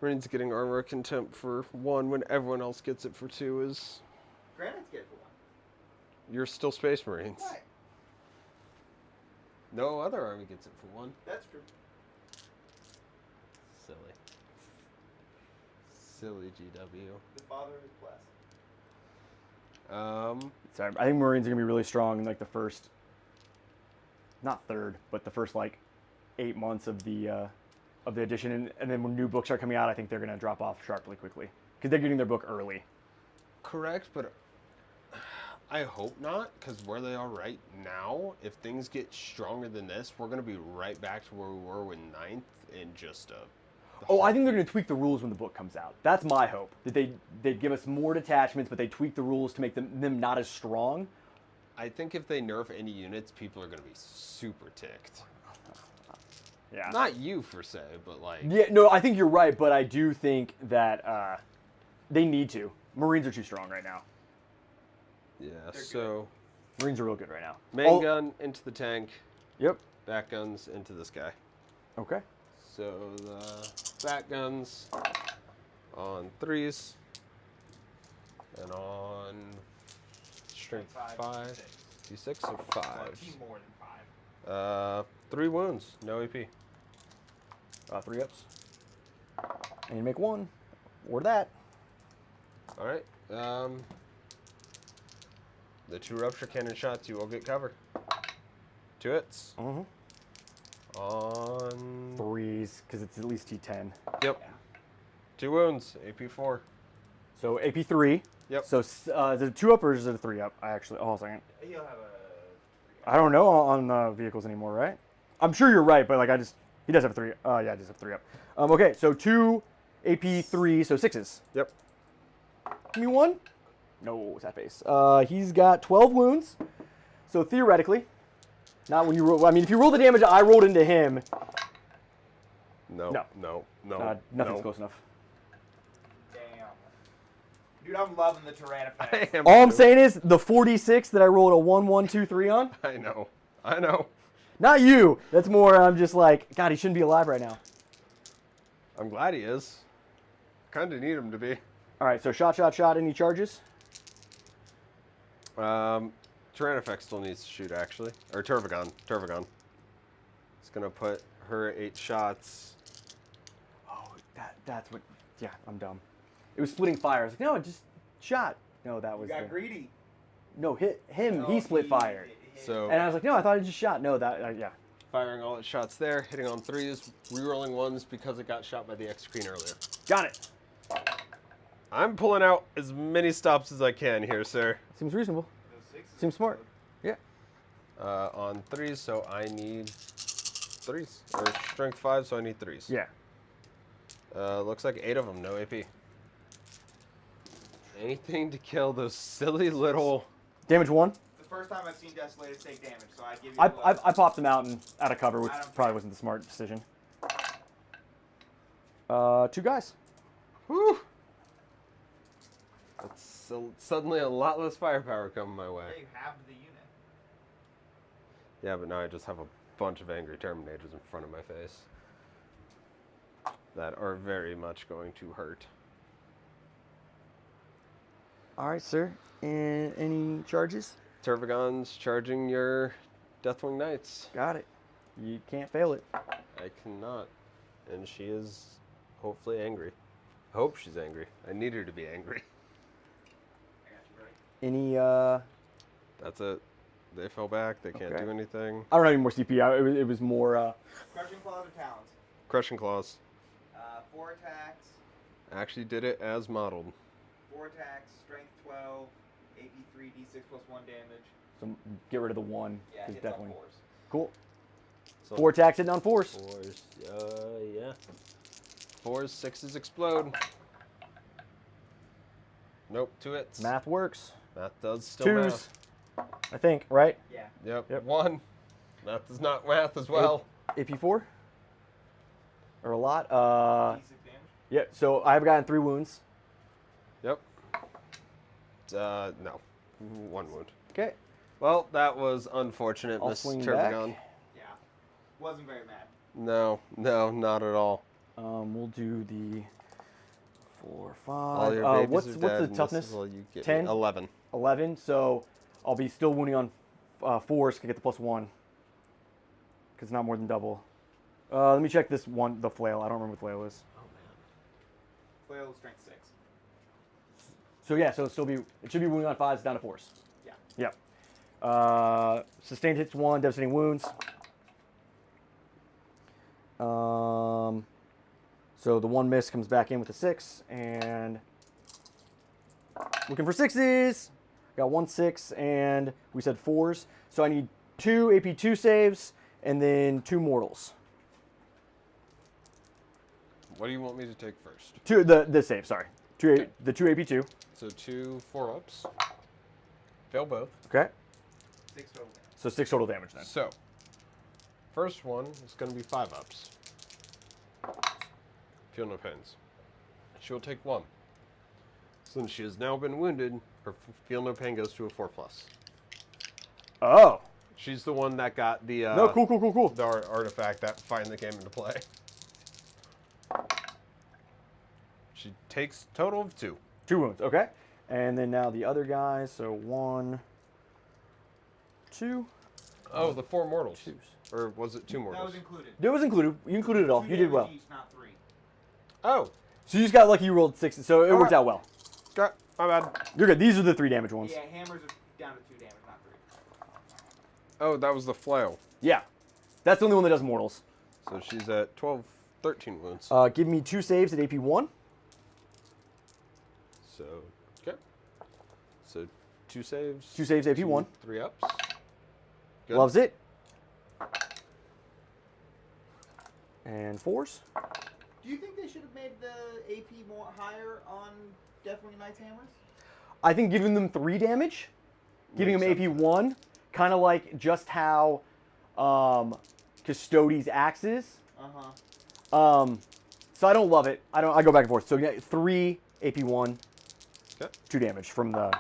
Marines getting armor contempt for 1 when everyone else gets it for 2 is... Granite's get it for 1. You're still Space Marines. Right. No other army gets it for 1. That's true. Silly GW. The father is blessed. Sorry, I think Marines are gonna be really strong in like the first, not third, but the first like 8 months of the edition, and then when new books are coming out, I think they're gonna drop off sharply quickly because they're getting their book early. Correct, but I hope not, because where they are right now, if things get stronger than this, we're gonna be right back to where we were with 9th in just a... I think they're going to tweak the rules when the book comes out. That's my hope. That they'd give us more detachments, but they tweak the rules to make them not as strong. I think if they nerf any units, people are going to be super ticked. Yeah. Not you, per se, but like... Yeah, no, I think you're right, but I do think that they need to. Marines are too strong right now. Yeah, so... Marines are real good right now. Main gun into the tank. Yep. Back guns into this guy. Okay. So the back guns on 3s and on strength 5. D6 or 5? Team more than 5. 3 wounds, no AP. 3 ups. And you make 1. Or that. All right. The 2 rupture cannon shots, you will get cover. 2 hits. Mm-hmm. On 3s, because it's at least T10. Yep. Yeah. 2 wounds, AP 4. So AP 3. Yep. So is it a 2-up or is it a 3-up? I actually, hold on a second. He'll have a... I don't know on vehicles anymore, right? I'm sure you're right, but like he does have a 3. Yeah, he does have 3-up. Okay, so 2 AP 3, so 6s. Yep. Give me 1. No, it's that face. He's got 12 wounds. So theoretically, not when you roll. I mean, if you roll the damage I rolled into him. No. Nothing's close enough. Damn. Dude, I'm loving the Tyranids. All I'm saying is the 46 that I rolled a 1, 1, 2, 3 on. I know. Not you. That's more. I'm just like, God, he shouldn't be alive right now. I'm glad he is. Kind of need him to be. All right. So shot. Any charges? Tyrannifex still needs to shoot, actually. Or Turvagon. It's going to put her at 8 shots. Oh, that's what... Yeah, I'm dumb. It was splitting fire. I was like, no, it just shot. No, that was... You got greedy. No, hit him. No, he split fire. So... And I was like, no, I thought it just shot. No, that... yeah. Firing all its shots there, hitting on 3s, rerolling 1s because it got shot by the X-Queen earlier. Got it. I'm pulling out as many stops as I can here, sir. Seems reasonable. Seems smart. Yeah. On 3s, so I need 3s. Or strength 5, so I need 3s. Yeah. Looks like 8 of them, no AP. Anything to kill those silly little... Damage 1. The first time I've seen Desolators take damage, so I give you... I popped them out of cover, which probably wasn't the smart decision. 2 guys. Whew. That's suddenly a lot less firepower coming my way. Yeah, you have the unit. Yeah, but now I just have a bunch of angry Terminators in front of my face. that are very much going to hurt. All right, sir. And any charges? Tervagon's charging your Deathwing Knights. Got it. You can't fail it. I cannot. And she is hopefully angry. I hope she's angry. I need her to be angry. Any, That's it. They fell back. They can't Okay. do anything. I don't have any more CP. It was more, Crushing Claws or Talons? Crushing Claws. 4 attacks. Actually did it as modeled. 4 attacks, strength 12, AP 3, D6 plus 1 damage. so get rid of the 1. Yeah, 'cause hits on Deathwing. 4s. Cool. So 4 attacks hitting on 4s. 4s. Yeah. 4s, 6s explode. Nope, 2 hits. Math works. Math does still 2s, I think, right? Yeah. math. Yep. Yep. 1. Math does not math as well. AP4? Or a lot? D6 damage. Yeah, so I've gotten 3 wounds. Yep. No. 1 wound. Okay. Well, that was unfortunate, I'll Miss swing Tervagon. Yeah. Wasn't very mad. No, not at all. We'll do the 4, 5. All your babies what's are the dead, and this toughness? is all you get. 10? 11. 11. So I'll be still wounding on 4s to get the +1. Because it's not more than double. Let me check this one, the flail. I don't remember what flail is. Oh Flail strength 6. So yeah, so it should be wounding on 5s down to 4s. Yeah. Yeah. Sustained hits 1, devastating wounds. So the 1 miss comes back in with a 6, and looking for 6s. Got 1 6, and we said 4s. So I need 2 AP2 saves, and then 2 mortals. man. What do you want me to take first? The save, sorry. Okay. The 2 AP2. So 2 4-ups. Fail both. Okay. 6 total damage. So 6 total damage then. So, first one is going to be 5-ups. Feel no pains. She'll take 1. Since she has now been wounded, her feel no pain goes to a 4+. Oh. She's the one that got the No, cool. the artifact that finally came into play. She takes total of 2. 2 wounds, okay. And then now the other guys, so 1, 2. Oh, the 4 mortals. 2s. Or was it 2 That mortals? was included. It was included. You included it all. 2 You did damage well. Each, not 3. Oh, So you just got lucky you rolled 6, so it worked out well. got my bad. You're good. These are the 3 damage ones. Yeah, hammers are down to 2 damage, not 3. Oh, that was the flail. Yeah. That's the only one that does mortals. So she's at 12, 13 wounds. Give me 2 saves at AP1. So, okay. So 2 saves. 2 saves AP1. 3 ups. Good. Loves it. And 4s. Do you think they should have made the AP more higher on Deathwing Knight's hammers? I think giving them 3 damage, giving them Makes sense. AP1, kind of like just how Custodes axes. So I don't love it. I go back and forth. So yeah, 3 AP1, Okay. 2 damage from the.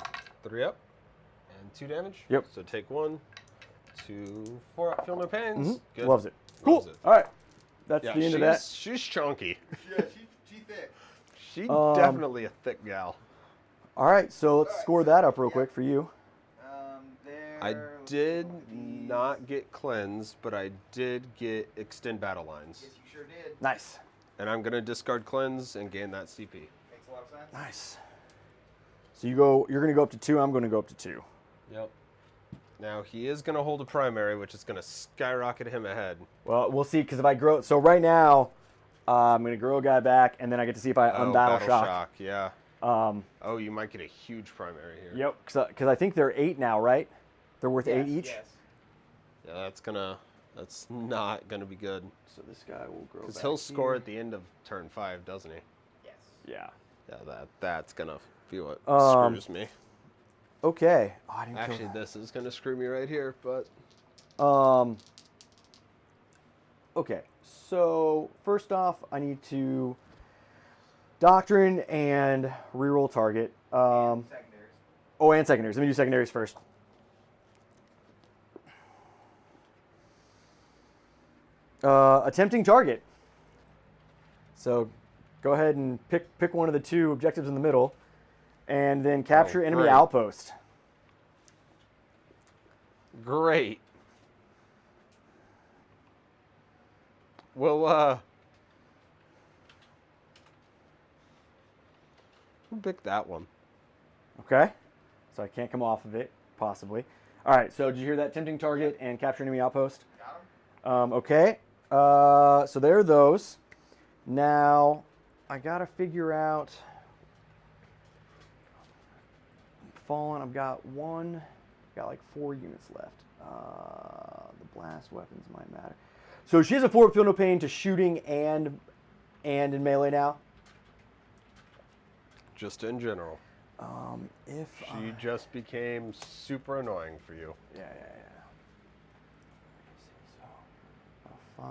3 up. And 2 damage. Yep. So take 1, 2, 4 up. Feel no pains. Good. Loves it. Cool. Loves it. All right. That's Yeah, the end of that. she's chunky. Yeah, she thick. She's definitely a thick gal. All right, so let's Alright, score so- that up real yeah. quick for you. I did not get cleanse, but I did get extend battle lines. Yes, you sure did. Nice. And I'm gonna discard cleanse and gain that CP. Makes a lot of sense. Nice. So you're gonna go up to 2. I'm gonna go up to 2. Yep. Now he is gonna hold a primary, which is gonna skyrocket him ahead. Well, we'll see. Because if I grow, so right now, I'm gonna grow a guy back, and then I get to see if I unbattle Battle shock. Yeah. Um, Oh, you might get a huge primary here. Yep. Because I think they're 8 now, right? They're worth 8 each. Yes. Yeah, that's not gonna be good. So this guy will grow. Because back he'll score here. at the end of turn 5, doesn't he? Yes. Yeah. Yeah, that's gonna be what Um, screws me. Okay. Oh, I didn't kill Actually, that. this is gonna screw me right here, but Okay. So first off, I need to doctrine and reroll target. And secondaries. Oh, and secondaries. Let me do secondaries first. Attempting target. So go ahead and pick one of the two objectives in the middle, and then capture enemy great. outpost. Great. Well, we'll pick that one. Okay. So I can't come off of it, possibly. All right. So did you hear that? Tempting target and capture enemy outpost. Got him. Okay. So there are those. Now I gotta figure out. Fallen. I've got like 4 units left. The blast weapons might matter. So she has a forward feel no pain to shooting and in melee now. Just in general. If She just became super annoying for you. Yeah. So, 5,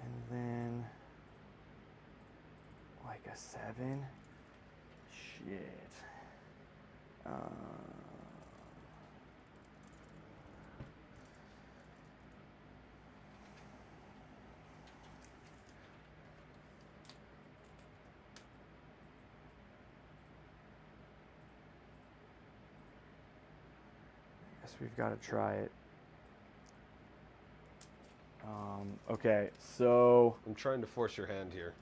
and then like a 7. Shit. Guess we've got to try it. Okay, so I'm trying to force your hand here.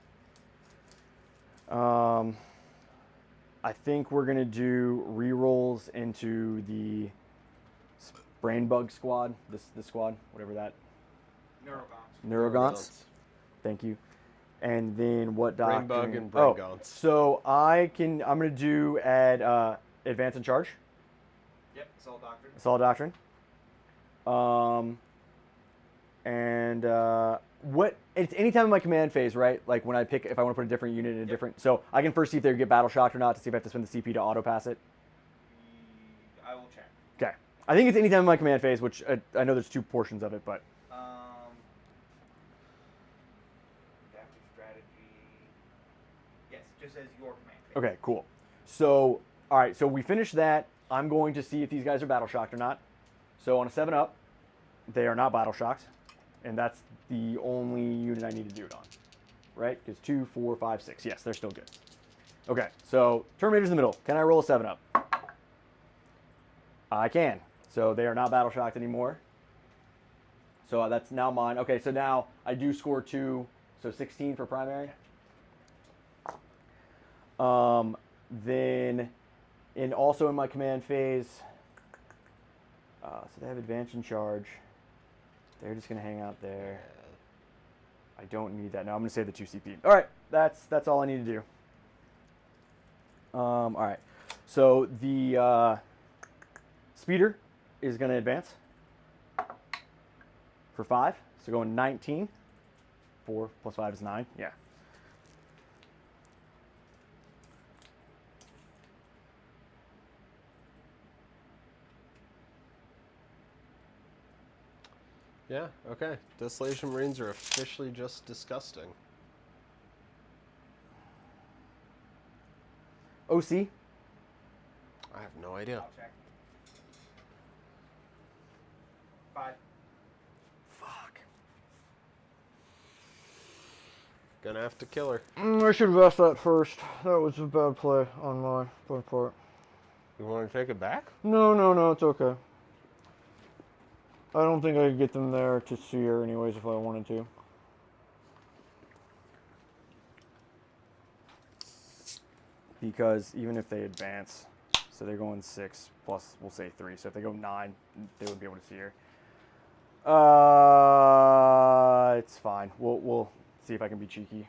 I think we're gonna do rerolls into the brain bug squad. This squad, whatever that. Neurogons. Thank you. And then what doctrine? Brain bug and brain gaunts. So I'm gonna do at advance and charge. Yep. Assault doctrine. Assault doctrine. And what? It's anytime in my command phase, right? Like when I pick, if I want to put a different unit in a different. So I can first see if they get battle shocked or not to see if I have to spend the CP to auto pass it. I will check. Okay. I think it's anytime in my command phase, which I know there's 2 portions of it, but. Adaptive strategy. Yes, just as your command phase. Okay, cool. So, all right, so we finished that. I'm going to see if these guys are battle shocked or not. So on a 7-up, they are not battle shocked. And that's the only unit I need to do it on, right? Because 2, 4, 5, 6. Yes, they're still good. Okay, so Terminator's in the middle. Can I roll a 7-up? I can. So they are not battle shocked anymore. So that's now mine. Okay, so now I do score 2, so 16 for primary. Then, also in my command phase, so they have advance and charge. They're just gonna hang out there. I don't need that. No, I'm gonna save the 2 CP. All right, that's all I need to do. All right, so the speeder is gonna advance for 5. So going 19. 4 plus 5 is 9. Yeah. Yeah, okay. Desolation Marines are officially just disgusting. OC. I have no idea. I'll check. 5. Fuck. Gonna have to kill her. I should have asked that first. That was a bad play on my part. You want to take it back? No, it's okay. I don't think I could get them there to see her anyways if I wanted to. Because even if they advance, so they're going 6 plus, we'll say 3. So if they go 9, they would be able to see her. It's fine. We'll see if I can be cheeky.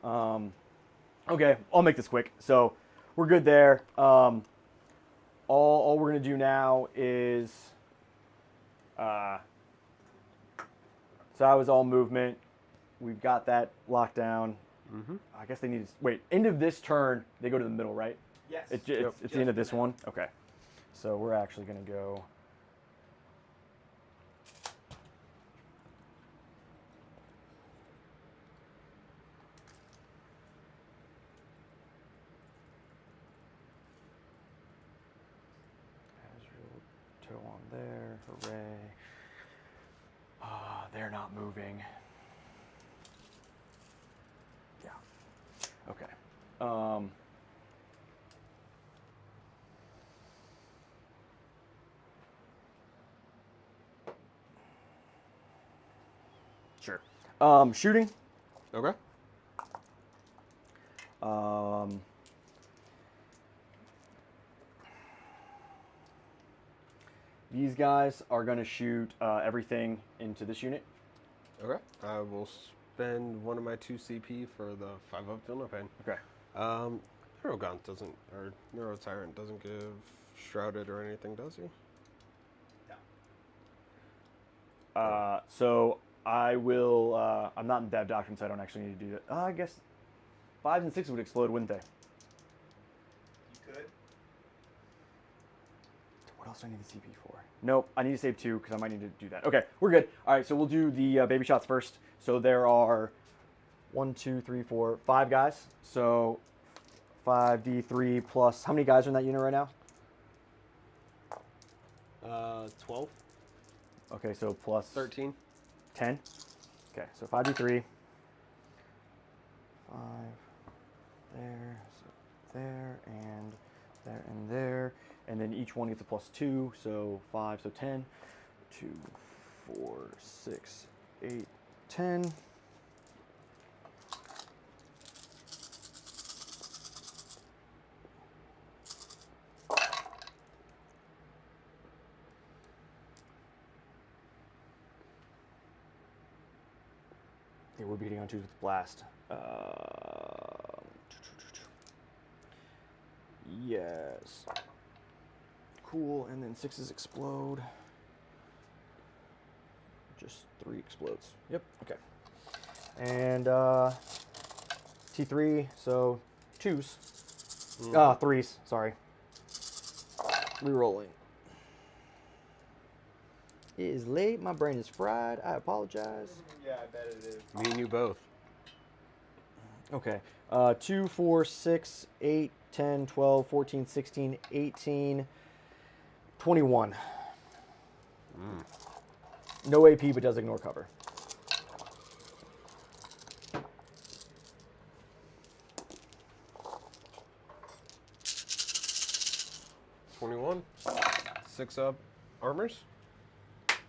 Okay, I'll make this quick. So we're good there. All we're gonna do now is. So that was all movement. We've got that locked down. Mm-hmm. I guess they need to wait. End of this turn, they go to the middle, right? Yes. It's the end of this one. Okay. So we're actually gonna go. Toe on there. Hooray. They're not moving. Sure. Shooting. Okay. These guys are going to shoot everything into this unit. Okay. I will spend one of my 2 CP for the 5-up Feel No Pain. Okay. Neurogaunt doesn't, or Neurotyrant doesn't give Shrouded or anything, does he? No. So I will. I'm not in Dev Doctrine, so I don't actually need to do that. I guess 5s and 6s would explode, wouldn't they? You could. What else do I need the CP for? Nope, I need to save 2 because I might need to do that. Okay, we're good. All right, so we'll do the baby shots first. So there are 1, 2, 3, 4, 5 guys. So 5d3 plus. How many guys are in that unit right now? 12. Okay, so plus 13. 10. Okay, so 5d3. 5 there, so there, and there, and there. And then each one gets a plus 2, so 5, so 10. 2, 4, 6, 8, 10. Yeah, we're beating on 2s with blast. Yes. Cool, and then 6s explode. Just 3 explodes. Yep, okay. And T3, so 2s. 3s, sorry. Rerolling. It is late, my brain is fried, I apologize. Yeah, I bet it is. Me and you both. Okay. 2, 4, 6, 8, 10, 12, 14, 16, 18, 21. No AP, but does ignore cover. $21. 6-up armors.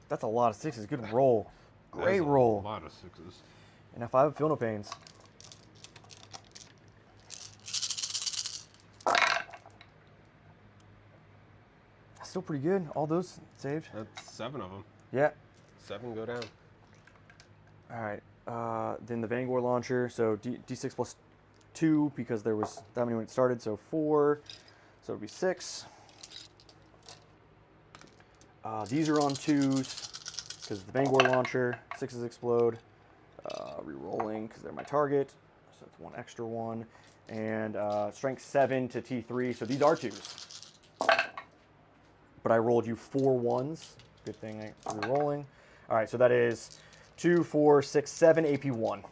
That's a lot of 6s. Good roll. Great That's roll. A lot of 6s. And if I have Feel No Pains. That's still pretty good. All those saved. That's 7 of them. Yeah. 7 go down. All right. Then the Vanguard launcher. So D6 plus 2 because there was that many when it started. So 4. So it would be 6. These are on 2s because the Vanguard launcher. 6s explode. Re-rolling because they're my target. So it's 1 extra 1. And strength 7 to T3. So these are 2s. But I rolled you 4 1s. Good thing I'm re-rolling. All right, so that is 2, 4, 6, 7 AP1.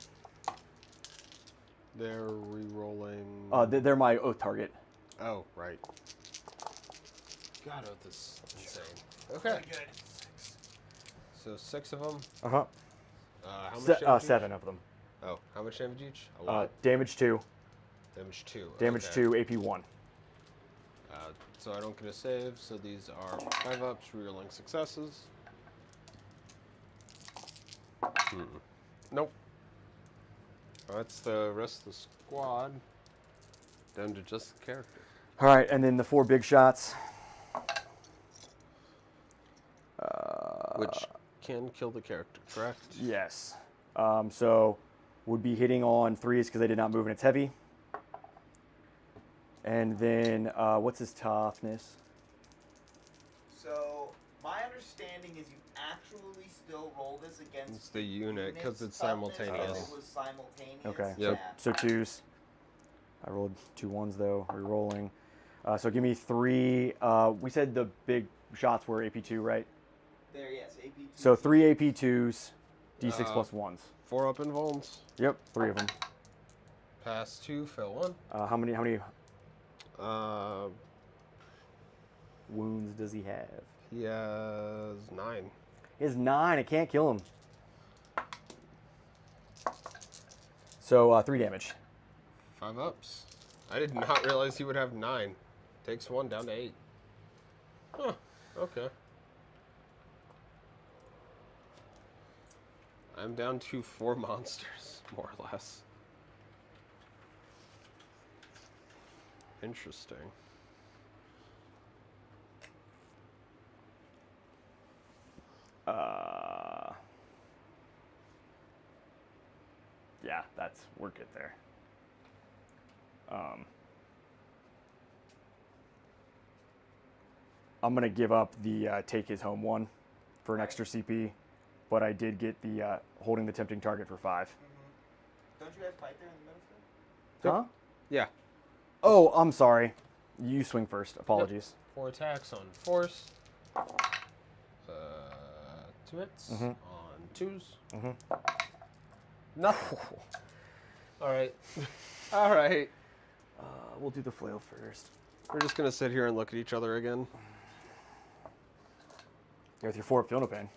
They're re-rolling. They're my oath target. Oh, right. God, oath is insane. Okay. Good. So 6 of them. Uh-huh. How much damage 7 each? of them. Oh, how much damage each? A lot. Damage 2. Damage 2. Damage okay. 2, AP1. So I don't get a save, so these are 5-ups, rerolling successes. Nope. That's the rest of the squad. Down to just the character. All right, and then the 4 big shots. Which can kill the character, correct? Yes. So would be hitting on 3s because they did not move and it's heavy. And then what's his toughness? So my understanding is you actually still roll this against It's the unit because unit's it's toughness, simultaneous. and it was simultaneous. Okay. Yep. So 2s. I rolled 2 1s though, re-rolling. So give me 3. We said the big shots were AP2, right? There, yes, AP2. So 3 AP2s, D6 plus 1s. 4 up in Volns. Yep, 3 of them. Pass 2, fail 1. How many wounds does he have? He has 9. He has 9. I can't kill him. So 3 damage. 5 ups. I did not realize he would have 9. Takes 1 down to 8. Huh. Okay. I'm down to 4 monsters, more or less. Interesting. Yeah, we're good there. I'm gonna give up the take his home one for an extra CP, but I did get the holding the tempting target for 5. Don't you guys fight there in the middle still? Huh? Yeah. Oh, I'm sorry. You swing first. Apologies. 4 attacks on force. 2 hits on 2s. Nothing. All right. All right. We'll do the flail first. We're just gonna sit here and look at each other again. Yeah, with your 4 up, feel no pain.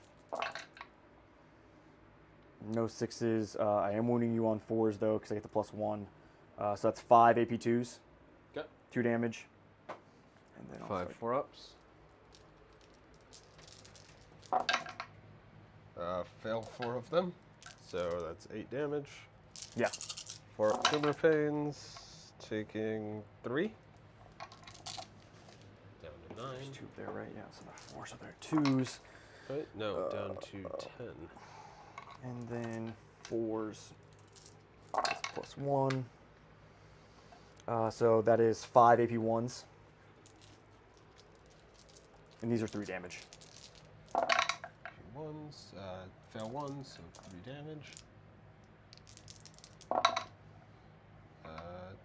No 6s. I am wounding you on 4s though, because I get the +1. So that's 5 AP2s. Okay. 2 damage. And then 5 4-ups. Fail 4 of them, so that's 8 damage. Yeah. 4 silver pains, taking 3. Down to 9. There's 2 there, right? Yeah, so they're 4, so they're 2s. Right? No, down to 10. And then 4s +1. So that is 5 AP1s. And these are 3 damage. 1s, fail 1, so 3 damage.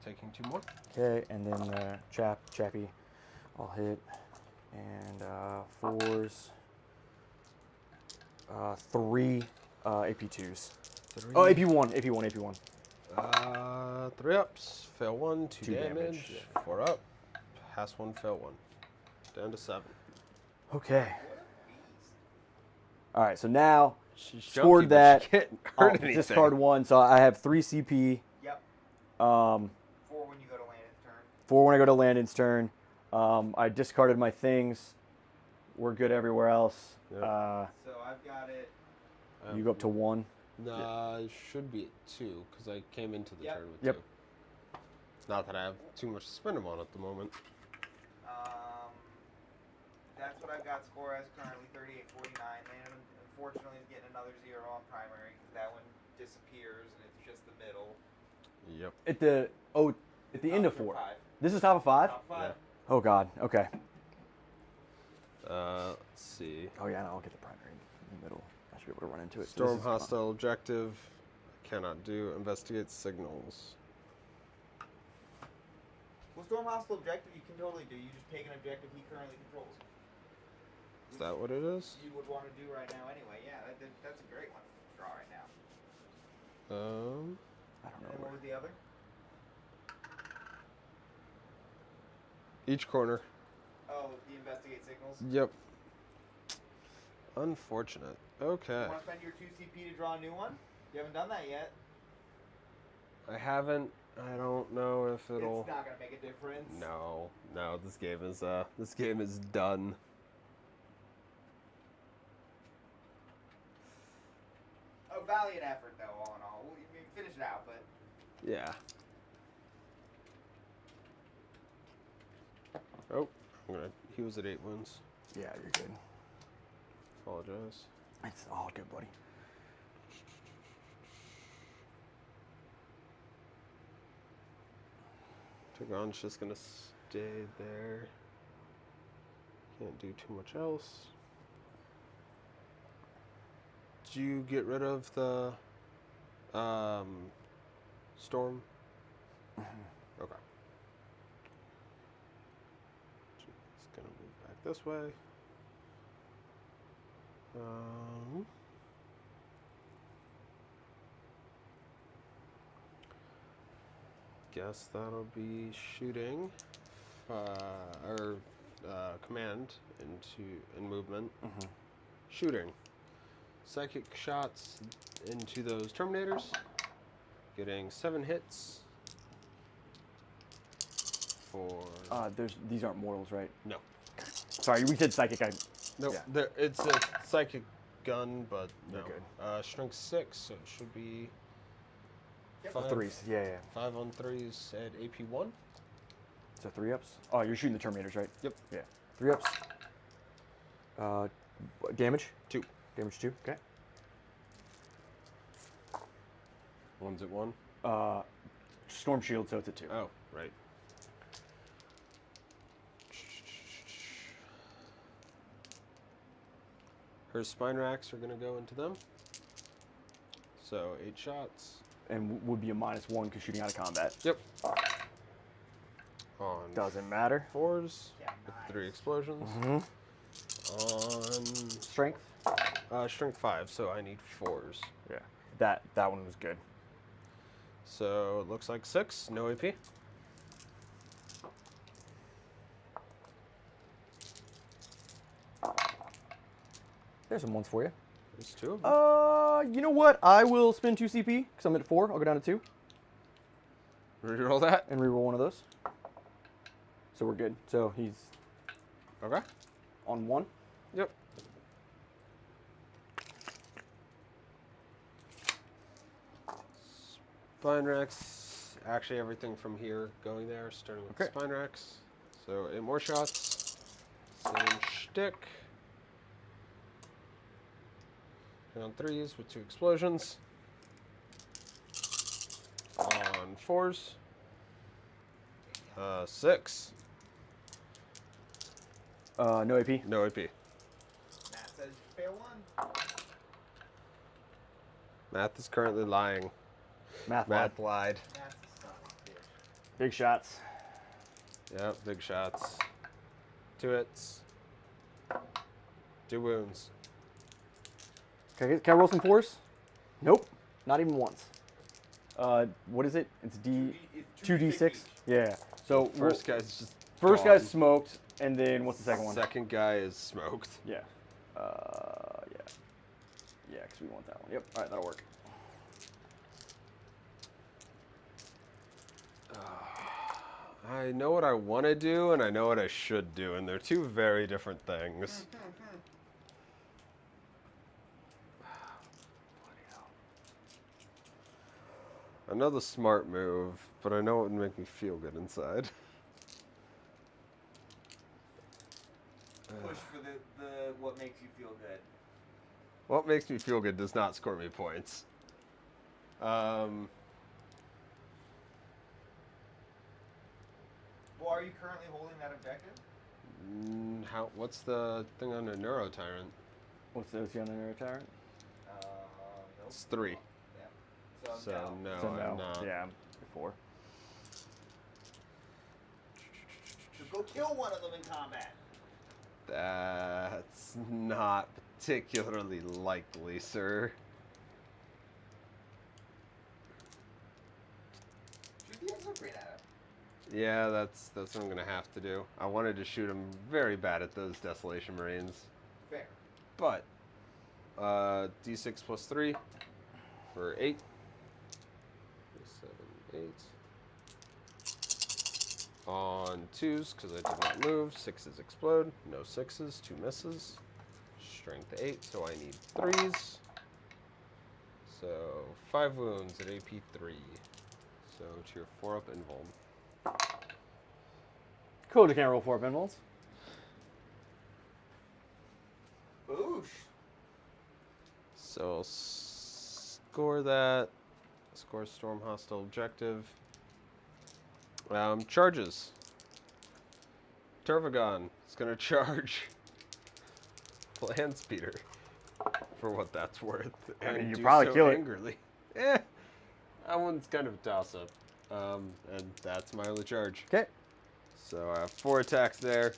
Taking 2 more. Okay, and then Chappie, I'll hit. And 4s, 3 AP2s. 3. Oh, AP1, AP1, AP1. 3 ups, fail 1, 2 2 damage. damage. 4 up, pass 1, fail 1. Down to 7. Okay. All right, so now She's scored junky, but that. she can't I'll hurt anything. discard 1, so I have 3 CP. Yep. 4 4 when you go to Landon's turn. when I go to Landon's turn. I discarded my things. We're good everywhere else. Yep. So I've got it. You go up to 1. Nah, it should be at 2, because I came into the turn with 2. Yep. It's not that I have too much to spend them on at the moment. That's what I've got score as currently 38-49. Landon, unfortunately, is getting another 0 on primary because that one disappears and it's just the middle. Yep. At the end of 4. 5. This is top of 5? Top 5. Yeah. Oh god. Okay. Let's see. Oh yeah, no, I'll get the primary in the middle. I should be able to run into it. Storm This is fun. hostile objective. Cannot do. Investigate signals. Well, Storm hostile objective you can totally do. You just take an objective he currently controls. Is that what it is? You would want to do right now anyway. Yeah, that's a great one to draw right now. I don't And know. what was the other? Each corner. Oh, the investigate signals. Yep. Unfortunate. Okay. You want to spend your 2 CP to draw a new one? You haven't done that yet. I haven't. I don't know if it'll. It's not gonna make a difference. No. This game is done. A valiant effort, though, all in all. We finish it out, but Yeah. Oh, he was at 8 wounds. Yeah, you're good. Apologize. It's all good, buddy. Tigon's just gonna stay there. Can't do too much else. Did you get rid of the storm? Mm-hmm. Okay. Just gonna move back this way. Guess that'll be shooting, or command in movement. Mm-hmm. Shooting. Psychic shots into those Terminators. Getting 7 hits. for... These aren't mortals, right? No. Sorry, we said psychic. No, Yeah. it's a psychic gun, but no. Good. Strength 6, so it should be... Yep. 5, 3s, yeah. 5 on 3s at AP 1. So 3-ups? Oh, you're shooting the Terminators, right? Yep. Yeah. 3-ups. Damage? 2. Damage 2, okay. One's at 1. Storm Shield, so it's at 2. Oh, right. Her spine racks are going to go into them. So 8 shots. And would be a -1 because shooting out of combat. Yep. On Doesn't matter. 4s Yeah, with nice. 3 explosions. On Strength? strength 5, so I need 4s. Yeah. That one was good. So it looks like 6, no AP. There's some ones for you. There's 2 of them. You know what? I will spend 2 CP because I'm at 4. I'll go down to 2 Reroll that. and reroll one of those. So we're good. So he's Okay. on 1. Yep. Spine racks. Actually, everything from here going there, starting with Okay. spine racks. So 8 more shots. Same shtick. On 3s with 2 explosions. On 4s. 6. No AP. No AP. Matt says fail 1. Math is currently lying. Math. Math lied. Matt's a son of a bitch. Big shots. Yep, big shots. 2 hits. 2 wounds. Can I roll some 4s? Nope. Not even once. What is it? It's It's 2d6. each. Yeah. So First guy's just first gone. guy's smoked, and then what's the second one? Second guy is smoked. Yeah. Yeah. Yeah, because we want that one. Yep. All right, that'll work. I know what I want to do, and I know what I should do, and they're 2 very different things. I know the smart move, but I know it would make me feel good inside. Push for the what makes you feel good. What makes me feel good does not score me points. Well, are you currently holding that objective? What's the thing on a Neuro Tyrant? What's the OC on the Neuro Tyrant? Nope. It's 3. Yeah. So no, So I'm not. Yeah, 4. So go kill one of them in combat. That's not particularly likely, sir. Shoot the exocrine at him. Yeah, that's what I'm gonna have to do. I wanted to shoot him very bad at those Desolation Marines, Fair. but D6 plus 3 for 8. 7, 8. On 2s, because I did not move. 6s explode. No 6s. 2 misses. Strength 8, so I need 3s. So 5 wounds at AP 3. So to your 4-up invuln. Cool, you can't roll 4 pinballs. Boosh. So I'll score that. Score storm hostile objective. Charges. Turvagon is going to charge Land Speeder for what that's worth. I mean, you do probably so kill it. angrily. That one's kind of a toss-up. And that's my only charge. Okay. So I have 4 attacks there.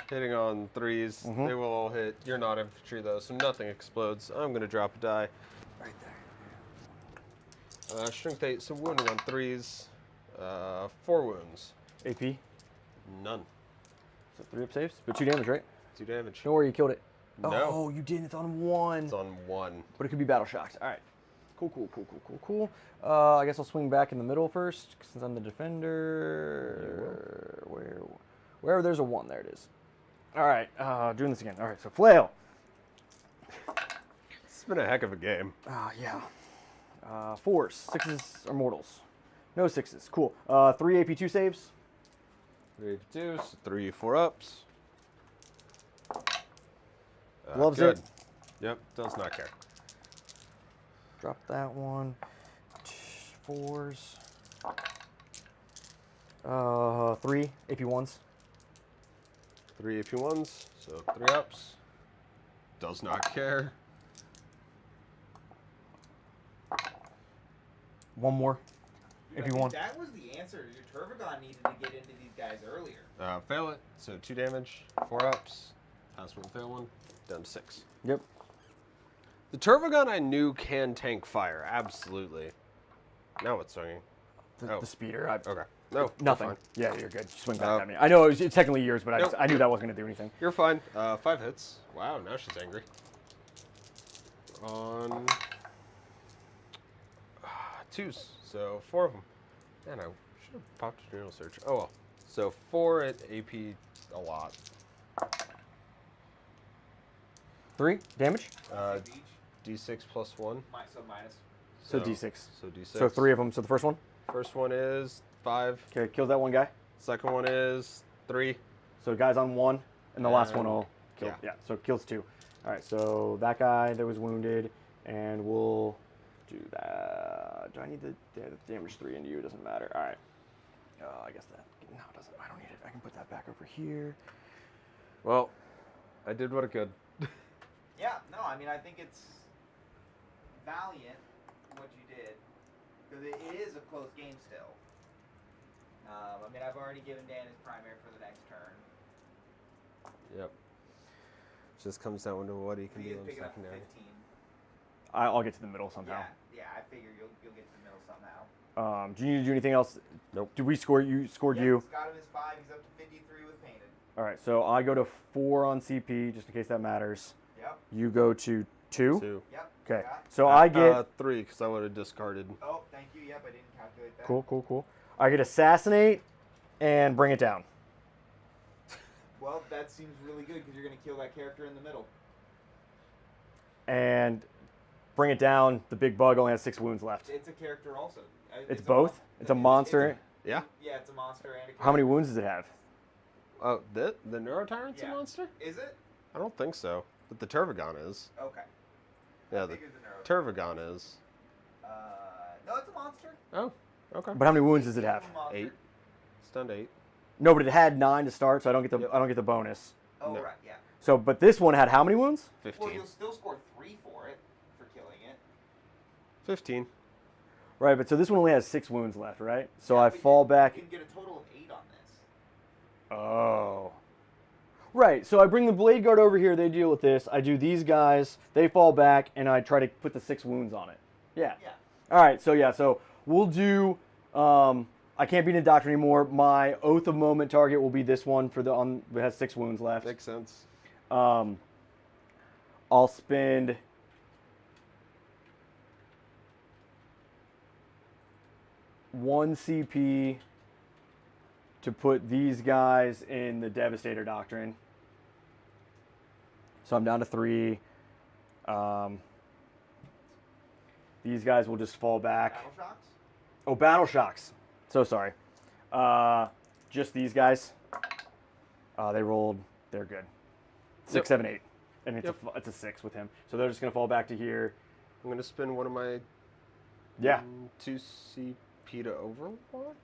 Hitting on 3s. Mhm. They will all hit. You're not infantry though, so nothing explodes. I'm going to drop a die. Right there. Strength 8, so wounding on 3s. 4 wounds. AP. None. So 3-up saves, but 2 damage, right? 2 damage. Don't worry, you killed it. No. Oh, you didn't. It's on 1. It's on 1. But it could be battle shocked. All right. Cool. I guess I'll swing back in the middle first, since I'm the defender. Where there's a 1, there it is. All right, doing this again. All right, so flail. It's been a heck of a game. Yeah. 4s, 6s are mortals. No 6s. Cool. 3 AP2 saves. 3 2s, 3 4-ups. Loves good. it. Yep, does not care. Drop that one. 4s. 3 AP1s. 3 AP1s, so 3-ups. Does not care. 1 more. Dude, AP1. that was the answer. Your Turvagon needed to get into these guys earlier. Fail it, so 2 damage, 4-ups. Pass 1, fail 1, down to 6. Yep. The Turvagon I knew can tank fire, absolutely. Now what's swinging? The speeder. Okay. No, Nothing. Fine. Yeah, you're good. Swing back at me. I know it's technically yours, but Nope. I knew that wasn't going to do anything. You're fine. 5 hits. Wow, now she's angry. On 2s, so 4 of them. Man, I should have popped a journal search. Oh well. So 4 at AP a lot. 3 damage. D6 plus 1. So minus. So D6. So D6. So 3 of them. So the first one. First one is 5. Okay, kills that one guy. Second one is 3. So guy's on 1, and the last one will kill. yeah. Yeah, so it kills 2. All right, so that guy that was wounded, and we'll do that. Do I need the damage 3 into you? It doesn't matter. All right. I guess that. No, it doesn't. I don't need it. I can put that back over here. Well, I did what I could. Yeah, no, I mean, I think it's valiant what you did, because it is a close game still. I mean, I've already given Dan his primary for the next turn. Yep. Just comes down to what he can He do is in big enough for secondary. 15. I'll get to the middle somehow. Yeah, I figure you'll get to the middle somehow. Do you need to do anything else? Nope. Did we score you? Scored you? Scott him is 5. He's up to 53 with painted. All right, so I go to 4 on CP, just in case that matters. Yep. You go to 2? 2. Yep. Okay, Got it. so I get... 3, because I would have discarded. Oh, thank you. Yep, I didn't calculate that. Cool. I get Assassinate and Bring It Down. Well, that seems really good, because you're going to kill that character in the middle. And Bring It Down, the big bug only has 6 wounds left. It's a character also. It's both? It's a monster? Yeah. Yeah, it's a monster and a character. How many wounds does it have? Oh, the Neurotyrant's Yeah. a monster? Is it? I don't think so. But the Turvagon is. Okay. Yeah, I the figured the neuro. Turvagon is. No, it's a monster. Oh, okay. But how many wounds does it have? Monster. 8. Stunned 8. No, but it had 9 to start, so I don't get the Yep. I don't get the bonus. Oh, No. right, yeah. So, but this one had how many wounds? 15. Well, you'll still score 3 for it, for killing it. 15. Right, but so this one only has 6 wounds left, right? So Yeah, I but fall back. You can get a total of 8 on this. Oh. Right, so I bring the Blade Guard over here, they deal with this. I do these guys, they fall back, and I try to put the 6 wounds on it. Yeah. Yeah. All right, so we'll do, I can't beat a doctor anymore. My Oath of Moment target will be this one for it has 6 wounds left. Makes sense. I'll spend 1 CP to put these guys in the Devastator Doctrine. So I'm down to 3. These guys will just fall back. Battle shocks? Oh, Battle Shocks. So sorry. Just these guys. They rolled. They're good. 6, Yep. 7, 8. And it's, Yep. it's a 6 with him. So they're just going to fall back to here. I'm going to spend one of my Yeah. 2 CP to Overwatch.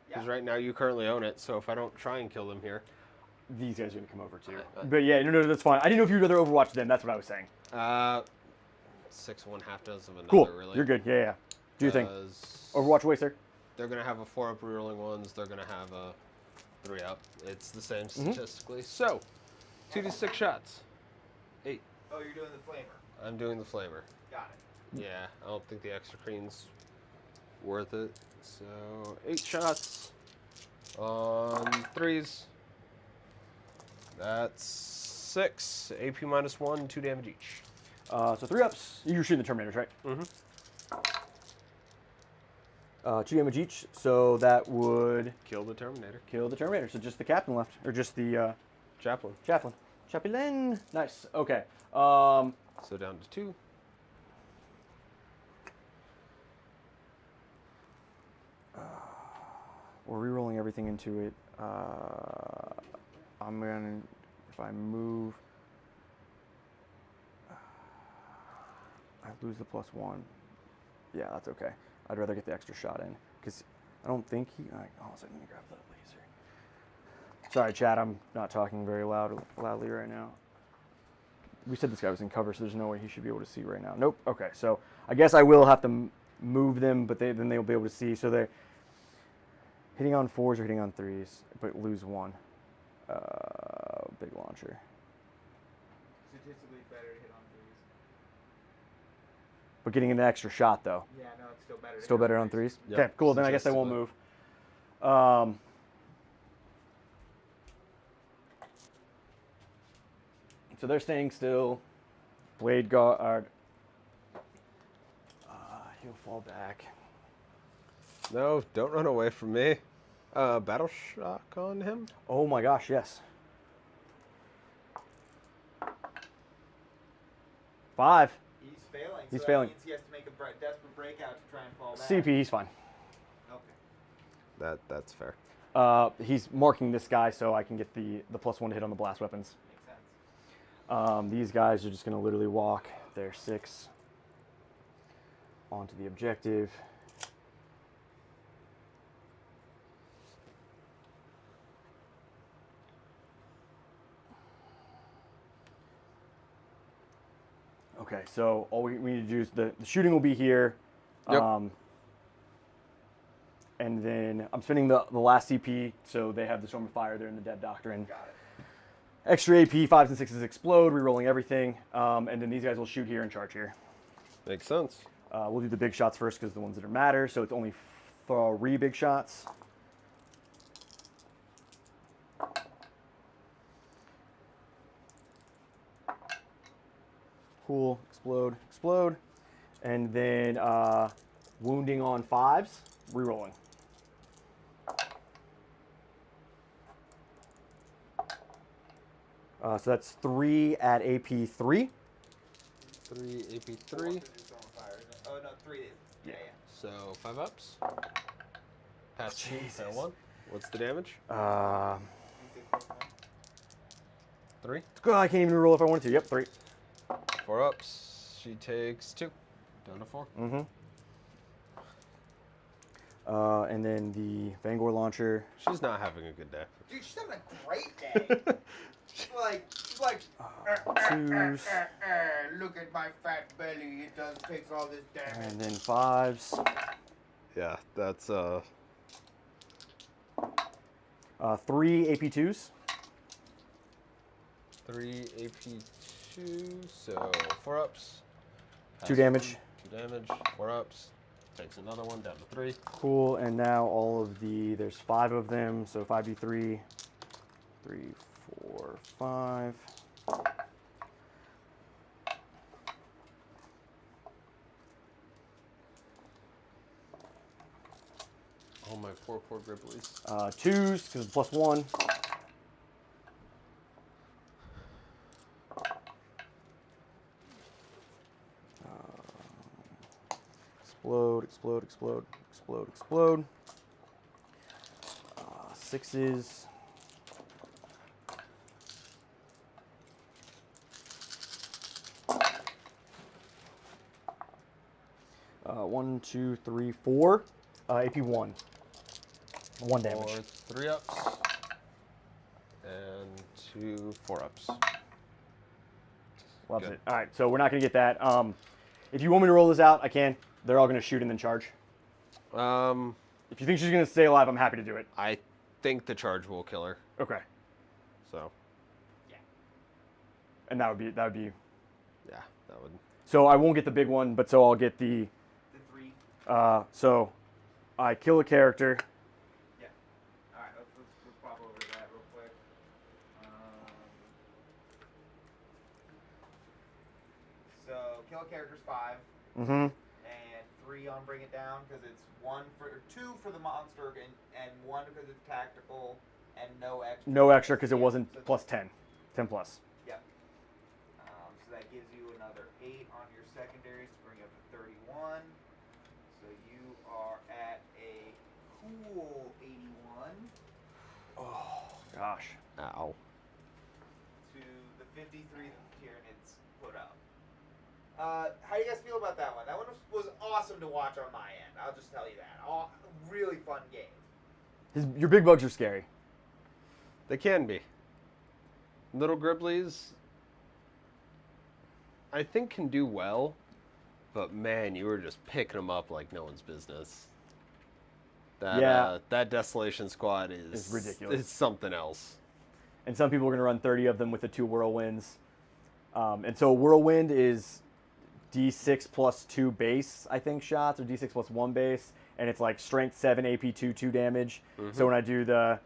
Because Yeah. right now you currently own it, so if I don't try and kill them here. These guys are going to come over too. But yeah, no, that's fine. I didn't know if you'd rather Overwatch them. That's what I was saying. 6 1/2 dozen of another, Cool. really. You're good. Yeah. Do your thing. 'Cause Overwatch away, sir. They're going to have a 4-up rerolling ones. They're going to have a 3-up. It's the same Mm-hmm. statistically. So, 2d6 shots. 8. Oh, you're doing the flavor. I'm doing the flavor. Got it. Yeah, I don't think the extra cream's worth it. So, 8 shots on 3s. That's 6. AP -1, 2 damage each. So 3 ups. You're shooting the Terminators, right? Mm-hmm. 2 damage each, so that would Kill the Terminator. kill the Terminator. So just the captain left, or just the Chaplain. chaplain. Chaplain. Nice. Okay. So down to 2. We're re-rolling everything into it. I'm gonna, if I move, I lose the +1. Yeah, that's okay. I'd rather get the extra shot in because I don't think he. Oh, so let me grab the laser. Sorry, chat. I'm not talking very loudly right now. We said this guy was in cover, so there's no way he should be able to see right now. Nope. Okay, so I guess I will have to move them, but then they'll be able to see. So they're hitting on 4s or hitting on 3s, but lose 1. Big launcher. Statistically better to hit on 3s. But getting an extra shot though. Yeah, no, it's still better. Still better on 3s? Yep. Okay, cool. Then I guess I won't Statistically. move. So they're staying still. Blade guard. He'll fall back. No, don't run away from me. Battle shock on him? Oh my gosh, yes. 5. He's failing. He's so failing. That means he has to make a desperate breakout to try and fall back. CP, he's fine. Okay. That's fair. He's marking this guy so I can get the +1 to hit on the blast weapons. Makes sense. These guys are just going to literally walk their 6 onto the objective. Okay, so all we need to do is the shooting will be here. Yep. And then I'm spending the last CP, so they have the Storm of Fire. They're in the Dead Doctrine. Got it. Extra AP, 5s and 6s explode, re-rolling everything. And then these guys will shoot here and charge here. Makes sense. We'll do the big shots first because the ones that matter. So it's only 3 big shots. Cool, explode, explode. And then wounding on 5s, re-rolling. So that's 3 at AP 3. 3 AP 3. Oh, no, 3 is. Yeah, yeah. So 5 ups. Pass 2, Jesus. fail 1. What's the damage? 3. Good, I can't even roll if I wanted to. Yep, 3. 4 ups. She takes 2. Down to 4. Mm-hmm. And then the Vanguard launcher. She's not having a good day. Dude, she's having a great day. she's like, 2s. look at my fat belly. It takes all this damage. And then 5s. Yeah, that's 3 AP 2s. 3 AP 2. So 4 ups. 2 damage. 2 damage. 4 ups. Takes another one down to 3. Cool. And now all of there's 5 of them. So 5d3. 3, 4, 5. Oh, my poor Gribblies. 2s because it's +1. Explode, explode, explode, explode, explode. 6s. One, 2, 3, 4. AP 1. 1 damage. 4 3 ups. And 2 4 ups. Loves Good. it. All right, so we're not going to get that. If you want me to roll this out, I can. They're all going to shoot and then charge. If you think she's going to stay alive, I'm happy to do it. I think the charge will kill her. Okay. So, And that would be. yeah, that would. So I won't get the big one, but so I'll get the. The 3. So I kill a character. Yeah. All right, let's pop over to that real quick. So kill a character's 5. Mm-hmm. And 3 3 on Bring It Down because it's 2 for the monster and 1 because it's tactical and no extra. No extra because it Yeah, wasn't so plus 10. 10 plus. Yep. So that gives you another 8 on your secondaries to bring up to 31. So you are at a cool 81 Oh, gosh. Ow. to the 53 that the Tyranids put up. How do you guys feel about that one? That one was awesome to watch on my end. I'll just tell you that. Really fun game. Your big bugs are scary. They can be. Little Gribblies, I think, can do well, but man, you were just picking them up like no one's business. That Desolation Squad is ridiculous. It's something else. And some people are going to run 30 of them with the 2 whirlwinds. And so Whirlwind is D6 plus 2 base, I think, shots, or D6 plus 1 base. And it's like strength 7, AP 2, 2 damage. Mm-hmm. So when I do the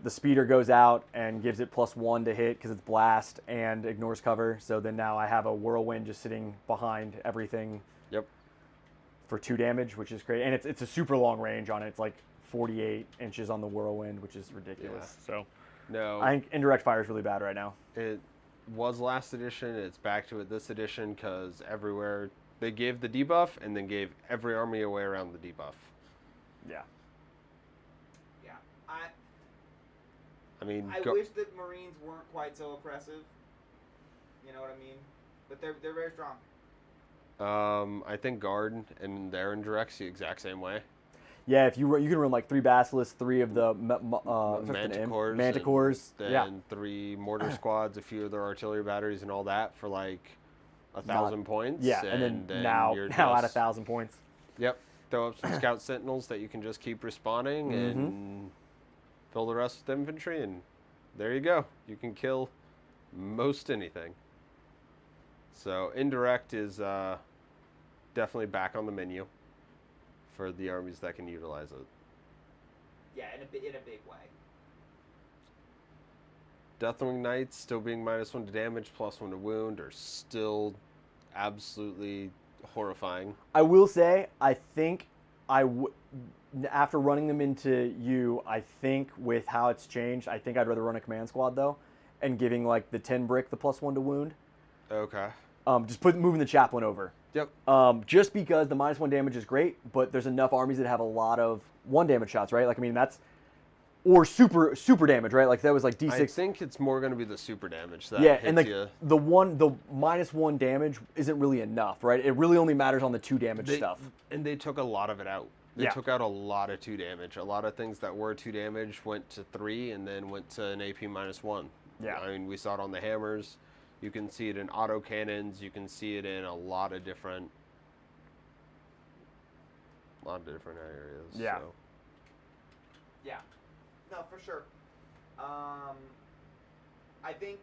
speeder goes out and gives it plus 1 to hit because it's blast and ignores cover. So then now I have a Whirlwind just sitting behind everything. Yep. For 2 damage, which is great. And it's a super long range on it. It's like 48 inches on the Whirlwind, which is ridiculous. Yeah. So No. I think indirect fire is really bad right now. It was last edition. It's back to it this edition because everywhere they gave the debuff and then gave every army away around the debuff. Yeah. Yeah. I mean, I wish that Marines weren't quite so oppressive. You know what I mean? But they're very strong. I think Guard and their indirects the exact same way. Yeah, if you can run like 3 Basilisks, 3 of the Manticores, Manticores, then 3 mortar squads, a few of their artillery batteries, and all that for like 1,000 points. Yeah, and then now you're at just, 1,000 points. Yep, throw up some scout sentinels that you can just keep respawning and fill the rest with infantry, and there you go. You can kill most anything. So indirect is definitely back on the menu for the armies that can utilize it. Yeah, in a big way. Deathwing Knights still being -1 to damage, +1 to wound are still absolutely horrifying. I will say, I think after running them into you, I think with how it's changed, I think I'd rather run a command squad though, and giving like the 10 brick the +1 to wound. Okay. Just moving the chaplain over. Yep. Just because the -1 damage is great, but there's enough armies that have a lot of 1 damage shots, right? Like, I mean, that's... Or super damage, right? Like, that was like D6... I think it's more going to be the super damage that yeah, hits and like you. the -1 damage isn't really enough, right? It really only matters on the 2 damage stuff. And they took a lot of it out. They took out a lot of 2 damage. A lot of things that were 2 damage went to 3 and then went to an AP -1. Yeah. I mean, we saw it on the hammers. You can see it in auto cannons. You can see it in a lot of different areas. Yeah. So. Yeah. No, for sure. I think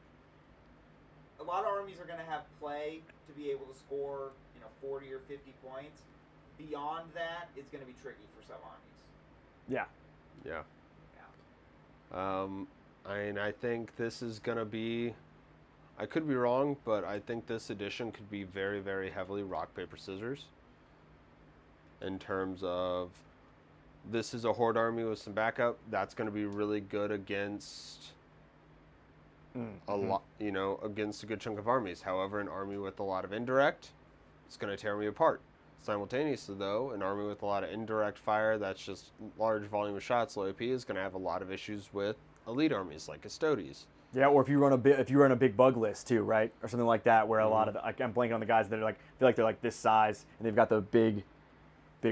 a lot of armies are going to have play to be able to score, 40 or 50 points. Beyond that, it's going to be tricky for some armies. Yeah. Yeah. Yeah. I think this is going to be... I could be wrong, but I think this edition could be very, very heavily rock, paper, scissors. In terms of, this is a horde army with some backup. That's going to be really good against a lot, against a good chunk of armies. However, an army with a lot of indirect, it's going to tear me apart. Simultaneously, though, an army with a lot of indirect fire that's just large volume of shots, low AP, is going to have a lot of issues with elite armies like Custodes. Yeah, or if you run a big bug list too, right, or something like that, where a lot of I'm blanking on the guys that are like feel like they're like this size and they've got the big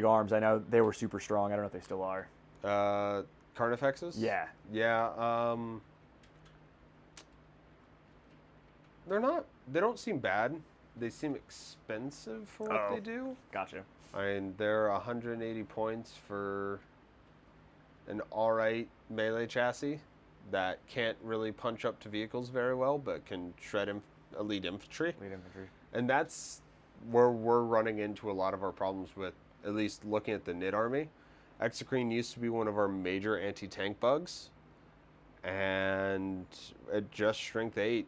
arms. I know they were super strong. I don't know if they still are. Carnifexes? Yeah. Yeah. They're not. They don't seem bad. They seem expensive for what they do. Gotcha. I mean, they're 180 points for an alright melee chassis that can't really punch up to vehicles very well, but can shred elite infantry. And that's where we're running into a lot of our problems with, at least looking at the Nid army. Exocrine used to be one of our major anti-tank bugs, and at just strength 8,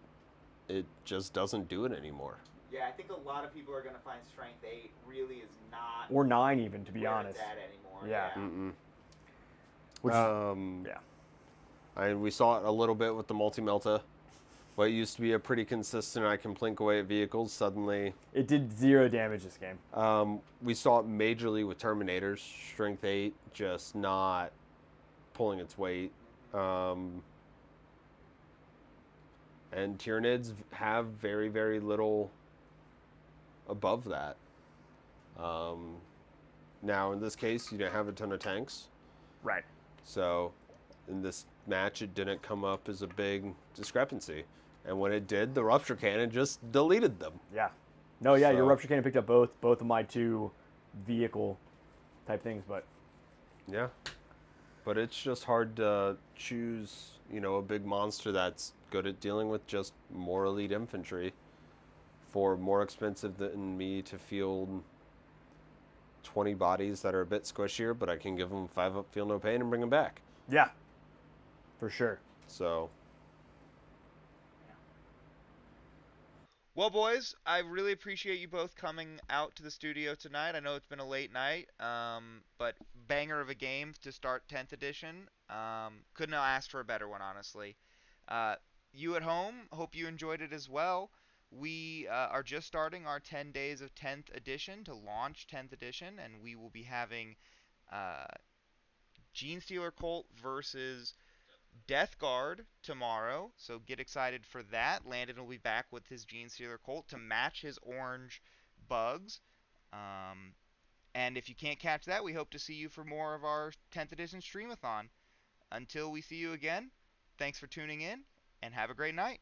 it just doesn't do it anymore. Yeah, I think a lot of people are going to find Strength 8 really is not... Or 9 even, to be where honest. It's at anymore. Yeah. Mm-mm. Which is, yeah. We saw it a little bit with the multi-melta. What used to be a pretty consistent, I can plink away at vehicles, suddenly... It did 0 damage this game. We saw it majorly with Terminators. Strength 8 just not pulling its weight. And Tyranids have very, very little above that. Now, in this case, you didn't have a ton of tanks. Right. So, in this match, it didn't come up as a big discrepancy. And when it did, the Rupture Cannon just deleted them. Yeah. No, yeah, your So- Rupture Cannon picked up both of my 2 vehicle type things, but Yeah. But it's just hard to choose, a big monster that's good at dealing with just more elite infantry for more expensive than me to field 20 bodies that are a bit squishier, but I can give them 5 up, feel no pain, and bring them back. yeah, for sure. So, Well, boys, I really appreciate you both coming out to the studio tonight. I know it's been a late night, but banger of a game to start 10th edition. Couldn't have asked for a better one, honestly. You at home, hope you enjoyed it as well. We are just starting our 10 days of 10th edition to launch 10th edition, and we will be having Gene Stealer Colt versus Death Guard tomorrow, so get excited for that. Landon will be back with his Gene Stealer Colt to match his orange bugs. And if you can't catch that, we hope to see you for more of our 10th edition Stream-a-thon. Until we see you again, thanks for tuning in, and have a great night.